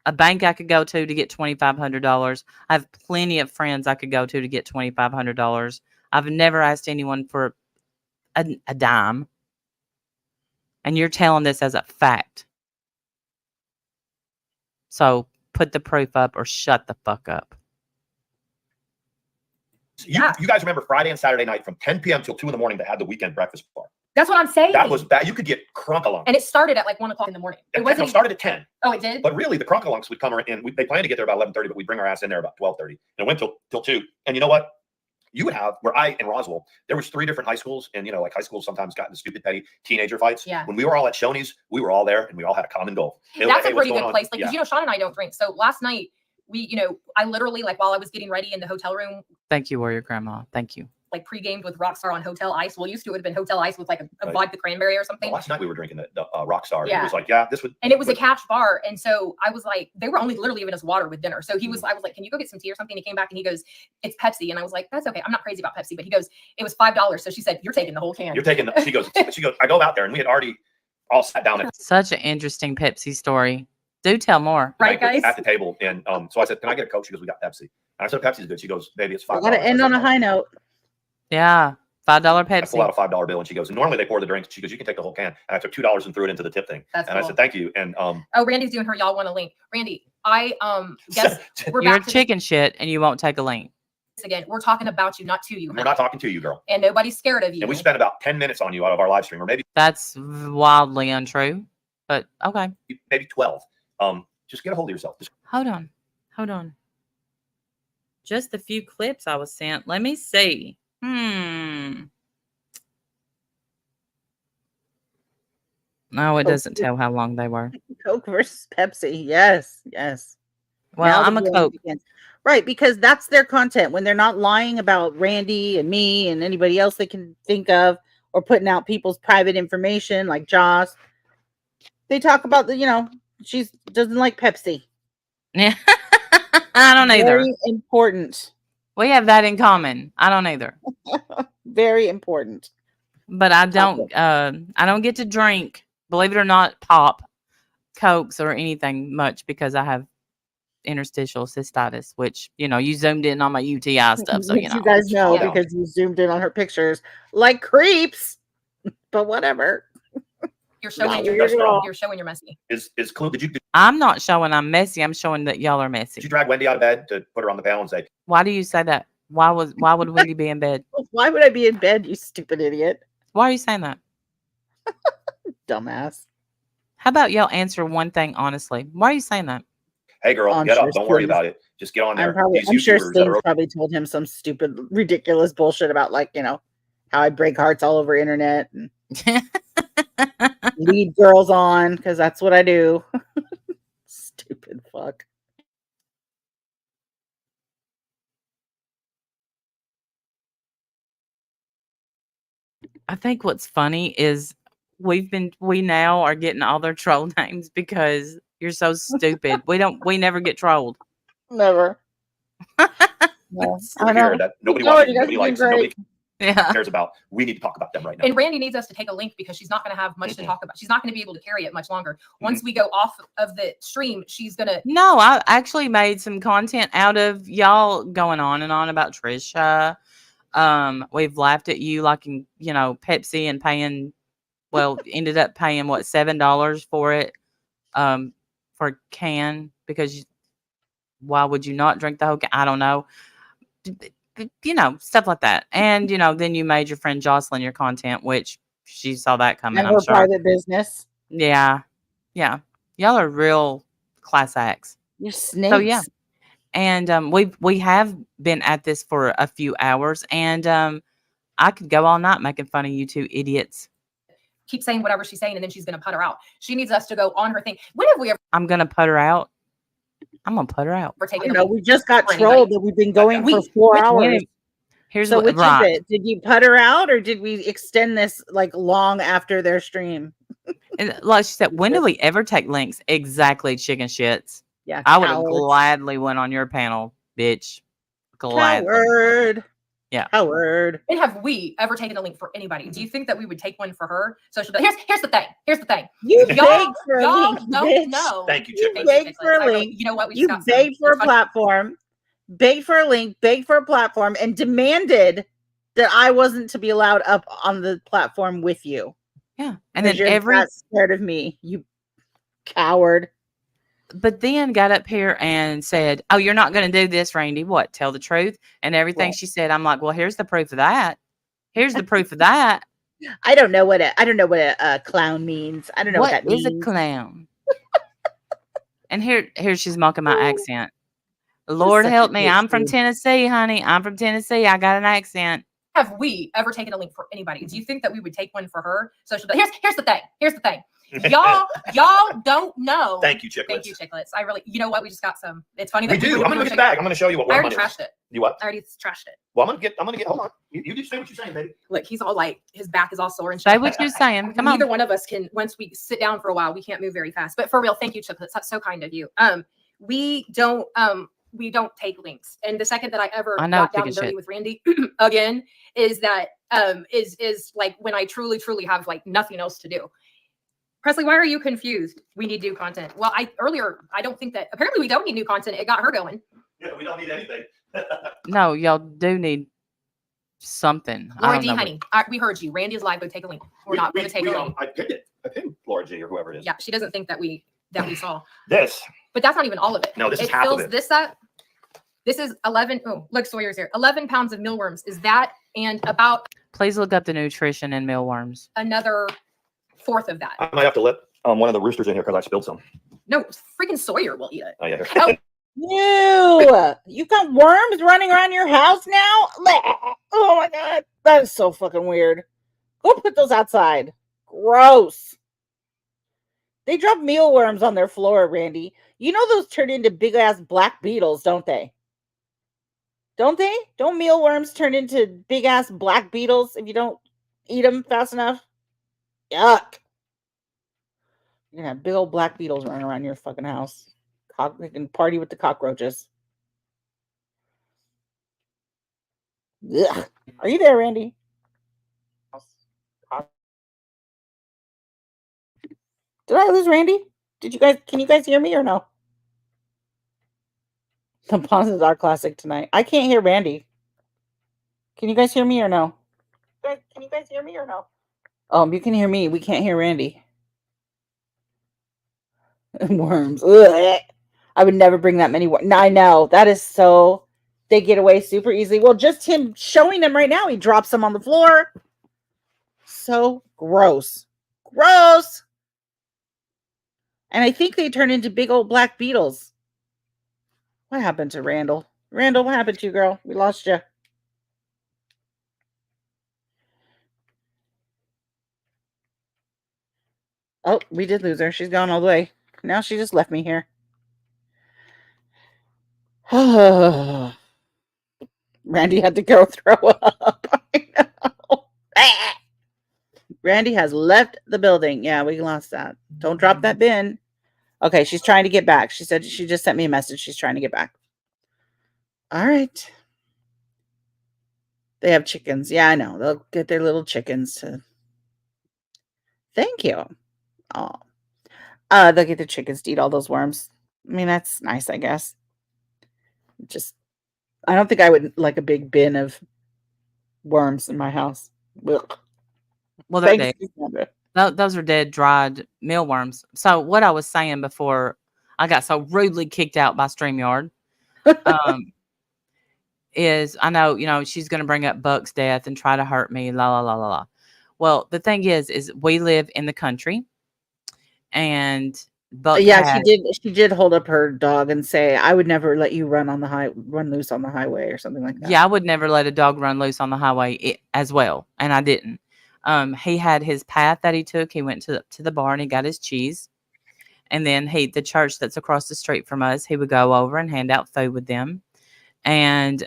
a bank I could go to get $2,500? I have plenty of friends I could go to get $2,500. I've never asked anyone for a dime. And you're telling this as a fact. So put the proof up or shut the fuck up. You guys remember Friday and Saturday night from 10 p.m. till 2 in the morning that had the weekend breakfast bar? That's what I'm saying. That was bad. You could get crunk-a-lunks. And it started at 1 o'clock in the morning. It started at 10. Oh, it did? But really, the crunk-a-lunks would come in. They planned to get there about 11:30, but we'd bring our ass in there about 12:30. And it went till 2. And you know what? You would have, where in Roswell, there was 3 different high schools. And, high schools sometimes got into stupid, petty teenager fights. Yeah. When we were all at Shoney's, we were all there and we all had a common goal. That's a pretty good place. Sean and I don't drink. So last night, I literally, while I was getting ready in the hotel room. Thank you, Warrior Grandma. Thank you. Pre-gamed with Rockstar on Hotel Ice. Well, used to it would have been Hotel Ice with a vodka cranberry or something. Well, last night we were drinking the Rockstar. Yeah. It was like, this would. And it was a catch bar. And so I was like, they were only literally giving us water with dinner. So I was like, can you go get some tea or something? He came back and he goes, it's Pepsi. And I was like, that's okay. I'm not crazy about Pepsi. But he goes, it was $5. So she said, you're taking the whole can. She goes, I go out there and we had already all sat down. Such an interesting Pepsi story. Do tell more. Right, guys? At the table. And so I said, can I get a Coke? She goes, we got Pepsi. And I said, Pepsi's good. She goes, baby, it's $5. I got to end on a high note. Yeah. $5 I pull out Pepsi. a $5 bill and she goes, and normally they pour the drinks. She goes, you can take the whole can. And I took $2 and threw it into the tip thing. That's and cool. I said, thank you. And oh, Randy's doing her. Y'all want a link? Randy, I guess we're You're back to chicken shit and you won't take a link. Again. We're talking about you, not to you. We're not talking to you, girl. And nobody's scared of you. And we spent about 10 minutes on you out of our live stream, or maybe That's wildly untrue. But okay. maybe 12. Just get a hold of yourself. Hold on. Just a few clips I was sent. Let me see. No, it doesn't tell how long they were. Coke versus Pepsi. Yes. Well, Now I'm the a bullying Coke. begins. Right, because that's their content. When they're not lying about Randy and me and anybody else they can think of, or putting out people's private information like Joss, they talk about she doesn't like Pepsi. Yeah. I don't either. Very important. We have that in common. I don't either. Very important. But I don't get to drink, believe it or not, pop, Cokes or anything much because I have interstitial cystitis, which, you zoomed in on my UTI stuff. So, you guys know because you zoomed in on her pictures like creeps, but whatever. You're showing you're showing you're messy. Is Clue, did I'm not showing I'm messy. I'm showing that y'all are messy. you drag Wendy out of bed to put her on the panel and say, Why do you say that? Why would Wendy be in bed? Why would I be in bed, you stupid idiot? Why are you saying that? Dumbass. How about y'all answer one thing honestly? Why are you saying that? hey girl, get up. Don't worry about it. Just get on there. I'm sure Stains probably told him some stupid, ridiculous bullshit about how I break hearts all over internet and lead girls on because that's what I do. Stupid fuck. I think what's funny is we now are getting all their troll names because you're so stupid. We never get trolled. Never. No, I know that nobody likes. Nobody cares about. We need to talk about them right now. And Randy needs us to take a link because she's not going to have much to talk about. She's not going to be able to carry it much longer. Once we go off of the stream, she's going to. No, I actually made some content out of y'all going on and on about Trisha. We've laughed at you liking, Pepsi and paying. Well, ended up paying what $7 for it, for a can because why would you not drink the whole can? I don't know. Stuff like that. And, then you made your friend Jocelyn your content, which she saw that coming. And her private business. Yeah. Yeah. Y'all are real class acts. You're snakes. So, yeah. And we have been at this for a few hours. And I could go all night making fun of you two idiots. Keep saying whatever she's saying, and then she's going to put her out. She needs us to go on her thing. When have we ever? I'm going to put her out. I'm going to put her out. We're taking we just got trolled that we've been going for 4 hours. Here's so what, which is it? Did you put her out or did we extend this long after their stream? And like she said, when do we ever take links? Exactly, chicken shits. Yeah, I would have gladly went on your panel, bitch. Gladly. Coward. Yeah. Coward. And have we ever taken a link for anybody? Do you think that we would take one for her? So she'll be like, here's the thing. Here's the thing. You begged for a link. Don't know. Thank you, You begged for a link. You know what? You begged for a platform. Begged for a link. Begged for a platform, and demanded that I wasn't to be allowed up on the platform with you. Yeah, and then you're scared of me, you coward. But then got up here and said, "Oh, you're not going to do this, Randy. What? Tell the truth." And everything she said, I'm like, "Well, here's the proof of that. Here's the proof of that." I don't know what a clown means. I don't know what that means. What is a clown? And here she's mocking my accent. Lord help me. I'm from Tennessee, honey. I'm from Tennessee. I got an accent. Have we ever taken a link for anybody? Do you think that we would take one for her? So she'll be like, here's the thing. Here's the thing. Y'all don't know. Thank you, Chicklets. Thank you, Chicklets. I really, you know what? We just got some. It's funny that we do. I'm gonna get the bag. I'm gonna show you what. I already trashed it. You what? I already trashed it. Well, I'm gonna get. Hold on. You just say what you're saying, baby. Look, he's all like, his back is all sore and shit. Say what you're saying. Come on. Neither one of us can. Once we sit down for a while, we can't move very fast. But for real, thank you, Chicklets. That's so kind of you. We don't take links. And the second that I ever got down and dirty with Randy again is that is like when I truly have like nothing else to do. Presley, why are you confused? We need new content. Well, I don't think that apparently we don't need new content. It got her going. Yeah, we don't need anything. No, y'all do need something. Laura D, honey, we heard you. Randy is live. Go take a link. We're not going to take a link. I picked it. I picked Laura G or whoever it is. Yeah, she doesn't think that we saw this. But that's not even all of it. No, this is half of it. This up. This is 11. Oh, look, Sawyer's here. 11 pounds of mealworms. Is that and about? Please look up the nutrition in mealworms. Another fourth of that. I might have to let one of the roosters in here because I spilled some. No, freaking Sawyer will eat it. Oh yeah. Ew! You got worms running around your house now? Oh my god, that is so fucking weird. Go put those outside. Gross. They drop mealworms on their floor, Randy. You know those turn into big ass black beetles, don't they? Don't they? Don't mealworms turn into big ass black beetles if you don't eat them fast enough? Yuck. You're gonna have big old black beetles running around your fucking house. They can party with the cockroaches. Ugh. Are you there, Randy? Did I lose Randy? Can you guys hear me or no? The pauses are classic tonight. I can't hear Randy. Can you guys hear me or no? Can you guys hear me or no? You can hear me. We can't hear Randy. Worms. Ugh. I would never bring that many worms. I know. That is so... They get away super easily. Well, just him showing them right now. He drops them on the floor. So gross. Gross! And I think they turn into big old black beetles. What happened to Randall? Randall, what happened to you, girl? We lost you. Oh, we did lose her. She's gone all the way. Now she just left me here. Randy had to go throw up. I know. Randy has left the building. Yeah, we lost that. Don't drop that bin. Okay, she's trying to get back. She said she just sent me a message. She's trying to get back. All right. They have chickens. Yeah, I know. They'll get their little chickens to... Thank you. Oh. They'll get the chickens to eat all those worms. I mean, that's nice, I guess. I don't think I would like a big bin of worms in my house. Ugh. Well, they're dead. Those are dead, dried mealworms. So what I was saying before I got so rudely kicked out by StreamYard is I know, she's going to bring up Buck's death and try to hurt me, la, la, la, la, la. Well, the thing is we live in the country and Buck she did hold up her dog and say, I would never let you run loose on the highway or something like that. Yeah, I would never let a dog run loose on the highway as well. And I didn't. He had his path that he took. He went to the bar and he got his cheese. And then the church that's across the street from us, he would go over and hand out food with them. And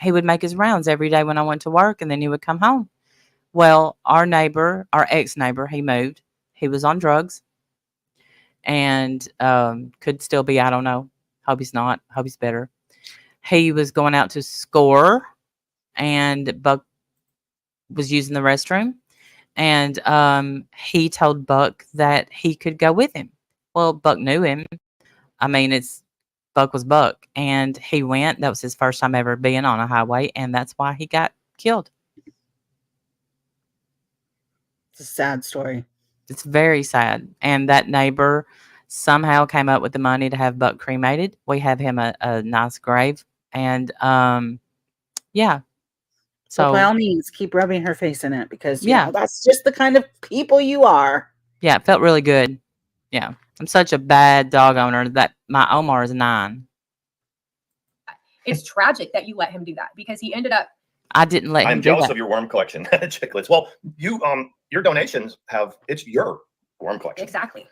he would make his rounds every day when I went to work, and then he would come home. Well, our ex-neighbor, he moved. He was on drugs and could still be, I don't know. Hope he's not. Hope he's better. He was going out to score, and Buck was using the restroom. And he told Buck that he could go with him. Well, Buck knew him. I mean, Buck was Buck. And he went. That was his first time ever being on a highway. And that's why he got killed. It's a sad story. It's very sad. And that neighbor somehow came up with the money to have Buck cremated. We have him a nice grave. And yeah. So by all means, keep rubbing her face in it because you know, that's just the kind of people you are. Yeah, it felt really good. Yeah. I'm such a bad dog owner that my Omar is 9. It's tragic that you let him do that because he ended up. I didn't let him do that. I'm jealous of your worm collection, Chicklets. Well, your donations it's your worm collection. Exactly.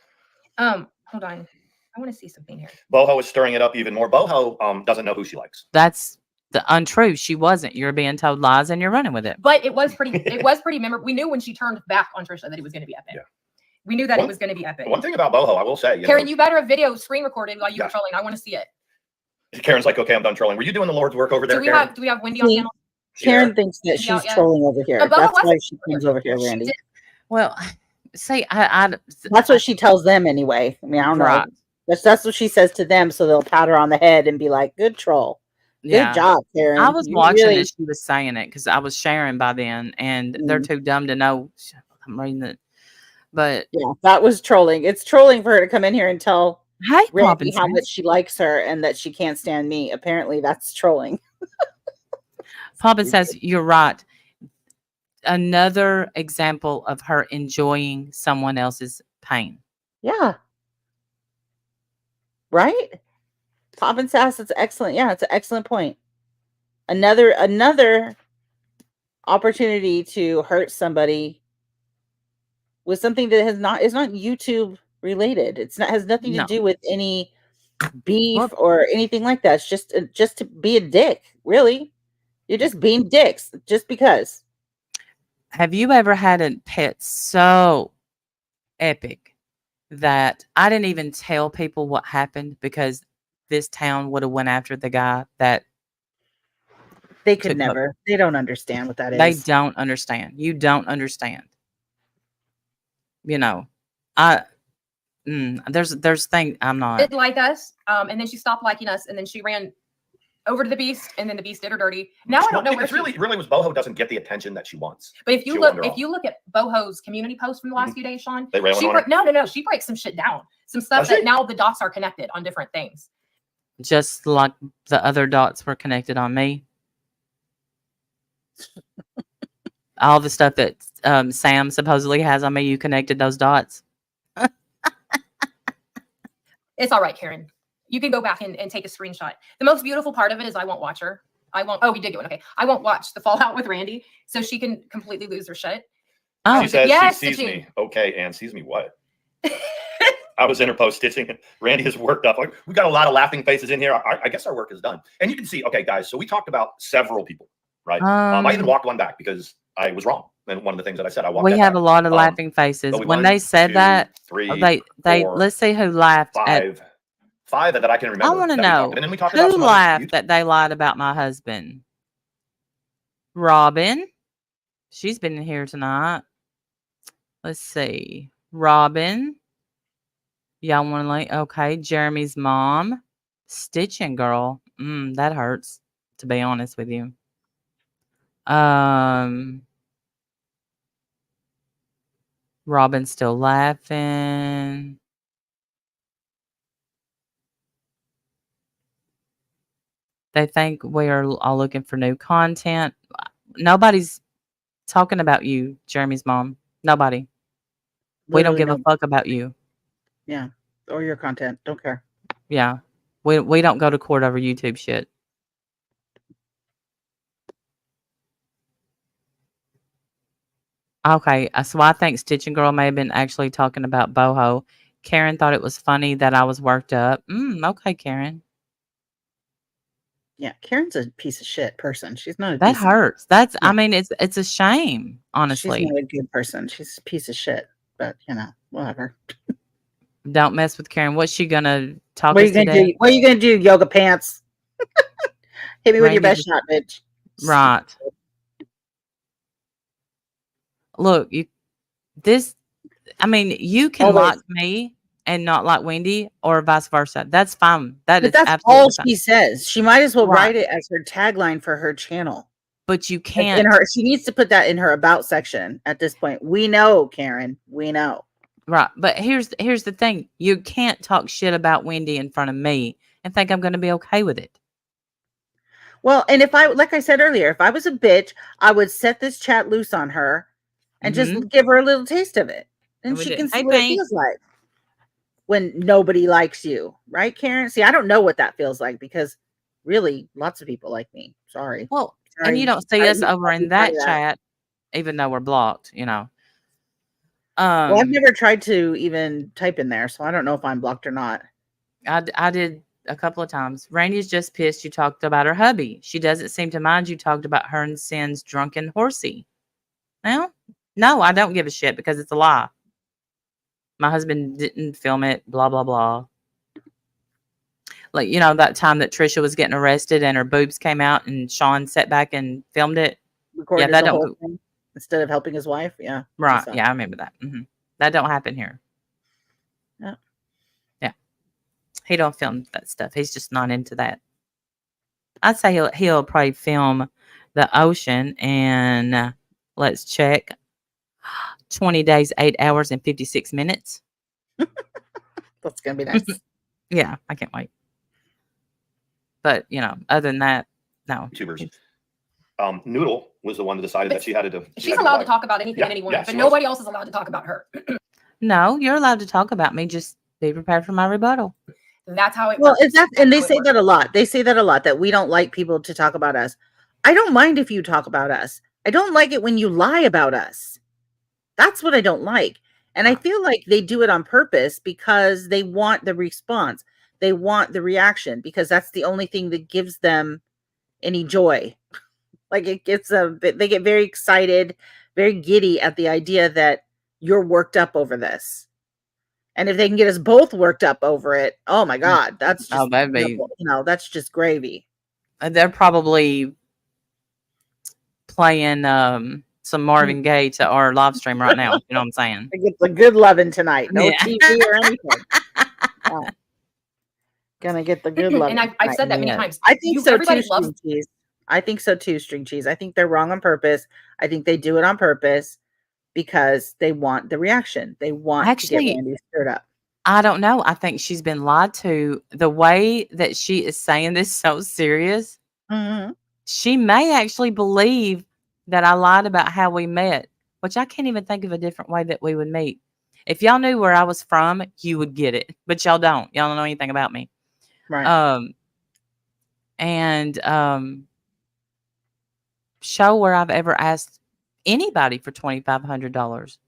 Hold on. I want to see something here. Boho is stirring it up even more. Boho doesn't know who she likes. That's the untrue. She wasn't. You're being told lies and you're running with it. But it was pretty memorable. We knew when she turned back on Trisha that it was going to be epic. Yeah. We knew that it was going to be epic. One thing about Boho, I will say, Karen, you better have video screen recorded while you were trolling. I want to see it. Karen's like, okay, I'm done trolling. Were you doing the Lord's work over there? Do we have Wendy on panel? Karen thinks that she's trolling over here. That's why she comes over here, Randy. Well, see, that's what she tells them anyway. I mean, I don't know. That's what she says to them, so they'll pat her on the head and be like, "Good troll." Good job, Karen. I was You watching really, as she was saying it because I was sharing by then, and they're too dumb to know. I'm reading it, but yeah, that was trolling. It's trolling for her to come in here and tell hey, Randy Poppin how much says, she likes her and that she can't stand me. Apparently, that's trolling. Poppin says you're right. Another example of her enjoying someone else's pain. Yeah. Right? Poppin sass, it's excellent. Yeah, it's an excellent point. Another opportunity to hurt somebody with something that is not YouTube related. It's not has nothing to No. do with any beef Well, or anything like that. It's just to be a dick. Really, you're just being dicks just because. have you ever had a pet so epic that I didn't even tell people what happened because this town would have went after the guy that They could took up? never. They don't understand what that They is. don't understand. You don't understand. You know, I there's thing I'm not. Didn't like us, and then she stopped liking us, and then she ran over to the beast, and then the beast did her dirty. Now I don't know where it's really was Boho doesn't get the attention that she wants. But if you look at Boho's community post from the last few days, Sean, they railing on her? No, she breaks some shit down, some stuff that now the dots are connected on different things. Just like the other dots were connected on me. All the stuff that Sam supposedly has on me, you connected those dots. It's all right, Karen. You can go back and take a screenshot. The most beautiful part of it is I won't watch her. Oh, we did get one. Okay. I won't watch the fallout with Randy, so she can completely lose her shit. Oh. She says she sees me. Okay, and sees me what? I was in her post stitching, and Randy is worked up. Like, we got a lot of laughing faces in here. I guess our work is done. And you can see, okay, guys, so we talked about several people, right? I even walked one back because I was wrong. And one of the things that I said, I walked We have back. a lot of laughing faces. When they said that, they let's see who laughed. Five that I can remember. I want to know and then we talked who about laughed that they lied about my husband. Robin, she's been in here tonight. Let's see, Robin. Y'all want to like? Okay, Jeremy's mom, Stitching girl. That hurts. To be honest with you. Robin's still laughing. They think we are all looking for new content. Nobody's talking about you, Jeremy's mom. Nobody. We don't give a fuck about you. Yeah. Or your content. Don't care. Yeah. We don't go to court over YouTube shit. Okay. So I think Stitching Girl may have been actually talking about Boho. Karen thought it was funny that I was worked up. Okay, Karen. Yeah, Karen's a piece of shit person. She's not a That hurts. That's I mean, it's a shame, She's honestly. not a good person. She's a piece of shit. But whatever. Don't mess with Karen. What's she gonna talk What are us you gonna today? do? What are you gonna do, yoga pants? Hit me with your best shot, bitch. Right. Look, you can like me and not like Wendy or vice versa. That's fine. That's all fine. she says. She might as well write it as her tagline for her channel. But you can't. She needs to put that in her about section at this point. We know, Karen. We know. Right. But here's the thing. You can't talk shit about Wendy in front of me and think I'm going to be okay with it. Well, and like I said earlier, if I was a bitch, I would set this chat loose on her and just give her a little taste of it. And she can see what it feels like when nobody likes you. Right, Karen? See, I don't know what that feels like because really lots of people like me. Sorry. Well, and you don't see us over in that chat, even though we're blocked, Well, I've never tried to even type in there, so I don't know if I'm blocked or not. I did a couple of times. Randy's just pissed you talked about her hubby. She doesn't seem to mind you talked about her and Sin's drunken horsey. Well, no, I don't give a shit because it's a lie. My husband didn't film it, blah, blah, blah. Like, that time that Trisha was getting arrested and her boobs came out and Sean sat back and filmed it. Recorded the whole thing instead of helping his wife. Yeah. Right. Yeah, I remember that. That don't happen here. Yeah. Yeah. He don't film that stuff. He's just not into that. I'd say he'll probably film the ocean and let's check 20 days, 8 hours, and 56 minutes. That's gonna be nice. Yeah, I can't wait. But other than that, no. YouTubers. Noodle was the one that decided that she had to. She's allowed to talk about anything and anyone, but nobody else is allowed to talk about her. No, you're allowed to talk about me. Just be prepared for my rebuttal. That's how it Well, works. exactly. And they say that a lot. They say that a lot, that we don't like people to talk about us. I don't mind if you talk about us. I don't like it when you lie about us. That's what I don't like. And I feel like they do it on purpose because they want the response. They want the reaction because that's the only thing that gives them any joy. Like it gets they get very excited, very giddy at the idea that you're worked up over this. And if they can get us both worked up over it, oh my God, that's just, that's just gravy. They're probably playing some Marvin Gaye to our live stream right now. You know what I'm saying? They get the good loving tonight. No TV or anything. Gonna get the good loving. And I've said that many times. I think so too, String Cheese. I think so too, String Cheese. I think they're wrong on purpose. I think they do it on purpose because they want the reaction. They want to get Randy stirred up. I don't know. I think she's been lied to. The way that she is saying this so serious, she may actually believe that I lied about how we met, which I can't even think of a different way that we would meet. If y'all knew where I was from, you would get it, but y'all don't. Y'all don't know anything about me. Right. Show where I've ever asked anybody for $2,500.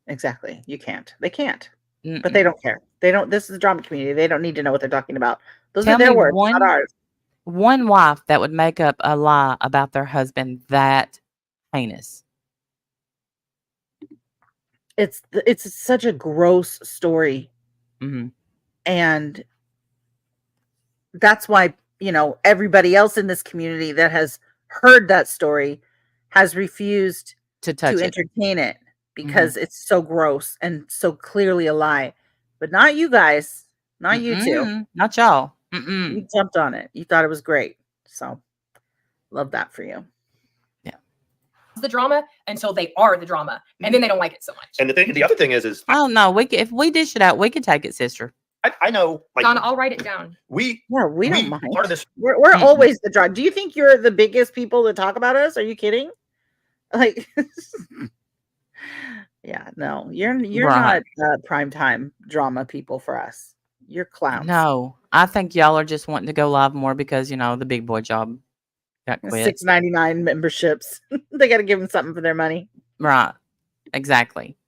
Exactly. You can't. They can't. But they don't care. They don't. This is the drama community. They don't need to know what they're talking about. Those are their words, not ours. One wife that would make up a lie about their husband that heinous. It's such a gross story. And that's why, everybody else in this community that has heard that story has refused to entertain it because it's so gross and so clearly a lie. But not you guys, not you two, not y'all. You jumped on it. You thought it was great. So love that for you. Yeah. The drama until they are the drama, and then they don't like it so much. And the other thing is I don't know. If we dish it out, we could take it, sister. I know. Donna, I'll write it down. We don't mind. Part of this, we're always the drama. Do you think you're the biggest people to talk about us? Are you kidding? Like, yeah, no, you're not primetime drama people for us. You're clowns. No, I think y'all are just wanting to go live more because the big boy job got quit. $6.99 memberships. They got to give them something for their money. Right. Exactly.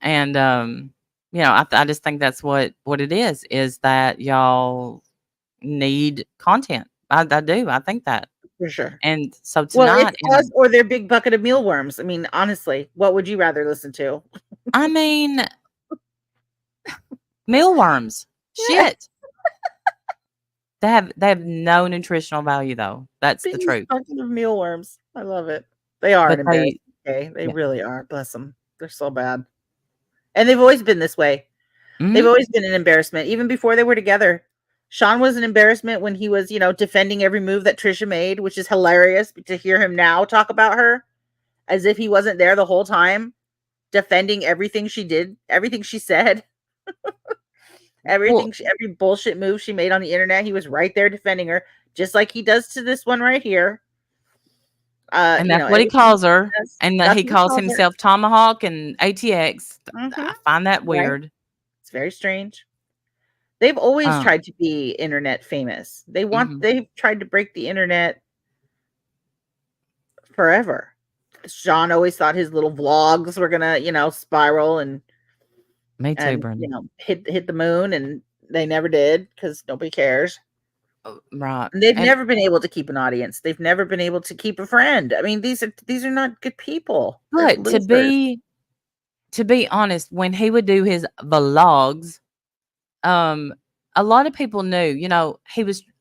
And I just think that's what it is that y'all need content. I do. I think that for sure. And so tonight, it's us or their big bucket of mealworms. I mean, honestly, what would you rather listen to? I mean, mealworms. Shit. They have no nutritional value though. That's the truth. Bucket of mealworms. I love it. They are an embarrassment. They really are. Bless them. They're so bad. And they've always been this way. They've always been an embarrassment, even before they were together. Sean was an embarrassment when he was, defending every move that Trisha made, which is hilarious to hear him now talk about her as if he wasn't there the whole time, defending everything she did, everything she said, every bullshit move she made on the internet. He was right there defending her, just like he does to this one right here. And that's what he calls her. And he calls himself Tomahawk and ATX. I find that weird. Right? It's very strange. They've always tried to be internet famous. They've tried to break the internet forever. Sean always thought his little vlogs were gonna, spiral and me too, Brenda. Hit the moon, and they never did because nobody cares. Right. And they've never been able to keep an audience. They've never been able to keep a friend. I mean, these are not good people. But to be honest, when he would do his vlogs, a lot of people knew,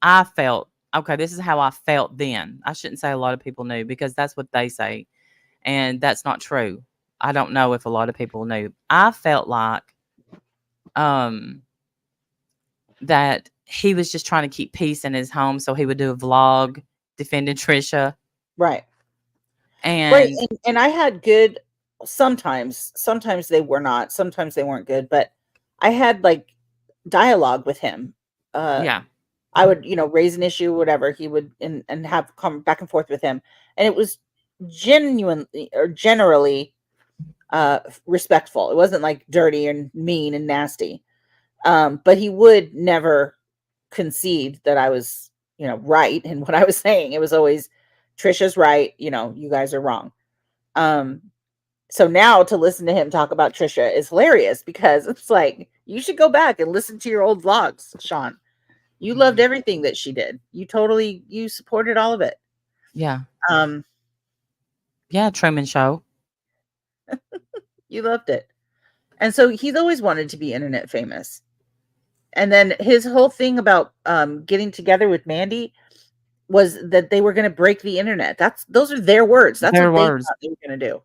I felt, okay, this is how I felt then. I shouldn't say a lot of people knew because that's what they say. And that's not true. I don't know if a lot of people knew. I felt like, that he was just trying to keep peace in his home, so he would do a vlog defending Trisha. Right. And and I had good sometimes they were not, sometimes they weren't good, but I had like dialogue with him. yeah. I would, raise an issue, whatever he would, and have come back and forth with him, and it was genuinely or generally respectful. It wasn't like dirty and mean and nasty. But he would never concede that I was, right in what I was saying. It was always Trisha's right, you guys are wrong. So now to listen to him talk about Trisha is hilarious, because it's like, you should go back and listen to your old vlogs, Sean. You loved everything that she did. You supported all of it. Yeah. Yeah, Truman Show. You loved it. And so he's always wanted to be internet famous. And then his whole thing about getting together with Mandi was that they were going to break the internet. Those are their words. That's their words. They thought they were going to do.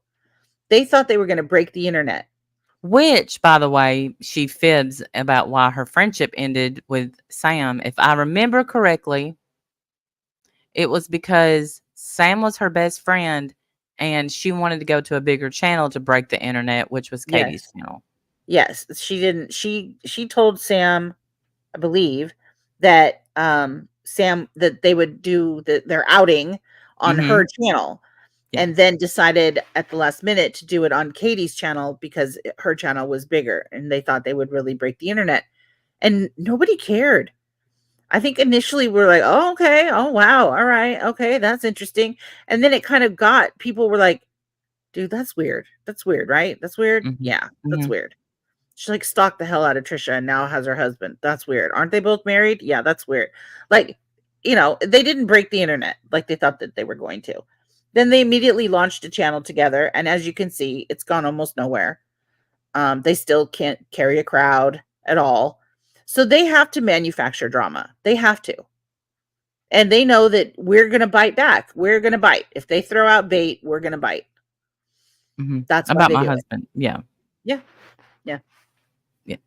They thought they were going to break the internet. Which, by the way, she fibs about why her friendship ended with Sam. If I remember correctly, it was because Sam was her best friend and she wanted to go to a bigger channel to break the internet, which was Katie's channel. Yes, she didn't. She told Sam, I believe, that Sam, that they would do their outing on her channel. Yeah. And then decided at the last minute to do it on Katie's channel because her channel was bigger and they thought they would really break the internet. And nobody cared. I think initially we were like, oh, okay. Oh, wow. All right. Okay. That's interesting. And then it kind of people were like, dude, that's weird. That's weird, right? That's weird. Yeah, that's weird. She like stalked the hell out of Trisha and now has her husband. That's weird. Aren't they both married? Yeah, that's weird. Like, they didn't break the internet like they thought that they were going to. Then they immediately launched a channel together. And as you can see, it's gone almost nowhere. They still can't carry a crowd at all. So they have to manufacture drama. They have to. And they know that we're going to bite back. We're going to bite. If they throw out bait, we're going to bite. That's about my husband. Yeah. Yeah. Yeah. Yeah.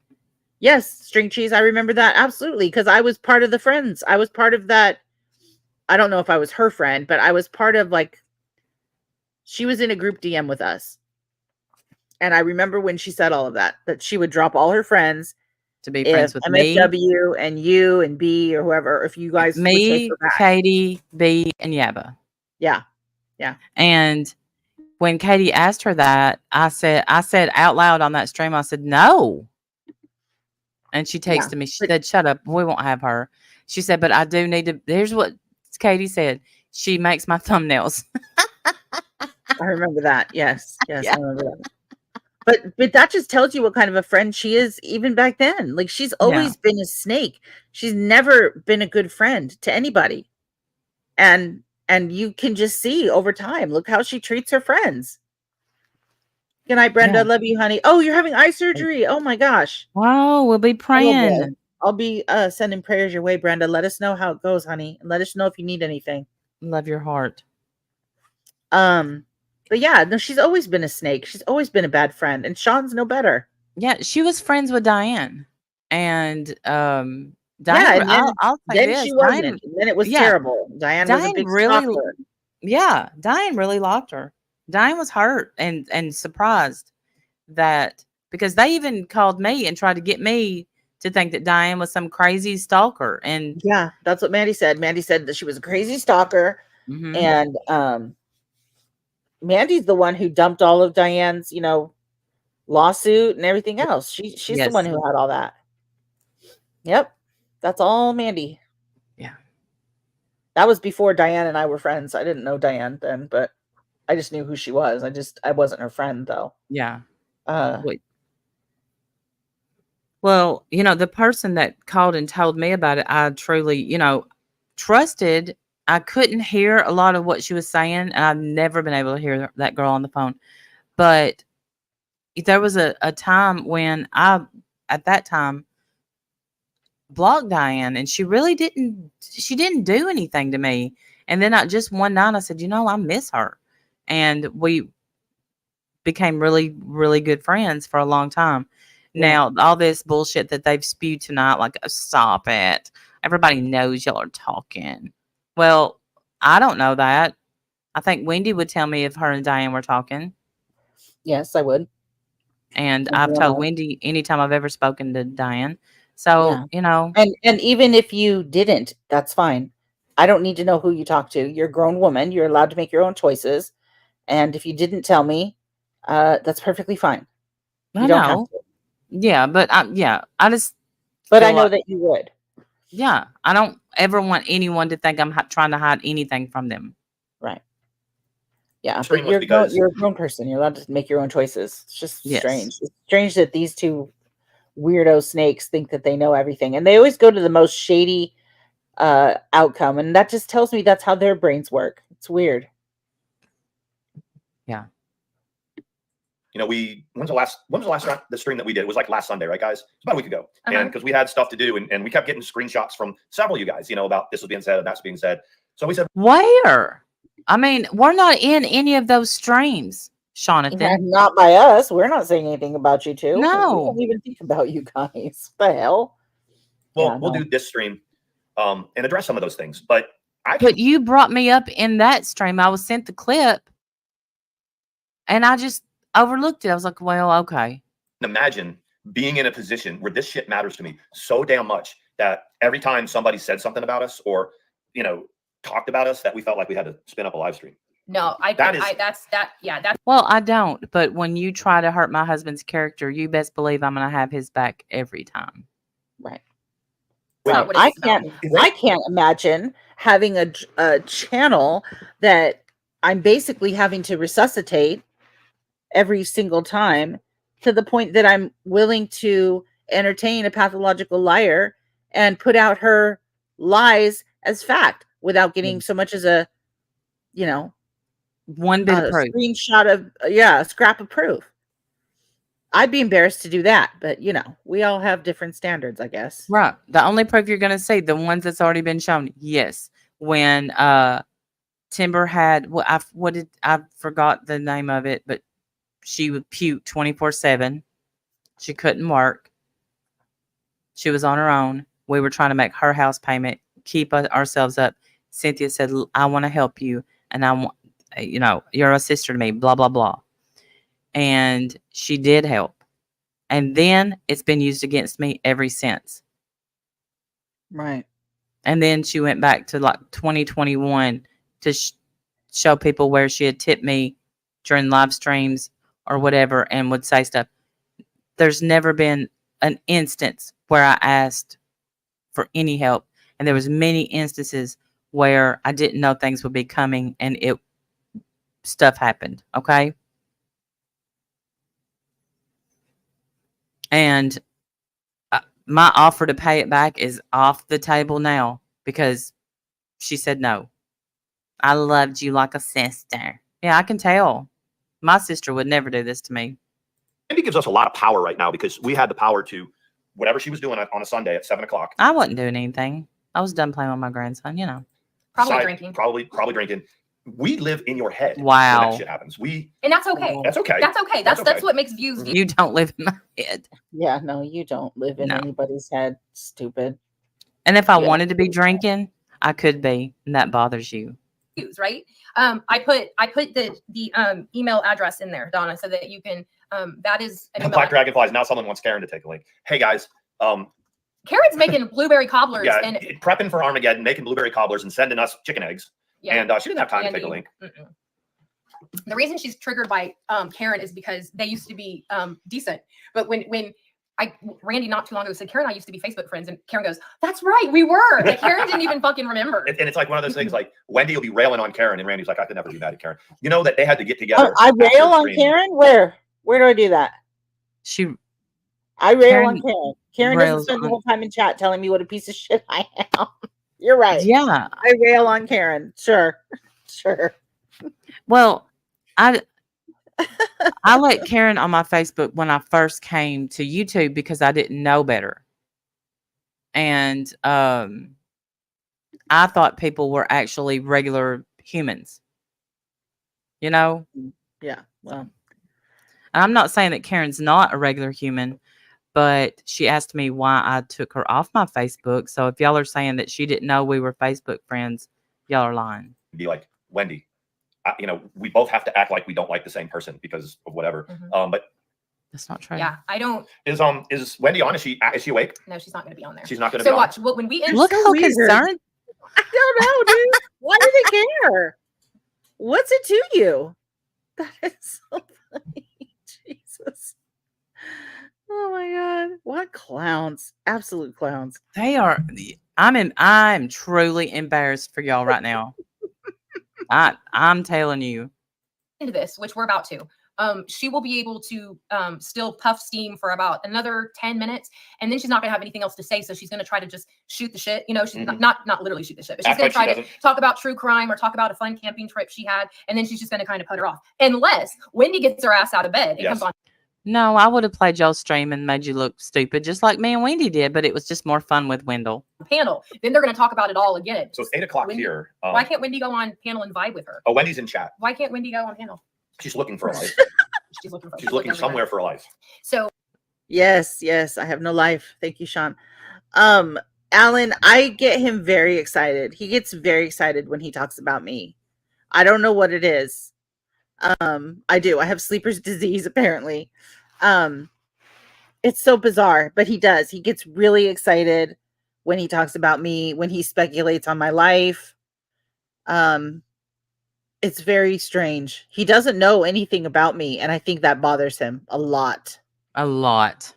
Yes. String cheese. I remember that. Absolutely. Because I was part of the friends. I was part of that. I don't know if I was her friend, but I was part of she was in a group DM with us. And I remember when she said all of that she would drop all her friends to be friends with MSW and you and B or whoever, if you guys me, Katie, B, and Yaba. Yeah. Yeah. And when Katie asked her that, I said out loud on that stream, I said, no. And she texted me. She said, shut up. We won't have her. She said, but I do need to. Here's what Katie said. She makes my thumbnails. I remember that. Yes. Yes. Yeah. I remember that. But that just tells you what kind of a friend she is even back then. Like, she's always been a snake. She's never been a good friend to anybody. And you can just see over time, look how she treats her friends. Good night, Brenda. Yeah. Love you, honey. Oh, you're having eye surgery. Oh my gosh. Wow, we'll be praying. I'll be sending prayers your way, Brenda. Let us know how it goes, honey. And let us know if you need anything. Love your heart. But yeah, no, she's always been a snake. She's always been a bad friend, and Sean's no better. Yeah, she was friends with Diane, and Diane. Yeah, and then she wasn't. And then it was terrible. Diane was a big stalker. Yeah, Diane really liked her. Diane was hurt and surprised that, because they even called me and tried to get me to think that Diane was some crazy stalker. And yeah, that's what Mandi said. Mandi said that she was a crazy stalker, and Mandi's the one who dumped all of Diane's, lawsuit and everything else. She's the one who had all that. Yep. That's all Mandi. Yeah. That was before Diane and I were friends. I didn't know Diane then, but I just knew who she was. I wasn't her friend though. Yeah. Well, the person that called and told me about it, I truly, trusted. I couldn't hear a lot of what she was saying, and I've never been able to hear that girl on the phone. But there was a time when at that time, blocked Diane, and she didn't do anything to me. And then just one night I said, I miss her. And we became really, really good friends for a long time. Now, all this bullshit that they've spewed tonight, like, stop it. Everybody knows y'all are talking. Well, I don't know that. I think Wendy would tell me if her and Diane were talking. Yes, I would. And I've told Wendy anytime I've ever spoken to Diane. So, And even if you didn't, that's fine. I don't need to know who you talk to. You're a grown woman. You're allowed to make your own choices. And if you didn't tell me, that's perfectly fine. You don't have to. Yeah, but I just. But I know that you would. Yeah, I don't ever want anyone to think I'm trying to hide anything from them. Right. Yeah, but you're a grown person. You're allowed to make your own choices. It's just strange. It's strange that these two weirdo snakes think that they know everything, and they always go to the most shady outcome, and that just tells me that's how their brains work. It's weird. Yeah. When's the last the stream that we did? It was like last Sunday, right, guys? It's about a week ago. And because we had stuff to do, and we kept getting screenshots from several of you guys, about this was being said and that's being said. So we said, where? I mean, we're not in any of those streams, Jonathan. Not by us. We're not saying anything about you two. No. We don't even think about you guys. What the hell? Well, we'll do this stream and address some of those things. But you brought me up in that stream. I was sent the clip and I just overlooked it. I was like, well, okay. Imagine being in a position where this shit matters to me so damn much that every time somebody said something about us or, talked about us, that we felt like we had to spin up a live stream. No, that's. Well, I don't. But when you try to hurt my husband's character, you best believe I'm going to have his back every time. Right. So I can't imagine having a channel that I'm basically having to resuscitate every single time, to the point that I'm willing to entertain a pathological liar and put out her lies as fact without getting so much as a one bit of proof, screenshot of a scrap of proof. I'd be embarrassed to do that, but we all have different standards, I guess. Right. The only proof you're going to see, the ones that's already been shown. Yes. When Timber had I forgot the name of it, but she would puke 24/7. She couldn't work. She was on her own. We were trying to make her house payment, keep ourselves up. Cynthia said, I want to help you. And I want, you're a sister to me, blah, blah, blah. And she did help. And then it's been used against me ever since. Right. And then she went back to like 2021 to show people where she had tipped me during live streams or whatever and would say stuff. There's never been an instance where I asked for any help. And there was many instances where I didn't know things would be coming and stuff happened. Okay. And my offer to pay it back is off the table now because she said no. I loved you like a sister. Yeah, I can tell. My sister would never do this to me. Andy gives us a lot of power right now because we had the power to whatever she was doing on a Sunday at 7:00. I wasn't doing anything. I was done playing with my grandson, Probably drinking. Probably drinking. We live in your head. Wow. When that shit happens. And that's okay. That's okay. That's okay. That's what makes views. You don't live in my head. Yeah, no, you don't live in anybody's head. Stupid. And if I wanted to be drinking, I could be, and that bothers you. Right. I put the email address in there, Donna, so that you can. That is Black Dragonflies. Now someone wants Karen to take a link. Hey guys. Karen's making blueberry cobblers and prepping for Armageddon, making blueberry cobblers and sending us chicken eggs. Yeah. And she didn't have time to take a link. The reason she's triggered by Karen is because they used to be decent. But when Randy not too long ago said, Karen and I used to be Facebook friends, and Karen goes, that's right, we were. Like, Karen didn't even fucking remember. And it's like one of those things like Wendy will be railing on Karen and Randy's like, I could never be mad at Karen. You know that they had to get together. I rail on Karen? Where do I do that? I rail on Karen. Karen doesn't spend the whole time in chat telling me what a piece of shit I am. You're right. Yeah. I rail on Karen. Sure. Well, I let Karen on my Facebook when I first came to YouTube because I didn't know better. And I thought people were actually regular humans. Yeah. Well, I'm not saying that Karen's not a regular human, but she asked me why I took her off my Facebook. So if y'all are saying that she didn't know we were Facebook friends, y'all are lying. Be like, Wendy, we both have to act like we don't like the same person because of whatever. But that's not true. Yeah, I don't. Is Wendy on? Is she awake? No, she's not going to be on there. She's not going to be on. So watch. When we look how concerned. I don't know, dude. Why do they care? What's it to you? That is so funny. Jesus. Oh my God. What clowns. Absolute clowns. They are. I'm truly embarrassed for y'all right now. I'm telling you. Into this, which we're about to. She will be able to still puff steam for about another 10 minutes, and then she's not gonna have anything else to say. So she's gonna try to just shoot the shit. She's not literally shoot the shit, but she's gonna try to talk about true crime or talk about a fun camping trip she had, and then she's just gonna kind of put her off. Unless Wendy gets her ass out of bed and comes on. No, I would have played y'all's stream and made you look stupid, just like me and Wendy did, but it was just more fun with Wendell. Panel. Then they're gonna talk about it all again. So it's 8 o'clock here. Why can't Wendy go on panel and vibe with her? Oh, Wendy's in chat. Why can't Wendy go on panel? She's looking for a life. She's looking somewhere for a life. So yes, I have no life. Thank you, Sean. Alan, I get him very excited. He gets very excited when he talks about me. I don't know what it is. I do. I have sleeper's disease, apparently. It's so bizarre, but he does. He gets really excited when he talks about me, when he speculates on my life. It's very strange. He doesn't know anything about me, and I think that bothers him a lot. A lot.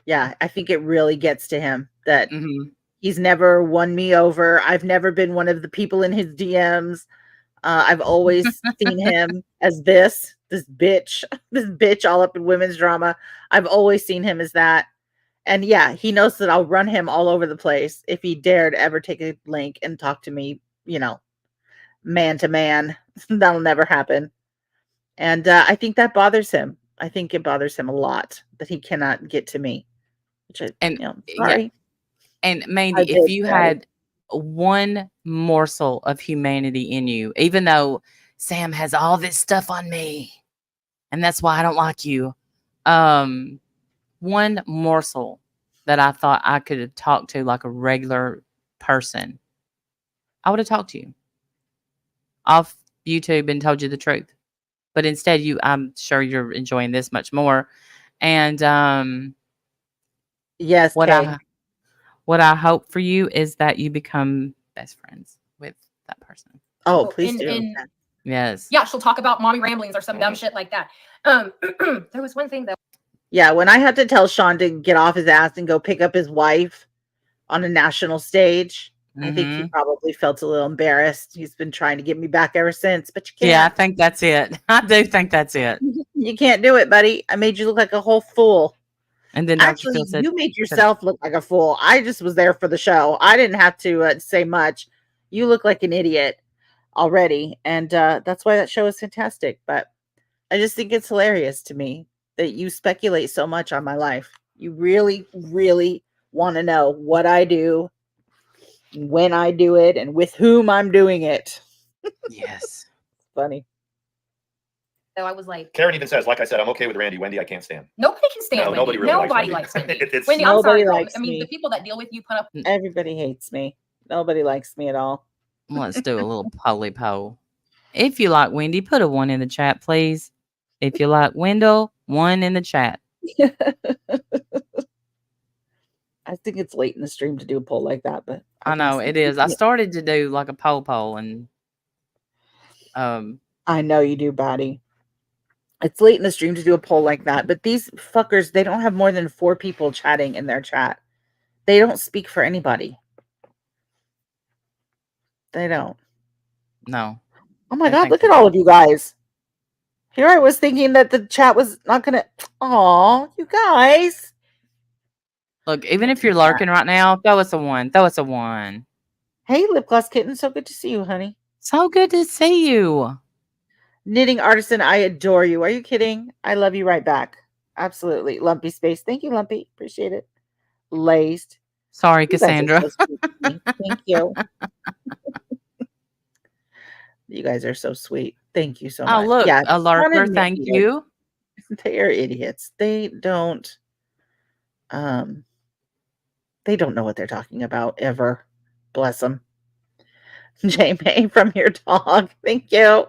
Yeah, I think it really gets to him that he's never won me over. I've never been one of the people in his DMs. I've always seen him as this bitch all up in women's drama. I've always seen him as that. And yeah, he knows that I'll run him all over the place if he dared ever take a link and talk to me, man to man. That'll never happen. And I think that bothers him. I think it bothers him a lot that he cannot get to me. Sorry. Yeah. And Mandi, if you had one morsel of humanity in you, even though Sam has all this stuff on me, and that's why I don't like you. One morsel that I thought I could have talked to like a regular person, I would have talked to you off YouTube and told you the truth. But instead, I'm sure you're enjoying this much more. And yes, what I hope for you is that you become best friends with that person. Oh, please do. Yes. Yeah, she'll talk about mommy ramblings or some dumb shit like that. There was one thing that. Yeah, when I had to tell Sean to get off his ass and go pick up his wife on a national stage, I think he probably felt a little embarrassed. He's been trying to get me back ever since, but you can't. Yeah, I think that's it. I do think that's it. You can't do it, buddy. I made you look like a whole fool. And then actually, you made yourself look like a fool. I just was there for the show. I didn't have to say much. You look like an idiot already, and that's why that show is fantastic. But I just think it's hilarious to me that you speculate so much on my life. You really, really want to know what I do, when I do it, and with whom I'm doing it. Yes. Funny. So I was like, Karen even says, like I said, I'm okay with Randy. Wendy, I can't stand. Nobody can stand Wendy. Nobody really nobody likes Wendy. Wendy, I'm sorry. Likes I mean, me. the people that deal with you put up. Everybody hates me. Nobody likes me at all. Let's do a little poly poll. If you like Wendy, put a 1 in the chat, please. If you like Wendell, 1 in the chat. I think it's late in the stream to do a poll like that, but I know it is. I started to do like a poll and I know you do, Batty. It's late in the stream to do a poll like that, but these fuckers, they don't have more than 4 people chatting in their chat. They don't speak for anybody. They don't. No. Oh my God, look at all of you guys. Here I was thinking that the chat was not going to. Aw, you guys. Look, even if you're lurking right now, throw us a 1. Throw us a 1. Hey, Lip Gloss Kitten. So good to see you, honey. So good to see you. Knitting Artisan, I adore you. Are you kidding? I love you right back. Absolutely. Lumpy Space. Thank you, Lumpy. Appreciate it. Laced. Sorry, Cassandra. Thank you. You guys are so sweet. Thank you so much. Oh, look, a lurker. Thank you. They are idiots. They don't. They don't know what they're talking about ever. Bless them. J-May from your dog. Thank you.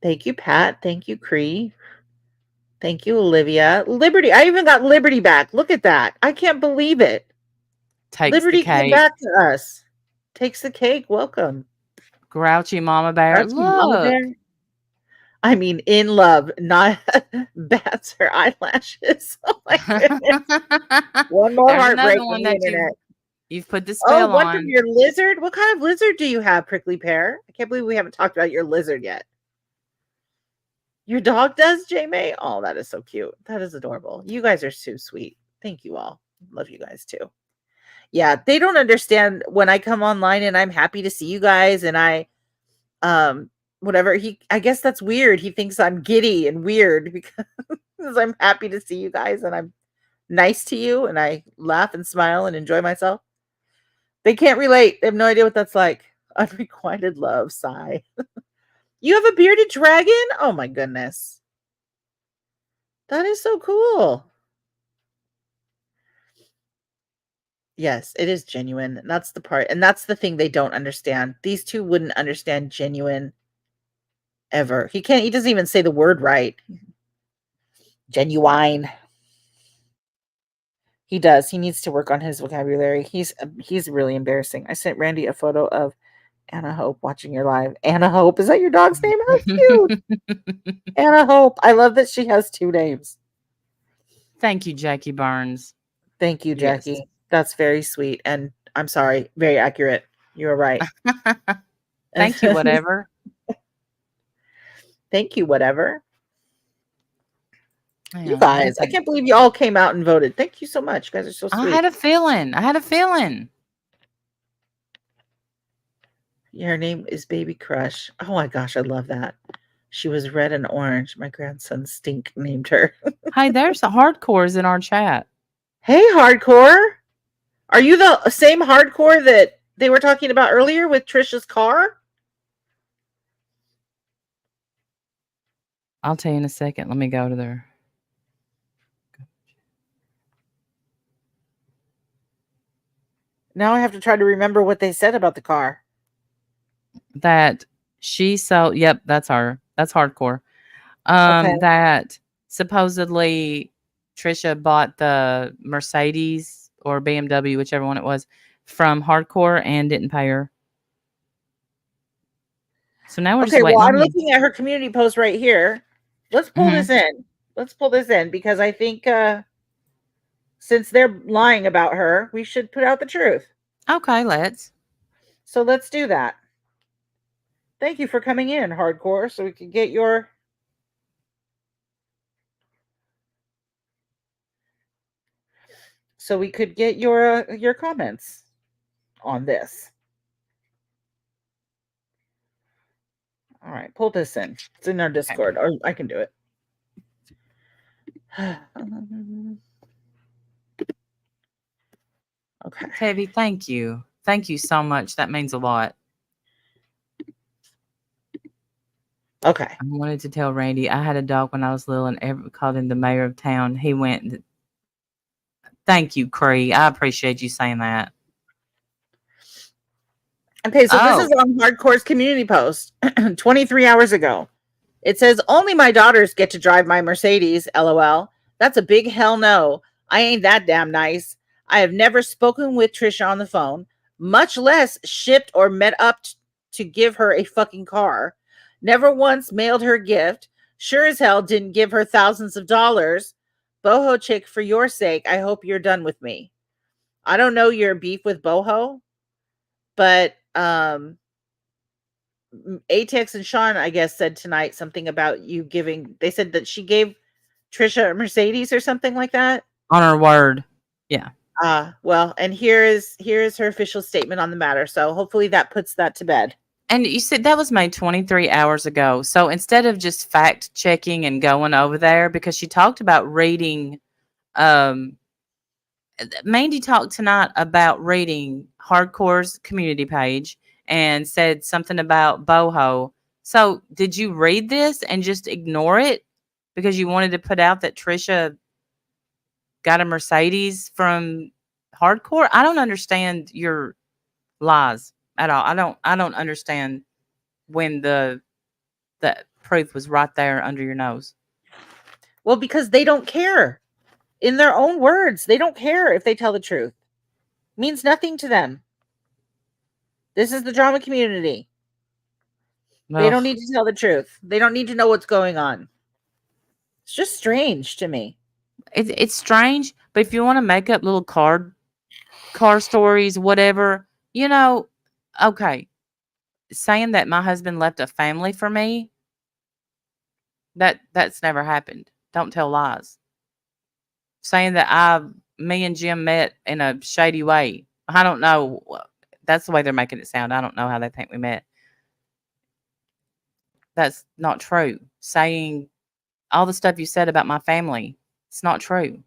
Thank you, Pat. Thank you, Cree. Thank you, Olivia. Liberty. I even got Liberty back. Look at that. I can't believe it. Takes Liberty the cake. came back to us. Takes the cake. Welcome. Grouchy Mama Bear. Grouchy Mama Bear. I mean, in love, not bats her eyelashes. Oh my goodness. One more heartbreak on the internet. You've put the spell one on. from your lizard? What kind of lizard do you have, Prickly Pear? I can't believe we haven't talked about your lizard yet. Your dog does, J-May? Oh, that is so cute. That is adorable. You guys are so sweet. Thank you all. Love you guys too. Yeah, they don't understand when I come online and I'm happy to see you guys and I whatever. I guess that's weird. He thinks I'm giddy and weird because I'm happy to see you guys and I'm nice to you and I laugh and smile and enjoy myself. They can't relate. They have no idea what that's like. Unrequited love, sigh. You have a bearded dragon? Oh my goodness. That is so cool. Yes, it is genuine. And that's the part. And that's the thing they don't understand. These two wouldn't understand genuine ever. He doesn't even say the word right. Genuine. He does. He needs to work on his vocabulary. He's really embarrassing. I sent Randy a photo of Anna Hope watching your live. Anna Hope. Is that your dog's name? How cute. Anna Hope. I love that she has two names. Thank you, Jackie Barnes. Thank you, Jackie. Yes. That's very sweet. And I'm sorry. Very accurate. You were right. Thank you, whatever. Thank you, whatever. You guys, I can't believe you all came out and voted. Thank you so much. You guys are so sweet. I had a feeling. Your name is Baby Crush. Oh my gosh, I love that. She was red and orange. My grandson Stink named her. Hey, there's the hardcores in our chat. Hey, hardcore. Are you the same hardcore that they were talking about earlier with Trisha's car? I'll tell you in a second. Let me go to there. Now I have to try to remember what they said about the car. That she sold. Yep, that's her. That's hardcore. Okay. That supposedly Trisha bought the Mercedes or BMW, whichever one it was, from hardcore and didn't pay her. So now we're just waiting. Well, I'm looking at her community post right here. Let's pull this in. Let's pull this in because I think since they're lying about her, we should put out the truth. Okay, let's. So let's do that. Thank you for coming in, hardcore, so we can get your your comments on this. All right, pull this in. It's in our Discord, or I can do it. Okay. Tevi, thank you. Thank you so much. That means a lot. Okay. I wanted to tell Randy, I had a dog when I was little and called him the mayor of town. He went. Thank you, Cree. I appreciate you saying that. Okay, so this is on Hardcore's community post 23 hours ago. It says, only my daughters get to drive my Mercedes, LOL. That's a big hell no. I ain't that damn nice. I have never spoken with Trisha on the phone, much less shipped or met up to give her a fucking car. Never once mailed her a gift. Sure as hell didn't give her thousands of dollars. Boho chick, for your sake, I hope you're done with me. I don't know your beef with Boho, but Atex and Sean, I guess, said tonight something about you giving. They said that she gave Trisha a Mercedes or something like that. On her word. Yeah. Well, and here is her official statement on the matter. So hopefully that puts that to bed. And you said that was made 23 hours ago. So instead of just fact checking and going over there, because she talked about reading, Mandi talked tonight about reading Hardcore's community page and said something about Boho So did you read this and just ignore it because you wanted to put out that Trisha got a Mercedes from Hardcore? I don't understand your lies at all. I don't understand when the proof was right there under your nose. Well, because they don't care. In their own words, they don't care if they tell the truth. It means nothing to them. This is the drama community. They don't need to tell the truth. They don't need to know what's going on. It's just strange to me. It's strange, but if you want to make up little car stories, whatever, okay. Saying that my husband left a family for me, that's never happened. Don't tell lies. Saying that me and Jim met in a shady way. I don't know. That's the way they're making it sound. I don't know how they think we met. That's not true. Saying all the stuff you said about my family, it's not true.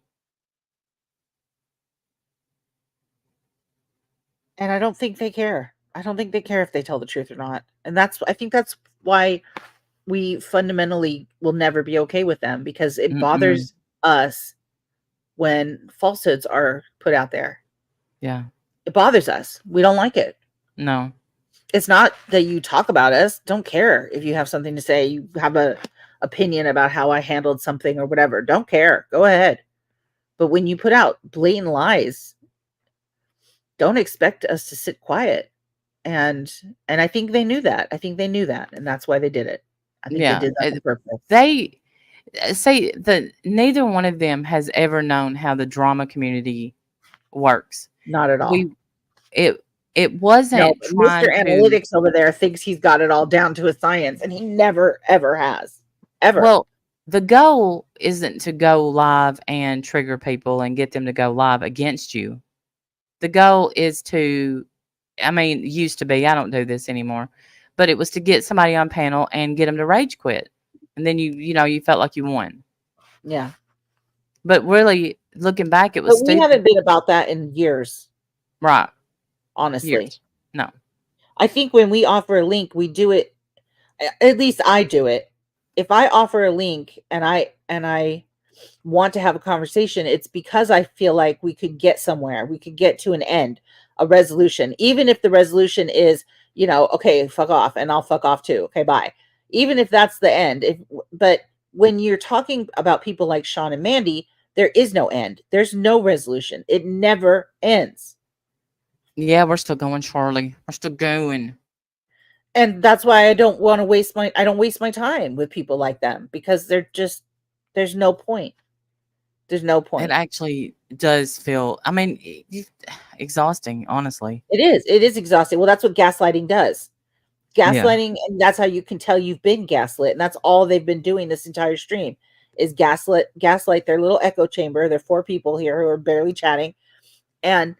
And I don't think they care. I don't think they care if they tell the truth or not. And I think that's why we fundamentally will never be okay with them, because it bothers us when falsehoods are put out there. Yeah. It bothers us. We don't like it. No. It's not that you talk about us. Don't care if you have something to say. You have a opinion about how I handled something or whatever. Don't care. Go ahead. But when you put out blatant lies, don't expect us to sit quiet. And I think they knew that. And that's why they did it. I think they did that on purpose. They say that neither one of them has ever known how the drama community works. Not at all. It wasn't Mr. Analytics over there thinks he's got it all down to a science, and he never ever has. Ever. Well, the goal isn't to go live and trigger people and get them to go live against you. The goal is to, used to be, I don't do this anymore, but it was to get somebody on panel and get them to rage quit. And then you felt like you won. Yeah. But really, looking back, it was we haven't been about that in years. Right. Honestly. Years. No. I think when we offer a link, we do it, at least I do it. If I offer a link and I want to have a conversation, it's because I feel like we could get somewhere. We could get to an end, a resolution. Even if the resolution is, okay, fuck off, and I'll fuck off too. Okay, bye. Even if that's the end. But when you're talking about people like Sean and Mandi, there is no end. There's no resolution. It never ends. Yeah, we're still going, Charlie. We're still going. And that's why I don't waste my time with people like them, because there's no point. There's no point. It actually does feel, exhausting, honestly. It is exhausting. Well, that's what gaslighting does. Gaslighting, and that's how you can tell you've been gaslit. And that's all they've been doing this entire stream is gaslight their little echo chamber. There are 4 people here who are barely chatting, and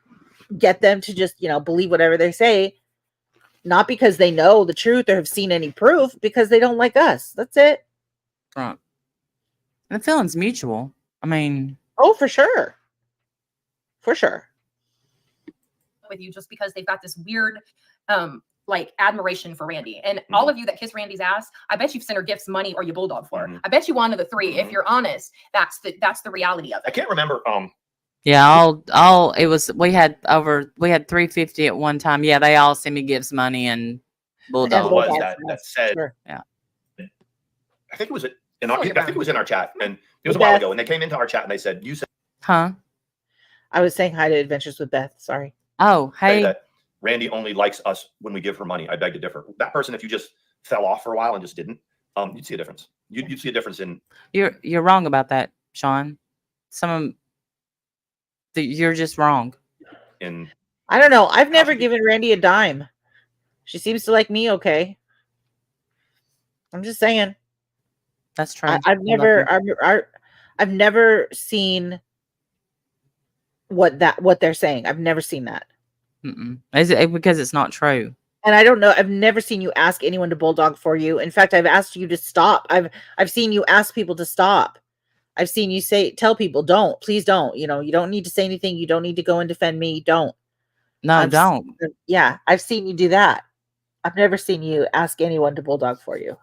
get them to just, believe whatever they say, not because they know the truth or have seen any proof, because they don't like us. That's it. Right. And the feeling's mutual. Oh, for sure. For sure. With you, just because they've got this weird, admiration for Randy. And all of you that kiss Randy's ass, I bet you've sent her gifts, money, or you bulldog for her. I bet you one of the 3. If you're honest, that's the reality of it. I can't remember. Yeah, we had 350 at one time. Yeah, they all send me gifts, money, and bulldog. Was that said? Sure. Yeah. I think it was in our chat, and it was a while ago, and they came into our chat and they said, "You said." Huh? I was saying hi to Adventures with Beth. Sorry. Oh, hey. That Randy only likes us when we give her money. I beg to differ. That person, if you just fell off for a while and just didn't, you'd see a difference. You'd see a difference in. You're wrong about that, Sean. You're just wrong. I don't know. I've never given Randy a dime. She seems to like me. Okay. I'm just saying. That's true. I've never seen what they're saying. I've never seen that. Is it because it's not true? And I don't know. I've never seen you ask anyone to bulldog for you. In fact, I've asked you to stop. I've seen you ask people to stop. I've seen you tell people, please don't. You don't need to say anything. You don't need to go and defend me. Don't. No, don't. Yeah, I've seen you do that. I've never seen you ask anyone to bulldog for you.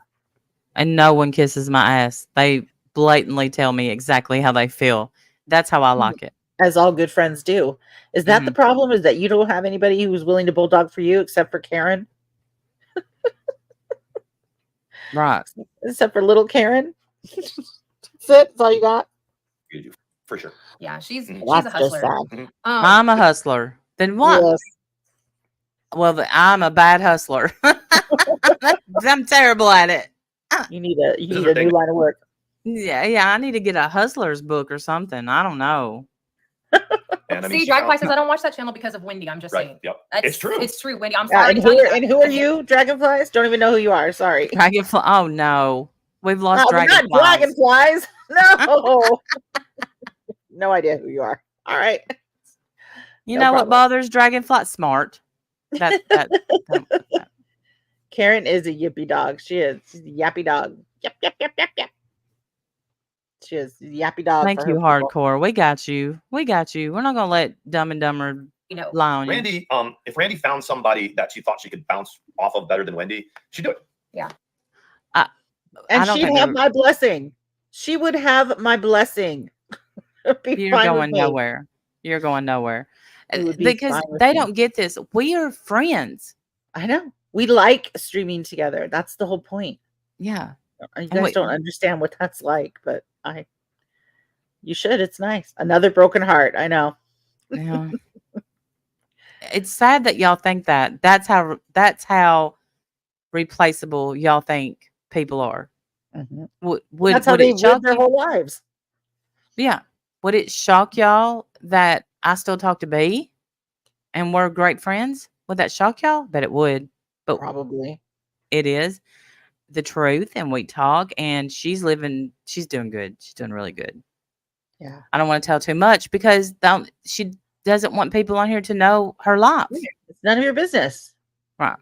And no one kisses my ass. They blatantly tell me exactly how they feel. That's how I like it. As all good friends do. Is that the problem? Is that you don't have anybody who's willing to bulldog for you except for Karen? Right. Except for little Karen? That's it? That's all you got? For sure. Yeah, she's a That's hustler. I'm a hustler. Then what? Yes. Well, I'm a bad hustler. I'm terrible at it. You need a new line of work. Yeah. I need to get a hustler's book or something. I don't know. See, Dragonfly says I don't watch that channel because of Wendy. I'm just saying. Yep. It's true. It's true, Wendy. I'm Yeah, sorry. and who are you, Dragonflies? Don't even know who you are. Sorry. Dragonfly. Oh no, we've lost Dragonflies. Not Dragonflies. No. No idea who you are. All right. You know what bothers Dragonfly? Smart. That. Karen is a yippy dog. She's a yappy dog. Yep. She is a yappy dog. Thank you, hardcore. We got you. We're not gonna let Dumb and Dumber lie on you. Randy, if Randy found somebody that she thought she could bounce off of better than Wendy, she'd do it. Yeah. And she'd have my blessing. She would have my blessing. You're going nowhere. You're going nowhere. Because they don't get this. We are friends. I know. We like streaming together. That's the whole point. Yeah. You guys don't understand what that's like, but you should. It's nice. Another broken heart. I know. Yeah. It's sad that y'all think that. That's how replaceable y'all think people are. Mm-hmm. That's how they live their whole lives. Yeah. Would it shock y'all that I still talk to B and we're great friends? Would that shock y'all? Bet it would. But probably it is the truth, and we talk, and she's doing good. She's doing really good. Yeah. I don't want to tell too much because she doesn't want people on here to know her life. It's none of your business. Right.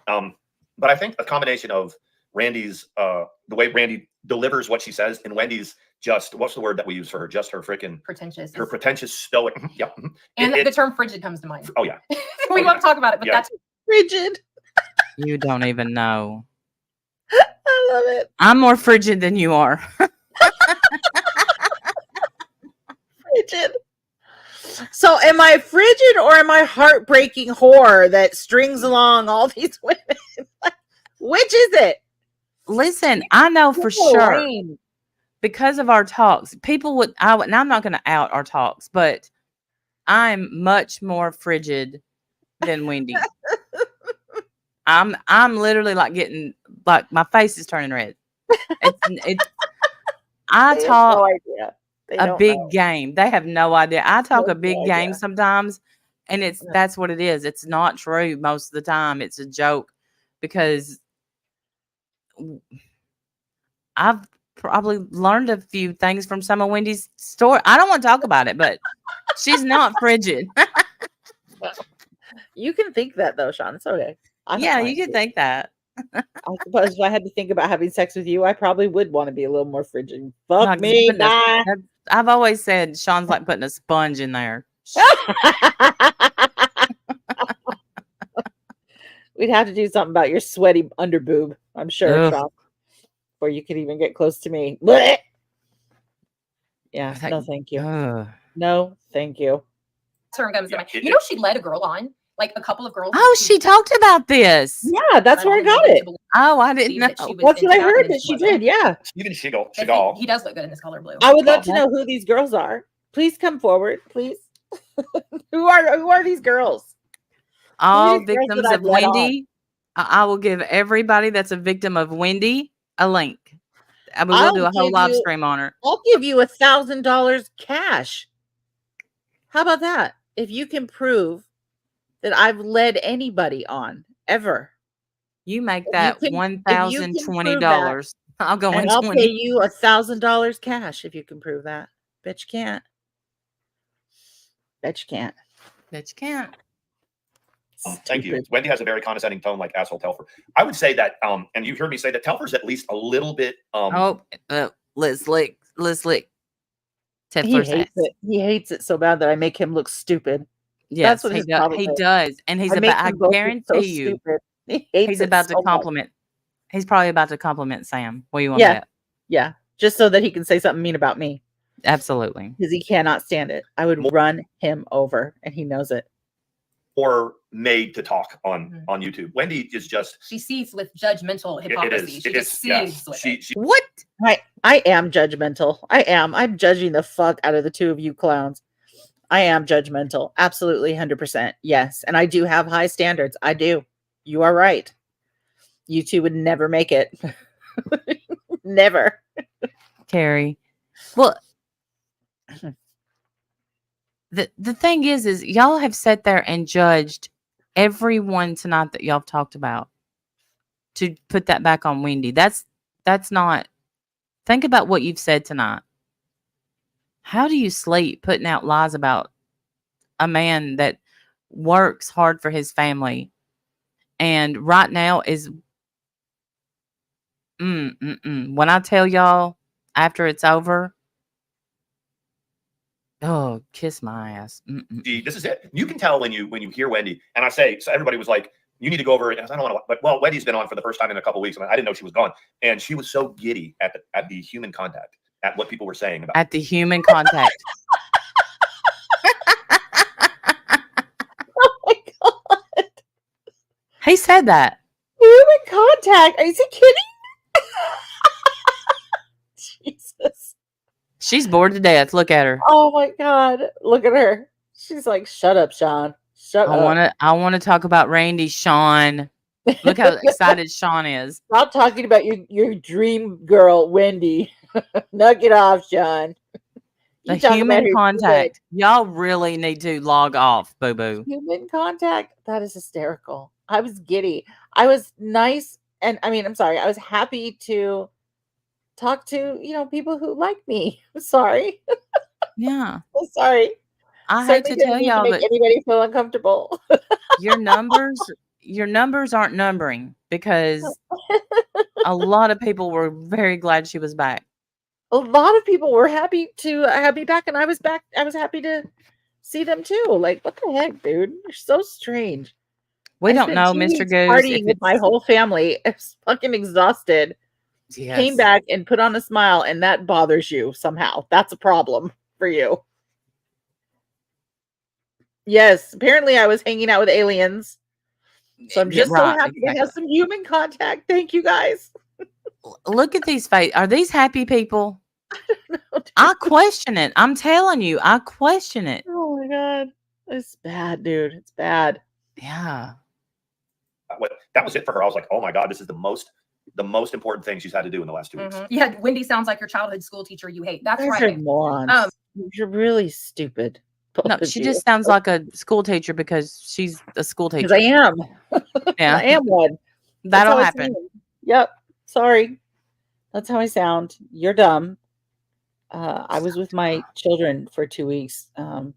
But I think a combination of Randy's the way Randy delivers what she says, and Wendy's just, what's the word that we use for her? Just her freaking pretentious. Her pretentious stoic. Yep. And the term frigid comes to mind. Oh yeah. We won't talk about it, but that's frigid. You don't even know. I love it. I'm more frigid than you are. Frigid. So am I frigid or am I heartbreaking whore that strings along all these women? Which is it? Listen, I know for sure because of our talks, people would, and I'm not going to out our talks, but I'm much more frigid than Wendy. I'm literally like getting, like my face is turning red. I talk a big game. They have no idea. I talk a big game sometimes, and that's what it is. It's not true most of the time. It's a joke because I've probably learned a few things from some of Wendy's story. I don't want to talk about it, but she's not frigid. You can think that though, Sean. It's okay. Yeah, you can think that. I suppose if I had to think about having sex with you, I probably would want to be a little more frigid. Fuck me, bye. I've always said Sean's like putting a sponge in there. We'd have to do something about your sweaty underboob, I'm sure, Sean, before you could even get close to me. Blech! Yeah, no, thank you. No, thank you. You know, she led a girl on. Like a couple of girls. Oh, she talked about this. Yeah, that's where I got it. Oh, I didn't know. That's what I heard that she did. Yeah. Even Shigal. He does look good in this color blue. I would love to know who these girls are. Please come forward, please. Who are these girls? All victims of Wendy. I will give everybody that's a victim of Wendy a link. I mean, we'll do a whole live stream on her. I'll give you $1,000 cash. How about that? If you can prove that I've led anybody on ever. You make that $1,020. I'll go in. I'll pay you $1,000 cash if you can prove that. Bet you can't. Bet you can't. Bet you can't. Thank you. Wendy has a very condescending tone, like asshole Telfer. I would say that, and you heard me say that Telfer's at least a little bit. Let's lick. He hates it. He hates it so bad that I make him look stupid. That's Yes, what he his does. problem He is. does, and he's I make about. I them both look so guarantee you, stupid. He hates he's it about to so much. compliment. He's probably about to compliment Sam. What do you want to Yeah. bet? Yeah. Just so that he can say something mean about me. Absolutely. Because he cannot stand it. I would run him over, and he knows it. Or made to talk on YouTube. Wendy is just, she sees with judgmental hypocrisy. She just sees with it. What? I am judgmental. I'm judging the fuck out of the two of you clowns. I am judgmental. Absolutely 100%. Yes. And I do have high standards. I do. You are right. You two would never make it. Never. Carrie. Well, the thing is y'all have sat there and judged everyone tonight that y'all have talked about to put that back on Wendy. That's not. Think about what you've said tonight. How do you sleep putting out lies about a man that works hard for his family and right now is when I tell y'all after it's over, oh, kiss my ass. This is it. You can tell when you hear Wendy, and I say, so everybody was like, you need to go over it. And I said, I don't want to, but well, Wendy's been on for the first time in a couple of weeks. And I didn't know she was gone. And she was so giddy at the human contact, at what people were saying about at the human contact. Oh my God. He said that. Human contact. Are you kidding? Jesus. She's bored to death. Look at her. Oh my God. Look at her. She's like, shut up, Sean. Shut up. I want to talk about Randy, Sean. Look how excited Sean is. Stop talking about your dream girl, Wendy. Knock it off, Sean. The human contact. Y'all really need to log off, boo-boo. Human contact? That is hysterical. I was giddy. I was nice. And I mean, I'm sorry. I was happy to talk to, people who like me. I'm sorry. Yeah. I'm sorry. I hate to tell y'all, but anybody feel uncomfortable. your numbers aren't numbering because a lot of people were very glad she was back. A lot of people were happy to have me back, and I was back. I was happy to see them too. Like, what the heck, dude? You're so strange. We don't know, Mr. Goose. Partying with my whole family. I was fucking exhausted. Yes. Came back and put on a smile, and that bothers you somehow. That's a problem for you. Yes, apparently I was hanging out with aliens. So I'm just so happy to have some human contact. Thank you, guys. Look at these faces. Are these happy people? I don't know. I question it. I'm telling you, I question it. Oh my God. It's bad, dude. It's bad. Yeah. That was it for her. I was like, oh my God, this is the most important thing she's had to do in the last 2 weeks. Yeah, Wendy sounds like your childhood school teacher you hate. That's right. You're morons. You're really stupid. No, she just sounds like a school teacher because she's a school teacher. Because I am. Yeah. I am one. That'll happen. Yep. Sorry. That's how I sound. You're dumb. I was with my children for 2 weeks. Nonstop.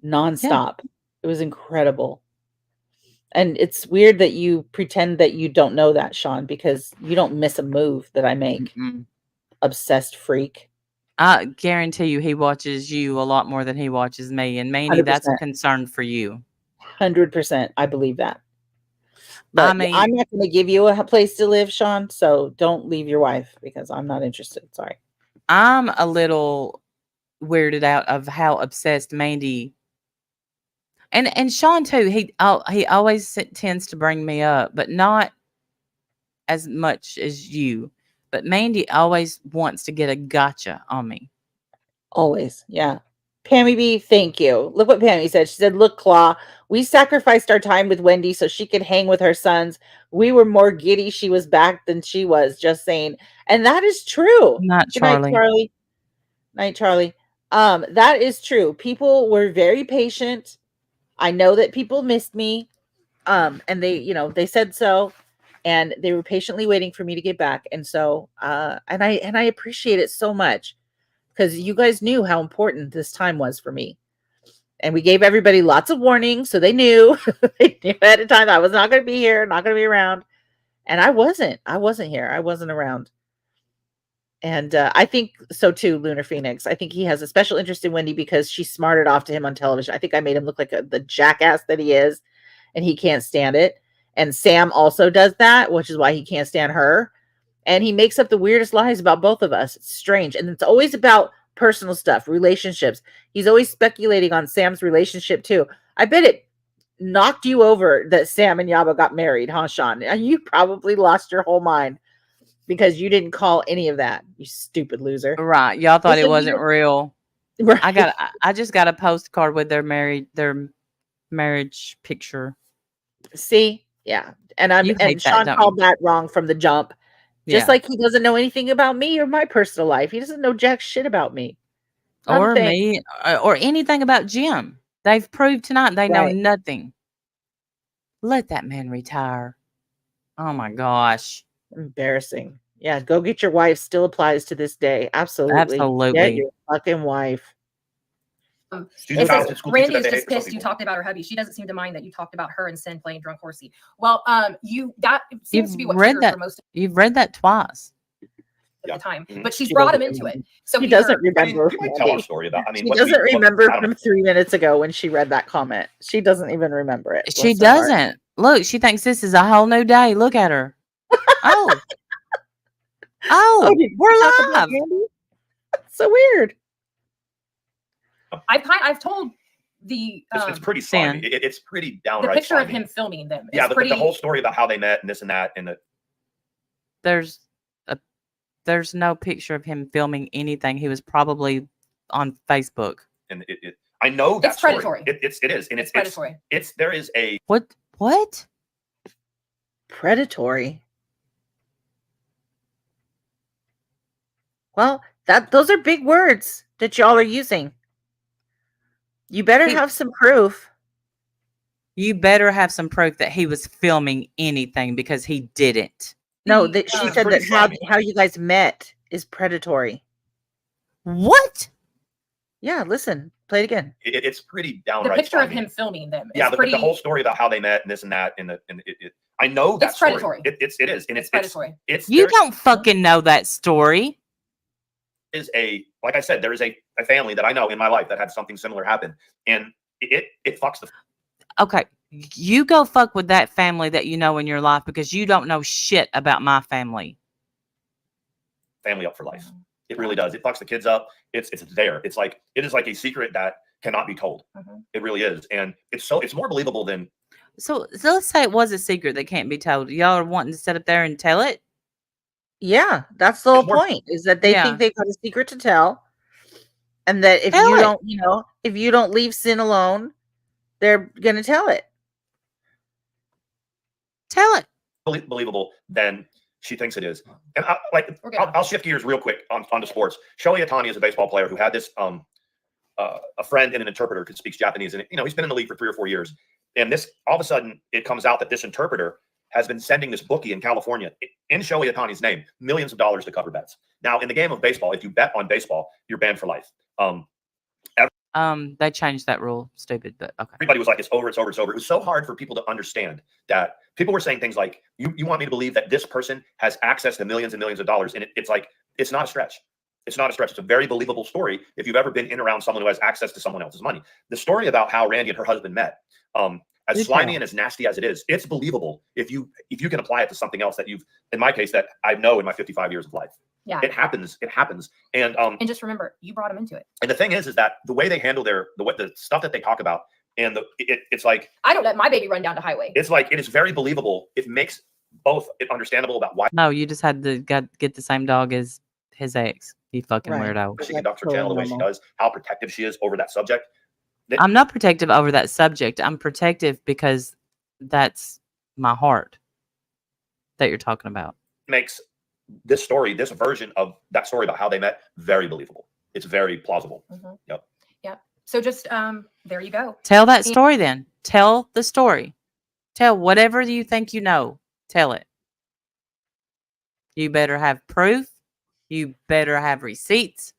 Yeah. It was incredible. And it's weird that you pretend that you don't know that, Sean, because you don't miss a move that I make. Obsessed freak. I guarantee you he watches you a lot more than he watches me. And Mandi, that's a concern for you. 100%. I believe that. But I mean, I'm not going to give you a place to live, Sean. So don't leave your wife because I'm not interested. Sorry. I'm a little weirded out of how obsessed Mandi and Sean too. He always tends to bring me up, but not as much as you. But Mandi always wants to get a gotcha on me. Always. Yeah. Pammy B, thank you. Look what Pammy said. She said, look, Claw, we sacrificed our time with Wendy so she could hang with her sons. We were more giddy she was back than she was, just saying. And that is true. Not Charlie. Good night, Charlie. Night, Charlie. That is true. People were very patient. I know that people missed me. And they said so. And they were patiently waiting for me to get back. And so, and I appreciate it so much because you guys knew how important this time was for me. And we gave everybody lots of warnings. So they knew, they knew ahead of time I was not going to be here, not going to be around. And I wasn't here. I wasn't around. And I think so too, Lunar Phoenix. I think he has a special interest in Wendy because she smarted off to him on television. I think I made him look like the jackass that he is, and he can't stand it. And Sam also does that, which is why he can't stand her. And he makes up the weirdest lies about both of us. It's strange. And it's always about personal stuff, relationships. He's always speculating on Sam's relationship too. I bet it knocked you over that Sam and Yaba got married, huh, Sean? And you probably lost your whole mind because you didn't call any of that, you stupid loser. Right. Y'all thought Listen, it wasn't real. Right. I just got a postcard with their marriage picture. See? Yeah. And Sean called that wrong from the jump. Just like he doesn't know anything about me or my personal life. He doesn't know jack shit about me. Or me or anything about Jim. They've proved tonight they know nothing. Let that man retire. Oh my gosh. Embarrassing. Yeah, go get your wife still applies to this day. Absolutely. Absolutely. Get your fucking wife. It says, Randy is just pissed you talked about her hubby. She doesn't seem to mind that you talked about her and Sin playing drunk horsey. Well, that seems to be what triggers for most of You've read that twice. the time, but she's brought him into it. So he doesn't remember. You might tell our story about. She doesn't remember from 3 minutes ago when she read that comment. She doesn't even remember it. She doesn't. Look, she thinks this is a whole new day. Look at her. Oh, we're live. That's so weird. I've told the it's pretty slimy. It's pretty downright. The picture slimy. of him filming them. Yeah, the whole story about how they met and this and that and there's no picture of him filming anything. He was probably on Facebook. And I know that's predatory. It is, and it's predatory. There is a what? Predatory. Well, those are big words that y'all are using. You better have some proof. You better have some proof that he was filming anything because he didn't. No, she said that how you guys met is predatory. What? Yeah, listen, play it again. It's pretty downright. The picture of him filming them. Yeah, the whole story about how they met and this and that and I know that's predatory. It is, and it's predatory. You don't fucking know that story. Like I said, there is a family that I know in my life that had something similar happen, and it fucks the. Okay, you go fuck with that family that you know in your life because you don't know shit about my family. Family up for life. It really does. It fucks the kids up. It's there. It is like a secret that cannot be told. It really is, and it's more believable than. So let's say it was a secret that can't be told. Y'all are wanting to sit up there and tell it. Yeah, that's the whole point. Is that they think they got a secret to tell, and that if you don't leave Sin alone, they're gonna tell it. Tell it. Believable than she thinks it is. And I'll shift gears real quick onto sports. Shohei Ohtani is a baseball player who had this a friend and an interpreter who speaks Japanese, and he's been in the league for 3 or 4 years. And this all of a sudden it comes out that this interpreter has been sending this bookie in California in Shohei Ohtani's name millions of dollars to cover bets. Now, in the game of baseball, if you bet on baseball, you're banned for life. They changed that rule. Stupid, but okay. Everybody was like, it's over, it's over, it's over. It was so hard for people to understand that people were saying things like, you want me to believe that this person has access to millions and millions of dollars. And it's like, it's not a stretch. It's not a stretch. It's a very believable story if you've ever been in around someone who has access to someone else's money. The story about how Randy and her husband met, as slimy and as nasty as it is, it's believable if you can apply it to something else that you've, in my case, that I know in my 55 years of life. Yeah, it happens. And just remember, you brought him into it. And the thing is that the way they handle the stuff that they talk about, and it's like, I don't let my baby run down the highway. It's like, it is very believable. It makes both it understandable about why. No, you just had to get the same dog as his ex. You fucking weirdo. She conducts her channel the way she does, how protective she is over that subject. I'm not protective over that subject. I'm protective because that's my heart that you're talking about. Makes this story, this version of that story about how they met, very believable. It's very plausible. Yep. So just there you go. Tell that story then. Tell the story. Tell whatever you think you know. Tell it. You better have proof. You better have receipts.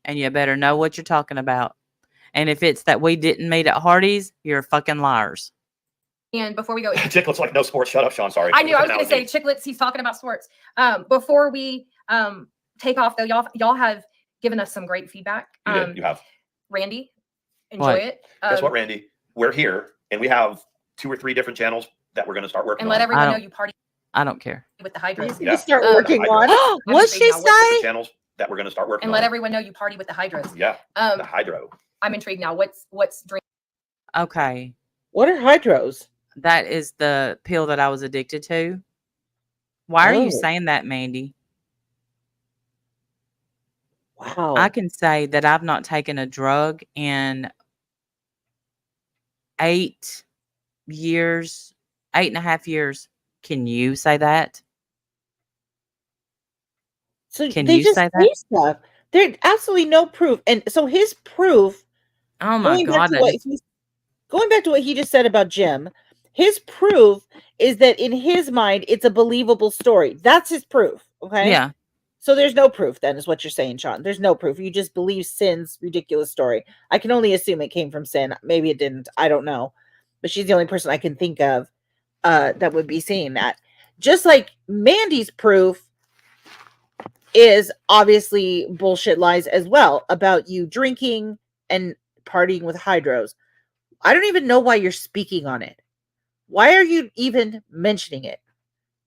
And you better know what you're talking about. And if it's that we didn't meet at Hardee's, you're fucking liars. And before we go, Chicklets like no sports. Shut up, Sean. Sorry. I knew I was going to say Chicklets. He's talking about sports. Before we take off though. Y'all have given us some great feedback. You have. Randy, enjoy it. Guess what, Randy? We're here and we have 2 or 3 different channels that we're going to start working and on. let everyone know you party. I don't care. With the hydras. You start working on. What'd she say? Channels that we're going to start working and on. let everyone know you party with the hydras. Yeah. The hydro. I'm intrigued now. What's drink? Okay. What are hydros? That is the pill that I was addicted to. Why are you saying that, Mandi? Wow. I can say that I've not taken a drug in 8 years, 8.5 years. Can you say that? So Can they you just say say that? stuff. There's absolutely no proof. And so his proof, Oh my God. going back to what he just said about Jim, his proof is that in his mind, it's a believable story. That's his proof. Okay. Yeah. So there's no proof then, is what you're saying, Sean. There's no proof. You just believe Sin's ridiculous story. I can only assume it came from Sin. Maybe it didn't. I don't know. But she's the only person I can think of that would be saying that. Just like Mandi's proof is obviously bullshit lies as well about you drinking and partying with hydros. I don't even know why you're speaking on it. Why are you even mentioning it?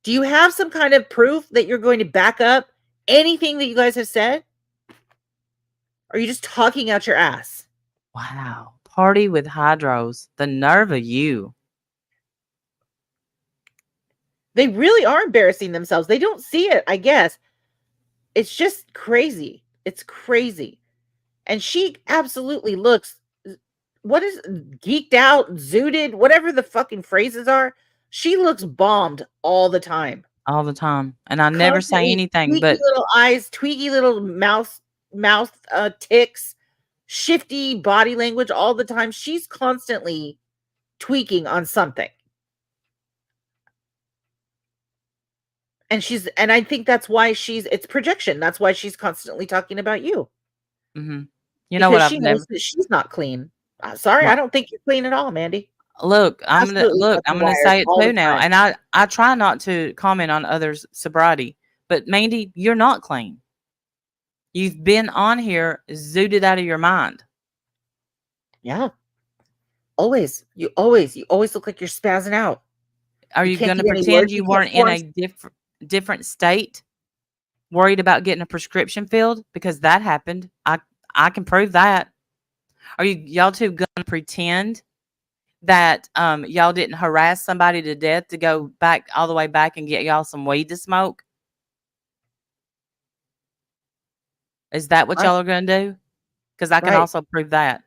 Do you have some kind of proof that you're going to back up anything that you guys have said? Or are you just talking out your ass? Wow. Party with hydros. The nerve of you. They really are embarrassing themselves. They don't see it, I guess. It's just crazy. It's crazy. And she absolutely looks, what is geeked out, zooted, whatever the fucking phrases are. She looks bombed all the time. All the time. And I never say anything, tweaky but little eyes, tweaky little mouth ticks, shifty body language all the time. She's constantly tweaking on something. And I think that's why it's projection. That's why she's constantly talking about you. mm-hmm. You know what? She knows that she's not clean. Sorry, I don't think you're clean at all, Mandi. Look, I'm gonna say it too now. And I try not to comment on others' sobriety, but Mandi, you're not clean. You've been on here zooted out of your mind. Yeah. Always. You always look like you're spazzing out. Are you going to pretend you weren't in a different state, worried about getting a prescription filled? Because that happened. I can prove that. Are y'all two going to pretend that y'all didn't harass somebody to death to go back all the way back and get y'all some weed to smoke? Is that what y'all are going to do? Because I can also prove that.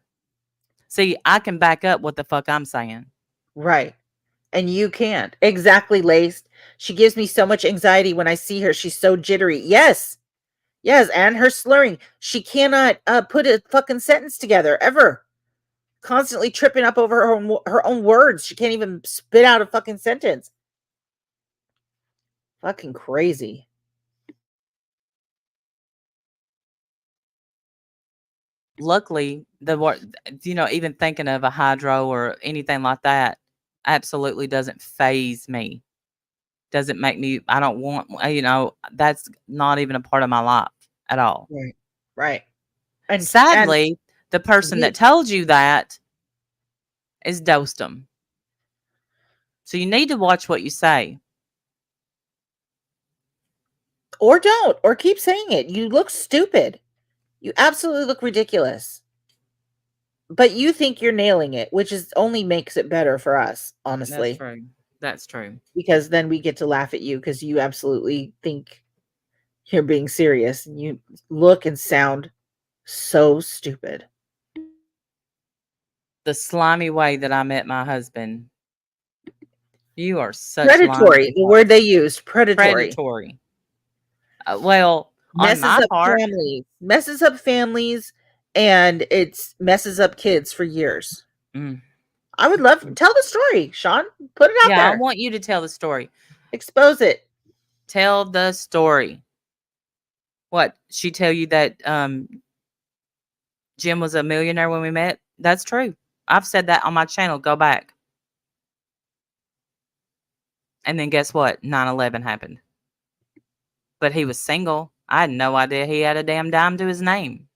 See, I can back up what the fuck I'm saying. Right. And you can't. Exactly, Laced. She gives me so much anxiety when I see her. She's so jittery. Yes. Yes. And her slurring. She cannot put a fucking sentence together ever. Constantly tripping up over her own words. She can't even spit out a fucking sentence. Fucking crazy. Luckily, even thinking of a hydro or anything like that absolutely doesn't phase me. Doesn't make me, I don't want, that's not even a part of my life at all. Right. Right. And sadly, the person that told you that is Dostum. So you need to watch what you say. Or don't, or keep saying it. You look stupid. You absolutely look ridiculous. But you think you're nailing it, which only makes it better for us, honestly. That's true. That's true. Because then we get to laugh at you because you absolutely think you're being serious. And you look and sound so stupid. The slimy way that I met my husband. You are such predatory. The word they used, predatory. Well, messes on my up part, messes up families, and it messes up kids for years. I would love to tell the story, Sean. Put it out there. Yeah, I want you to tell the story. Expose it. Tell the story. What? She tell you that Jim was a millionaire when we met? That's true. I've said that on my channel. Go back. And then guess what? 9/11 happened. But he was single. I had no idea he had a damn dime to his name.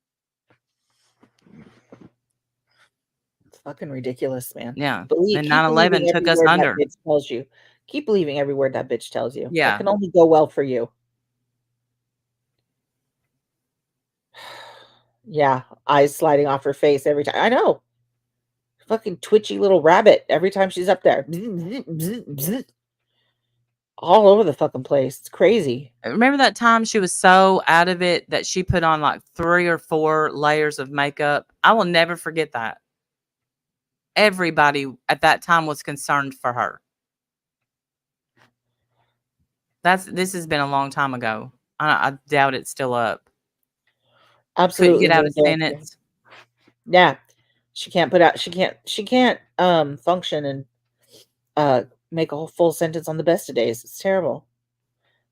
It's fucking ridiculous, man. Yeah. Keep And 9/11 believing took every us word under. that bitch tells you. Keep believing every word that bitch tells you. Yeah. That can only go well for you. Yeah, eyes sliding off her face every time. I know. Fucking twitchy little rabbit every time she's up there. All over the fucking place. It's crazy. Remember that time she was so out of it that she put on like 3 or 4 layers of makeup? I will never forget that. Everybody at that time was concerned for her. This has been a long time ago. I doubt it's still up. Couldn't Absolutely. get out a sentence. Yeah. She can't function and make a whole full sentence on the best of days. It's terrible.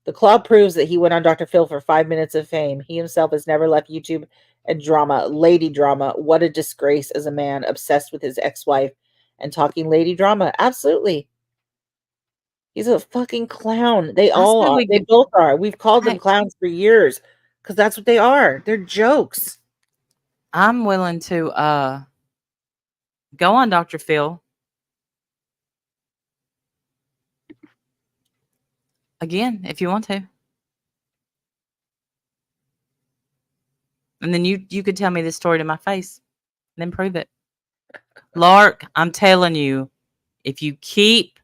The claw proves that he went on Dr. Phil for 5 minutes of fame. He himself has never left YouTube and drama, lady drama. What a disgrace as a man obsessed with his ex-wife and talking lady drama. Absolutely. He's a fucking clown. They all are. They both are. We've called them clowns for years because that's what they are. They're jokes. I'm willing to go on Dr. Phil. Again, if you want to. And then you could tell me this story to my face. Then prove it. Lark, I'm telling you, if you keep,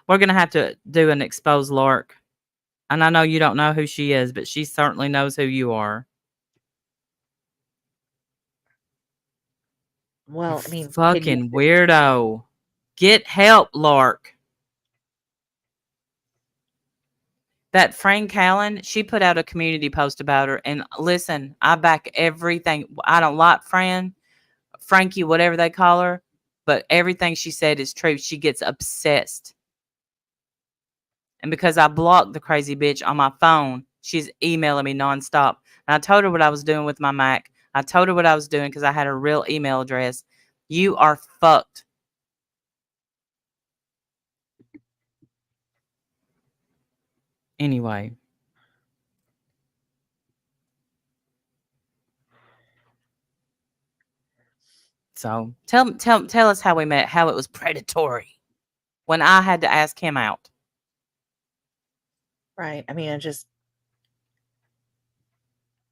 we're going to have to do an expose Lark. And I know you don't know who she is, but she certainly knows who you are. Well, I mean, fucking weirdo. Get help, Lark. That Frank Callan, she put out a community post about her. And listen, I back everything. I don't like Frankie, whatever they call her, but everything she said is true. She gets obsessed. And because I blocked the crazy bitch on my phone, she's emailing me nonstop. And I told her what I was doing with my Mac. I told her what I was doing because I had her real email address. You are fucked. Anyway. So tell us how we met, how it was predatory when I had to ask him out. Right. I mean,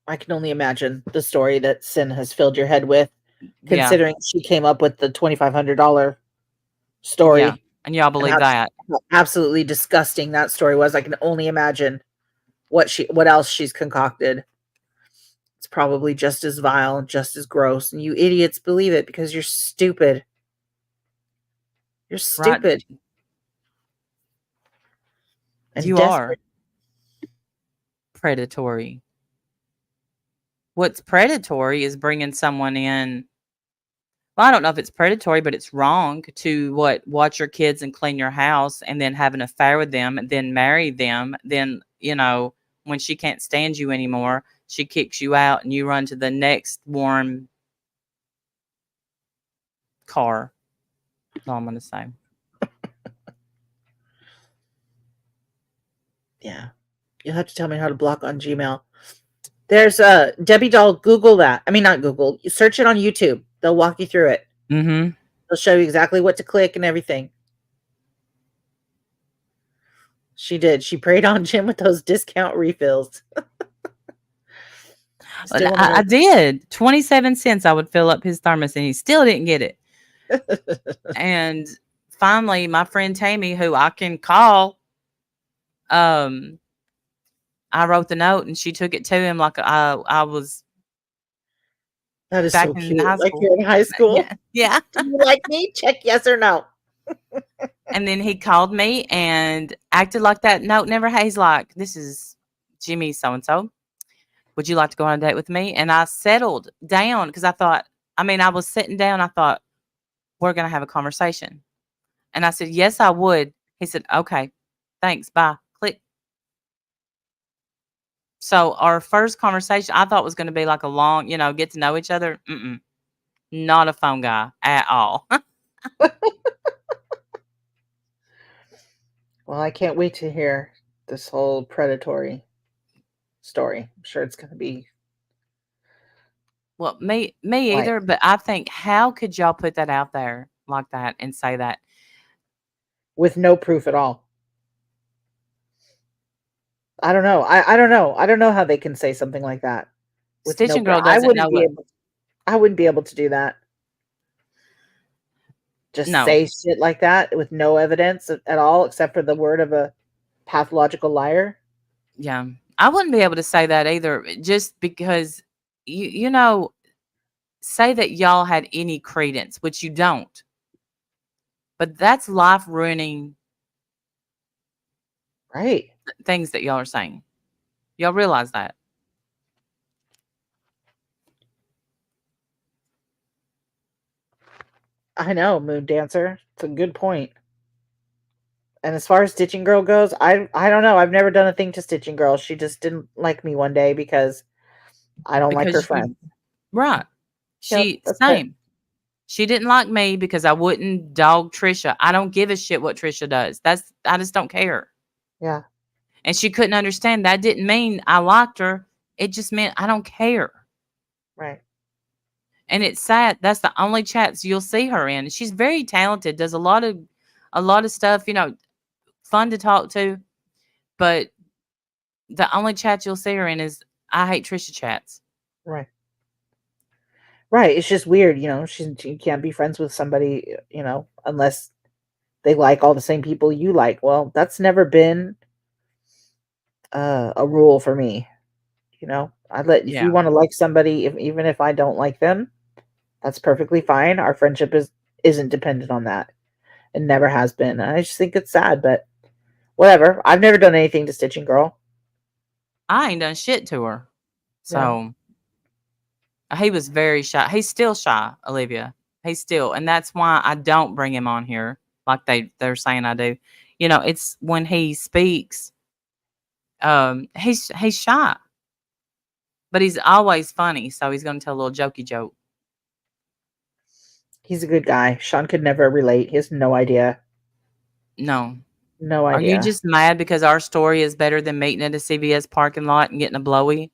I can only imagine the story that Sin has filled your head with, considering she came up with the $2,500 story. Yeah. And y'all believe that. How absolutely disgusting that story was. I can only imagine what else she's concocted. It's probably just as vile, just as gross. And you idiots believe it because you're stupid. You're stupid. Right. And you desperate. are predatory. What's predatory is bringing someone in. Well, I don't know if it's predatory, but it's wrong to watch your kids and clean your house and then have an affair with them and then marry them. Then, when she can't stand you anymore, she kicks you out and you run to the next warm car. That's all I'm going to say. Yeah. You'll have to tell me how to block on Gmail. There's Debbie Doll. Google that. I mean, not Google. You search it on YouTube. They'll walk you through it. Mm-hmm. They'll show you exactly what to click and everything. She did. She preyed on Jim with those discount refills. I did. 27 cents I would fill up his thermos and he still didn't get it. And finally, my friend Tammy, who I can call, I wrote the note and she took it to him like I was. That is so cute. Like you're in high school. Yeah. Do you like me? Check yes or no. And then he called me and acted like that note never had. He's like, this is Jimmy so-and-so. Would you like to go on a date with me? And I settled down because I was sitting down. I thought, we're going to have a conversation. And I said, yes, I would. He said, okay, thanks. Bye. Click. So our first conversation, I thought was going to be like a long, get to know each other. Not a phone guy at all. Well, I can't wait to hear this whole predatory story. I'm sure it's going to be. Well, me either. But I think, how could y'all put that out there like that and say that with no proof at all? I don't know. I don't know. I don't know how they can say something like that. With Stitching no, Girl doesn't know what. I wouldn't be able to do that. Just say shit like that with no evidence at all, except for the word of a pathological liar. Yeah, I wouldn't be able to say that either, just because you know, say that y'all had any credence, which you don't. But that's life ruining, right? Things that y'all are saying. Y'all realize that? I know, Moon Dancer. It's a good point. And as far as Stitching Girl goes, I don't know. I've never done a thing to Stitching Girl. She just didn't like me one day because I don't like her friend. Right. Same. It. She didn't like me because I wouldn't dog Trisha. I don't give a shit what Trisha does. I just don't care. Yeah. And she couldn't understand. That didn't mean I liked her. It just meant I don't care. Right. And it's sad. That's the only chats you'll see her in. She's very talented, does a lot of stuff, fun to talk to. But the only chat you'll see her in is I hate Trisha chats. Right. Right. It's just weird, she can't be friends with somebody, unless they like all the same people you like. Well, that's never been a rule for me. If you want to like somebody, even if I don't like them, that's perfectly fine. Our friendship isn't dependent on that. It never has been. I just think it's sad, but whatever. I've never done anything to Stitching Girl. I ain't done shit to her. So he was very shy. He's still shy, Olivia. He's still, and that's why I don't bring him on here like they're saying I do. It's when he speaks, he's shy. But he's always funny, so he's going to tell a little jokey joke. He's a good guy. Sean could never relate. He has no idea. No. No idea. Are you just mad because our story is better than meeting at a CVS parking lot and getting a blowy?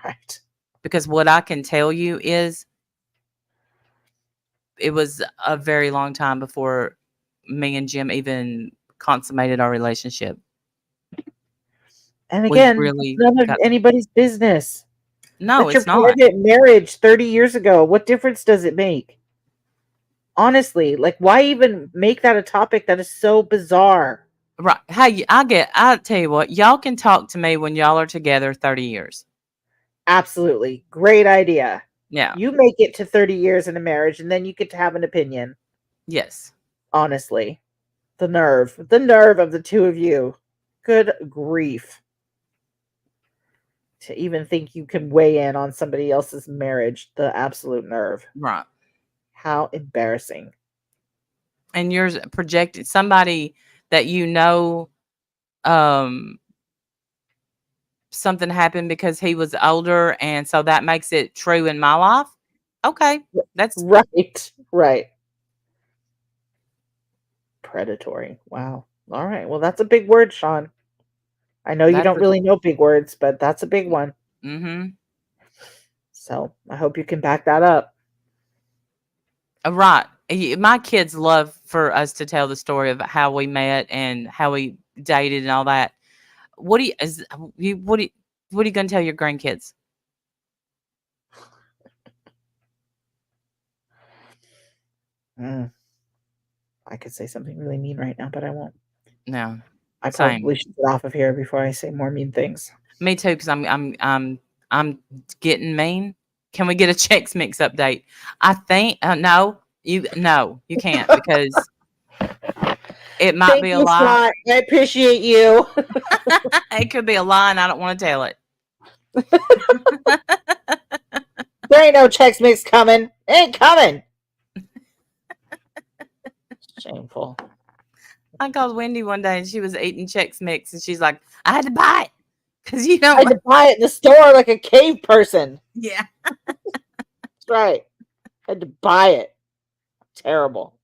Right. Because what I can tell you is it was a very long time before me and Jim even consummated our relationship. And again, none of anybody's business. No, it's not. Private marriage 30 years ago. What difference does it make? Honestly, why even make that a topic that is so bizarre? Right. Hey, I'll tell you what, y'all can talk to me when y'all are together 30 years. Absolutely. Great idea. Yeah. You make it to 30 years in a marriage and then you get to have an opinion. Yes. Honestly. The nerve of the two of you. Good grief. To even think you can weigh in on somebody else's marriage. The absolute nerve. Right. How embarrassing. And you're projecting somebody that something happened because he was older, and so that makes it true in my life. Okay. That's right. Predatory. Wow. All right. Well, that's a big word, Sean. I know you don't really know big words, but that's a big one. Mm-hmm. So I hope you can back that up. Right. My kids love for us to tell the story of how we met and how we dated and all that. What are you going to tell your grandkids? I could say something really mean right now, but I won't. No. I probably should get off of here before I say more mean things. Me too, because I'm getting mean. Can we get a Chex Mix update? I think no, you can't, because it might be a lie. Scott. I appreciate you. It could be a lie, and I don't want to tell it. There ain't no Chex Mix coming. It ain't coming. Shameful. I called Wendy one day, and she was eating Chex Mix, and she's like, "I had to buy it because I had to buy it in the store like a cave person." Yeah, that's right. I had to buy it. Terrible.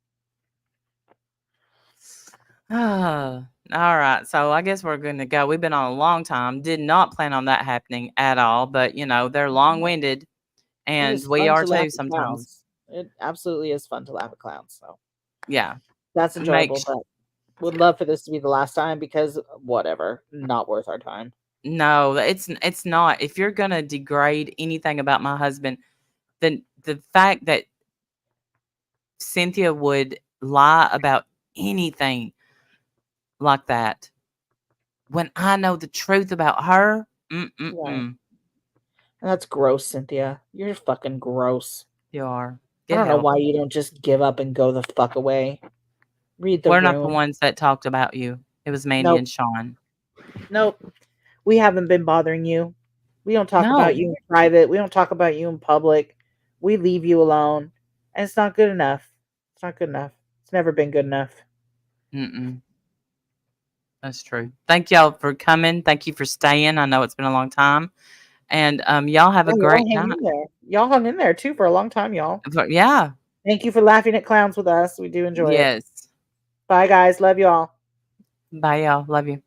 Oh, All right. So I guess we're going to go. We've been on a long time. Did not plan on that happening at all. But, they're long winded. It And is we fun are to laugh too at sometimes. clowns. It absolutely is fun to laugh at clowns. So Yeah. that's enjoyable, Makes but would love for this to be the last time because whatever, not worth our time. No, it's not. If you're gonna degrade anything about my husband, then the fact that Cynthia would lie about anything like that when I know the truth about her, Right. And that's gross, Cynthia. You're fucking gross. you are. I don't know why you don't just give up and go the fuck away. Read the We're room. not the ones that talked about you. It was Mandi and Sean. Nope. We haven't been bothering you. We don't talk about you in private. We don't talk about you in public. We leave you alone. And it's not good enough. It's not good enough. It's never been good enough. That's true. Thank y'all for coming. Thank you for staying. I know it's been a long time. And y'all have a great night. Y'all hung in there too for a long time, y'all. Yeah. Thank you for laughing at clowns with us. We do enjoy it. Yes. Bye, guys. Love y'all. Bye, y'all. Love you.